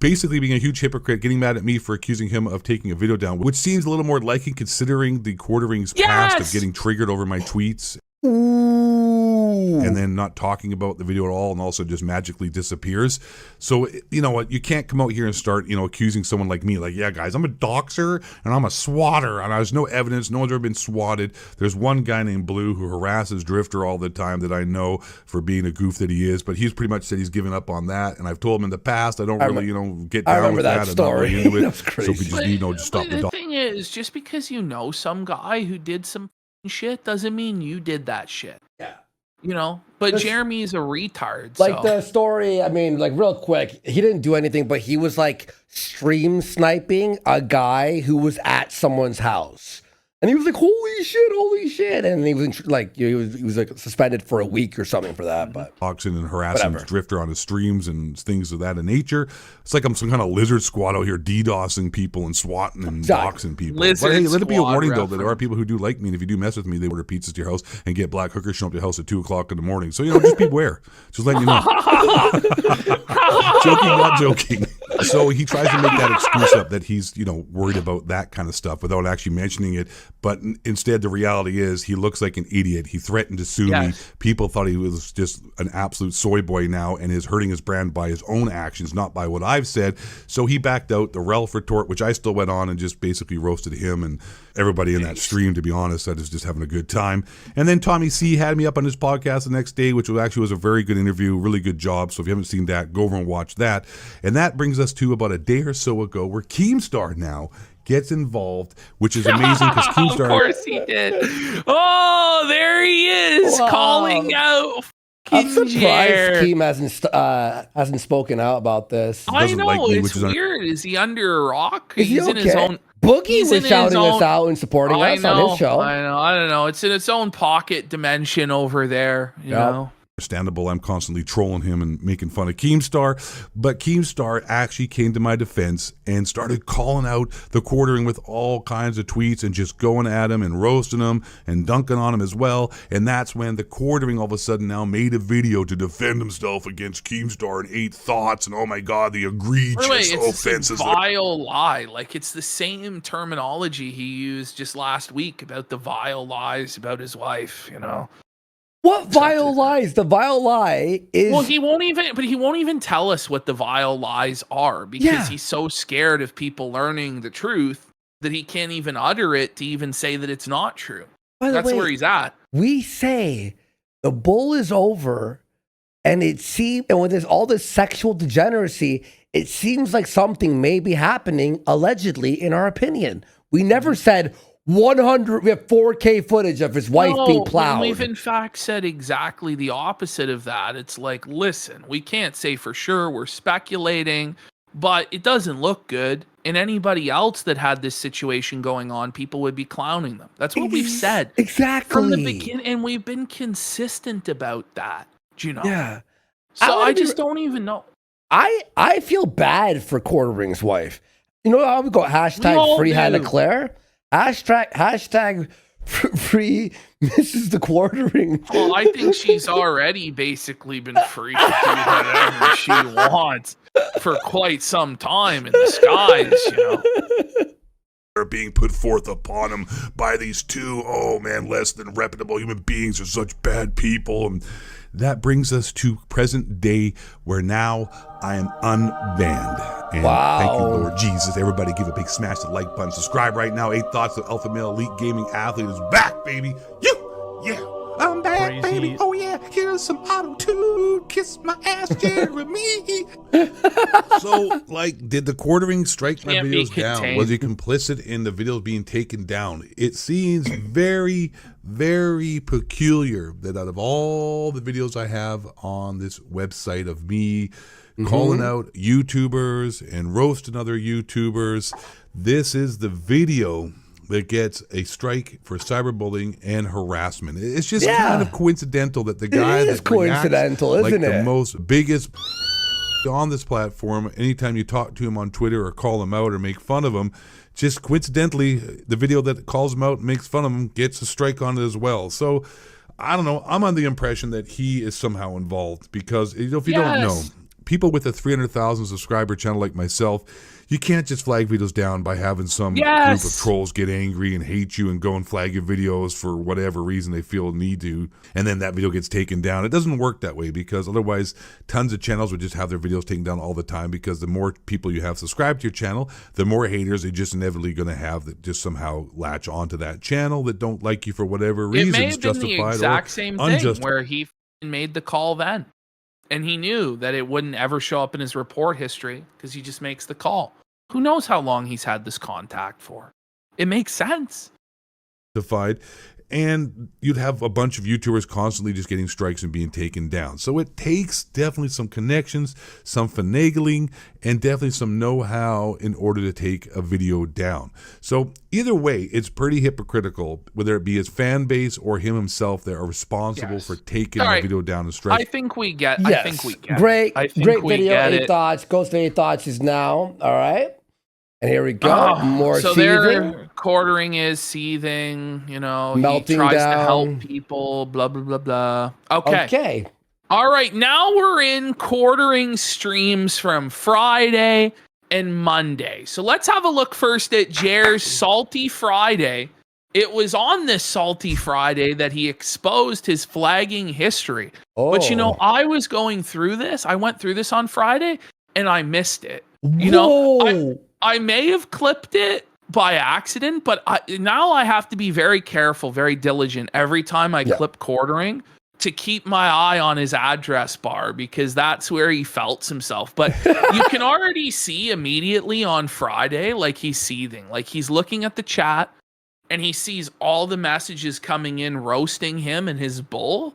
basically being a huge hypocrite, getting mad at me for accusing him of taking a video down, which seems a little more likely considering TheQuartering's past of getting triggered over my tweets. Ooh. And then not talking about the video at all, and also just magically disappears. So, you know what, you can't come out here and start, you know, accusing someone like me, like, yeah, guys, I'm a doxer and I'm a swatter, and there's no evidence, no one's ever been swatted. There's one guy named Blue who harasses Drifter all the time that I know for being a goof that he is, but he's pretty much said he's given up on that, and I've told him in the past I don't really, you know, get down with that. Story. I'm not really into it. That was crazy. So we just, you know, just stop the The thing is, just because you know some guy who did some shit doesn't mean you did that shit. Yeah. You know, but Jeremy's a retard. Like so. the story, I mean, like real quick, he didn't do anything, but he was like stream sniping a guy who was at someone's house. And he was like, holy shit. And he was like, he was like suspended for a week or something for that. But Toxin and harassing Drifter on his streams and things of that nature. It's like I'm some kind of lizard squad out here DDoSing people and swatting and doxing people. But hey, let it be a warning though that there are people who do like me, and if you do mess with me, they order pizzas to your house and get black hookers showing up to your house at 2 o'clock in the morning. So just beware. Just letting you know. Joking, not joking. So he tries to make that excuse up that he's worried about that kind of stuff without actually mentioning it. But instead, the reality is he looks like an idiot. He threatened to sue me. People thought he was just an absolute soy boy now and is hurting his brand by his own actions, not by what I've said. So he backed out. The Ralph retort, which I still went on and just basically roasted him and everybody in that stream, to be honest. I was just having a good time. And then Tommy C had me up on his podcast the next day, which was a very good interview, really good job. So if you haven't seen that, go over and watch that. And that brings us to about a day or so ago where Keemstar now gets involved, which is amazing because Keemstar. Of course he did. Oh, there he is, calling out. I'm surprised Keem hasn't spoken out about this. I know, it's weird. Is he under a rock? He's in his own. Boogie was shouting us out and supporting us on his show. I don't know. It's in its own pocket dimension over there. You know. Understandable. I'm constantly trolling him and making fun of Keemstar, but Keemstar actually came to my defense and started calling out TheQuartering with all kinds of tweets and just going at him and roasting him and dunking on him as well. And that's when TheQuartering all of a sudden now made a video to defend himself against Keemstar and 8 thoughts and oh my god, the egregious offenses. It's a vile lie. Like it's the same terminology he used just last week about the vile lies about his wife. What vile lies? The vile lie is... Well, he won't even tell us what the vile lies are because he's so scared of people learning the truth that he can't even utter it to even say that it's not true. That's where he's at. We say the bull is over and when there's all this sexual degeneracy, it seems like something may be happening allegedly in our opinion. We never said... 100. We have 4K footage of his wife being plowed. We've in fact said exactly the opposite of that. It's like, listen, we can't say for sure. We're speculating, but it doesn't look good. And anybody else that had this situation going on, people would be clowning them. That's what we've said exactly from the beginning, and we've been consistent about that. Yeah. So I just don't even know. I feel bad for Quartering's wife. I would go hashtag free Hannah Claire. Hashtag free Mrs. TheQuartering. Well, I think she's already basically been free to do whatever she wants for quite some time in the skies, Are being put forth upon him by these two, less than reputable human beings are such bad people. And that brings us to present day where now I am unbanned. And thank you, Lord Jesus. Everybody give a big smash the like button. Subscribe right now. 8 Thoughts of Alpha Male Elite Gaming Athlete is back, baby. Yeah. I'm back, baby. Oh, yeah. Here's some auto-tune. Kiss my ass, Jeremy. So, did TheQuartering strike my videos down? Was he complicit in the videos being taken down? It seems very, very peculiar that out of all the videos I have on this website of me calling out YouTubers and roasting other YouTubers, this is the video that gets a strike for cyberbullying and harassment. It's just kind of coincidental that the guy that coincidental, isn't it? The most biggest on this platform, anytime you talk to him on Twitter or call him out or make fun of him, just coincidentally, the video that calls him out and makes fun of him gets a strike on it as well. So, I don't know. I'm on the impression that he is somehow involved because if you don't know, people with a 300,000 subscriber channel like myself, you can't just flag videos down by having some group of trolls get angry and hate you and go and flag your videos for whatever reason they feel need to, and then that video gets taken down. It doesn't work that way because otherwise tons of channels would just have their videos taken down all the time because the more people you have subscribed to your channel, the more haters they're just inevitably going to have that just somehow latch onto that channel that don't like you for whatever reasons, it may have been justified the exact same thing where he made the call then. And he knew that it wouldn't ever show up in his report history because he just makes the call. Who knows how long he's had this contact for? It makes sense. and you'd have a bunch of YouTubers constantly just getting strikes and being taken down. So it takes definitely some connections, some finagling, and definitely some know-how in order to take a video down. So either way, it's pretty hypocritical, whether it be his fan base or him himself that are responsible for taking the video down and strike. I think we get. Yes. I think we get. Great, I think great we video. get 8 it. thoughts. Ghost of 8 thoughts is now. All right. And here we go. More so seething. their quartering is seething, you know, Melting he tries down. to help people, blah, blah, blah, blah. Okay. Okay. All right. Now we're in quartering streams from Friday and Monday. So let's have a look first at Jer's Salty Friday. It was on this Salty Friday that he exposed his flagging history. But, you know, I was going through this. I went through this on Friday and I missed it. You know, I may have clipped it by accident, but now I have to be very careful, very diligent every time I clip quartering to keep my eye on his address bar, because that's where he felt himself. But you can already see immediately on Friday, like he's seething, like he's looking at the chat and he sees all the messages coming in roasting him and his bull.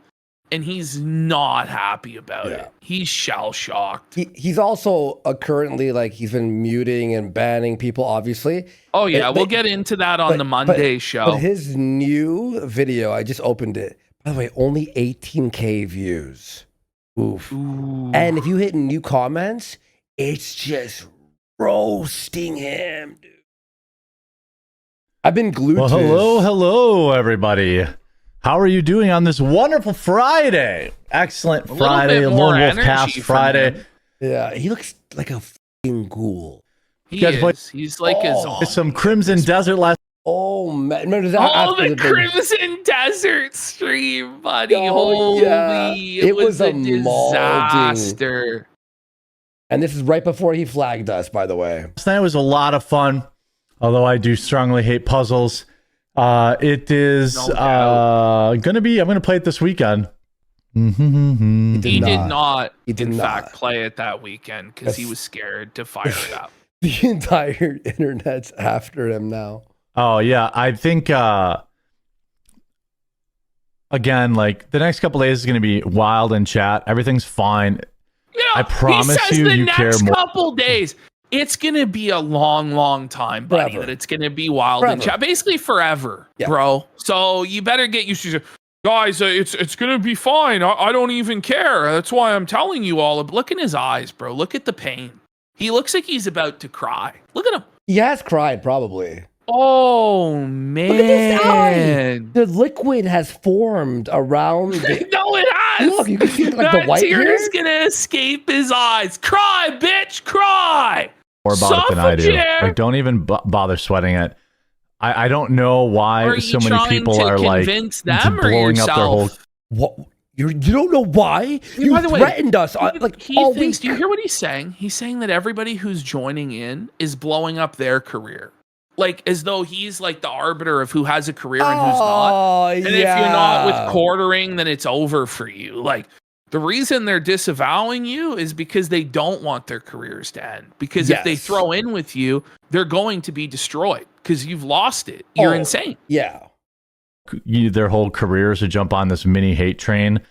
And he's not happy about it. He's shell-shocked. He's also currently, like, he's been muting and banning people, obviously. Oh, yeah. We'll get into that on the Monday show. But his new video, I just opened it. By the way, only 18K views. Oof. Ooh. And if you hit new comments, it's just roasting him, dude. I've been glued well, to hello, everybody. How are you doing on this wonderful Friday? Excellent Friday, Lone Wolf Cast Friday. Yeah, he looks like a fucking ghoul. He is. He's like his some Crimson Desert last. Oh man, remember that? The Crimson Desert stream, buddy. Holy, it was a disaster. And this is right before he flagged us, by the way. Last night was a lot of fun, although I do strongly hate puzzles. It is gonna be. I'm gonna play it this weekend. He did not, in fact, play it that weekend because he was scared to fire it up. The entire internet's after him now. Oh yeah, I think again, like the next couple days is gonna be wild in chat. Everything's fine. You know, I promise he says you care more. The next couple days. It's going to be a long, long time, buddy, that it's going to be wild in chat. Basically forever, bro. So you better get used to it. Guys, it's going to be fine. I don't even care. That's why I'm telling you all. Look in his eyes, bro. Look at the pain. He looks like he's about to cry. Look at him. He has cried, probably. Oh, man. Look at this eye. The liquid has formed around the... No, it has. Look, you can see like the white tear here. is going to escape his eyes. Cry, bitch, cry. More about it than I do. Like, don't even bother sweating it. I don't know why so many people are like blowing up their whole. What? You don't know why? You threatened us like all week. Do you hear what he's saying? He's saying that everybody who's joining in is blowing up their career. Like, as though he's like the arbiter of who has a career and who's not. And if you're not with quartering, then it's over for you. Like, the reason they're disavowing you is because they don't want their careers to end. Because if they throw in with you, they're going to be destroyed because you've lost it. You're insane. Yeah. Their whole careers to jump on this mini hate train.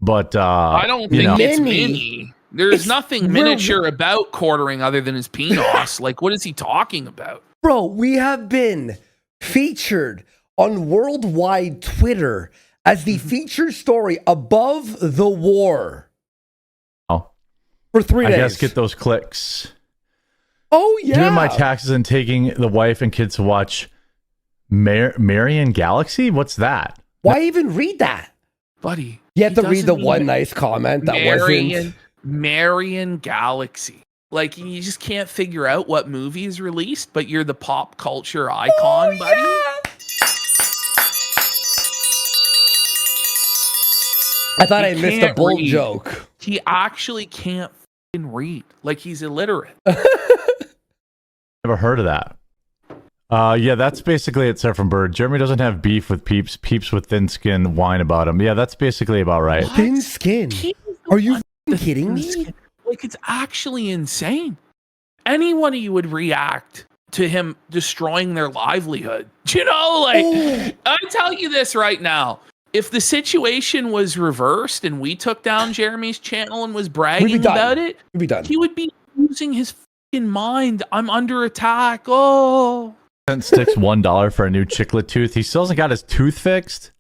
But I don't think it's mini. There's nothing miniature about quartering other than his penis. Like, what is he talking about? Bro, we have been featured on worldwide Twitter as the feature story above the war. Oh. For 3 days. I guess get those clicks. Oh, yeah. Doing my taxes and taking the wife and kids to watch Marian Galaxy? What's that? Why even read that? Buddy. You have to read the one nice comment that wasn't... Marian Galaxy. Like, you just can't figure out what movie is released, but you're the pop culture icon, buddy. Yeah. I thought I missed a bull joke. He actually can't read. Like, he's illiterate. Never heard of that. Yeah, that's basically it, Sir from Bird. Jeremy doesn't have beef with Peeps. Peeps with thin skin whine about him. Yeah, that's basically about right. What? Thin skin? Are you kidding me? Like, it's actually insane. Anyone you would react to him destroying their livelihood. You know, like I'm telling you this right now. If the situation was reversed and we took down Jeremy's channel and was bragging about it, we'd be done. He would be losing his fucking mind. I'm under attack. Oh. Sticks $1 for a new chiclet tooth. He still hasn't got his tooth fixed.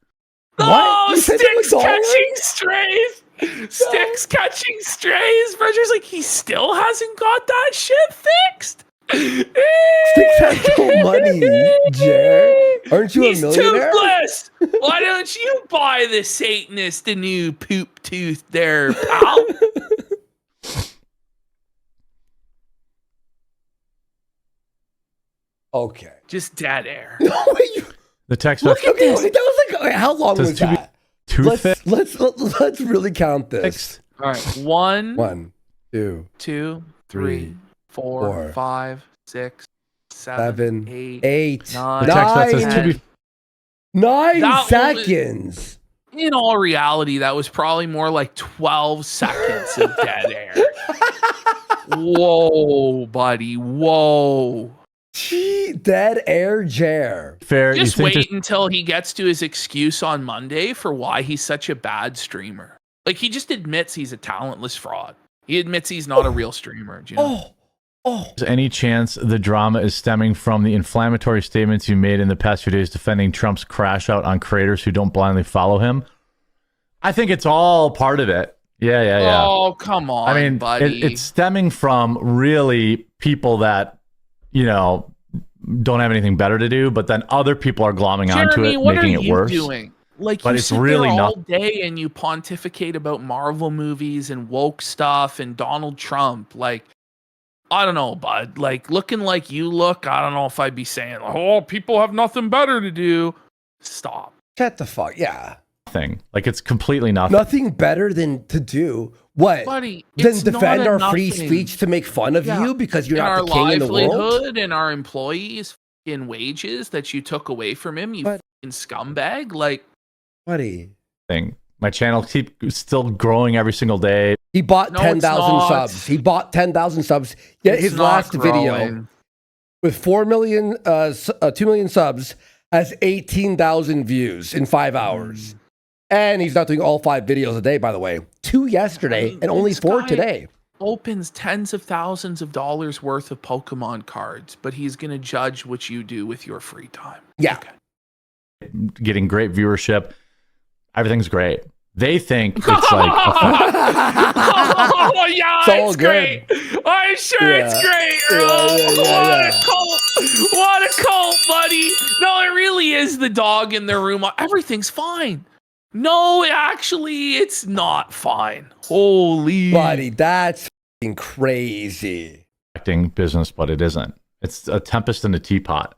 Oh, Sticks catching strays. Sticks catching strays. Roger's like, he still hasn't got that shit fixed. Sticks has no money, Jer. Aren't you a millionaire? Toothless. Why don't you buy the Satanist a new poop tooth there, pal? Okay. Just dead air. The text Look at this. That was like, how long was that? Let's really count this. All right. 1, 1, 2, 2, 3, 4, 5, 6, 7, 8, 9, 9 seconds. In all reality, that was probably more like 12 seconds of dead air. Whoa, buddy. Whoa. Dead air Jer. Fair. Just wait until he gets to his excuse on Monday for why he's such a bad streamer. Like, he just admits he's a talentless fraud. He admits he's not a real streamer. Do you know? Is any chance the drama is stemming from the inflammatory statements you made in the past few days defending Trump's crash out on creators who don't blindly follow him? I think it's all part of it. Yeah. Oh, come on, I mean, buddy. It's stemming from really people that, you know, don't have anything better to do, but then other people are glomming onto it, making it worse. Doing? Like, but you it's sit really there all not day and you pontificate about Marvel movies and woke stuff and Donald Trump. Like, I don't know, bud. Like, looking like you look, I don't know if I'd be saying, oh, people have nothing better to do. Stop. Shut the fuck. Yeah. Thing. Like, it's completely nothing. Nothing better than to do what? Buddy, then defend our free speech to make fun of you because you're not the king in the world? Our livelihood and our employees' in wages that you took away from him, you fucking scumbag. Like, buddy. Thing. My channel keeps still growing every single day. He bought 10,000 subs. He bought 10,000 subs. Yet his last video with 4 million, 2 million subs has 18,000 views in 5 hours. And he's not doing all 5 videos a day, by the way. 2 yesterday and only 4 today. Opens tens of thousands of dollars worth of Pokemon cards, but he's going to judge what you do with your free time. Yeah. Okay. Getting great viewership. Everything's great. They think it's like oh yeah, it's great. I'm sure it's great. What a cult. What a cult, buddy. No, it really is the dog in the room. Everything's fine. No, actually, it's not fine. Holy buddy, that's f***ing crazy. Business, but it isn't. It's a tempest in a teapot.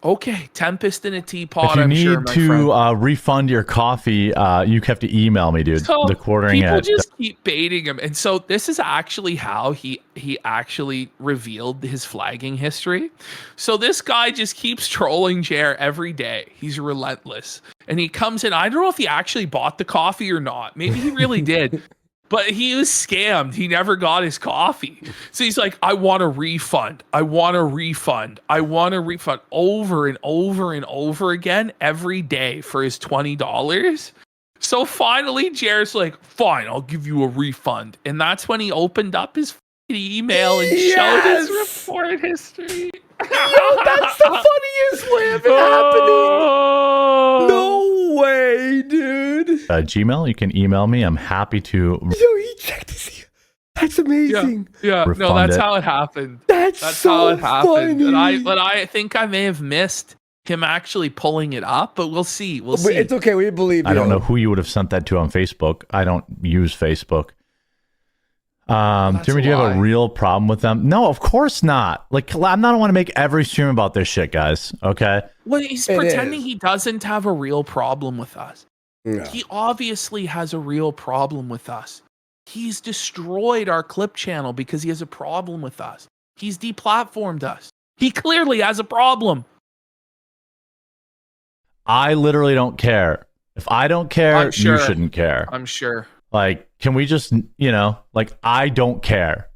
Okay, tempest in a teapot. If you need to refund your coffee, you have to email me, dude. So TheQuartering. People just keep baiting him, and so this is actually how he actually revealed his flagging history. So this guy just keeps trolling Jer every day. He's relentless, and he comes in. I don't know if he actually bought the coffee or not. Maybe he really did. But he was scammed. He never got his coffee. So he's like, I want a refund. I want a refund. I want a refund over and over and over again every day for his $20. So finally, Jared's like, fine, I'll give you a refund. And that's when he opened up his email and showed his report history. Yo, that's the funniest way of it happening. No way, dude. Gmail, you can email me. I'm happy to. Yo, he checked his. That's amazing. Yeah. No, that's how it happened. That's so how it happened. funny. But I think I may have missed him actually pulling it up, but we'll see. We'll see. It's okay. We believe you. I don't know who you would have sent that to on Facebook. I don't use Facebook. Jeremy, do you have a real problem with them? No, of course not. Like, I don't want to make every stream about this shit, guys. Okay. Well, he's pretending he doesn't have a real problem with us. Yeah. He obviously has a real problem with us. He's destroyed our clip channel because he has a problem with us. He's deplatformed us. He clearly has a problem. I literally don't care. If I don't care, you shouldn't care. I'm sure. Like, can we just, like, I don't care.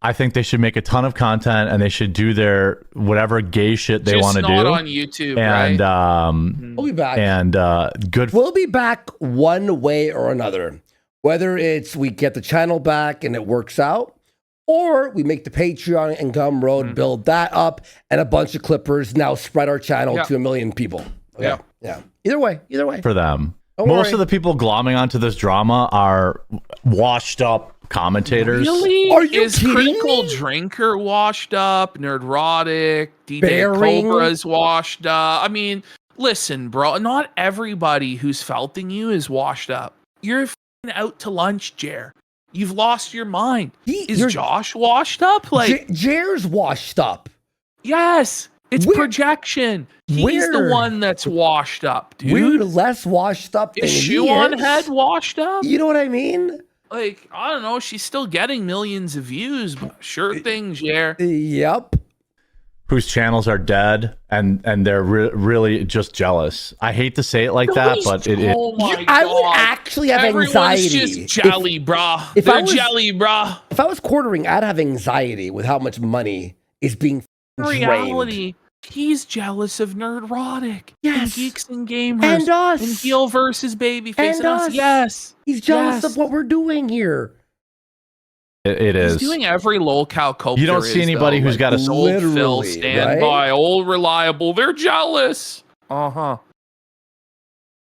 I think they should make a ton of content and they should do their whatever gay shit they want to do. Just not on YouTube, and, right? We'll be back. And good. We'll be back one way or another. Whether it's we get the channel back and it works out, or we make the Patreon and Gumroad, build that up, and a bunch of clippers now spread our channel to 1 million people. Okay? Yeah. Either way. For them. Don't Most worry. of the people glomming onto this drama are washed up commentators. Really? Are you Is kidding Critical me? Drinker washed up? Nerdrotic? DJ Bearing? Cobra's washed up? I mean, listen, bro. Not everybody who's felting you is washed up. You're f***ing out to lunch, Jer. You've lost your mind. Is Josh washed up? Like, Jer's washed up. yes. It's Where- projection. He's the where- one that's washed up, dude. We're less washed up than Is he Shoe on is. Head washed up? You know what I mean? Like, I don't know. She's still getting millions of views. But sure thing, Jer. Yep. Whose channels are dead and they're really just jealous. I hate to say it like that, but it is. Oh my I would God. actually have Everyone's anxiety. just jelly, bruh. if I They're was- jelly, bruh. If I was quartering, I'd have anxiety with how much money is being In drained. reality, he's jealous of Nerdrotic. Yes. And Geeks and Gamers. And us. And heel versus babyface. And us. Yes. He's jealous Yes. of what we're doing here. It is. He's doing every lolcow cope. You don't there see is, anybody though. who's got a Old Phil, literally, stand right? by, old reliable. They're jealous. Uh-huh.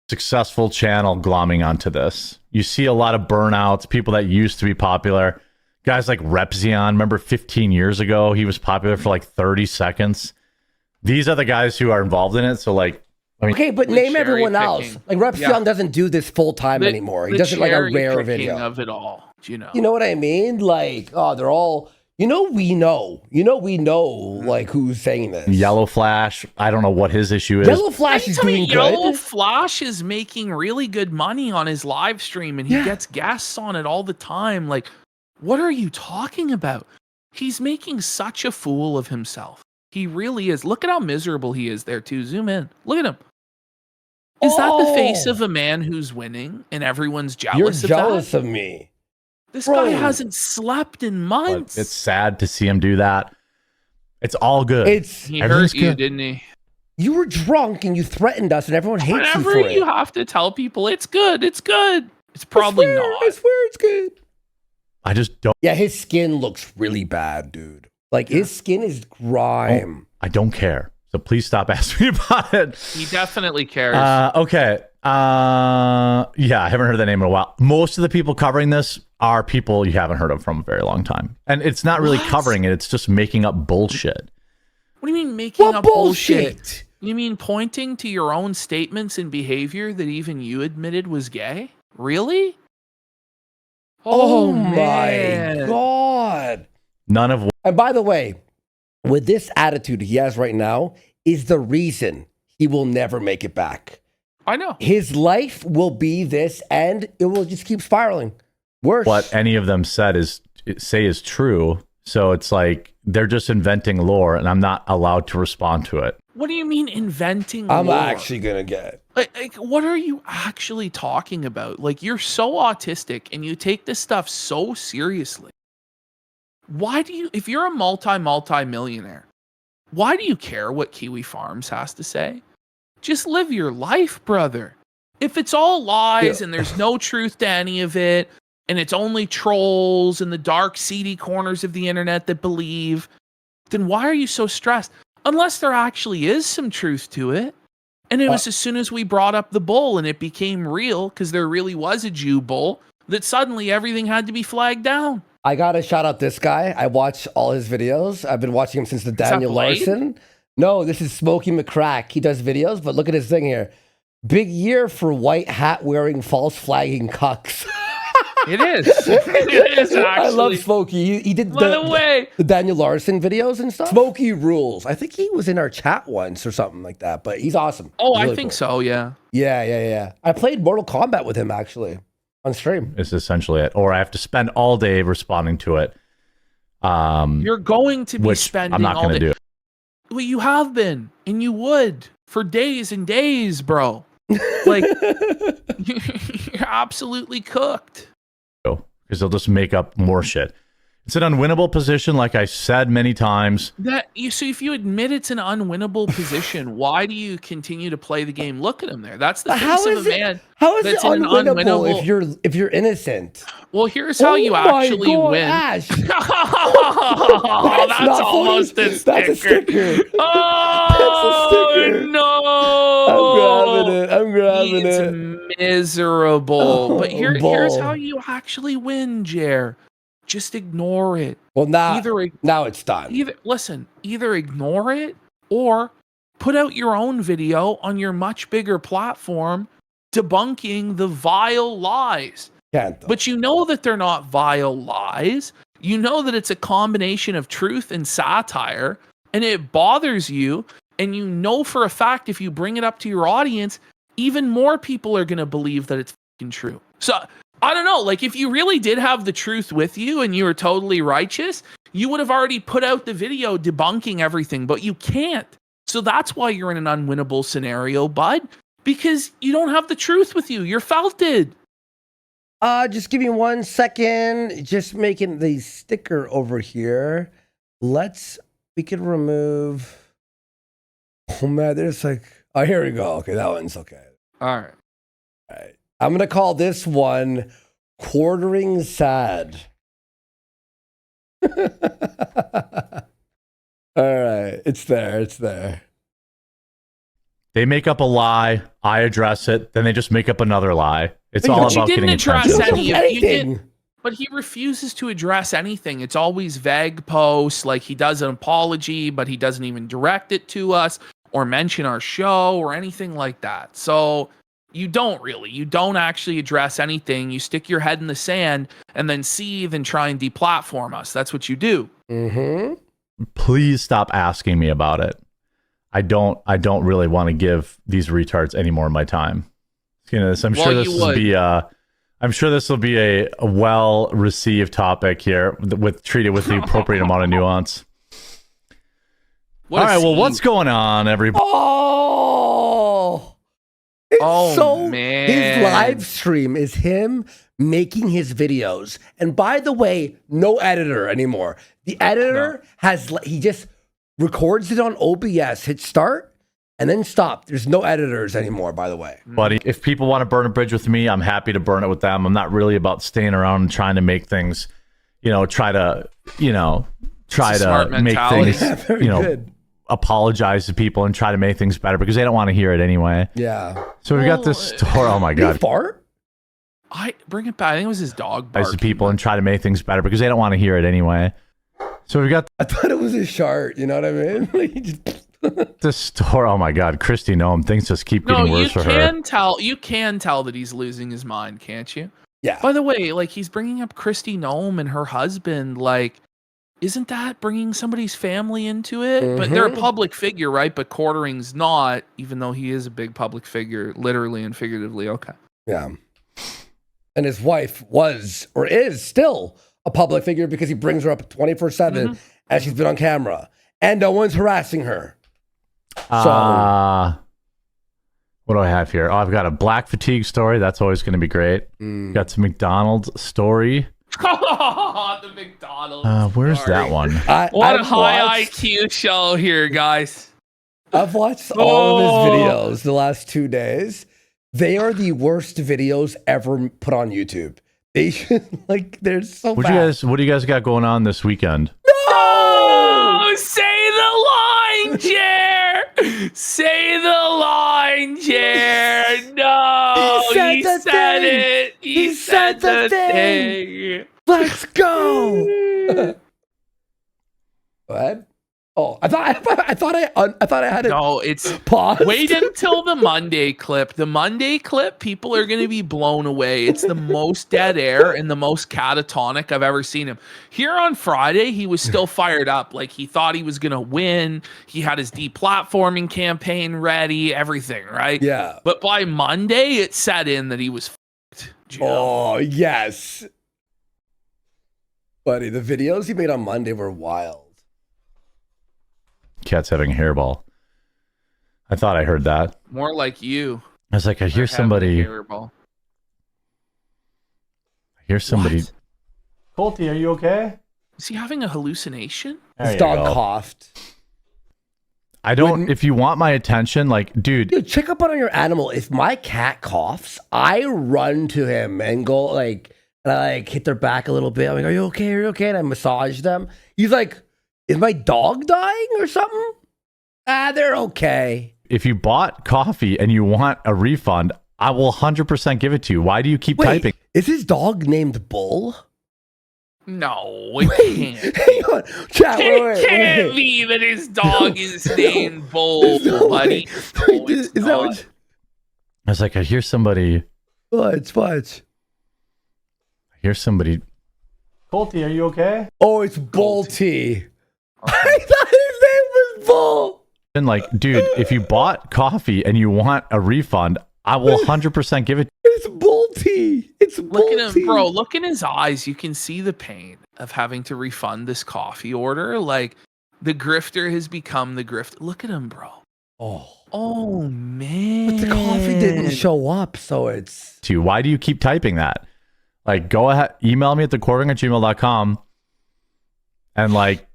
successful channel glomming onto this. You see a lot of burnouts, people that used to be popular. Guys like Repzion, remember 15 years ago, he was popular for like 30 seconds. These are the guys who are involved in it. So like, I mean, Okay, but The name cherry everyone else. picking. Like Repzion Yeah. doesn't do this full time anymore. He does it like a cherry rare picking video. of it all. You know. You know what I mean? Like, oh, they're all. We know. Like who's saying this. Yellow Flash, I don't know what his issue is. Yellow Flash is doing Yellow good. Flash is making really good money on his live stream and he gets guests on it all the time. Like, what are you talking about? He's making such a fool of himself. He really is. Look at how miserable he is there too. Zoom in. Look at him. Is that the face of a man who's winning and everyone's You're jealous of jealous that? of me. This Bro. guy hasn't slept in But months. it's sad to see him do that. It's all good. He Everything's hurt you, good. didn't he? You were drunk and you threatened us, and everyone hates Whenever you for you it. have to tell people it's good, it's good. It's probably I not. swear it's good. I just don't. Yeah, his skin looks really bad, dude. Like his skin is grime. I don't care. So please stop asking me about it. He definitely cares. Okay. Yeah, I haven't heard that name in a while. Most of the people covering this are people you haven't heard of from a very long time. And it's not really What? covering it. It's just making up bullshit. What do you mean making What up bullshit? bullshit? You mean pointing to your own statements and behavior that even you admitted was gay? Really? Oh man. my god. None of And by the way, with this attitude he has right now is the reason he will never make it back. I know. His life will be this and it will just keep spiraling. Worse. what any of them say is true. So it's like they're just inventing lore and I'm not allowed to respond to it. What do you mean inventing I'm lore? actually gonna get. Like, what are you actually talking about? Like, you're so autistic and you take this stuff so seriously. Why do you, if you're a multi-millionaire, why do you care what Kiwi Farms has to say? Just live your life, brother. If it's all lies and there's no truth to any of it, and it's only trolls in the dark, seedy corners of the internet that believe, then why are you so stressed? Unless there actually is some truth to it. And it was as soon as we brought up the bull and it became real, because there really was a Jew bull, that suddenly everything had to be flagged down. I gotta shout out this guy. I watch all his videos. I've been watching him since the that Daniel Blade? Larson. No, this is Smokey McCrack. He does videos, but look at his thing here. Big year for white hat wearing, false flagging cucks. It is. It is, actually. I love Smokey. He did By the way, the Daniel Larson videos and stuff. Smokey rules. I think he was in our chat once or something like that, but he's awesome. oh, He's I really think cool. so, yeah. Yeah. I played Mortal Kombat with him actually on stream. Is essentially it. Or I have to spend all day responding to it. You're going to be Which spending I'm not all going to day. do. Well, you have been, and you would for days and days, bro. Like, you're absolutely cooked. Because they'll just make up more shit. It's an unwinnable position, like I said many times. So if you admit it's an unwinnable position, why do you continue to play the game? Look at him there. That's the face of a man. How is it that's in an unwinnable if you're innocent? Well, here's how you actually win. Ash. That's almost a sticker. That's a sticker. Oh, That's a sticker. no. I'm grabbing it. Miserable. But here's how you actually win, Jer. Just ignore it. Well, now it's done. Either ignore it or put out your own video on your much bigger platform debunking the vile lies. But you know that they're not vile lies. You know that it's a combination of truth and satire, and it bothers you. And you know for a fact if you bring it up to your audience, even more people are going to believe that it's fucking true. So I don't know, like if you really did have the truth with you and you were totally righteous, you would have already put out the video debunking everything, but you can't. So that's why you're in an unwinnable scenario, bud, because you don't have the truth with you. You're felted. Just give me 1 second. Just making the sticker over here. We can remove. Oh man, there's like, oh, here we go. Okay, that one's okay. All right. I'm going to call this one Quartering Sad. All right. It's there. They make up a lie. I address it. Then they just make up another lie. It's all about getting attention. But he refuses to address anything. It's always vague posts. Like he does an apology, but he doesn't even direct it to us or mention our show or anything like that. So you don't actually address anything. You stick your head in the sand and then seethe and try and deplatform us. That's what you do. Mm-hmm. Please stop asking me about it. I don't really want to give these retards any more of my time. I'm sure this will be a well-received topic here, treated with the appropriate amount of nuance. All right, well, what's going on, everybody? Man. His live stream is him making his videos. And by the way, no editor anymore. The editor he just records it on OBS, hit start, and then stop. There's no editors anymore, by the way. Buddy, if people want to burn a bridge with me, I'm happy to burn it with them. I'm not really about staying around and trying to make things, try to make things, good. Apologize to people and try to make things better because they don't want to hear it anyway. Yeah. So we got this store. Oh my God. Fart? I bring it back. I think it was his dog barking. To people and try to make things better because they don't want to hear it anyway. So we got. I thought it was a shart. You know what I mean? This store. Oh my God. Christy Nome, things just keep getting worse for her. You can tell that he's losing his mind, can't you? Yeah. By the way, like he's bringing up Christy Nome and her husband. Like, isn't that bringing somebody's family into it? Mm-hmm. But they're a public figure, right? But Quartering's not, even though he is a big public figure, literally and figuratively. Okay. Yeah. And his wife was, or is still, a public figure because he brings her up 24/7 as she's been on camera. And no one's harassing her. What do I have here? Oh, I've got a black fatigue story. That's always going to be great. Got some McDonald's story. The McDonald's. Where's that one? What a high IQ show here, guys. I've watched all of his videos the last 2 days. They are the worst videos ever put on YouTube. They should, they're so bad. What do you guys got going on this weekend? No! Say the line, Jer! Say the line, Jer! No! He said it! He said the thing! Let's go! What? Oh, I thought I had it. No, it's paused. Wait until the Monday clip. The Monday clip, people are going to be blown away. It's the most dead air and the most catatonic I've ever seen him. Here on Friday, he was still fired up. Like he thought he was going to win. He had his deplatforming campaign ready, everything, right? Yeah. But by Monday, it set in that he was fucked. Oh, yes. Buddy, the videos he made on Monday were wild. Cat's having a hairball. I thought I heard that. More like you. I was like, I hear somebody. I hear somebody. What? Colty, are you okay? Is he having a hallucination? His dog coughed. I don't. If you want my attention, like, dude, check up on your animal. If my cat coughs, I run to him and go like, and I like hit their back a little bit. I'm like, "Are you okay? Are you okay?" And I massage them. He's like, "Is my dog dying or something?" They're okay. If you bought coffee and you want a refund, I will 100% give it to you. Why do you keep typing? Is his dog named Bull? No, it can't. Hang on. Chat, It can't be that his dog is named Bull, buddy. No, is that what? I was like, I hear somebody. Fudge. I hear somebody. Colty, are you okay? Oh, it's Bolty. I thought his name was Bull. And like, dude, if you bought coffee and you want a refund, I will 100% give it. It's Bolty. It's Bolty. Look at him, bro. Look in his eyes. You can see the pain of having to refund this coffee order. Like, the grifter has become the grift. Look at him, bro. Oh man. But the coffee didn't show up, so it's. Why do you keep typing that? Like, go ahead, email me at TheQuartering@gmail.com. And like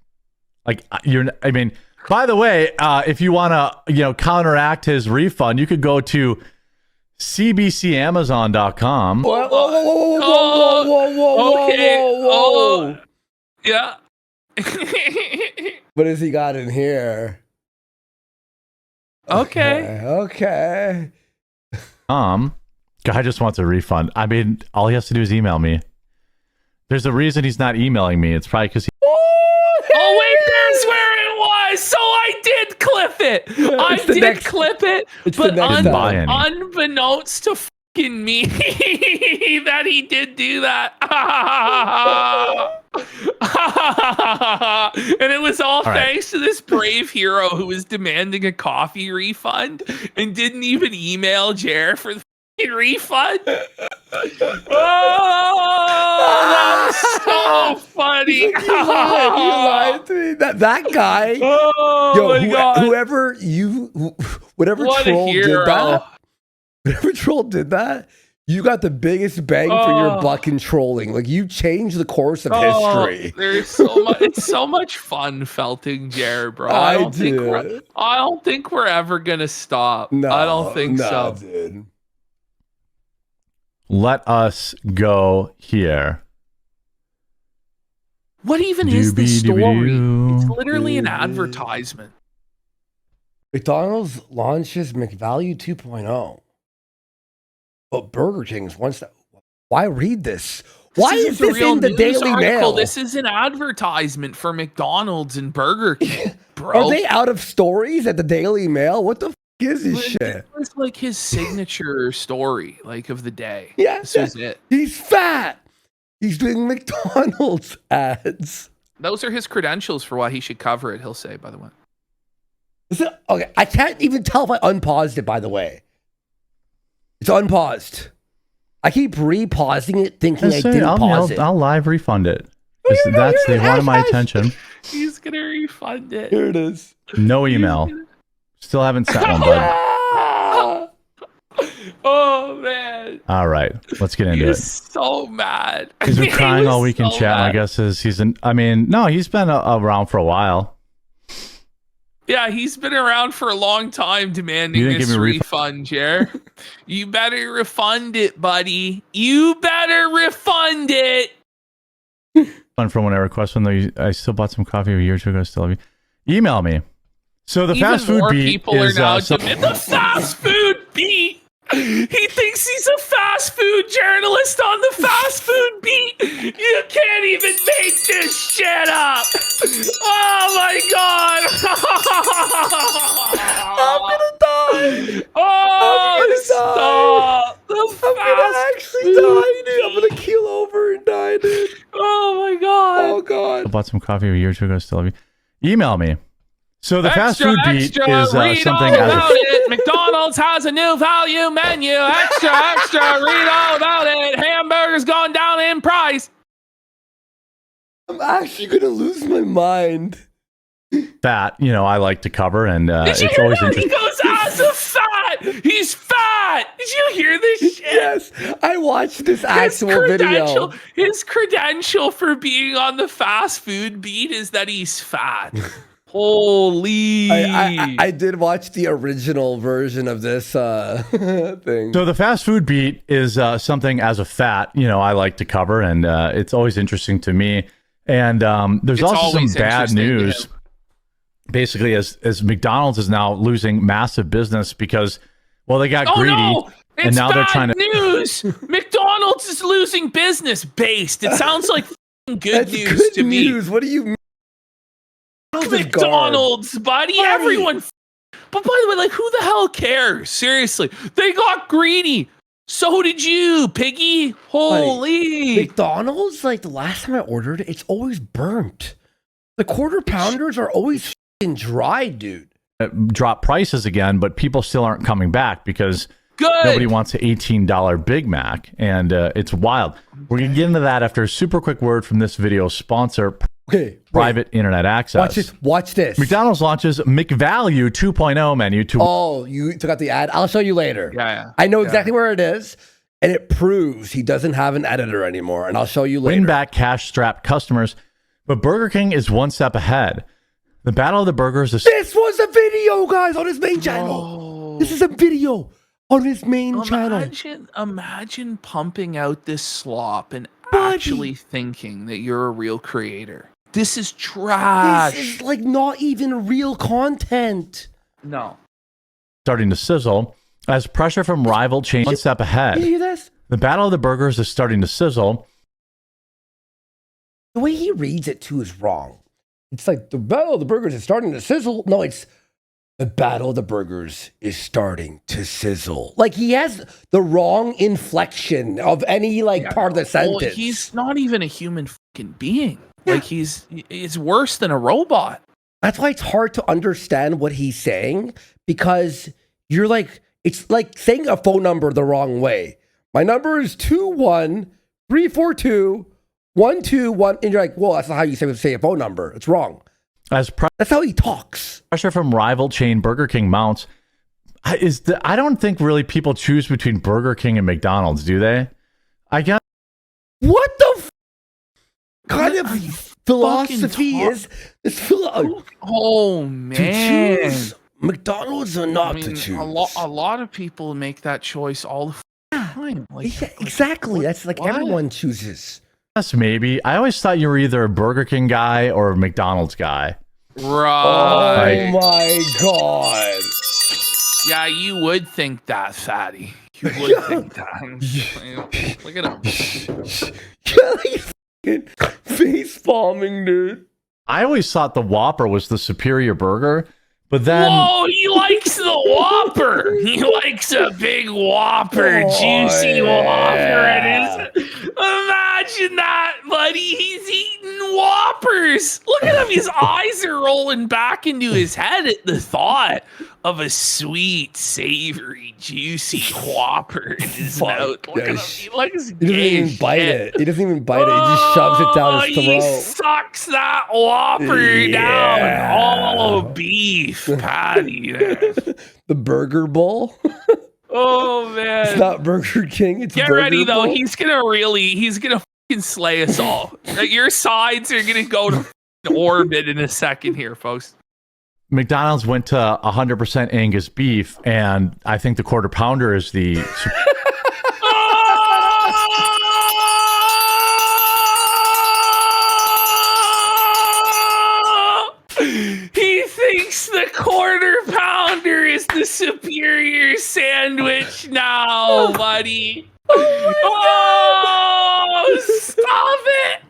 you're. I mean, by the way, if you want to, counteract his refund, you could go to cbcamazon.com. Whoa. Okay. Oh, yeah. What has he got in here? Okay. Guy just wants a refund. I mean, all he has to do is email me. There's a reason he's not emailing me. It's probably because he. Oh wait, there's where it was. So I did clip it. I did clip it, but unbeknownst to fucking me, that he did do that. And it was all thanks to this brave hero who was demanding a coffee refund and didn't even email Jer for the refund. Oh, that's so funny. You lied to me. That guy. Oh, my God. Whatever What troll a did hero. that. Whatever troll did that. You got the biggest bang for your buck in trolling. Like, you changed the course of history. There's so much. It's so much fun felting Jer, bro. I don't think we're ever gonna stop. No, I don't think so. Dude. Let us go here. What even is this story? It's literally an advertisement. McDonald's launches McValue 2.0. But Burger King's one step. Why read this? Why is this in the Daily Mail? This is an advertisement for McDonald's and Burger King, bro. Are they out of stories at the Daily Mail? What the is this shit? It's like his signature story, like, of the day. Yeah, this is it. He's fat. He's doing McDonald's ads. Those are his credentials for why he should cover it. He'll say, by the way. Okay, I can't even tell if I unpaused it. By the way, it's unpaused. I keep repausing it, thinking I didn't pause it. I'll live refund it. They wanted my attention. He's gonna refund it. Here it is. No email. Still haven't sent one, bud. Oh man! All right, let's get into it. So mad. He's been crying all week in chat. I guess he's been around for a while. Yeah, he's been around for a long time demanding this refund, Jer. You better refund it, buddy. You better refund it. Fun from when I request one, though. I still bought some coffee a year or two ago. Still love you. Email me. So the fast food beat is the fast food beat. He thinks he's a fast food journalist on the fast food beat. You can't even make this shit up. Oh my God. I'm gonna die. Stop. I'm gonna actually die, dude. I'm gonna keel over and die, dude. Oh my God. Oh God. I bought some coffee a year or two ago. Still love you. Email me. So the fast food beat is something about it. McDonald's has a new value menu. Extra, read all about it. Hamburgers going down in price. I'm actually gonna lose my mind. That, I like to cover, and it's always interesting. He goes, as a fat He's fat. Did you hear this shit? Yes, I watched this actual video. His credential for being on the fast food beat is that he's fat. Holy! I did watch the original version of this thing. So the fast food beat is something as a fat, I like to cover, and it's always interesting to me. And there's also some bad news. Basically, as McDonald's is now losing massive business because, well, they got greedy. No! It's and now bad they're trying to news. McDonald's is losing business. Based. It sounds like good news good to news. me. What do you mean? McDonald's, buddy. Everyone. But by the way, like, who the hell cares? Seriously, they got greedy. So did you, piggy. Holy. McDonald's, like the last time I ordered, it's always burnt. The quarter pounders are always dry, dude. drop prices again, but people still aren't coming back because nobody wants an $18 Big Mac, and it's wild. We're going to get into that after a super quick word from this video sponsor, Private Internet Access. Watch this. McDonald's launches McValue 2.0 menu to... Oh, you took out the ad? I'll show you later. Yeah. I know exactly where it is, and it proves he doesn't have an editor anymore, and I'll show you later. Win back cash-strapped customers, but Burger King is one step ahead. The Battle of the Burgers is... This was a video, guys, on his main channel. This is a video on his main channel. Imagine pumping out this slop and actually thinking that you're a real creator. This is trash. This is like not even real content. No. Starting to sizzle as pressure from rival chains one step ahead. You hear this? The Battle of the Burgers is starting to sizzle. The way he reads it too is wrong. It's like the Battle of the Burgers is starting to sizzle. No, it's the Battle of the Burgers is starting to sizzle. Like he has the wrong inflection of any part of the sentence. Well, he's not even a human fucking being. Like it's worse than a robot. That's why it's hard to understand what he's saying, because you're like, it's like saying a phone number the wrong way. My number is 21342-121, and you're like, well, that's not how you say a phone number. It's wrong. That's how he talks. Pressure from rival chain Burger King mounts. I don't think really people choose between Burger King and McDonald's, do they? I guess. What the kind of philosophy is this? Oh man, to choose McDonald's or not to choose. A lot of people make that choice all the time. Exactly. That's like everyone chooses. Yes, maybe. I always thought you were either a Burger King guy or a McDonald's guy. Right. Oh my god. Yeah, you would think that, fatty. You would think that. Look at him. Face palming, dude. I always thought the Whopper was the superior burger, but then... Whoa, he likes the Whopper. He likes a big Whopper, juicy Whopper. Imagine that, buddy. He's eating Whoppers. Look at him. His eyes are rolling back into his head at the thought of a sweet, savory, juicy Whopper in his mouth. Look at him. He looks He doesn't even bite it. He doesn't even bite it. He just shoves it down his throat. He sucks that Whopper down. Oh, beef patty. The Burger Bowl. Oh man, it's not Burger King. It's Get Burger ready though. Bowl. He's gonna fucking slay us all. Your sides are gonna go to orbit in a second here, folks. McDonald's went to 100% Angus beef, and I think the quarter pounder is the... He thinks the quarter pounder is the superior sandwich now, buddy. Oh, stop it.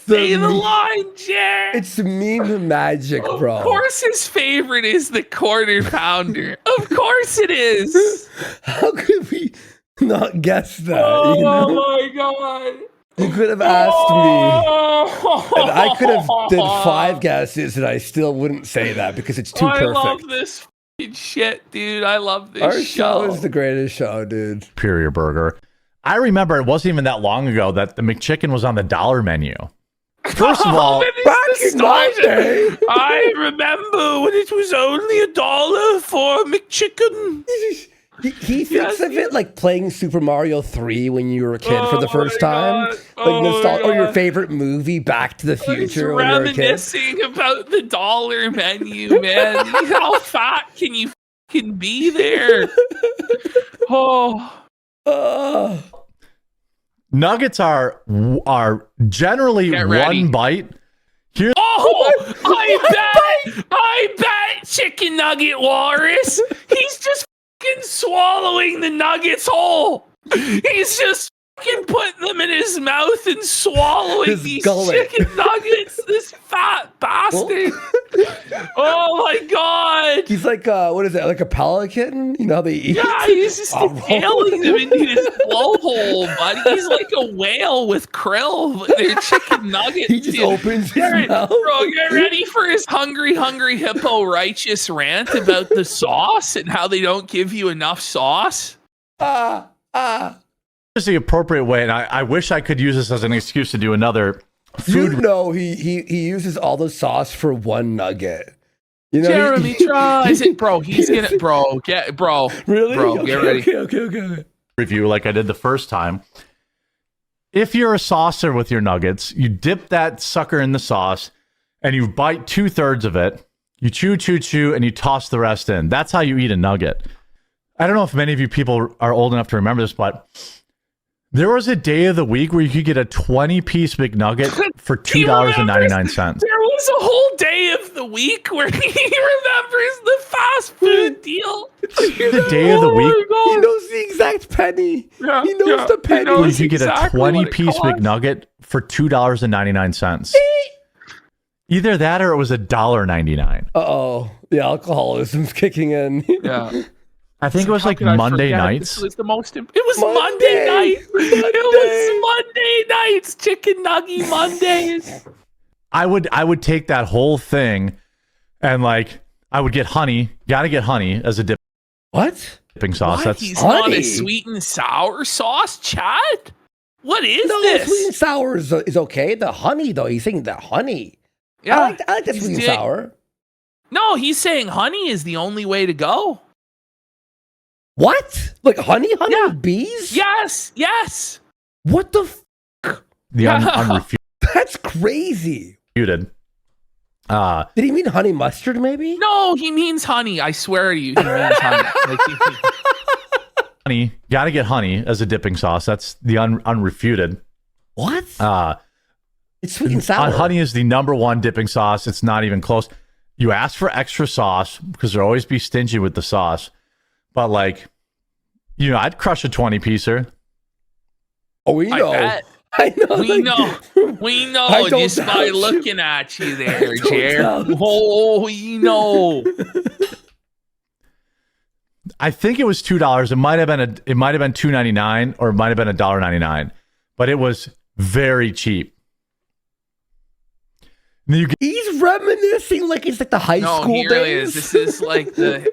Say the line, Jer. It's meme magic, bro. Of course his favorite is the quarter pounder. Of course it is. How could we not guess that? Oh my god. You could have asked me, and I could have did 5 guesses, and I still wouldn't say that because it's too perfect. I love this fucking shit, dude. I love this Our show is the greatest show, dude. Superior burger. I remember it wasn't even that long ago that the McChicken was on the $1 menu. First of all, it's Monday. I remember when it was only $1 for McChicken. He thinks of it like playing Super Mario 3 when you were a kid for the first time. Or your favorite movie, Back to the Future, when you were a kid. Reminiscing about the dollar menu, man. How fat can you fucking be there? Nuggets are generally one bite. Here's I bet Chicken Nugget Walrus. He's just fucking swallowing the nuggets whole. He's just fucking putting them in his mouth and swallowing these chicken nuggets. This fat bastard. Oh my god. He's like, what is that? Like a pelican? You know how they eat? Yeah, he's just inhaling them into his blowhole, buddy. He's like a whale with krill, but they're chicken nuggets. He just opens his mouth. Bro, get ready for his hungry hippo righteous rant about the sauce and how they don't give you enough sauce. Is the appropriate way, and I wish I could use this as an excuse to do another food. You know, he uses all the sauce for one nugget. You know, Jeremy tries it, bro. He's gonna, bro. Really? Bro, get ready. Okay. Review like I did the first time. If you're a saucer with your nuggets, you dip that sucker in the sauce, and you bite 2/3 of it. You chew, and you toss the rest in. That's how you eat a nugget. I don't know if many of you people are old enough to remember this, but there was a day of the week where you could get a 20-piece McNugget for $2.99. There was a whole day of the week where he remembers the fast food deal. The day of the week. He knows the exact penny. Yeah, he knows the penny. You could get a 20-piece McNugget for $2.99. Either that or it was $1.99. Uh-oh. The alcoholism's kicking in. Yeah. I think it was like Monday nights. This was the most. It was Monday night. It was Monday nights. Chicken Nugget Mondays. I would take that whole thing, and like I would get honey. Gotta get honey as a dip. What? Dipping sauce. What? That's He's on a sweet and sour sauce, Chad. What is this? Sweet and sour is okay. The honey though, he's saying the honey. Yeah, I like the sweet and sour. No, he's saying honey is the only way to go. What? Like honey with bees? Yes. What the fuck? Unrefuted. That's crazy. Did he mean honey mustard maybe? No, he means honey. I swear to you, he means honey. Honey, gotta get honey as a dipping sauce. That's the unrefuted. What? It's sweet and sour. Honey is the #1 dipping sauce. It's not even close. You ask for extra sauce because they'll always be stingy with the sauce. But like, you know, I'd crush a 20-piecer. Oh, we know. I know. We know just by looking at you there, Jer. Oh, we know. I think it was $2. It might have been $2.99 or it might have been $1.99, but it was very cheap. He's reminiscing like it's like the high school he days. Really is. This is like the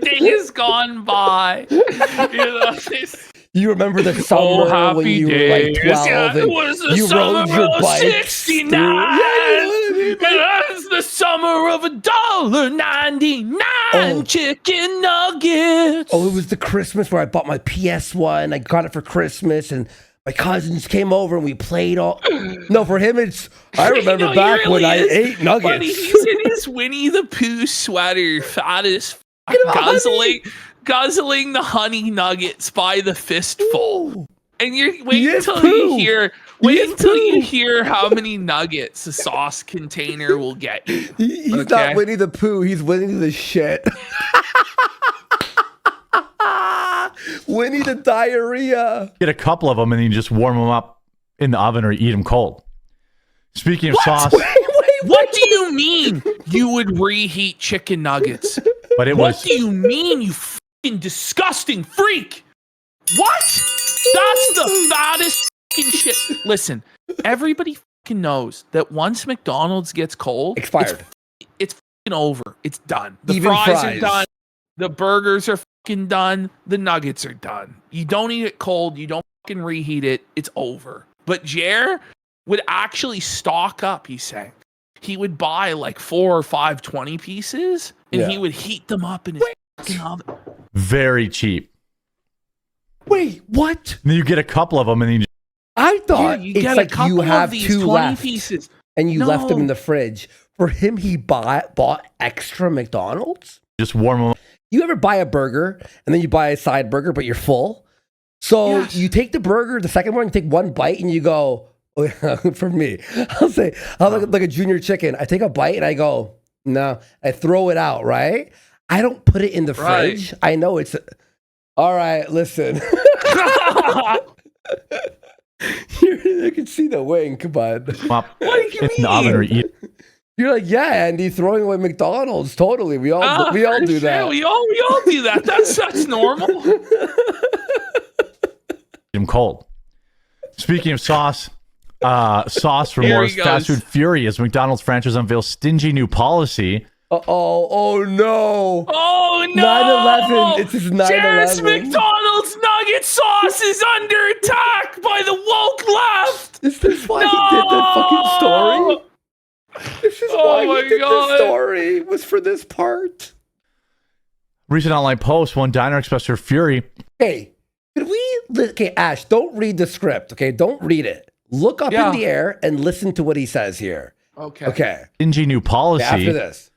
day has gone by. You remember the summer when you were like 12 and you rode your bike. 69. That's the summer of $1.99 chicken nuggets. Oh, it was the Christmas where I bought my PS1. I got it for Christmas and my cousins came over and we played all. No, for him, I remember back when I ate nuggets. Buddy, he's in his Winnie the Pooh sweater, fattest, guzzling the honey nuggets by the fistful. And wait until you hear how many nuggets a sauce container will get you. He's not Winnie the Pooh, he's Winnie the shit. Winnie the diarrhea. Get a couple of them and then you just warm them up in the oven or eat them cold. Speaking of sauce. What do you mean you would reheat chicken nuggets? But what do you mean, you fucking disgusting freak? What? That's the fattest fucking shit. Listen, everybody fucking knows that once McDonald's gets cold, expired. It's fucking over. It's done. The fries are done. The burgers are fucking done. The nuggets are done. You don't eat it cold. You don't fucking reheat it. It's over. But Jer would actually stock up, he's saying. he would buy like 4 or 5 20 pieces, and he would heat them up in his fucking oven. Very cheap. Wait, what? And then you get a couple of them, and then you I thought you it's get like a couple you have of these 2 20 left, pieces, and you left them No. in the fridge. For him, he bought extra McDonald's. just warm them up. You ever buy a burger and then you buy a side burger, but you're full? So Yes. you take the burger, the second one, you take one bite, and you go. Oh, yeah, for me, I'll look like a junior chicken. I take a bite and I go, no. I throw it out. Right? I don't put it in the Right. fridge. I know it's. All right, listen. I can see the wing. Come on. Up What do you in the oven or eat. You're like, yeah, Andy, throwing away McDonald's. Totally. We all do for that. sure. We all do that. That's normal. Them cold. Speaking of sauce, sauce remorse, he fast goes. food fury as McDonald's franchise unveils stingy new policy. Oh no. Oh no! 9/11. It's his 9/11. Cheers, McDonald's nugget sauce is under attack by the woke left. Is this why he did the fucking story? This is Oh why my he did God. the story. Was for this part. Recent online post, one diner expressed her fury. Hey, okay, Ash, don't read the script. Okay, don't read it. Look up in the air and listen to what he says here. Okay. Stingy new policy. After this.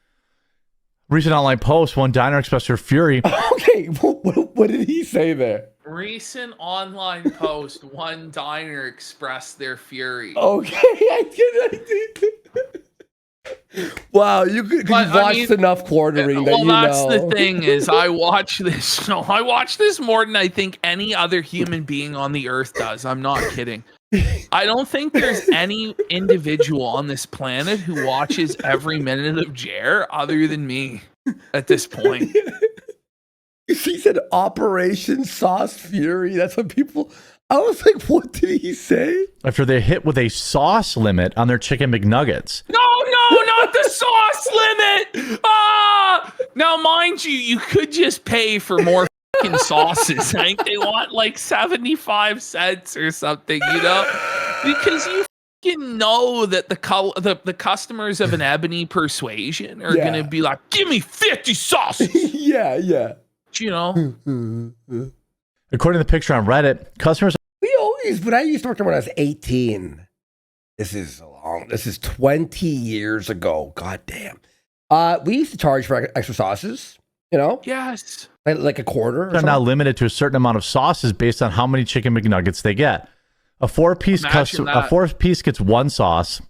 Recent online post, one diner expressed her fury. Okay, what did he say there? Recent online post, one diner expressed their fury. Okay, I did. Wow, you've watched enough quartering that well, you that's know. the thing is I watch this. No, I watch this more than I think any other human being on the earth does. I'm not kidding. I don't think there's any individual on this planet who watches every minute of Jer other than me at this point. He said Operation Sauce Fury. That's what people. I was like, what did he say? After they hit with a sauce limit on their chicken McNuggets. No, not the sauce limit. Now, mind you, you could just pay for more fucking sauces. I think they want like 75 cents or something, you know, because you fucking know that the customers of an ebony persuasion are gonna be like, give me 50 sauces. Yeah. You know. According to the picture on Reddit, customers. But I used to work there when I was 18. This is 20 years ago. God damn. We used to charge for extra sauces, you know? Yes. Like a quarter. Are now limited to a certain amount of sauces based on how many chicken McNuggets they get. A 4-piece gets 1 sauce.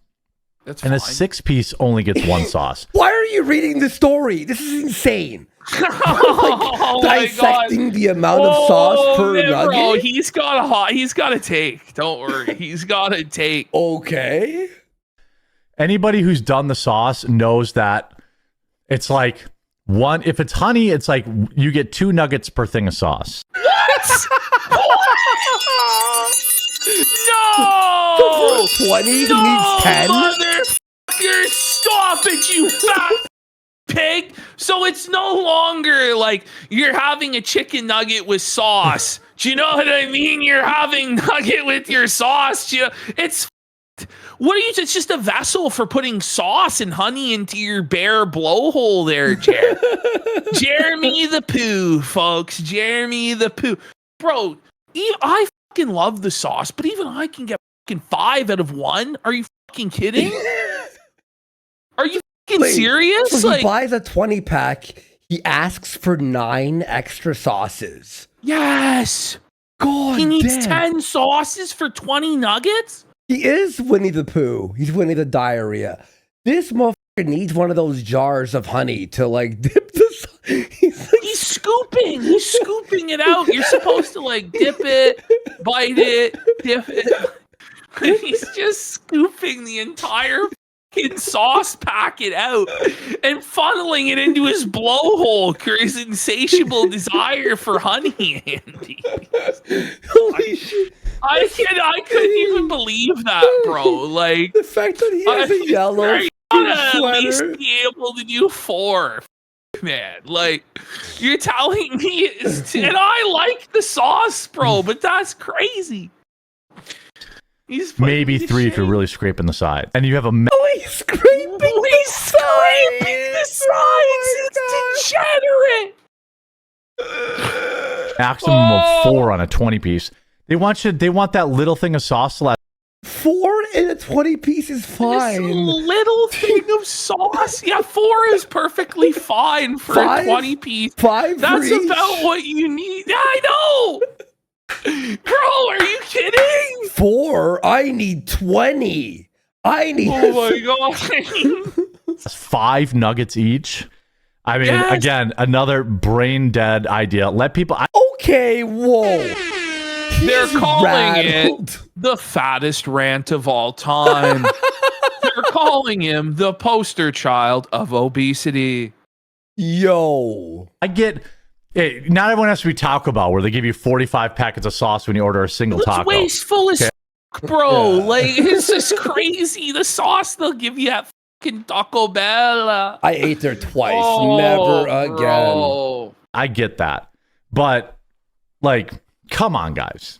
That's and fine. a 6-piece only gets 1 sauce. Why are you reading the story? This is insane. Dissecting the amount of sauce per nugget. Bro, he's got a take. Don't worry, he's got a take. Okay. Anybody who's done the sauce knows that it's like one. If it's honey, it's like you get 2 nuggets per thing of sauce. No! So for 20, he needs 10? Motherfucker, stop it, you fat pig! So it's no longer like you're having a chicken nugget with sauce. Do you know what I mean? You're having nugget with your sauce. It's it's just a vessel for putting sauce and honey into your bare blowhole there, Jeremy the Pooh, folks. Jeremy the Pooh. Bro, I fucking love the sauce, but even I can get fucking 5 out of 1. Are you fucking kidding? Are you fucking serious? So he buys a 20-pack. He asks for 9 extra sauces. Yes. God, he needs 10 sauces for 20 nuggets? He is Winnie the Pooh. He's Winnie the Diarrhea. This motherfucker needs one of those jars of honey to like dip this. He's scooping. He's scooping it out. You're supposed to like dip it, bite it, dip it. He's just scooping the entire fucking sauce packet out and funneling it into his blowhole for his insatiable desire for honey, Andy. Holy shit. I couldn't even believe that, bro. Like the fact that he has a yellow at least sweater. be able to do 4, man. Like you're telling me, and I like the sauce, bro, but that's crazy. Maybe 3 if you're really scraping the side, and you have a. Oh he's scraping the sides. It's degenerate. Maximum of 4 on a 20-piece. They want that little thing of sauce left. 4 in a 20-piece is fine. This little thing of sauce. Yeah, 4 is perfectly fine for a 20-piece. 5 That's about what you need. I know. Bro, are you kidding? 4? I need 20. I need. Oh my god. That's 5 nuggets each. I mean, again, another brain dead idea. Let people. Okay, whoa. They're calling it the fattest rant of all time. They're calling him the poster child of obesity. Yo. I get. Hey, not everyone has to be Taco Bell, where they give you 45 packets of sauce when you order a single taco. It's wasteful as bro. Like, it's just crazy. The sauce they'll give you at fucking Taco Bell. I ate there twice. Never again. Bro. I get that. But, like, come on, guys.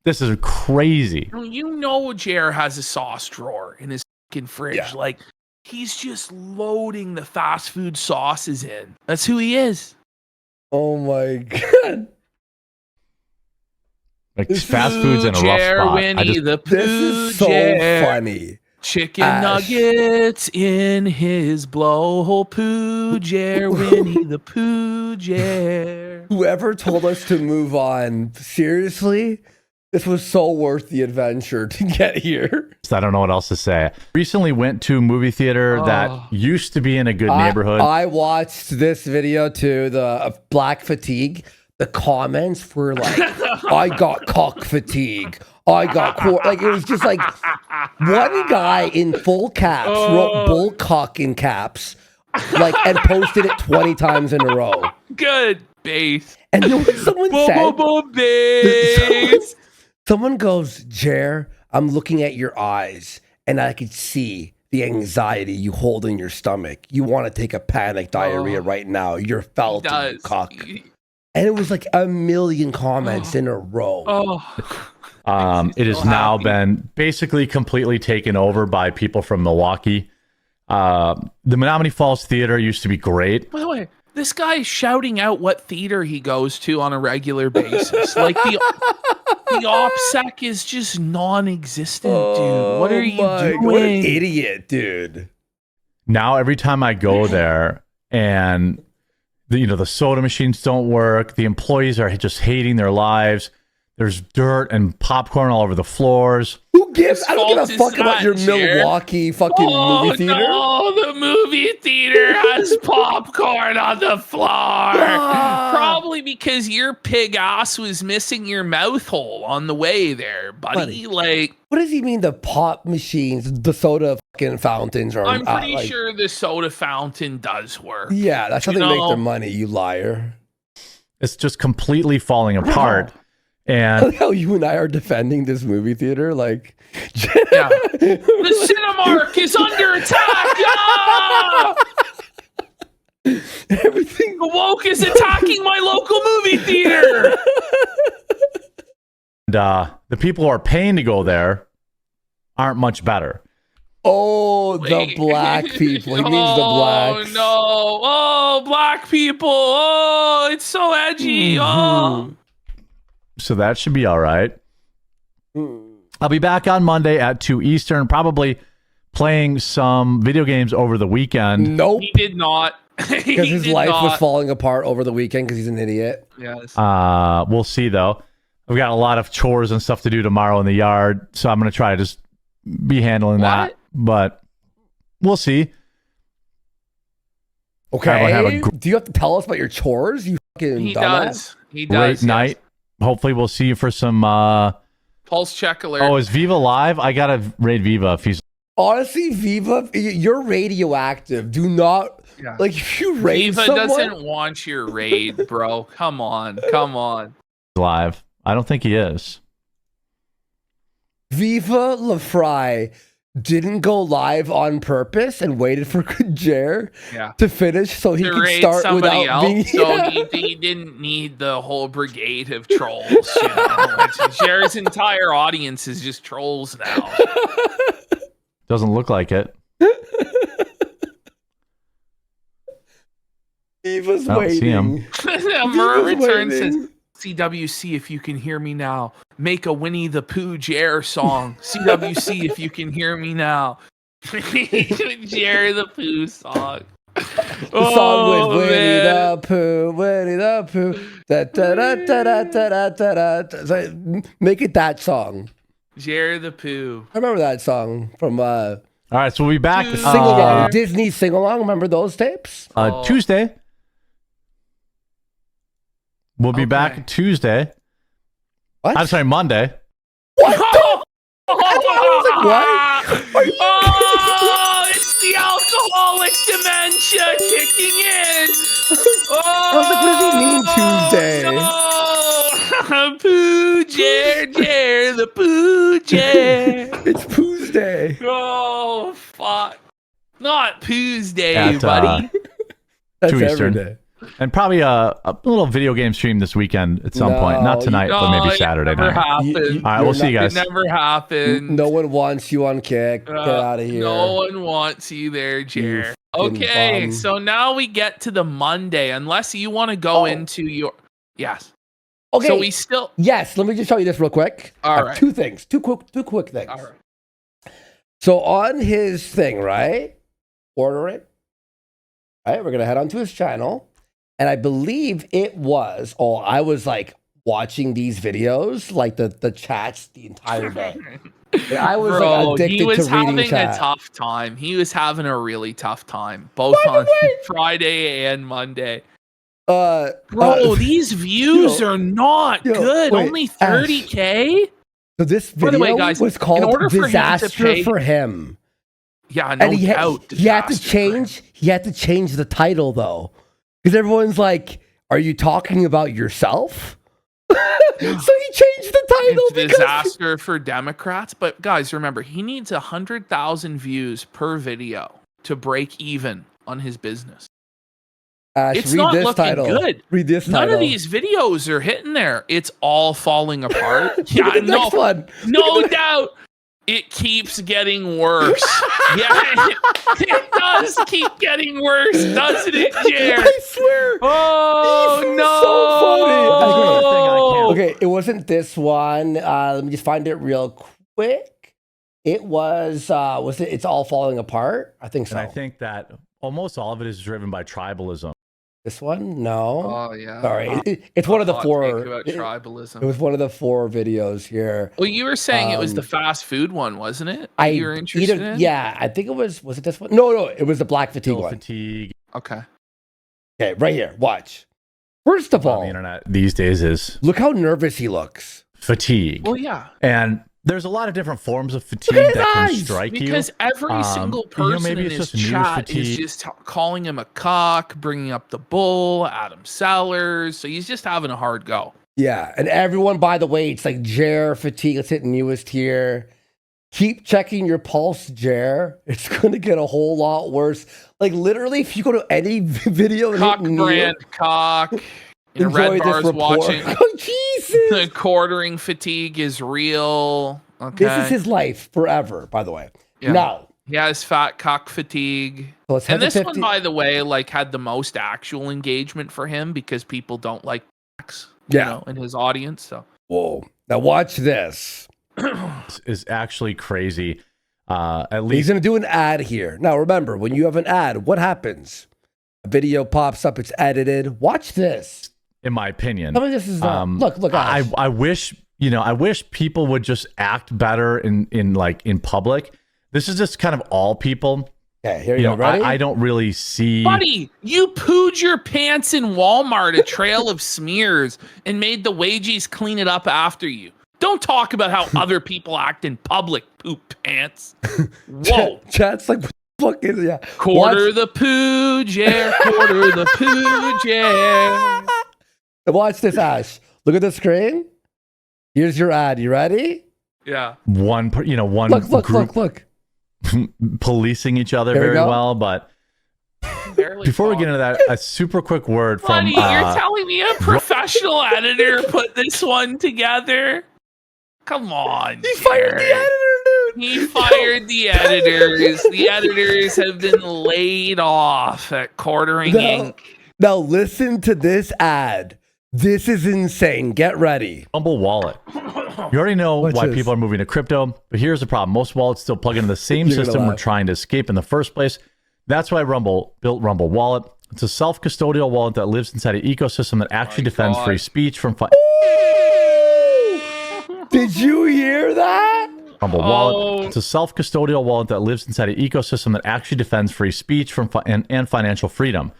This is crazy. You know Jer has a sauce drawer in his fucking fridge. Yeah. Like, he's just loading the fast food sauces in. That's who he is. Oh my god. Like, fast food's in a rough spot. Winnie the Pooh, this is so funny. Chicken nuggets in his blowhole poo, Jer, Winnie the Pooh, Jer. Whoever told us to move on, seriously, this was so worth the adventure to get here. I don't know what else to say. Recently went to a movie theater that used to be in a good neighborhood. I watched this video too, the Black Fatigue. The comments were like, I got cock fatigue. I got like, it was just like one guy in full caps wrote bull cock in caps, like, and posted it 20 times in a row. Good base. And then someone said, someone goes, Jer, I'm looking at your eyes and I could see the anxiety you hold in your stomach. You want to take a panic diarrhea right now. You're felt in your cock. And it was like a million comments in a row. It has now been basically completely taken over by people from Milwaukee. The Menominee Falls Theater used to be great. By the way, this guy is shouting out what theater he goes to on a regular basis. Like, the OPSEC is just non-existent, dude. What are you doing? What an idiot, dude. Now every time I go there and the soda machines don't work, the employees are just hating their lives. There's dirt and popcorn all over the floors. Who gives? I don't give a fuck about your Milwaukee fucking movie theater. No, the movie theater has popcorn on the floor. Probably because your pig ass was missing your mouth hole on the way there, buddy. Like, what does he mean? The pop machines, the soda fucking fountains are. I'm pretty sure the soda fountain does work. Yeah, that's how they make their money. You liar. It's just completely falling apart. And how you and I are defending this movie theater, like, yeah. The Cinemark is under attack. Everything woke is attacking my local movie theater. And the people who are paying to go there aren't much better. Oh, the black people. He means the blacks. Oh no! Oh, black people! Oh, it's so edgy. Oh. So that should be all right. I'll be back on Monday at 2 Eastern, probably playing some video games over the weekend. Nope. He did not. Because his life was falling apart over the weekend because he's an idiot. Yes. We'll see, though. I've got a lot of chores and stuff to do tomorrow in the yard, so I'm going to try to just be handling that. But we'll see. Okay. Do you have to tell us about your chores? You fucking He dumbass? does. He does. Great night. Hopefully we'll see you for some Pulse check alert. Oh, is Viva live? I gotta raid Viva if he's honestly, Viva, you're radioactive. Do not like if you raid Viva someone, doesn't want your raid, bro. Come on. Come on. live. I don't think he is. Viva LaFry didn't go live on purpose and waited for Jer to finish so he to could raid start somebody without else, being. So he didn't need the whole brigade of trolls. You know? Jer's entire audience is just trolls now. Doesn't look like it. Steve was See him. waiting. Murr returns says, CWC, if you can hear me now, make a Winnie the Pooh Jer song. CWC, if you can hear me now. Jer the Pooh song. The song with Winnie the Pooh, Winnie the Pooh. Da, da, da, da, da, da, da, da. So, make it that song. Jer the Pooh. I remember that song from All right, so we'll be back sing along, Disney sing along. Remember those tapes? Tuesday. We'll be back Tuesday. What? I'm sorry, Monday. What? I was like, what? Are you Oh, it's the alcoholic dementia kicking in. Oh, I was like, what does he mean Tuesday? No. Pooh Jer, the Pooh Jer. It's Pooh's Day. Oh, fuck. Not Pooh's Day, buddy. That's 2 every Eastern. day. And probably a little video game stream this weekend at some point. Not tonight, but maybe Saturday night. Happened. All right, we'll see you guys. It never happened. No one wants you on Kick. Get out of here. No one wants you there, Jer. Okay, so now we get to the Monday. Unless you want to go into your... Yes. Okay. So we still... Yes, let me just show you this real quick. All right. 2 things. Two quick things. All right. So on his thing, right? Order it. All right, we're going to head on to his channel. And I believe it was, I was like watching these videos, like the chats the entire day. I was like addicted he was to reading having chat. a tough time. He was having a really tough time, both on Friday and Monday. Bro, these views are not good. wait, Only 30K. So this video By the way, guys, was called in order for him to Disaster pay- for him. Yeah, no And he doubt. had to change. He had to change the title though, because everyone's like, "Are you talking about yourself?" So he changed the title. It's disaster for Democrats. But guys, remember, he needs 100,000 views per video to break even on his business. It's read not this looking title. good. Read this None title. of these videos are hitting there. It's all falling apart. Yeah, Look at the next one. No doubt. It keeps getting worse. Yeah, it does keep getting worse, doesn't it, Jer? I swear. Oh, He's no. so funny. Okay, it wasn't this one. Let me just find it real quick. It was it? It's all falling apart. I think so. And I think that almost all of it is driven by tribalism. This one? No. Oh, yeah. Sorry. It's one of the Hot four. take about tribalism. It was one of the 4 videos here. Well, you were saying it was the fast food one, wasn't it? You were interested in? Yeah, I think it was it this one? No, it was the black fatigue one. Fatigue. Okay. Okay, right here. Watch. First of all, the internet these days is look how nervous he looks. fatigue. Well, yeah. And there's a lot of different forms of fatigue that can strike because you. every single person maybe in it's his just news chat is fatigue. just calling him a cock, bringing up the bull, Adam Sellers. So he's just having a hard go. Yeah, and everyone, by the way, it's like Jer fatigue. Let's hit newest here. Keep checking your pulse, Jer. It's going to get a whole lot worse. Like literally, if you go to any video and Cock hit Neil, brand cock. You know, enjoy Red this Bar's report. watching. Oh, Jesus. The quartering fatigue is real. Okay. This is his life forever, by the way. Yeah. Now, he has fat cock fatigue. So let's head And to this 50 one, by the way, like had the most actual engagement for him because people don't like sex, you know, in his audience. So whoa. Now watch this. This is actually crazy. At least He's going to do an ad here. Now remember, when you have an ad, what happens? A video pops up, it's edited. Watch this. in my opinion. Some of this is look. I wish people would just act better in public. This is just kind of all people. Yeah, here you go. Ready? I don't really see. Buddy, you pooed your pants in Walmart, a trail of smears, and made the wages clean it up after you. Don't talk about how other people act in public, poop pants. Whoa. Chat's like, what the fuck is it? Yeah. Quarter the poo, Jer. Quarter the poo, Jer. Watch this, Ash. Look at the screen. Here's your ad. You ready? Yeah. One Look. policing each other There we very go. well, but before we get into that, a super quick word from. Buddy, you're telling me a professional editor put this one together? Come on. He fired the editor, He fired the editors. The editors have been laid off at Quartering Inc. Now listen to this ad. This is insane. Get ready. Rumble Wallet. You already know why people are moving to crypto, but here's the problem. Most wallets still plug into the same system we're trying to escape in the first place. That's why Rumble built Rumble Wallet. It's a self-custodial wallet that lives inside an ecosystem that actually defends free speech from... Did you hear that? Rumble Wallet. It's a self-custodial wallet that lives inside an ecosystem that actually defends free speech from and financial freedom.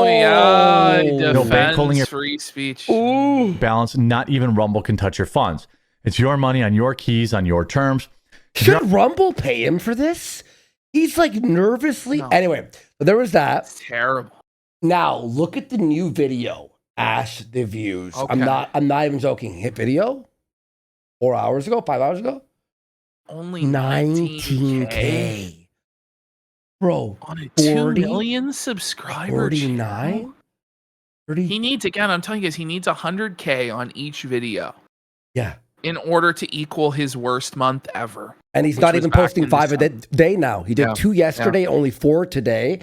Yeah, no bank holding your free speech. Balance. Not even Rumble can touch your funds. It's your money on your keys on your terms. Should Rumble pay him for this? He's like nervously. No. Anyway, there was that. It's terrible. Now look at the new video. Ash the views. Okay. I'm not even joking. Hit video 4 hours ago, 5 hours ago. Only 19K. Bro, on a 2 million subscriber 49? 30? He needs, again, I'm telling you guys, he needs 100K on each video. Yeah. In order to equal his worst month ever. And he's not even posting 5 a day now. He did 2 yesterday, only 4 today.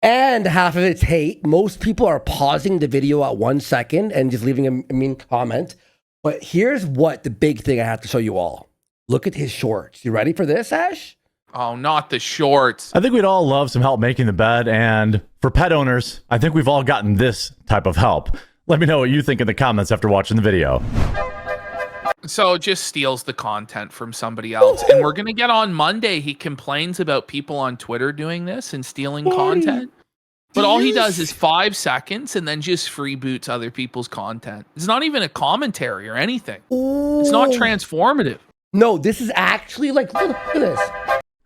And half of it's hate. Most people are pausing the video at 1 second and just leaving a mean comment. But here's what the big thing I have to show you all. Look at his shorts. You ready for this, Ash? Oh, not the shorts. I think we'd all love some help making the bed. And for pet owners, I think we've all gotten this type of help. Let me know what you think in the comments after watching the video. So it just steals the content from somebody else. And we're going to get on Monday. He complains about people on Twitter doing this and stealing content. But all he does is 5 seconds and then just freeboots other people's content. It's not even a commentary or anything. It's not transformative. No, this is actually like, look at this.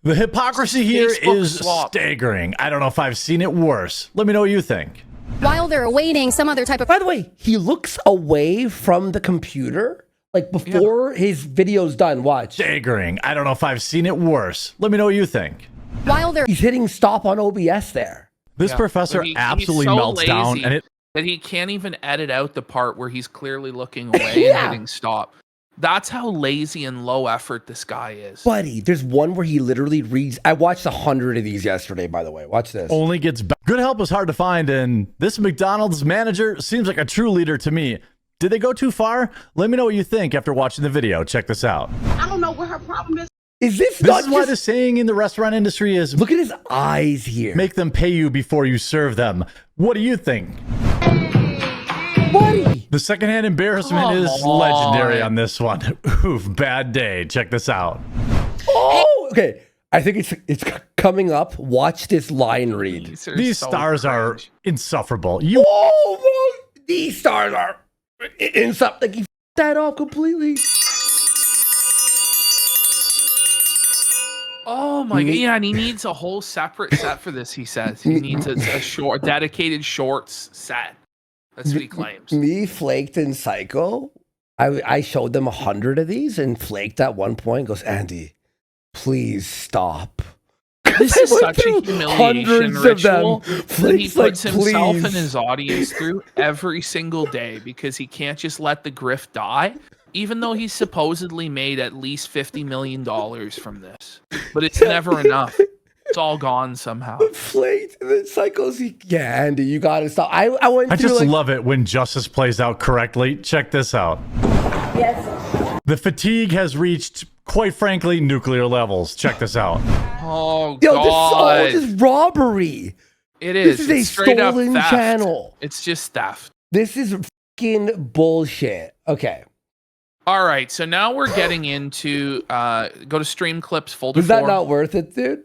The hypocrisy here is staggering. I don't know if I've seen it worse. Let me know what you think. While they're awaiting some other type of... By the way, he looks away from the computer. Like before his video's done, watch. Staggering. I don't know if I've seen it worse. Let me know what you think. While they're... He's hitting stop on OBS there. This professor absolutely melts down. And that he can't even edit out the part where he's clearly looking away and hitting stop. That's how lazy and low effort this guy is. Buddy, there's one where he literally reads... I watched 100 of these yesterday, by the way. Watch this. Only gets better. Good help is hard to find, and this McDonald's manager seems like a true leader to me. Did they go too far? Let me know what you think after watching the video. Check this out. I don't know what her problem is. This is why the saying in the restaurant industry is... Look at his eyes here. Make them pay you before you serve them. What do you think? Buddy. The secondhand embarrassment is legendary on this one. Oof, bad day. Check this out. Oh, okay. I think it's coming up. Watch this line read. These stars are insufferable. These stars are... in something, like he f***ed that off completely. Oh my god! Yeah, and he needs a whole separate set for this. He says he needs a short, dedicated shorts set. That's what he claims. Me, Flaked, and Psycho. I showed them 100 of these, and Flaked at one point goes, "Andy, please stop." This is such a humiliation ritual that he puts himself and his audience through every single day because he can't just let the grift die, even though he's supposedly made at least $50 million from this. But it's never enough. It's all gone somehow. Flaked and then Psycho's, yeah, Andy, you gotta stop. I just love it when justice plays out correctly. Check this out. Yes. The fatigue has reached, quite frankly, nuclear levels. Check this out. Oh, God. This is robbery. It is. This is a stolen channel. It's just theft. This is fucking bullshit. Okay. All right. So now we're getting into, go to stream clips folder 4. Was that not worth it, dude?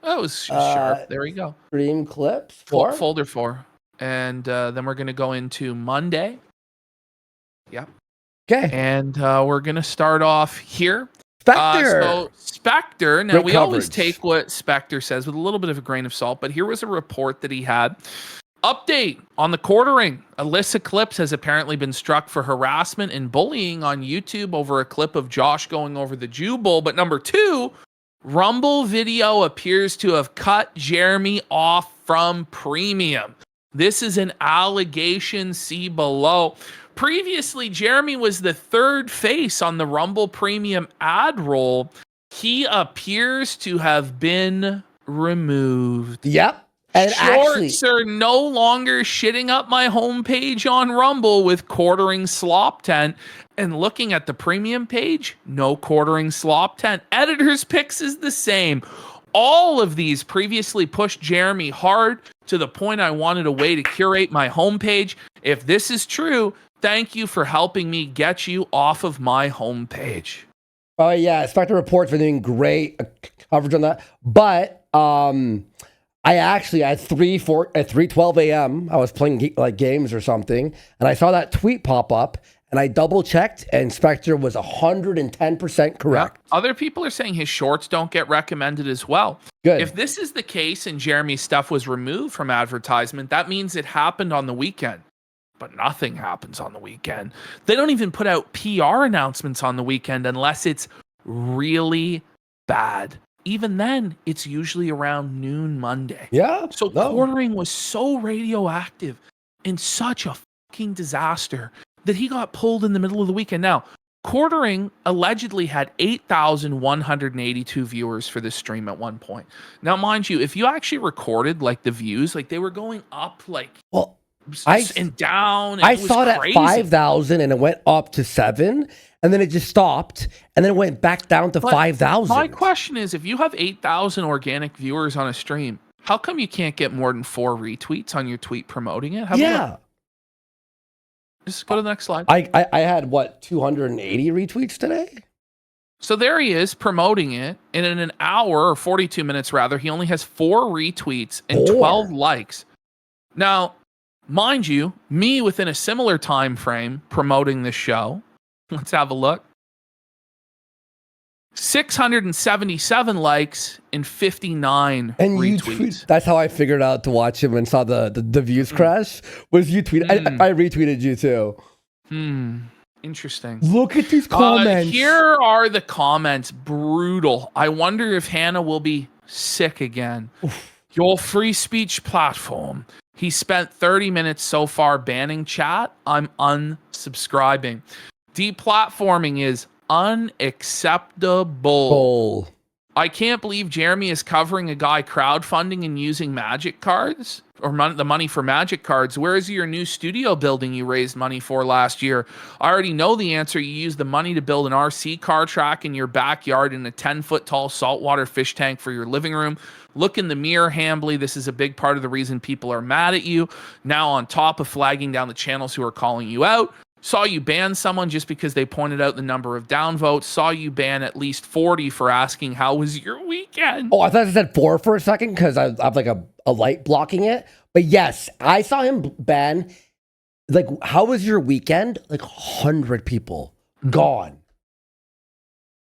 Oh, it was sharp. There we go. Stream clips 4? Folder 4. And then we're going to go into Monday. Yep. Okay. And we're going to start off here. Spectre. So Spectre. Now, we always take what Spectre says with a little bit of a grain of salt, but here was a report that he had. Update on the quartering. Alyssa Clips has apparently been struck for harassment and bullying on YouTube over a clip of Josh going over the Jew Bowl. But number 2, Rumble video appears to have cut Jeremy off from premium. This is an allegation. See below. Previously, Jeremy was the third face on the Rumble Premium ad roll. He appears to have been removed. Yep. And Shorts are no longer shitting up my homepage on Rumble with quartering slop tent. And looking at the premium page, no quartering slop tent. Editor's picks is the same. All of these previously pushed Jeremy hard to the point I wanted a way to curate my homepage. If this is true, thank you for helping me get you off of my homepage. Oh yeah, Spectre Report's been doing great coverage on that. But I actually at 3:12 a.m. I was playing like games or something, and I saw that tweet pop up, and I double checked, and Spectre was 110% correct. Yeah. Other people are saying his shorts don't get recommended as well. Good. If this is the case and Jeremy's stuff was removed from advertisement, that means it happened on the weekend. But nothing happens on the weekend. They don't even put out PR announcements on the weekend unless it's really bad. Even then, it's usually around noon Monday. Yeah. So quartering was so radioactive and such a fucking disaster that he got pulled in the middle of the weekend. Now, quartering allegedly had 8,182 viewers for this stream at one point. Now, mind you, if you actually recorded like the views, like they were going up like and down. And I it was saw it crazy. at 5,000 and it went up to 7, and then it just stopped, and then it went back down to 5,000. My question is, if you have 8,000 organic viewers on a stream, how come you can't get more than 4 retweets on your tweet promoting it? Just go to the next slide. I had, 280 retweets today? So there he is promoting it, and in an hour, or 42 minutes rather, he only has 4 retweets and 12 likes. Now, mind you, me within a similar time frame promoting this show, let's have a look. 677 likes and 59 retweets. That's how I figured out to watch him and saw the views crash. Was you tweet? I retweeted you too. Interesting. Look at these comments. Here are the comments. Brutal. I wonder if Hannah will be sick again. Your free speech platform. He spent 30 minutes so far banning chat. I'm unsubscribing. Deplatforming is unacceptable. I can't believe Jeremy is covering a guy crowdfunding and using magic cards or the money for magic cards. Where is your new studio building you raised money for last year? I already know the answer. You used the money to build an RC car track in your backyard and a 10-foot tall saltwater fish tank for your living room. Look in the mirror, Hambly. This is a big part of the reason people are mad at you. Now, on top of flagging down the channels who are calling you out, saw you ban someone just because they pointed out the number of downvotes. Saw you ban at least 40 for asking, how was your weekend? Oh, I thought I said 4 for a second because I have like a light blocking it. But yes, I saw him ban, like, how was your weekend? Like 100 people gone.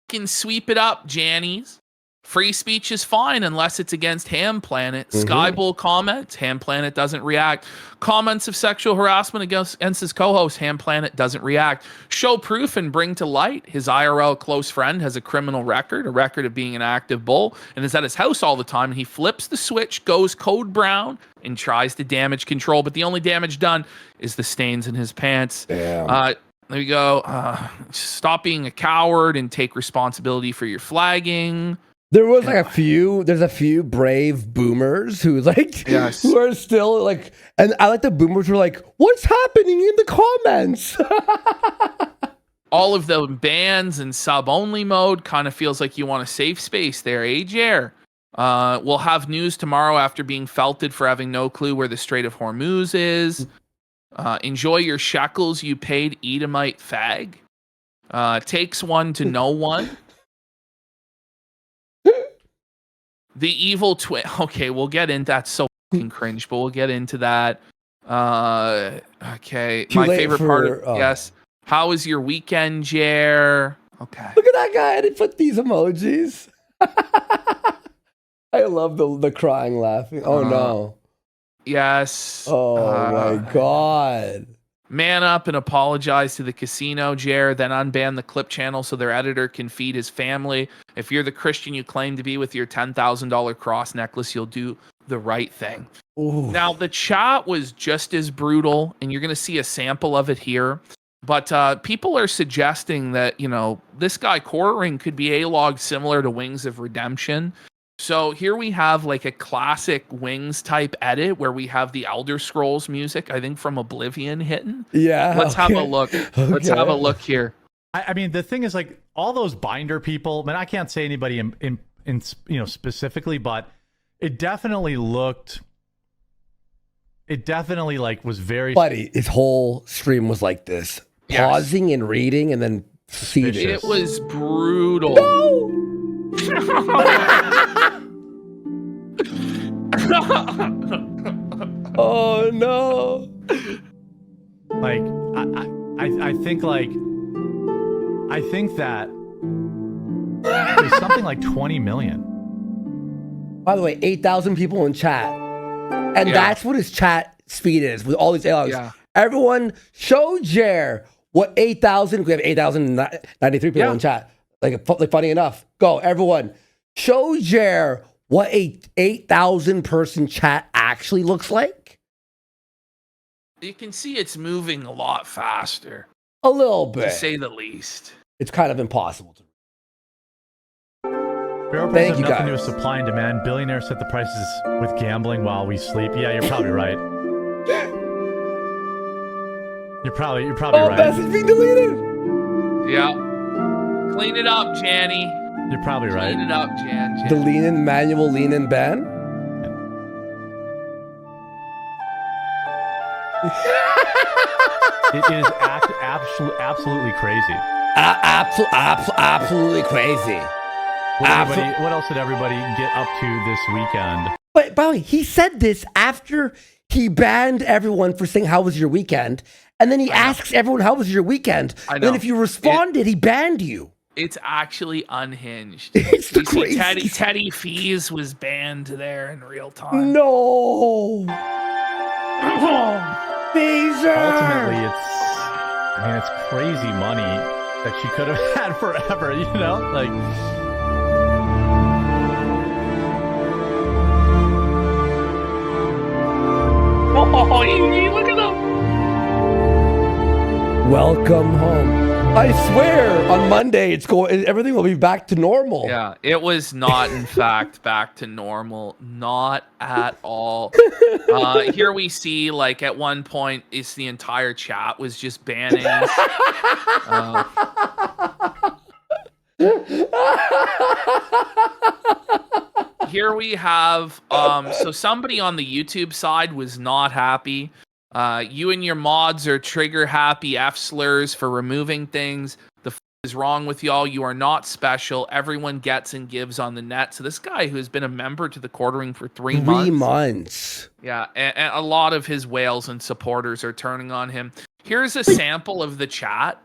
Can sweep it up, Jannies. Free speech is fine unless it's against Ham Planet. Skybull comments, Ham Planet doesn't react. Comments of sexual harassment against his co-host, Ham Planet doesn't react. Show proof and bring to light his IRL close friend has a criminal record, a record of being an active bull, and is at his house all the time. And he flips the switch, goes code brown, and tries to damage control. But the only damage done is the stains in his pants. Damn. There you go. Stop being a coward and take responsibility for your flagging. There was like there's a few brave boomers who who are still like, and I like the boomers who are like, what's happening in the comments? All of the bans and sub only mode kind of feels like you want a safe space there, Jer. We'll have news tomorrow after being felted for having no clue where the Strait of Hormuz is. Enjoy your shekels you paid, Edomite fag. Takes one to know one. The evil twin. Okay, we'll get into that's so fucking cringe, but we'll get into that. Okay, my favorite part of yes. How was your weekend, Jer? Okay. Look at that guy. I didn't put these emojis. I love the crying, laughing. Oh no. Yes. Oh my god. Man up and apologize to the casino, Jer, then unban the clip channel so their editor can feed his family. If you're the Christian you claim to be with your $10,000 cross necklace, you'll do the right thing. Ooh. Now, the chat was just as brutal, and you're going to see a sample of it here. But people are suggesting that, you know, this guy Quartering could be A-log similar to Wings of Redemption. So here we have like a classic Wings type edit where we have the Elder Scrolls music, I think from Oblivion hitting. Yeah. Let's have a look. Let's have a look here. I mean, the thing is, like, all those binder people, I can't say anybody in you know, specifically, but it definitely like was very... Buddy, his whole stream was like this. Pausing and reading and then feeding. It was brutal. No! Oh no! Like I think that there's something like 20 million. By the way, 8,000 people in chat, and that's what his chat speed is with all these A-logs. Yeah. Everyone, show Jer what 8,000. We have 8,093 people in chat. Like funny enough, go everyone. Show Jer what a 8,000 person chat actually looks like. You can see it's moving a lot faster. A little bit. To say the least. It's kind of impossible to. Thank you, nothing to do with supply and demand. Billionaires set the prices with gambling while we sleep. Yeah, you're probably right. You're probably right. Message being deleted. Yeah. Clean it up, Janny. You're probably right. Clean it up, Jan. The lean-in manual lean-in ban. It is absolutely crazy. Absolutely crazy. What else did everybody get up to this weekend? But by the way, he said this after he banned everyone for saying, "How was your weekend?" And then he asks everyone, "How was your weekend?" And then if you responded, he banned you. It's actually unhinged. It's the crazy. Teddy Fees was banned there in real time. No. Beezer. Ultimately, it's crazy money that she could have had forever, you know? Like, oh, look at him. Welcome home. I swear, on Monday everything will be back to normal. Yeah, it was not, in fact, back to normal. Not at all. Here we see, like, at one point, it's the entire chat was just banning. Here we have, so somebody on the YouTube side was not happy. You and your mods are trigger happy F-slurs for removing things. The f is wrong with y'all. You are not special. Everyone gets and gives on the net. So this guy who has been a member to the Quartering for 3 months. 3 months. Yeah, and a lot of his whales and supporters are turning on him. Here's a sample of the chat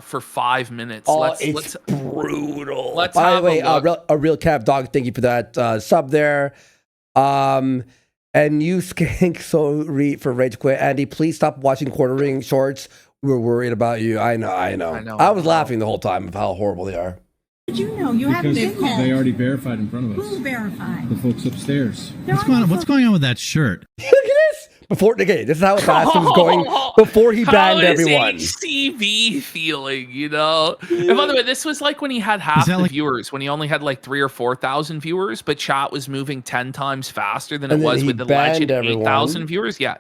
for 5 minutes. It's brutal. Let's By have the way, a look. a real Cav Dog, thank you for that sub there. And you skank for Rage Quit. Andy, please stop watching Quartering shorts. We're worried about you. I know. I was laughing the whole time of how horrible they are. Did you know you haven't been there? They already verified in front of us. Who verified? The folks upstairs. What's going on with that shirt? Look at this. This is how fast it was going before he banned everyone. How is HCV feeling, you know? And by the way, this was like when he had half the viewers, when he only had like 3,000 or 4,000 viewers, but chat was moving 10 times faster than it was with the legend 8,000 viewers. Yeah.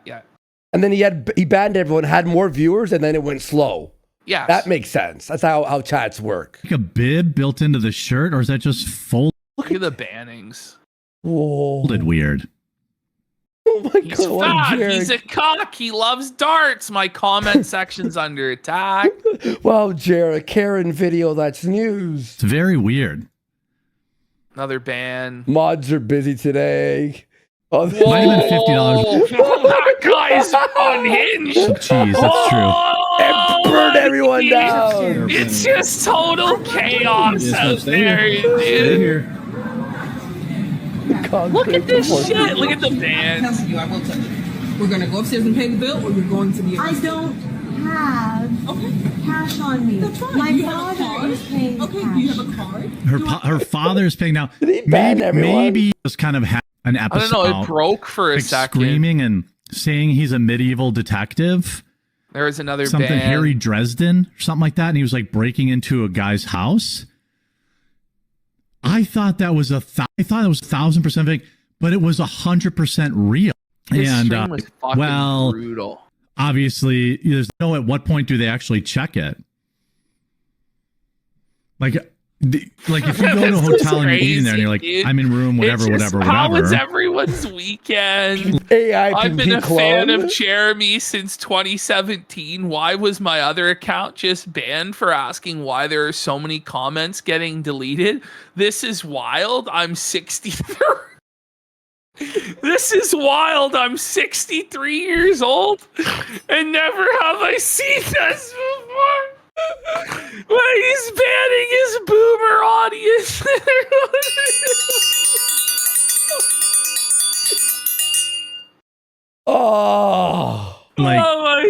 And then he banned everyone, had more viewers, and then it went slow. Yeah, that makes sense. That's how chats work. Like a bib built into the shirt, or is that just folded? Look at the bannings. Folded weird. Oh my He's God, fat. He's a cock. He loves darts. My comment section's under attack. Wow, Jared, Karen video, that's news. It's very weird. Another ban. Mods are busy today. Oh, might have been $50. That guy's unhinged. Jeez, that's true. And burn everyone down. It's just total chaos out there, Stay here. Look at this shit. Look at the band. I will tell you. We're going to go upstairs and pay the bill, or you're going to be arrested. I don't have cash on me. That's fine. My father is paying cash. Do you have a card? Her father is paying now. Did he ban everyone? Maybe just kind of an episode. I don't know. It broke for a second. Screaming and saying he's a medieval detective. There was another something band. Harry Dresden or something like that, and he was like breaking into a guy's house. I thought that was 1,000% fake, but it was 100% real. This and stream was fucking brutal. Obviously, there's no at what point do they actually check it? Like if you go to a hotel and you're eating there and you're like, dude. I'm in room, whatever. How was everyone's weekend? I've been a fan of Jeremy since 2017. Why was my other account just banned for asking why there are so many comments getting deleted? This is wild. I'm 63. This is wild. I'm 63 years old and never have I seen this before. But he's banning his boomer audience. Oh my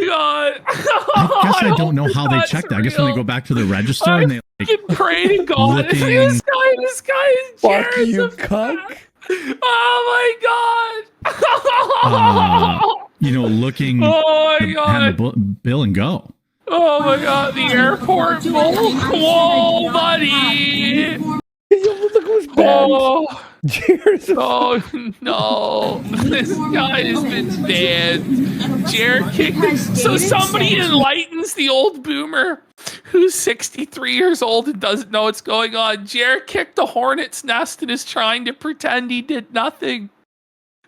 god! I guess I don't know how they check that. I guess when they go back to the register and they pray to God. This guy is fuck you, cuck. Oh my god! Looking oh my god! Hand the bill and go. Oh my god, the airport bull. Whoa, buddy! Look who's banned. Oh no, this guy has been banned. Jared kicked. So somebody enlightens the old boomer who's 63 years old and doesn't know what's going on. Jared kicked a hornet's nest and is trying to pretend he did nothing.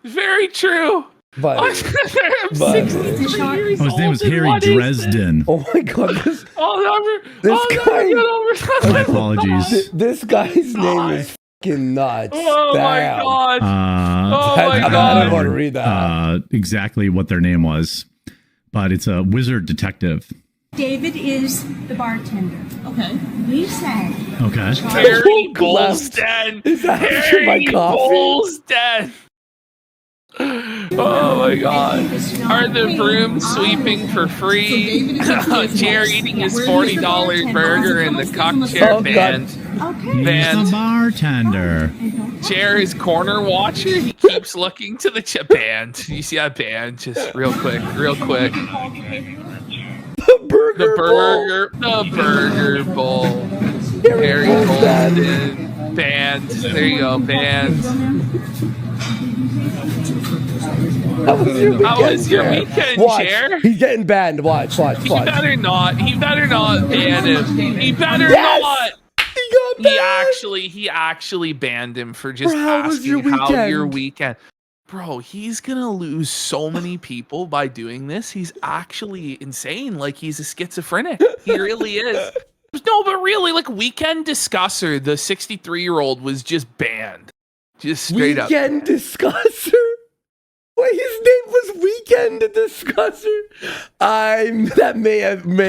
Very true. But his name is Harry Dresden. Oh my god! This guy. My apologies. This guy's name is fucking nuts. Oh my god! I don't want to read that. Exactly what their name was, but it's a wizard detective. David is the bartender. Okay. We say. Okay. Harry Bolsden. Is that Harry my coffee? Bolsden. Oh my god. Are the brooms sweeping for free? Chair eating his $40 burger in the cuck chair band. He's the bartender. Chair is corner watcher. He keeps looking to the band. You see that band? Just real quick. The burger bowl. Harry Bolsden. Band. There you go, band. How was your weekend, Chair? He's getting banned. Watch. He better not ban him. He better not. He actually banned him for just asking how your weekend. Bro, he's gonna lose so many people by doing this. He's actually insane. Like, he's a schizophrenic. He really is. No, but really, like, Weekend Discusser, the 63-year-old was just banned. Just straight up. Weekend Discusser? Wait, his name was Weekend Discusser? That may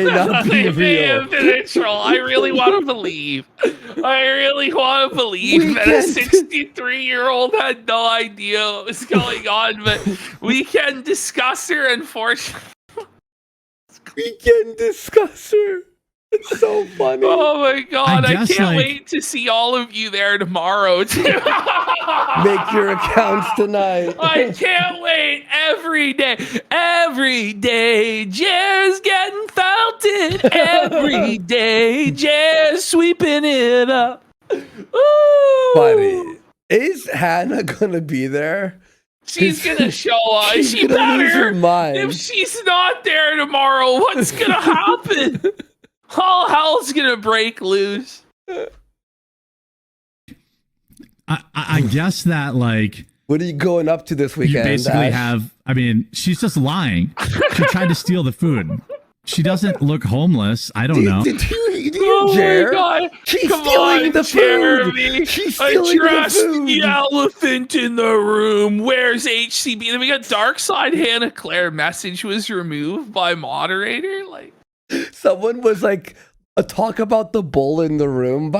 not be real. May have been a troll. I really want to believe. That a 63-year-old had no idea what was going on, but Weekend Discusser, unfortunately. Weekend Discusser. It's so funny. Oh my god, I can't wait to see all of you there tomorrow too. Make your accounts tonight. I can't wait. Every day, Jer's getting felted. Every day, Jer's sweeping it up. Ooh. Buddy, is Hannah gonna be there? She's gonna show up. She better. If she's not there tomorrow, what's gonna happen? All hell's gonna break loose. I guess that, like, what are you going up to this weekend? You basically have. I mean, she's just lying. She tried to steal the food. She doesn't look homeless. I don't know. Did you Jer? My God. She's Come stealing on, the Jeremy. food. She's stealing Address the food. the elephant in the room. Where's HCB? Then we got Darkside Hannah Claire. Message was removed by moderator. Like, someone was like, talk about the bull in the room.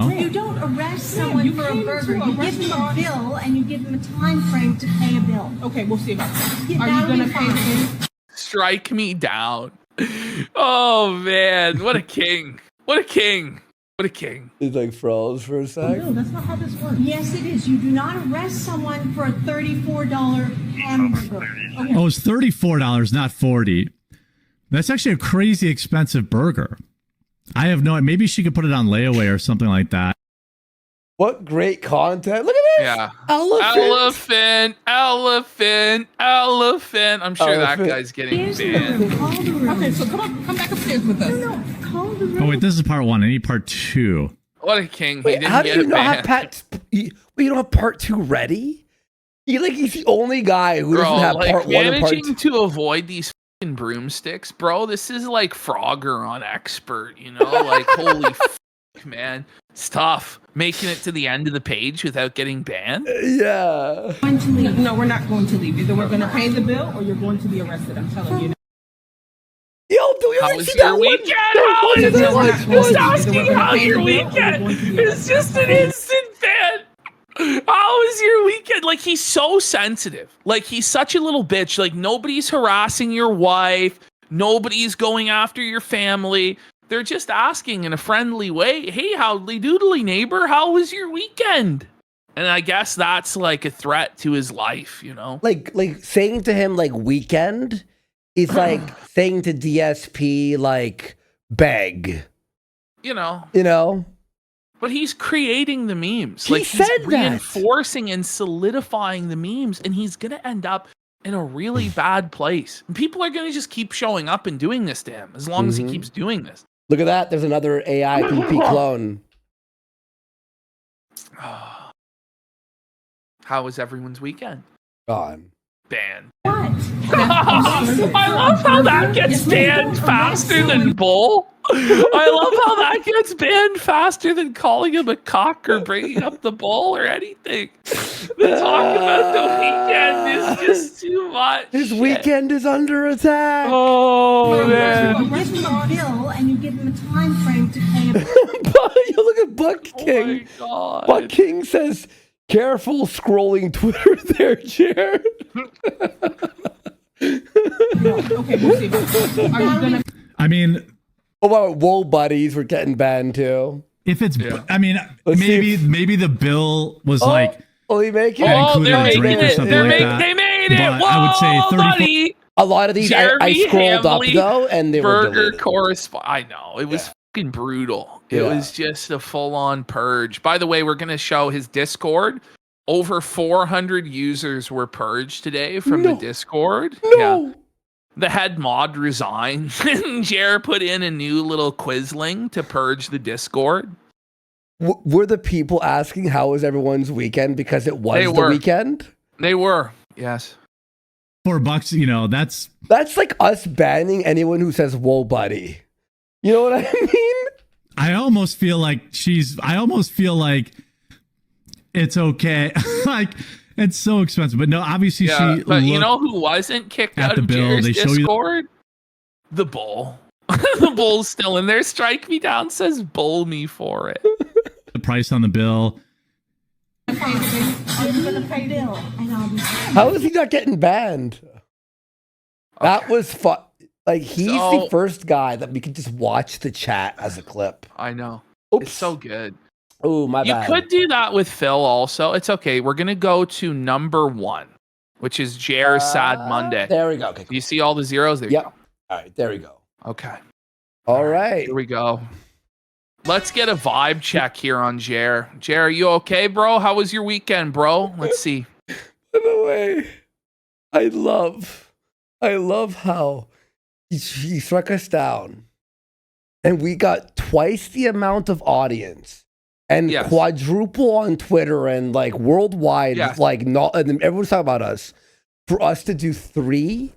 You don't arrest someone for a burger. You give them a bill and you give them a time frame to pay a bill. Okay, we'll see about that. Yeah, Are you that'll gonna be pay? fine. strike me down. Oh man, what a king. What a king. What a king. He's like froze for a sec. No, that's not how this works. Yes, it is. You do not arrest someone for a $34 hamburger. Okay. Oh, it's $34, not $40. That's actually a crazy expensive burger. I have no. Maybe she could put it on layaway or something like that. What great content! Look at this. Yeah. Elephant. Elephant. I'm sure that guy's getting banned. Okay, so come back upstairs with us. No, call the Oh wait, this is part 1. I need part 2. What a king. He Wait, didn't how do get you it not banned. have you don't have part 2 ready? He's the only guy who Bro, doesn't have like part 1 and part 2. managing to avoid these fucking broomsticks, bro. This is like Frogger on Expert, you know? Like, holy fuck, man. It's tough making it to the end of the page without getting banned. Yeah. No, we're not going to leave. Either we're going to pay the bill or you're going to be arrested. I'm telling you. Yo, do you How ever was see your that weekend? one? How is That one? just asking how your weekend? It's just an instant ban. How was your weekend? Like, he's so sensitive. Like, he's such a little bitch. Like, nobody's harassing your wife. Nobody's going after your family. They're just asking in a friendly way, hey, howdy doodly neighbor, how was your weekend? And I guess that's like a threat to his life, you know? Like saying to him like weekend is like saying to DSP like beg. You know? But he's creating the memes. He like said he's that. reinforcing and solidifying the memes, and he's gonna end up in a really bad place. And people are gonna just keep showing up and doing this to him as long as he keeps doing this. Look at that. There's another AI PP clone. How was everyone's weekend? Gone. Banned. What? I love how that gets banned faster than Bull. I love how that gets banned faster than calling him a cock or bringing up the bull or anything. The talk about the weekend is just too much. His weekend is under attack. Oh, man. You give him a bill and you give him a time frame to pay a bill. Look at Buck King. Oh my God. Buck King says, careful scrolling Twitter there, Jared. Okay, we'll see. Are you gonna? I mean, what about Whoa Buddies? We're getting banned too. if it's, I mean, maybe the bill was like. Oh, they make it. Included a drink or something like that. They made it. But Whoa, I would say 34. buddy. A lot of these I Jeremy scrolled up Hamley, though, and they were Burger deleted. correspond. I know it was fucking brutal. It was just a full-on purge. By the way, we're gonna show his Discord. Over 400 users were purged today from the Discord. Yeah. The head mod resigned, and Jer put in a new little Quizling to purge the Discord. Were the people asking how was everyone's weekend because it was the weekend? They were, yes. $4, you know, that's like us banning anyone who says "whoa, buddy." You know what I mean? I almost feel like it's okay. Like, it's so expensive. But no, obviously she. But you know who wasn't kicked out of Jer's Discord? The Bull. The Bull's still in there. Strike Me Down says bull me for it. The price on the bill. Are you gonna pay the bill? And I'll be How is he not getting banned? That was fun. Like, he's the first guy that we could just watch the chat as a clip. I know. Oops. It's so good. Oh, my bad. You could do that with Phil also. It's okay. We're going to go to number 1, which is Jer's Sad Monday. There we go. Okay, Do you see all the zeros? There you go. All right, there we go. Okay. All right. Here we go. Let's get a vibe check here on Jer. Jer, are you okay, bro? How was your weekend, bro? Let's see. By the way, I love how he struck us down and we got twice the amount of audience and quadruple on Twitter and like worldwide, like not, and everyone's talking about us for us to do 3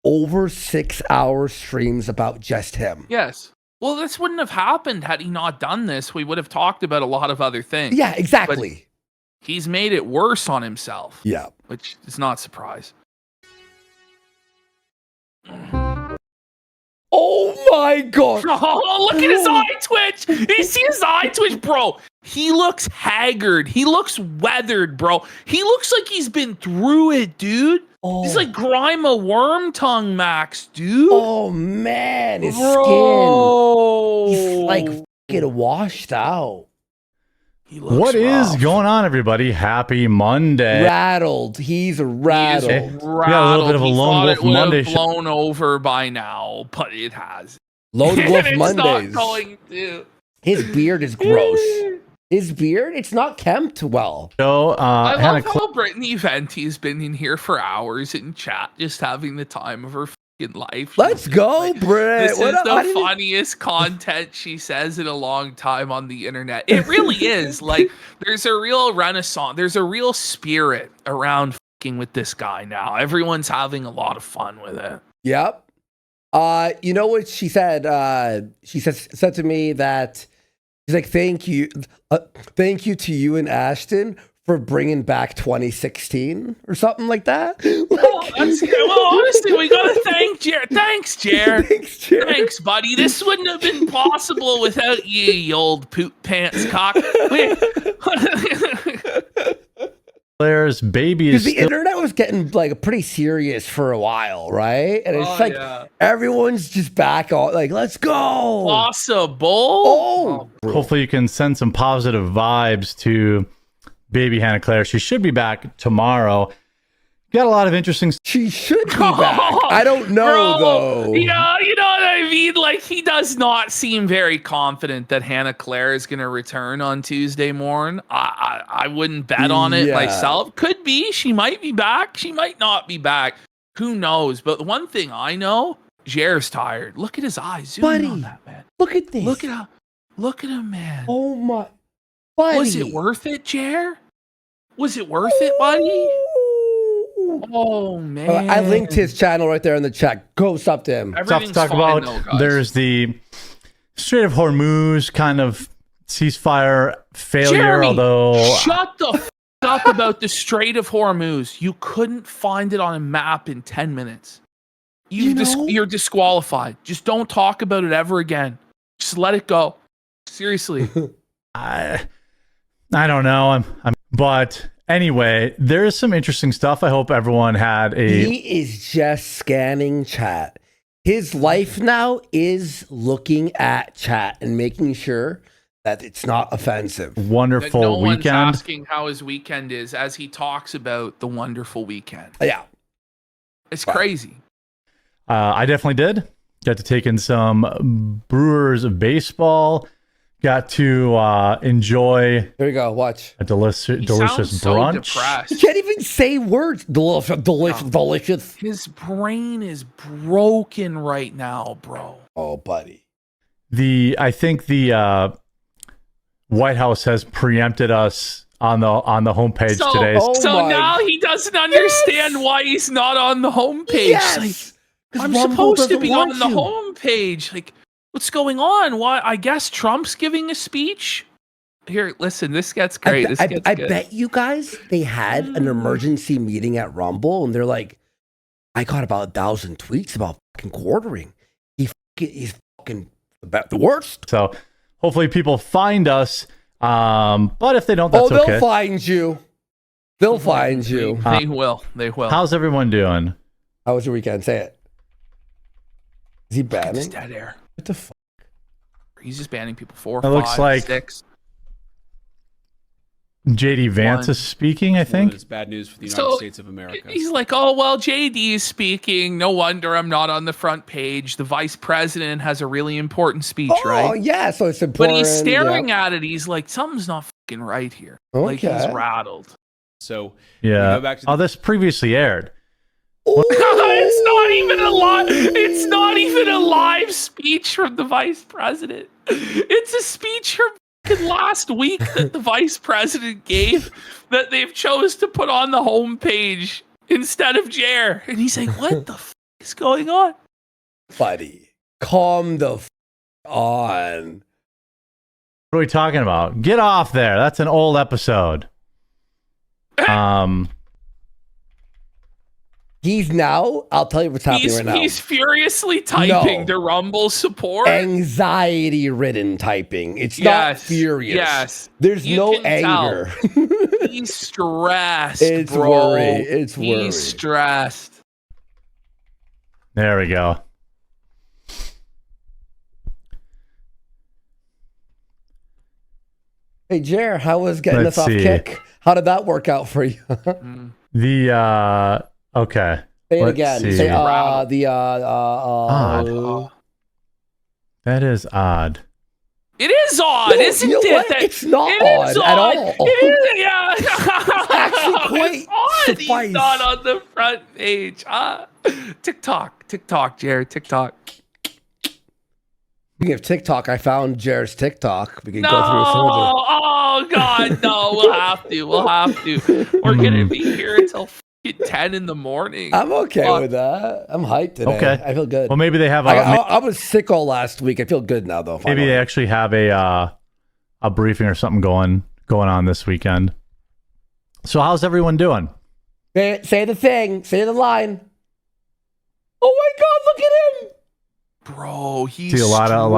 over 6 hour streams about just him. Yes. Well, this wouldn't have happened had he not done this. We would have talked about a lot of other things. Yeah, exactly. But he's made it worse on himself. Yeah. Which is not a surprise. Oh my God. Oh, look at his eye twitch. You see his eye twitch, bro. He looks haggard. He looks weathered, bro. He looks like he's been through it, dude. He's like Grima Worm Tongue Max, dude. Oh man, his Bro. skin. He's like fucking washed out. What is going on, everybody? Happy Monday. Rattled. He's rattled. He is rattled. We got a little bit of a He Lone thought Wolf it would Monday. have blown over by now, but it has. Lone Wolf it's Mondays. not going to. His beard is gross. His beard, it's not kempt well. So, I Hannah love how Brittany Venti's been in here for hours in chat, just having the time of her fucking life. Let's go, Britt. This is the funniest content she says in a long time on the internet. It really is. Like, there's a real renaissance. There's a real spirit around fucking with this guy now. Everyone's having a lot of fun with it. Yep. You know what she said? She said to me that she's like, thank you to you and Ashton for bringing back 2016 or something like that. Well, honestly, we gotta thank Jer. Thanks, Jer. Thanks, buddy. This wouldn't have been possible without you, you old poop pants cock. Claire's baby is the internet was getting like pretty serious for a while, right? And it's everyone's just back on, like, let's go. Possible. Hopefully you can send some positive vibes to baby Hannah Claire. She should be back tomorrow. Got a lot of interesting. She should be back. I don't know though. Yeah, you know what I mean? Like, he does not seem very confident that Hannah Claire is going to return on Tuesday morning. I wouldn't bet on it myself. Could be. She might be back. She might not be back. Who knows? But the one thing I know, Jer's tired. Look at his eyes. Zoom in on that, man. Look at this. Look at him, man. Oh my. Buddy. Was it worth it, Jer? Was it worth it, buddy? Oh man! I linked his channel right there in the chat. Go sub to him. Stuff to talk about. There's the Strait of Hormuz kind of ceasefire failure. Jeremy, although shut the up about the Strait of Hormuz. You couldn't find it on a map in 10 minutes. You're disqualified. Just don't talk about it ever again. Just let it go. Seriously. I don't know. But anyway, there is some interesting stuff. I hope everyone had He is just scanning chat. His life now is looking at chat and making sure that it's not offensive. Wonderful no weekend. One's asking how his weekend is as he talks about the wonderful weekend. Yeah. It's crazy. I definitely did. Got to take in some Brewers baseball. Got to enjoy. Here we go. Watch a delicious brunch. You can't even say words. Delicious. His brain is broken right now, bro. Oh, buddy. I think the White House has preempted us on the homepage today. So now he doesn't understand why he's not on the homepage. Yes. Like, I'm supposed to be on the homepage. Like, what's going on? Why? I guess Trump's giving a speech. Here, listen, this gets great. I bet you guys they had an emergency meeting at Rumble, and they're like, I got about 1,000 tweets about fucking quartering. He's fucking the worst. So hopefully people find us. But if they don't, that's they'll find you. They'll find you. They will. They will. How's everyone doing? How was your weekend? Say it. Is he banning? It's dead air. What the fuck? He's just banning people 4, It 5, looks like 6. JD Vance is speaking, I think. It's bad news for the United States of America. He's like, oh, well, JD is speaking. No wonder I'm not on the front page. The vice president has a really important speech, right? Oh, yeah, so it's important. But he's staring at it. He's like, something's not fucking right here. Okay. Like, he's rattled. So, yeah. go back to this previously aired. It's not even a live. It's not even a live speech from the vice president. It's a speech from last week that the vice president gave that they've chose to put on the homepage instead of Jer. And he's like, what the is going on? Buddy, calm the on. What are we talking about? Get off there. That's an old episode. He's now, I'll tell you what's happening right now. He's furiously typing to Rumble support. Anxiety-ridden typing. It's not furious. Yes. There's no anger. He's stressed, It's bro. worry. It's worry. He's stressed. There we go. Hey, Jer, how was getting Let's us off see. kick? How did that work out for you? Okay. Say it Let's again. see. Say Odd. That is odd. It is odd, isn't you know it? what? It's not odd at all. It is, yeah. Actually quite It's odd. suffice. He's not on the front page. TikTok, Jared, TikTok. Speaking of TikTok, I found Jared's TikTok. We can No, go through some of the... oh God, no. We'll have to. We're gonna be here until 10 in the morning. I'm okay with that. I'm hyped today. Okay. I feel good. Well, maybe they have. I was sick all last week. I feel good now, though. Maybe they actually have a briefing or something going on this weekend. So how's everyone doing? Say the thing. Say the line. Oh my God! Look at him. Bro, he's See a lot of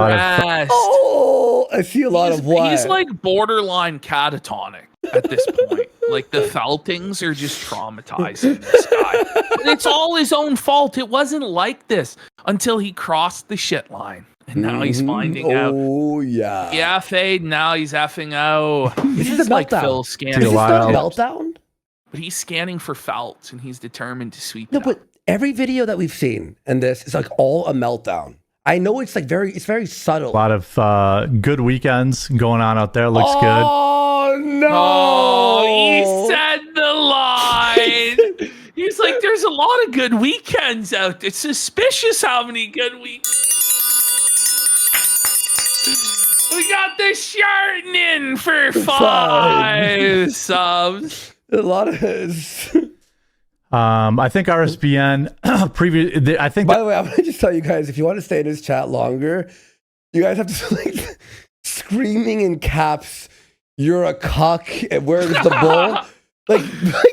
Oh, I see a lot of what? He's like borderline catatonic at this point. Like the feltings are just traumatizing this guy. And it's all his own fault. It wasn't like this until he crossed the shit line. And now he's finding out. Oh, yeah. Yeah, Fade, now he's effing out. This is a like meltdown. Phil Is scanning. this not a meltdown? But he's scanning for felt and he's determined to sweep No, it but up. every video that we've seen and this is like all a meltdown. I know it's like very subtle. A lot of good weekends going on out there. Looks good. Oh no! Oh, he said the line. He's like, there's a lot of good weekends out there. It's suspicious how many good weekends. We got the Shartin for 5 subs. A lot of I think RSBN I think. By the way, I'm gonna just tell you guys, if you want to stay in this chat longer, you guys have to like screaming in caps. You're a cuck. And where's the bull? Like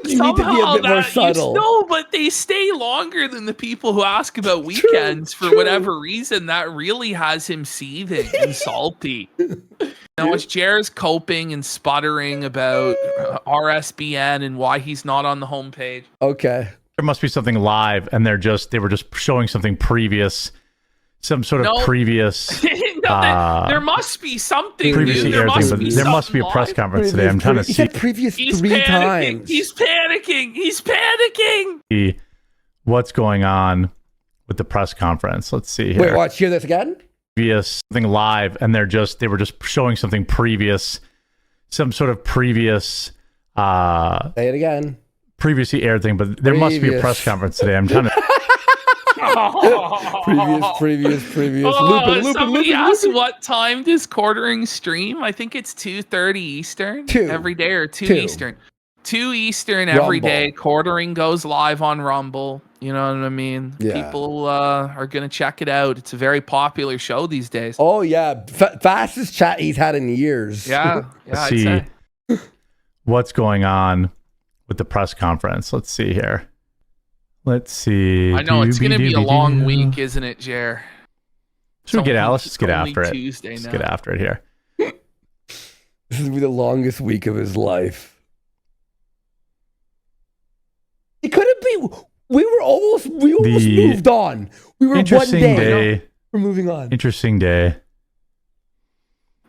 you need to be a bit more subtle. No, but they stay longer than the people who ask about weekends for whatever reason. That really has him seething and salty. Now, it's Jer's coping and sputtering about RSBN and why he's not on the homepage. Okay. There must be something live, and they were just showing something previous, some sort of previous. No, there must be something previously new. There must be a press conference today. I'm trying to see. Previous He's 3 panicking. times. He's panicking. What's going on with the press conference? Let's see here. Wait, watch. Hear this again. Previous something live, and they were just showing something previous, some sort of previous. Say it again. Previously aired thing, but there must be a press conference today. I'm trying to. previous. Somebody asked what time does Quartering stream? I think it's 2:30 Eastern every day, or 2 Eastern. 2 Eastern every day. Quartering goes live on Rumble. You know what I mean? Yeah. People are going to check it out. It's a very popular show these days. Oh, yeah. Fastest chat he's had in years. Yeah. Let's see what's going on with the press conference. Let's see here. Let's see. I know it's going to be a long week, isn't it, Jer? Should we get out? Let's just get after it. Tuesday let's now. get after it here. This will be the longest week of his life. It couldn't be. We almost moved on. We were interesting one day. We're moving on. Interesting day.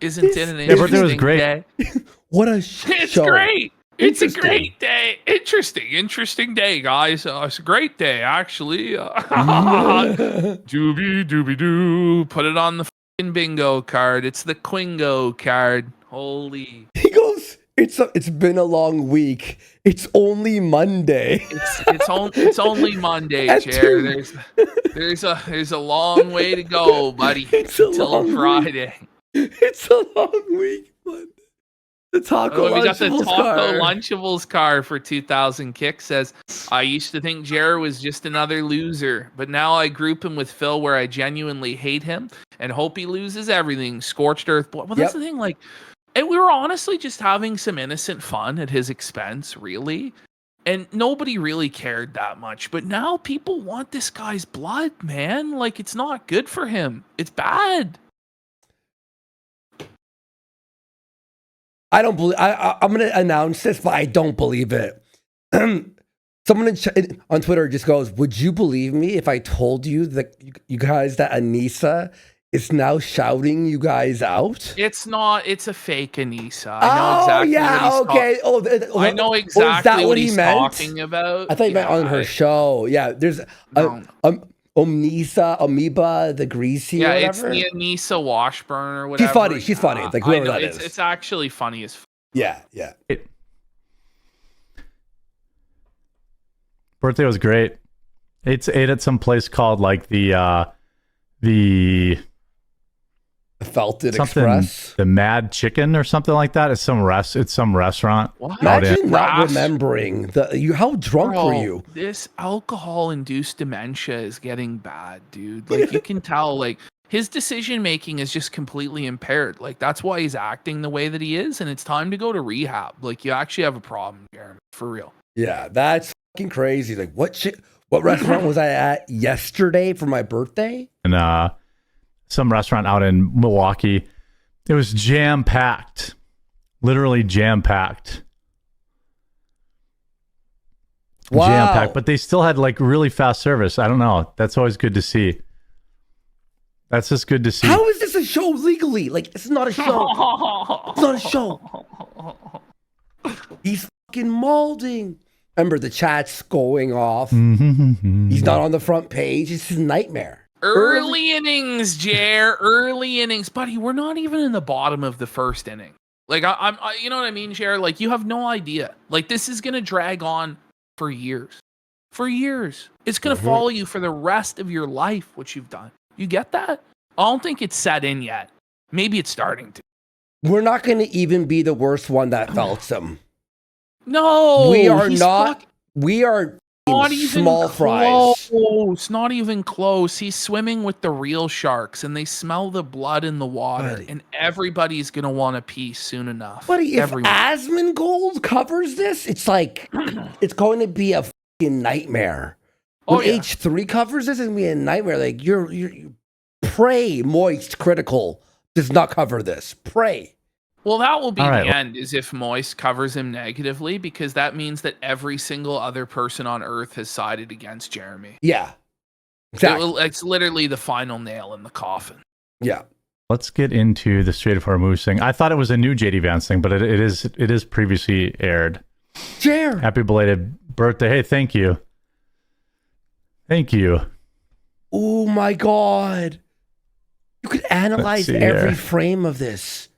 Isn't it an interesting was great. day? What a It's show. great. It's a great day. Interesting day, guys. It's a great day, actually. Doobie doo. Put it on the fucking bingo card. It's the Quingo card. Holy. He goes, it's been a long week. It's only Monday. It's only Monday, Jer. There's a long way to go, buddy. Until Friday. It's a long week, Monday. The Taco we got the Lunchables Taco card. Lunchables card for 2,000 kicks. Says, I used to think Jer was just another loser, but now I group him with Phil where I genuinely hate him and hope he loses everything. Scorched earth. Well, that's the thing. Like, and we were honestly just having some innocent fun at his expense, really. And nobody really cared that much. But now people want this guy's blood, man. Like, it's not good for him. It's bad. I don't believe. I'm going to announce this, but I don't believe it. Someone on Twitter just goes, "Would you believe me if I told you that you guys that Anissa is now shouting you guys out. It's not. It's a fake Anissa. I know exactly what he's okay. I know exactly what he's meant? talking about. I thought you meant on her show. Yeah, there's Omnisa, Amoeba, the Greasy. Yeah, or it's whatever. the Anissa Washburn or whatever. She's funny. Like whoever that is. It's actually funny as. Yeah. Birthday was great. Ate at some place called like the Felted something, Express, the Mad Chicken or something like that. It's some restaurant. Imagine not remembering how drunk were you? This alcohol-induced dementia is getting bad, dude. Like you can tell, like his decision making is just completely impaired. Like that's why he's acting the way that he is, and it's time to go to rehab. Like you actually have a problem, Jeremy, for real. Yeah, that's fucking crazy. Like what restaurant was I at yesterday for my birthday? And some restaurant out in Milwaukee. It was jam-packed. Literally jam-packed. Wow. Jam-packed. But they still had like really fast service. I don't know. That's always good to see. That's just good to see. How is this a show legally? Like, it's not a show. It's not a show. He's fucking molding. Remember, the chat's going off. He's not on the front page. It's his nightmare. Early innings, Jer. Early innings, buddy. We're not even in the bottom of the first inning. Like I'm, you know what I mean, Jer? Like you have no idea. Like this is gonna drag on for years. For years, it's gonna follow you for the rest of your life. What you've done. You get that? I don't think it's set in yet. Maybe it's starting to. We're not gonna even be the worst one that felt him. No, we are not. We are not even small fries. Close. Not even close. He's swimming with the real sharks, and they smell the blood in the water. And everybody's gonna want a piece soon enough. Buddy, if Asmongold covers this, it's like it's going to be a fucking nightmare. When H3 covers this, it's gonna be a nightmare. Like you pray Moist Critical does not cover this. Pray. Well, that will be the end, is if Moist covers him negatively, because that means that every single other person on Earth has sided against Jeremy. Yeah. Exactly. It's literally the final nail in the coffin. Yeah. Let's get into the Strait of Hormuz thing. I thought it was a new JD Vance thing, but it is previously aired. Jer. Happy belated birthday. Hey, thank you. Thank you. Oh my God. You could analyze every frame of this.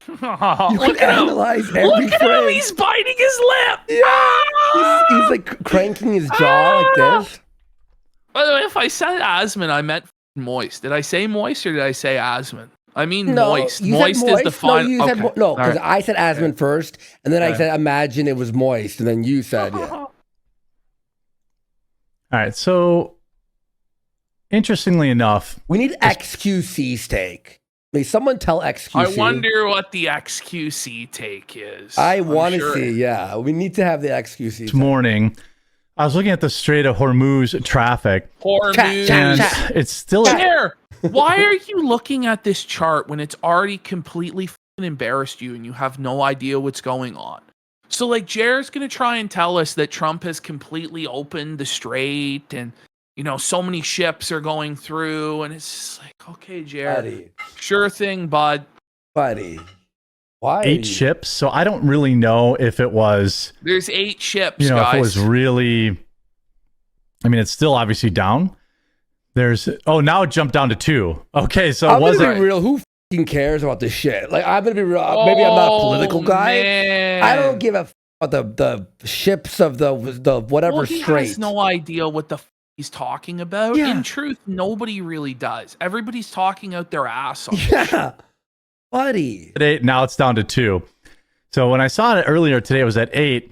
You can analyze every frame. He's biting his lip. Yeah. He's like cranking his jaw like this. By the way, if I said Asmon, I meant Moist. Did I say Moist or did I say Asmon? I mean Moist. Moist is the final. No, because I said Asmon first, and then I said imagine it was Moist, and then you said All right, so interestingly enough, we need XQC's take. May someone tell XQC? I wonder what the XQC take is. I want to see, yeah. We need to have the XQC this morning. I was looking at the Strait of Hormuz traffic. Hormuz. It's still there. Why are you looking at this chart when it's already completely embarrassed you and you have no idea what's going on? So like Jared's going to try and tell us that Trump has completely opened the strait and so many ships are going through, and it's just like, okay, Jared, sure thing, bud. Buddy, why 8 ships? So I don't really know if it was. There's 8 ships, guys. If it was really. I mean, it's still obviously down. Now it jumped down to 2. Okay, so it wasn't. I'm gonna be real. Who fucking cares about this shit? Like, I'm gonna be real. Maybe I'm not a political guy. Man. I don't give a about the ships of the whatever strait. He has no idea what the he's talking about. In truth, nobody really does. Everybody's talking out their ass off. Yeah, buddy. At 8, now it's down to 2. So when I saw it earlier today, it was at 8,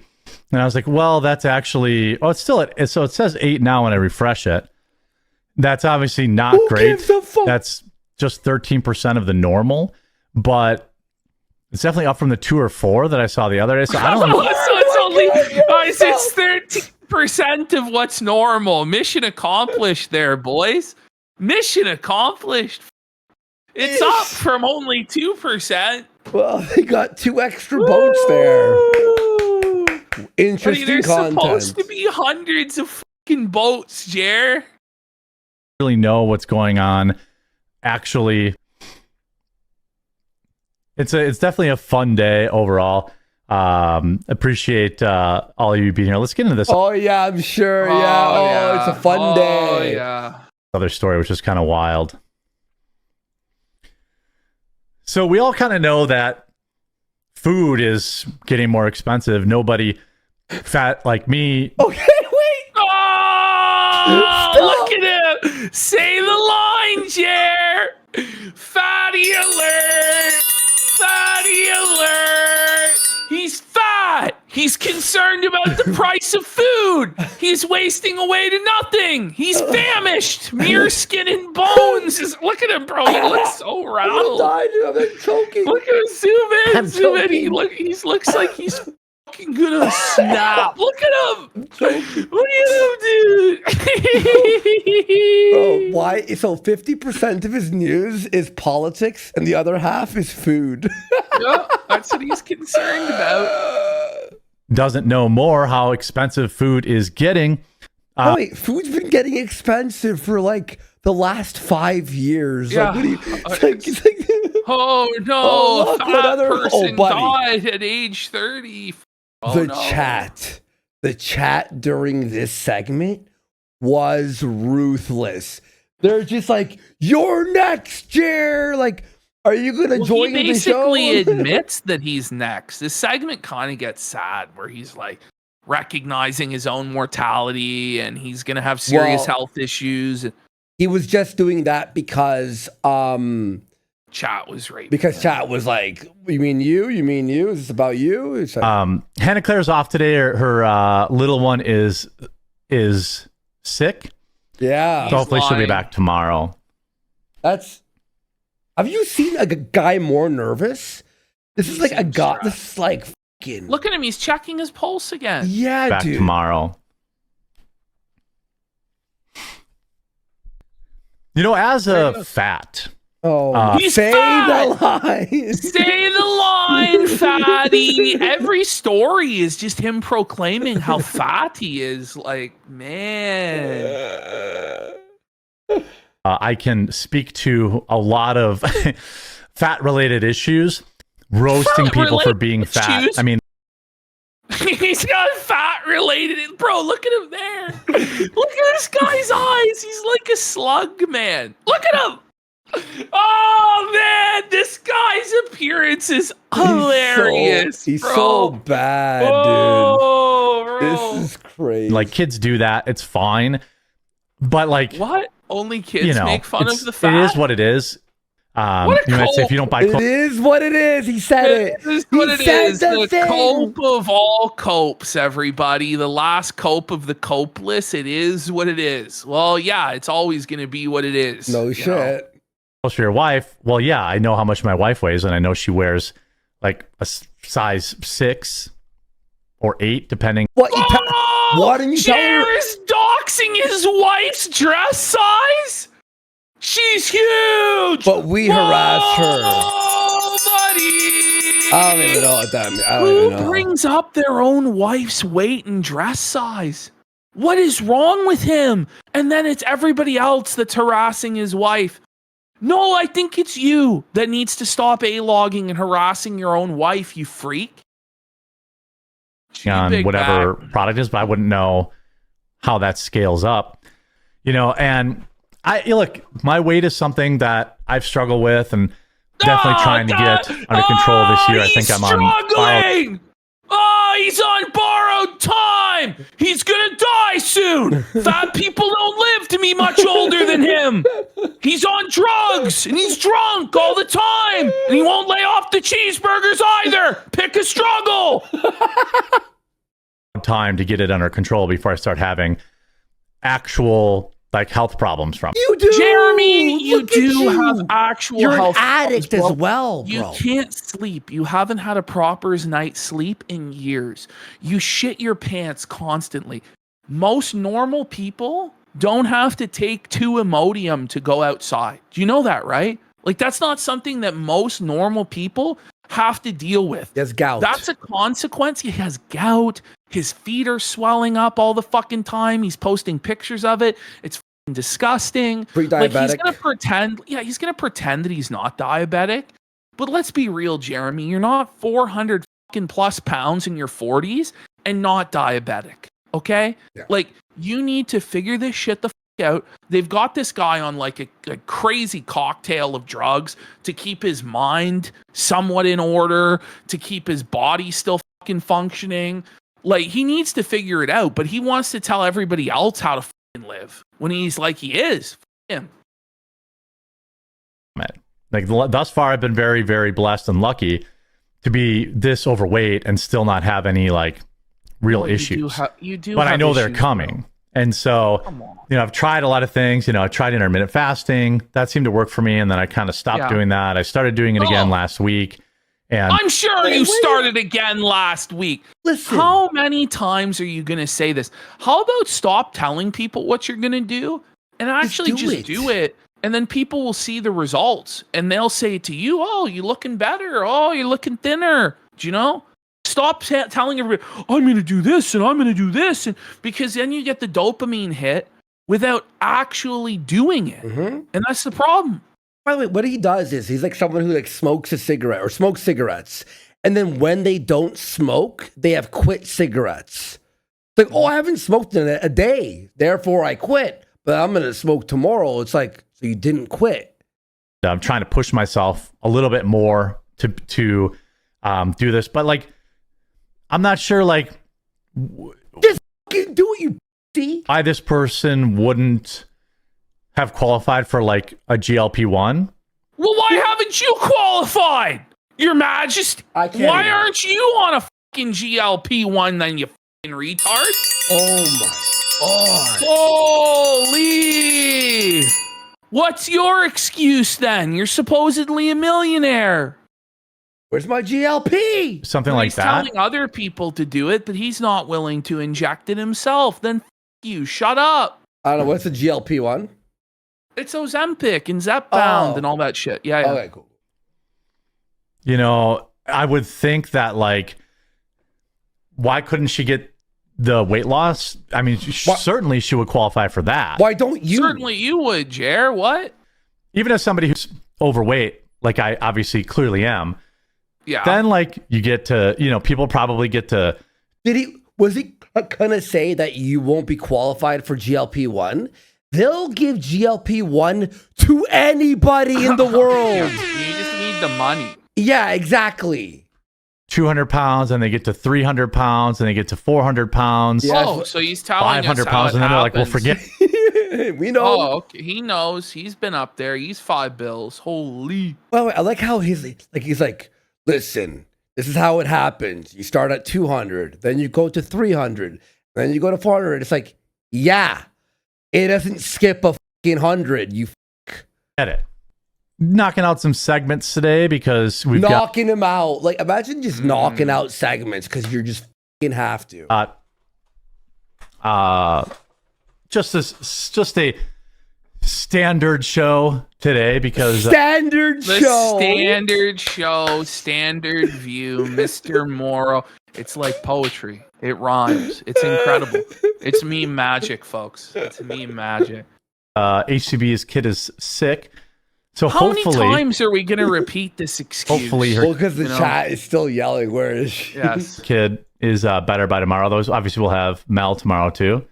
and I was like, well, that's actually it's still at. So it says 8 now when I refresh it. That's obviously not great. That's just 13% of the normal, but it's definitely up from the 2 or 4 that I saw the other day. So I don't know. So it's only it's 13% of what's normal. Mission accomplished there, boys. Mission accomplished. It's up from only 2%. Well, they got 2 extra boats there. Interesting there's content. Supposed to be hundreds of fucking boats, Jer. Really know what's going on. actually, it's definitely a fun day overall. Appreciate all of you being here. Let's get into this. Oh yeah, I'm sure. It's a fun day. Yeah. Other story, which is kind of wild. So we all kind of know that food is getting more expensive. Nobody fat like me. Okay, wait. Oh, look at him. Say the line, Jer. Fatty alert. Fatty alert. He's fat. He's concerned about the price of food. He's wasting away to nothing. He's famished. Mere skin and bones. Look at him, bro. He looks so rattled. I'm choking. Look at him. Zoom in. Zoom in. He looks like he's fucking gonna snap. Look at him. Look at him, dude. Bro, why? So 50% of his news is politics, and the other half is food. Yeah, that's what he's concerned about. Doesn't know more how expensive food is getting. Oh, wait, food's been getting expensive for like the last 5 years. Yeah. Like, what do you, Oh no! Oh, a look, fat another- person buddy. died at age 30. Oh, the no. chat during this segment was ruthless. They're just like, "You're next, Jer." Like, are you gonna join he the show? basically admits that he's next. This segment kind of gets sad, where he's like recognizing his own mortality and he's gonna have serious health issues. He was just doing that because chat was right. Because chat was like, "You mean you? You mean you? Is this about you?" It's like, Hannah Claire's off today. Her little one is sick. Yeah. So hopefully she'll be back tomorrow. Have you seen a guy more nervous? This is like a guy. This is like fucking. Look at him. He's checking his pulse again. Yeah, Back dude. tomorrow. You know, as a fat. He's say fat. the line. Say the line, fatty. Every story is just him proclaiming how fat he is. Like, man. I can speak to a lot of fat-related issues, roasting people for being fat. issues? I mean, He's got fat-related. Bro, look at him there. Look at this guy's eyes. He's like a slug, man. Look at him. Oh, man. This guy's appearance is hilarious. He's bro. so bad, Oh, dude. bro. This is crazy. like kids do that. It's fine. But like, What? Only kids you know, make fun of it's- the fat? It is what it is. What a you might say if you don't buy It clothes, is what it is. He said it. This is what He it said is. the The thing. cope of all copes, everybody. The last cope of the copeless. It is what it is. Well, yeah, it's always going to be what it is. No you shit. know? for your wife. Well, yeah, I know how much my wife weighs, and I know she wears like a size 6 or 8, depending. Why didn't you tell her? Jer is doxing his wife's dress size? She's huge! But we harassed her. Oh, buddy! I don't even know what that means. I don't Who even know. brings up their own wife's weight and dress size? What is wrong with him? And then it's everybody else that's harassing his wife. No, I think it's you that needs to stop A-logging and harassing your own wife, you freak. On big whatever product is, but I wouldn't know how that scales up. You know, and look, my weight is something that I've struggled with and definitely trying to get under control this year. I think I'm struggling. Oh, he's on borrowed time. He's gonna die soon. Fat people don't live to be much older than him. He's on drugs and he's drunk all the time, and he won't lay off the cheeseburgers either. Pick a struggle. time to get it under control before I start having actual like health problems from. You do, Jeremy. You Look at do you. have actual You're health an addict problems, as well, You bro. can't sleep. You haven't had a proper night's sleep in years. You shit your pants constantly. Most normal people don't have to take 2 Imodium to go outside. Do you know that, right? Like, that's not something that most normal people have to deal with. He has gout. That's a consequence. He has gout. His feet are swelling up all the fucking time. He's posting pictures of it. It's disgusting. Pre-diabetic. Like, he's gonna pretend. Yeah, he's gonna pretend that he's not diabetic. But let's be real, Jeremy. You're not 400 fucking plus pounds in your 40s and not diabetic. Okay? Yeah. Like, you need to figure this shit the fuck out. They've got this guy on like a crazy cocktail of drugs to keep his mind somewhat in order, to keep his body still fucking functioning. Like, he needs to figure it out, but he wants to tell everybody else how to fucking live when he's like he is. Him. Like, thus far, I've been very, very blessed and lucky to be this overweight and still not have any like real issues. You do, but I know they're issues, coming. And so, I've tried a lot of things. I tried intermittent fasting. That seemed to work for me. And then I kind of stopped doing that. I started doing it again last week. And I'm sure you started again last week. Listen. How many times are you going to say this? How about stop telling people what you're going to do and actually just do it? And then people will see the results and they'll say to you, oh, you're looking better. Oh, you're looking thinner. Do you know? Stop telling everybody, I'm going to do this and I'm going to do this. And because then you get the dopamine hit without actually doing it. And that's the problem. By the way, what he does is he's like someone who like smokes a cigarette or smokes cigarettes. And then when they don't smoke, they have quit cigarettes. It's like, oh, I haven't smoked in a day. Therefore, I quit. But I'm going to smoke tomorrow. It's like, so you didn't quit. I'm trying to push myself a little bit more to do this. But like, I'm not sure, like, just fucking do it, you see. Why this person wouldn't have qualified for like a GLP-1? Well, why haven't you qualified, Your Majesty? Why aren't you on a fucking GLP-1 then, you fucking retard? Oh my god. Holy! What's your excuse then? You're supposedly a millionaire. Where's my GLP? Something like that. He's telling other people to do it, but he's not willing to inject it himself. Then you, shut up. I don't know. What's the GLP-1? It's Ozempic and Zepbound and all that shit. Yeah. Okay, cool. I would think that, like, why couldn't she get the weight loss? I mean, certainly she would qualify for that. Why don't you? Certainly you would, Jer. What? Even as somebody who's overweight, like I obviously clearly am. Yeah. Then, like, you get to, people probably get to. Was he gonna say that you won't be qualified for GLP-1? They'll give GLP-1 to anybody in the world. You just need the money. Yeah, exactly. 200 pounds, and they get to 300 pounds, and they get to 400 pounds. Oh, so he's telling 500 us pounds, and then they're like, well, forget. We know. Oh, okay. He knows. He's been up there. He's $5. Holy. Well, I like how he's like, listen, this is how it happens. You start at 200, then you go to 300, then you go to 400. It's like, yeah, it doesn't skip a fucking 100. You get it. Knocking out some segments today because we've knocking them out. Like, imagine just knocking out segments because you're just fucking have to. Just a standard show today because standard show, standard view, Mr. Morrow. It's like poetry. It rhymes. It's incredible. It's meme magic, folks. It's meme magic. HCB's kid is sick. So how many times are we going to repeat this excuse? Hopefully, because the chat is still yelling. Where is she? Yes, kid is better by tomorrow. Those obviously we'll have Mel tomorrow too.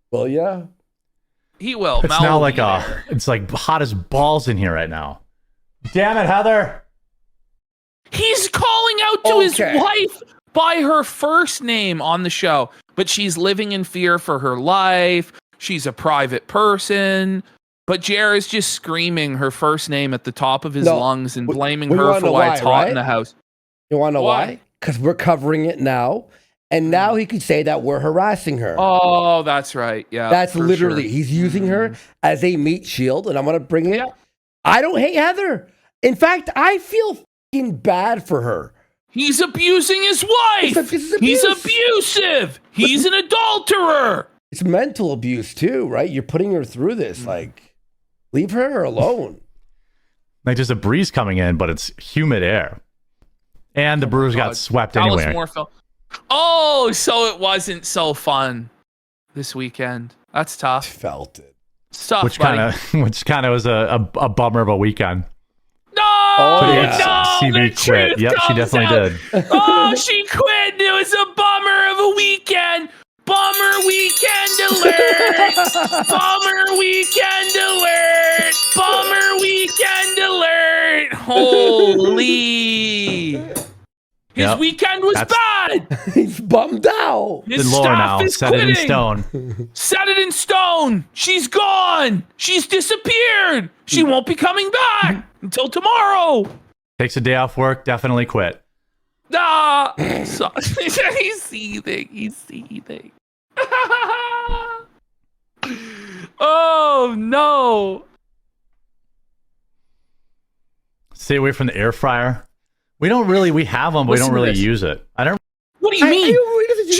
Well, yeah, he will. It's Mel now will like it's like hot as balls in here right now. Damn it, Heather! He's calling out to his wife by her first name on the show, but she's living in fear for her life. She's a private person. But Jer is just screaming her first name at the top of his lungs and blaming her for why it's hot in the house. You want to know why? Because we're covering it now. And now he could say that we're harassing her. Oh, that's right. Yeah. That's literally, he's using her as a meat shield. And I'm going to bring it. I don't hate Heather. In fact, I feel fucking bad for her. He's abusing his wife. He's abusive. He's an adulterer. It's mental abuse too, right? You're putting her through this. Like, leave her alone. Like, there's a breeze coming in, but it's humid air. And the Brewers got swept anyway. Oh, so it wasn't so fun. this weekend. That's tough. Felt it. It's tough, which buddy. kind of was a bummer of a weekend. No, CB quit. Yep, she definitely did. Oh, she quit. It was a bummer of a weekend. Bummer weekend alert. Bummer weekend alert. Bummer weekend alert. Holy. His weekend was bad. He's bummed out. His Lore staff now. is Set it in quitting. stone. Set it in stone. She's gone. She's disappeared. She won't be coming back until tomorrow. Takes a day off work. Definitely quit. Ah, so, he's seething. He's seething. Oh no! Stay away from the air fryer. We have them, but we don't really use it. I don't. What do you mean?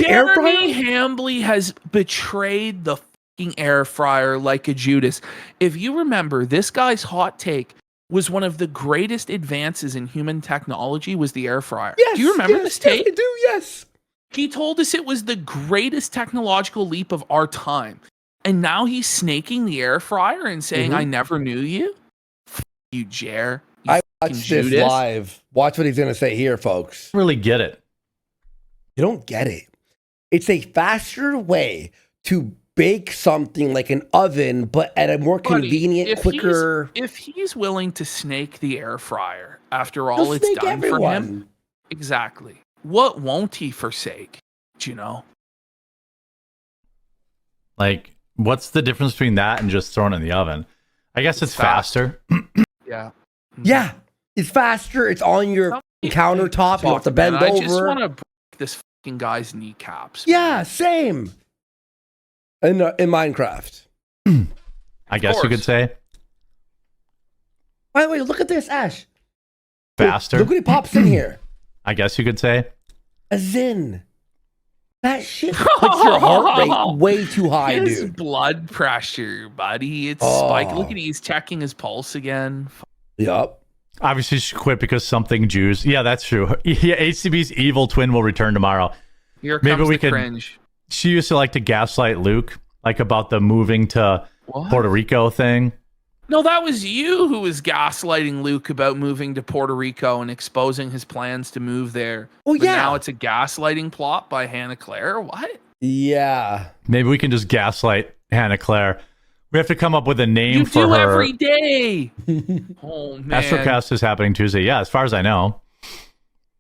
air fryer? Jeremy Hambly has betrayed the fucking air fryer like a Judas. If you remember, this guy's hot take was one of the greatest advances in human technology was the air fryer. Yes, do you remember this take? Yes, I do, yes. He told us it was the greatest technological leap of our time. And now he's snaking the air fryer and saying, I never knew you? F you, Jer. You I watched this Judas. live. Watch what he's going to say here, folks. Really get it. You don't get it. It's a faster way to bake something like an oven, but at a more convenient, quicker. If he's willing to snake the air fryer after all He'll it's snake done for everyone. him, exactly. What won't he forsake? Do you know? Like, what's the difference between that and just throwing it in the oven? I guess it's faster. Yeah. Yeah. It's faster. It's on your countertop. You don't have to bend Man, over. I just want to break this fucking guy's kneecaps. Yeah, same. In Minecraft. I guess you could say. By the way, look at this, Ash. Faster. Look what he pops in here. I guess you could say. A Zin. That shit puts your heart rate way too high, His dude. blood pressure, buddy. It's spiked. Look at he's checking his pulse again. Yup. Obviously, she quit because something Jews. Yeah, that's true. Yeah, HCB's evil twin will return tomorrow. Here comes the cringe. She used to like to gaslight Luke, like about the moving to Puerto Rico thing. No, that was you who was gaslighting Luke about moving to Puerto Rico and exposing his plans to move there. Oh, But yeah. now it's a gaslighting plot by Hannah Claire. What? Yeah. Maybe we can just gaslight Hannah Claire. We have to come up with a name You for do her. every day. Oh, man. Astrocast is happening Tuesday. Yeah, as far as I know.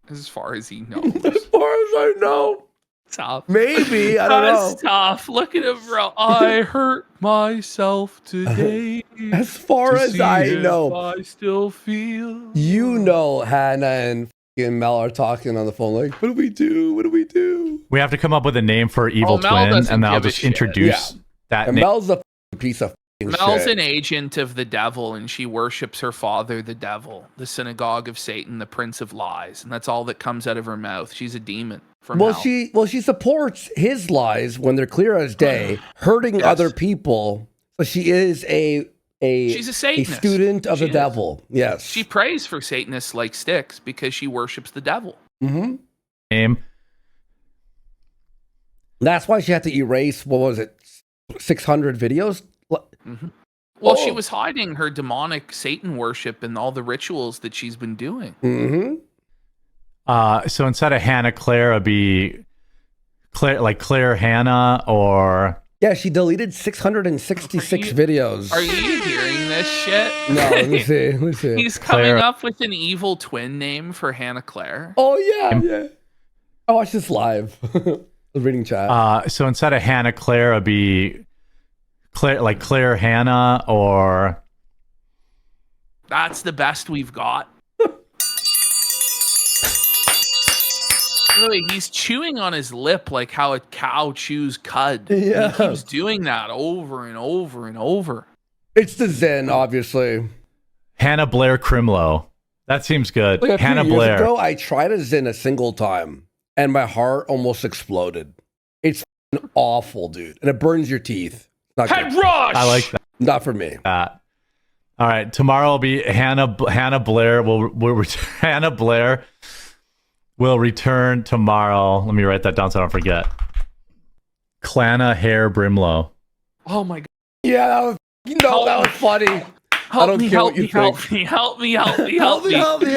As far as he knows. As far as I know. Tough. Maybe. I don't know. That's tough. Look at him, bro. I hurt myself today. As far as I know. I still feel. You know Hannah and fucking Mel are talking on the phone like, what do we do? What do we do? We have to come up with a name for evil Mel twin, doesn't and then I'll give a just shit. introduce that And name. Mel's a piece of Mel's shit. an agent of the devil, and she worships her father, the devil, the synagogue of Satan, the prince of lies, and that's all that comes out of her mouth. She's a demon from hell. She supports his lies when they're clear as day, hurting other people. So she is She's a Satanist. student of She the is. devil. Yes. She prays for Satanists like Styx because she worships the devil. Mm-hmm. Name. That's why she had to erase, what was it, 600 videos? Mm-hmm. Well, she was hiding her demonic Satan worship and all the rituals that she's been doing. Mm-hmm. So instead of Hannah Claire, it'd be Claire Hannah, or Yeah, she deleted 666 videos. Are you hearing this shit? No, let me see. Let me see. He's coming up with an evil twin name for Hannah Claire. Oh, yeah. I watched this live. I was reading chat. so instead of Hannah Claire, it'd be Claire Hannah, or That's the best we've got. Really, he's chewing on his lip like how a cow chews cud. Yeah. He keeps doing that over and over and over. It's the Zen, obviously. Hannah Blair Crimlow. That seems good. Like a few Hannah years Blair. ago, I tried a Zen a single time, and my heart almost exploded. It's f***ing awful, dude. And it burns your teeth. Not Head good. rush! I like that. Not for me. All right, tomorrow will be Hannah Blair. Hannah Blair will return tomorrow. Let me write that down so I don't forget. Clana Hair Brimlow. Oh my god. Yeah, that was that was funny. Help me, help me, help me, help me, help me, help me, help me,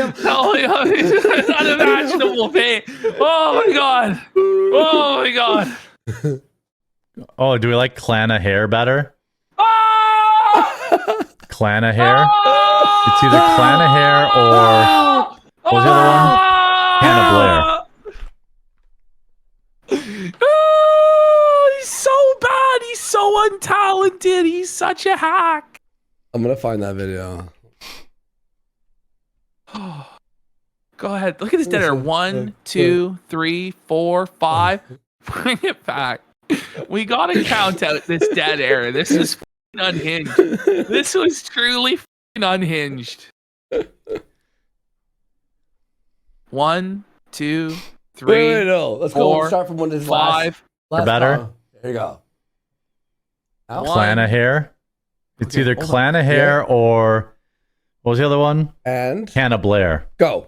help me. Unimaginable pain. Oh my god. Oh my god. Oh, do we like Clana Hair better? Ah! Clana Hair? It's either Clana Hair or what was the other one? Hannah Blair. Oh, he's so bad. He's so untalented. He's such a hack. I'm gonna find that video. Go ahead. Look at this dead air. 1, 2, 3, 4, 5. Bring it back. We gotta count out this dead air. This is unhinged. This was truly unhinged. 1, 2, 3. Wait, no. Let's go. Let's start from one to 5. Last better. column. There you go. Clana Hair. It's either Clana Hair or what was the other one? And Hannah Blair. Go.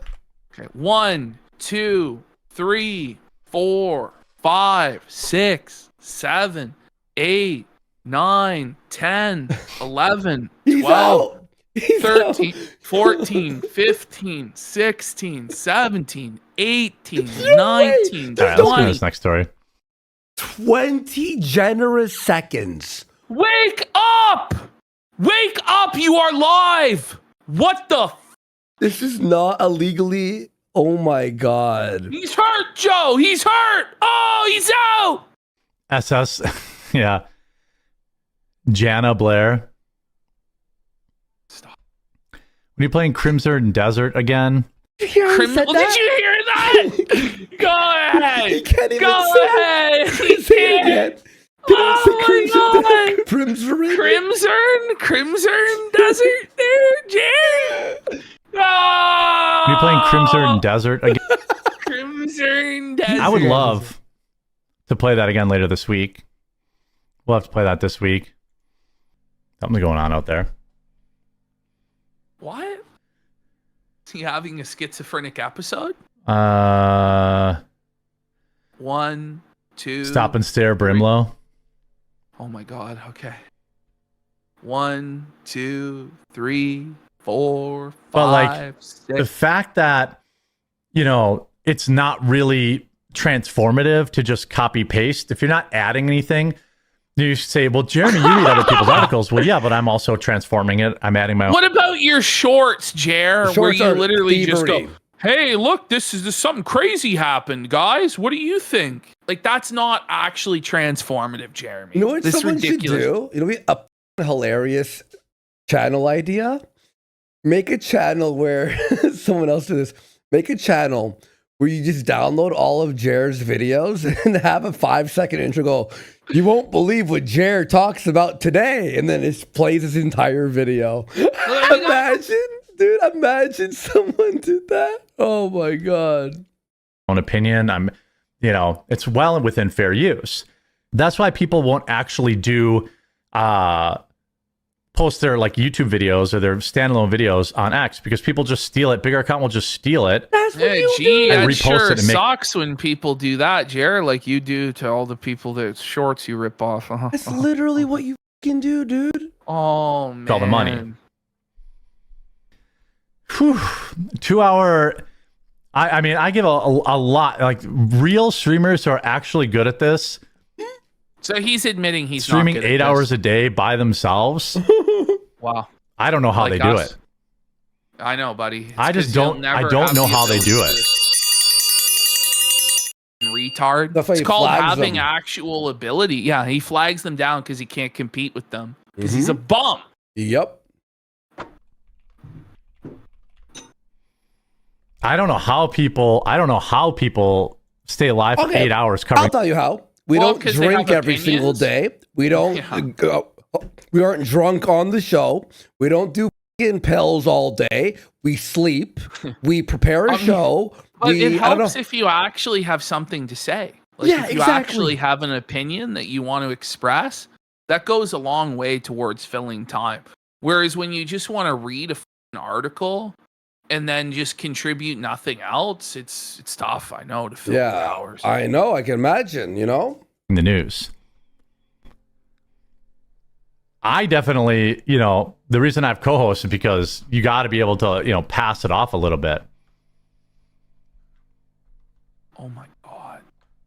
Okay. 1, 2, 3, 4, 5, 6, 7, 8, 9, 10, 11, 12, 13, 14, 15, 16, 17, 18, 19, All right, let's go to this next story. 20 generous seconds. Wake up! Wake up! You are live! What the This is not illegally. Oh my god. He's hurt, Joe! He's hurt! Oh, he's out! SS. Yeah. Jana Blair. Stop. When you playing Crimson Desert again? Did you hear Did you hear that? Go ahead! He can't even Go say ahead! it. Say it again. Oh my god! Crimson. Crimson Desert there, Jay! Oh! When you playing Crimson Desert again? Crimson Desert. I would love to play that again later this week. We'll have to play that this week. Something's going on out there. What? Is he having a schizophrenic episode? 1, 2. Stop and Stare Brimlow. Oh my god, okay. 1, 2, 3, 4, 5, But like 6. the fact that, you know, it's not really transformative to just copy paste. If you're not adding anything, you say, well, Jeremy, you read other people's articles. Well, yeah, but I'm also transforming it. I'm adding my own. What about your shorts, Jer? Where you literally just go, hey, look, this something crazy happened, guys. What do you think? Like, that's not actually transformative, Jeremy. You know what this someone should do? You know, a hilarious channel idea? Make a channel where someone else do this. Make a channel where you just download all of Jer's videos and have a 5-second intro go, you won't believe what Jer talks about today. And then it plays his entire video. Imagine someone did that. Oh my God. Own opinion. It's well within fair use. That's why people won't actually do post their like YouTube videos or their standalone videos on X because people just steal it. Bigger account will just steal it. That repost sure it and make sucks when people do that, Jer, like you do to all the people that shorts you rip off. That's literally what you can do, dude. Oh man. All the money. Whew. 2 hour. I give a lot, like real streamers who are actually good at this. So he's admitting he's streaming not good 8 at hours this. a day by themselves. Wow. I don't know how they do it. I know, buddy. I just don't know how they do it. Retard. It's called having actual ability. Yeah, he flags them down because he can't compete with them because he's a bum. Yep. I don't know how people stay alive for 8 hours covering. I'll tell you how. We don't drink every single day. We don't. We aren't drunk on the show. We don't do pills all day. We sleep. We prepare a show. But it helps if you actually have something to say. Like if you actually have an opinion that you want to express, that goes a long way towards filling time. Whereas when you just want to read an article and then just contribute nothing else, it's tough, I know, to fill 4 hours. I know, I can imagine, In the news. I definitely, the reason I have co-hosts is because you got to be able to, pass it off a little bit. Oh my God.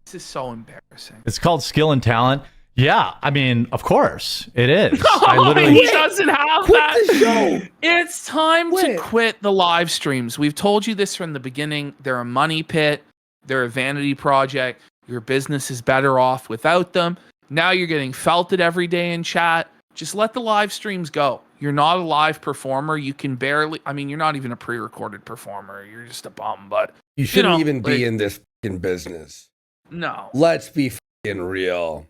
This is so embarrassing. It's called skill and talent. Yeah, I mean, of course it is. He doesn't have that. It's time to quit the live streams. We've told you this from the beginning. They're a money pit. They're a vanity project. Your business is better off without them. Now you're getting felted every day in chat. Just let the live streams go. You're not a live performer. You can barely, you're not even a pre-recorded performer. You're just a bum, but you shouldn't even be in this business. No. Let's be real.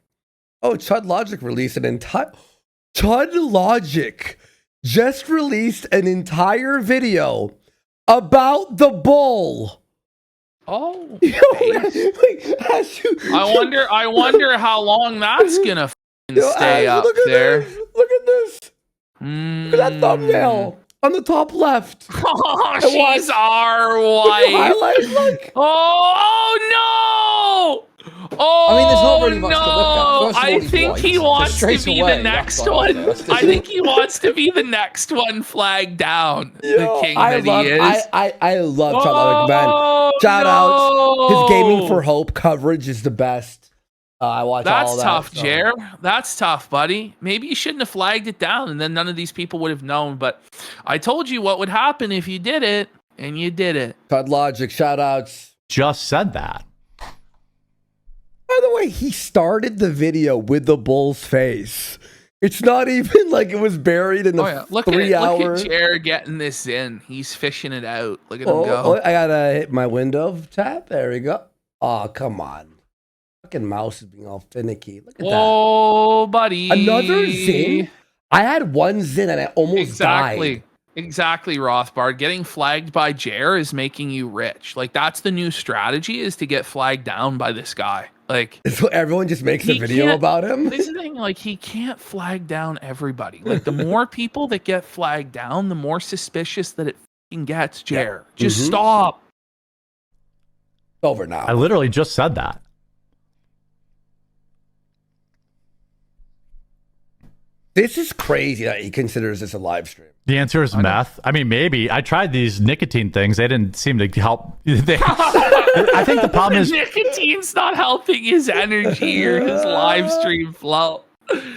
Oh, Chud Logic released an entire... Chud Logic just released an entire video about the bull. Oh. I wonder how long that's gonna stay up there. Look at this. Look at that thumbnail on the top left. Oh, she's our wife. Oh no! Oh, there's not really much to look at. I think he wants to be the next one. I think he wants to be the next one flagged down. The king that he is. I love Chud Logic, man. Shout out. His Gaming for Hope coverage is the best. I watch all that. That's tough, Jer. That's tough, buddy. Maybe you shouldn't have flagged it down, and then none of these people would have known. But I told you what would happen if you did it, and you did it. Chud Logic, shout outs. Just said that. By the way, he started the video with the bull's face. It's not even like it was buried in the 3 hours. Look at Jer getting this in. He's fishing it out. Look at him go. I gotta hit my window tab. There we go. Oh, come on. Fucking mouse is being all finicky. Look at that. Oh, buddy. Another Zin? I had one Zin and I almost died. Exactly, Rothbard. Getting flagged by Jer is making you rich. Like, that's the new strategy, is to get flagged down by this guy. Like, so everyone just makes a video about him? This is the thing, like, he can't flag down everybody. Like, the more people that get flagged down, the more suspicious that it fucking gets, Jer. Just stop. It's over now. I literally just said that. This is crazy that he considers this a live stream. The answer is meth. I mean, maybe. I tried these nicotine things. They didn't seem to help. I think the problem is... Nicotine's not helping his energy or his live stream flow.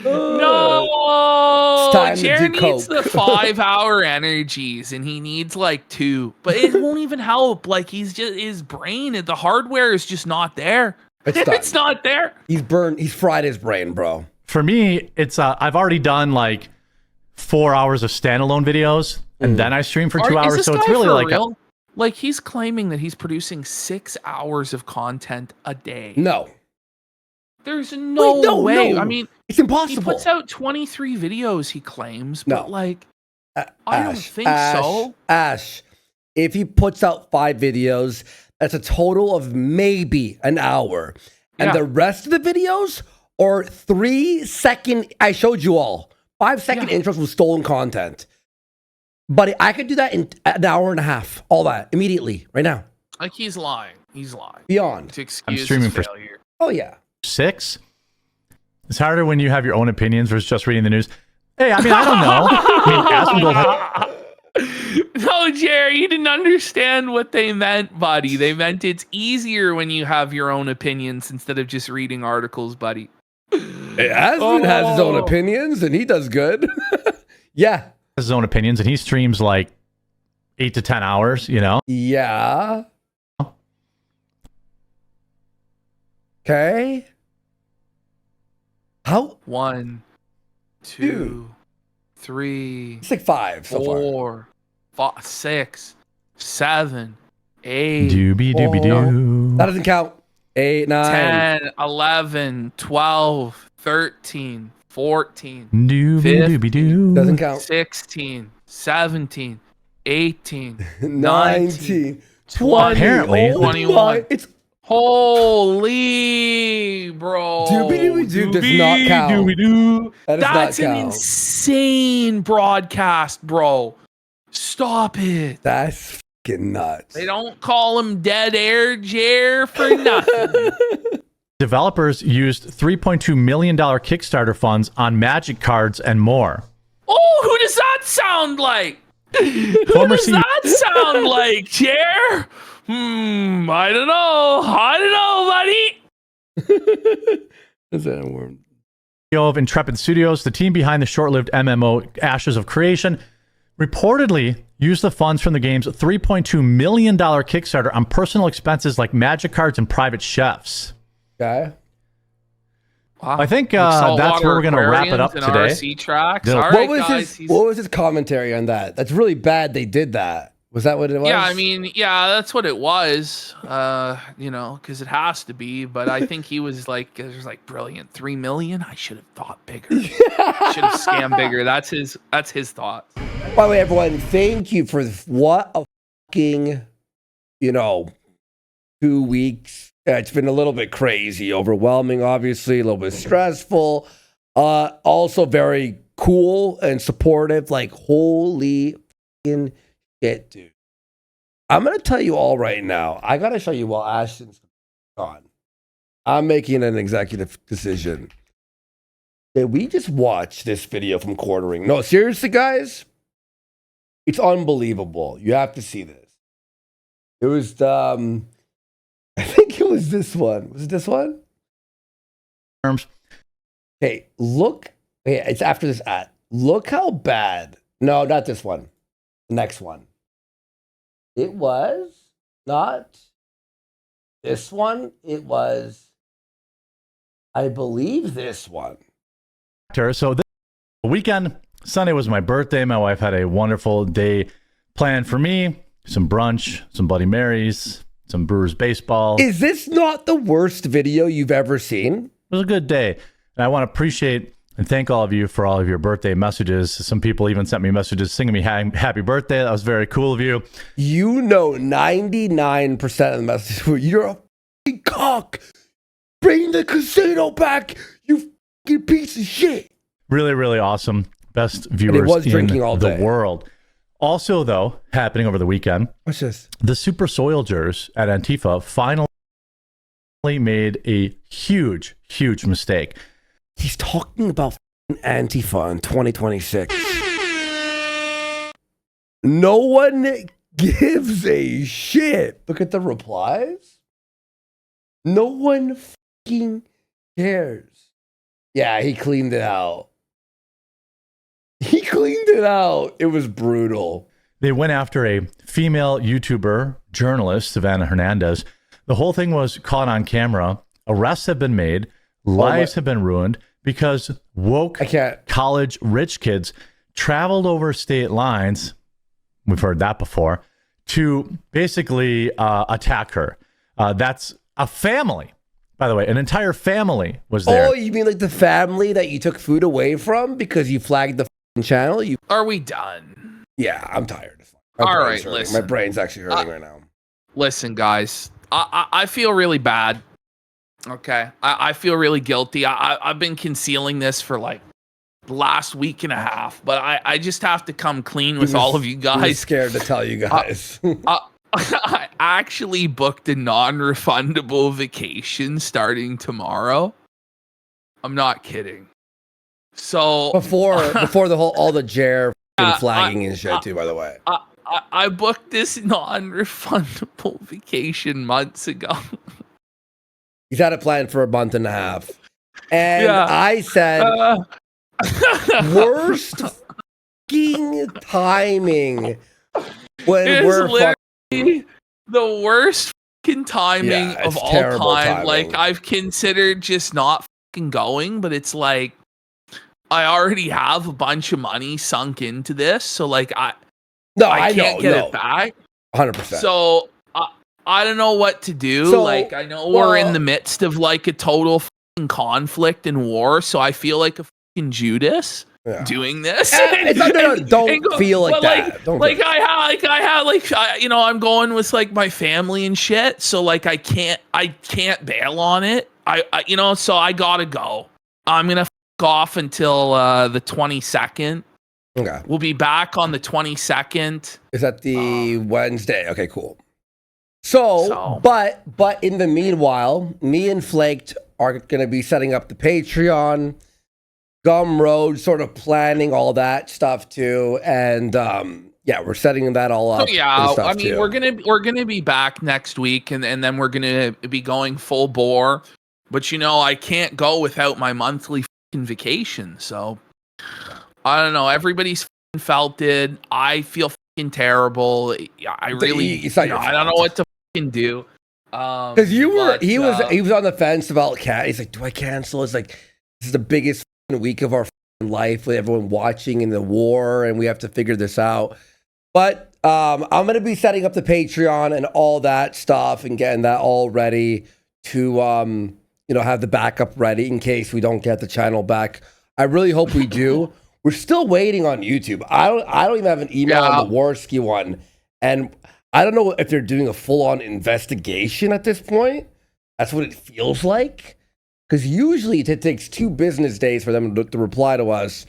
No! Jared needs the 5-hour energies, and he needs like 2. But it won't even help. Like, he's just... His brain, the hardware is just not there. It's not there. He's fried his brain, bro. For me, it's I've already done like 4 hours of standalone videos, and then I stream for 2 hours. So it's really like like he's claiming that he's producing 6 hours of content a day. No, there's no way. No. I mean, it's impossible. He puts out 23 videos. He claims, but like, I don't think so. Ash, if he puts out 5 videos, that's a total of maybe an hour, and the rest of the videos. Or 3-second, I showed you all. 5-second intros with stolen content. But I could do that in an hour and a half. All that, immediately, right now. Like, he's lying. He's lying. Beyond. To excuse I'm streaming his failure. Oh, yeah. 6? It's harder when you have your own opinions versus just reading the news. Hey, I mean, I don't know. No, Jerry, you didn't understand what they meant, buddy. They meant it's easier when you have your own opinions instead of just reading articles, buddy. Hey, Asmund has his own opinions, and he does good. Yeah. His own opinions, and he streams like 8 to 10 hours, you know? Yeah. Okay. How? 1, 2, 3. It's like 5 so far. 4, 5, 6, 7, 8. Doobie doobie doo. That doesn't count. 8, 9, 10, 11, 12, 13, 14, doobie 15, doobie doo. Doesn't count. 16, 17, 18, 19, 20, Apparently. 21. It's holy, bro. Doobie-doobie-doo does not count. Doobie-doo. That does That's not an count. insane broadcast, bro. Stop it. That's fucking nuts. They don't call him dead air Jer for nothing. developers used $3.2 million Kickstarter funds on Magic cards and more. Oh, who does that sound like? Who does that sound like, Chair? I don't know, buddy. Is that a word? Of Intrepid Studios, the team behind the short-lived MMO Ashes of Creation, reportedly used the funds from the game's $3.2 million Kickstarter on personal expenses like Magic cards and private chefs. Okay. Wow. I think that's where we're going to wrap it up today. RC tracks. Yeah. All right, guys. What was his commentary on that? That's really bad they did that. Was that what it was? Yeah, I mean, yeah, that's what it was. Because it has to be. But I think he was like, brilliant. 3 million. I should have thought bigger. Should have scammed bigger. That's his thought. By the way, everyone, thank you for what a fucking, 2 weeks. It's been a little bit crazy, overwhelming, obviously, a little bit stressful. Also very cool and supportive. Like, holy fucking shit, dude. I'm going to tell you all right now. I got to show you while Ashton's gone. I'm making an executive decision. Did we just watch this video from Quartering? No, seriously, guys. It's unbelievable. You have to see this. It was I think it was this one. Was it this one? Hey, look. Yeah, it's after this ad. Look how bad. No, not this one. The next one. It was not this one. It was, I believe, this one. So this weekend, Sunday was my birthday. My wife had a wonderful day planned for me. Some brunch, some Bloody Marys, some Brewers baseball. Is this not the worst video you've ever seen? It was a good day. And I want to appreciate and thank all of you for all of your birthday messages. Some people even sent me messages singing me happy birthday. That was very cool of you. 99% of the messages were, you're a fucking cock. Bring the casino back, you fucking piece of shit. Really, really awesome. Best viewers in the world. Also, though, happening over the weekend. What's this? The Super Soldiers at Antifa finally made a huge, huge mistake. He's talking about Antifa in 2026. No one gives a shit. Look at the replies. No one fucking cares. Yeah, he cleaned it out. He cleaned it out. It was brutal. They went after a female YouTuber, journalist, Savannah Hernandez. The whole thing was caught on camera. Arrests have been made. Lives have been ruined because woke college rich kids traveled over state lines. We've heard that before, to basically attack her. That's a family, by the way. An entire family was there. Oh, you mean like the family that you took food away from because you flagged the channel? Are we done? Yeah, I'm tired. All right, listen. My brain's actually hurting right now. Listen, guys, I feel really bad. Okay, I feel really guilty. I've been concealing this for like the last week and a half, but I just have to come clean with all of you guys. I'm scared to tell you guys. I actually booked a non-refundable vacation starting tomorrow. I'm not kidding. So before the whole all the Jer flagging and shit too, by the way. I booked this non-refundable vacation months ago. He's had it planned for a month and a half. And I said, worst fucking timing when we're literally the worst fucking timing of all time. Like, I've considered just not fucking going, but it's like, I already have a bunch of money sunk into this. So, like, I can't get it back. 100%. So, I don't know what to do. So, like, I know we're in the midst of like a total fucking conflict and war. So I feel like a fucking Judas doing this. Don't feel like that. I'm going with like my family and shit. So like, I can't bail on it. So I gotta go. I'm gonna off until the 22nd. Okay. We'll be back on the 22nd. Is that the Wednesday? Okay, cool. But in the meanwhile, me and Flaked are going to be setting up the Patreon, Gumroad, sort of planning all that stuff too, and we're setting that all up. So I mean, we're gonna be back next week, and then we're gonna be going full bore. But I can't go without my monthly vacation. So I don't know. Everybody's felt it. I feel terrible. I really, I don't know what to do. Because he was on the fence about cat. He's like, do I cancel? It's like, this is the biggest week of our life with everyone watching in the war, and we have to figure this out. But I'm going to be setting up the Patreon and all that stuff and getting that all ready to have the backup ready in case we don't get the channel back. I really hope we do. We're still waiting on YouTube. I don't even have an email on the Warski one, and I don't know if they're doing a full-on investigation at this point. That's what it feels like. Because usually it takes 2 business days for them to reply to us.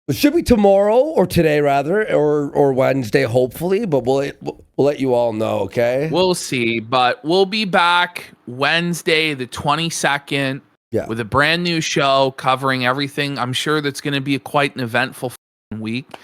It should be tomorrow or today, rather, or Wednesday, hopefully. But we'll let you all know, okay? We'll see. But we'll be back Wednesday, the 22nd, with a brand new show covering everything. I'm sure that's going to be quite an eventful week.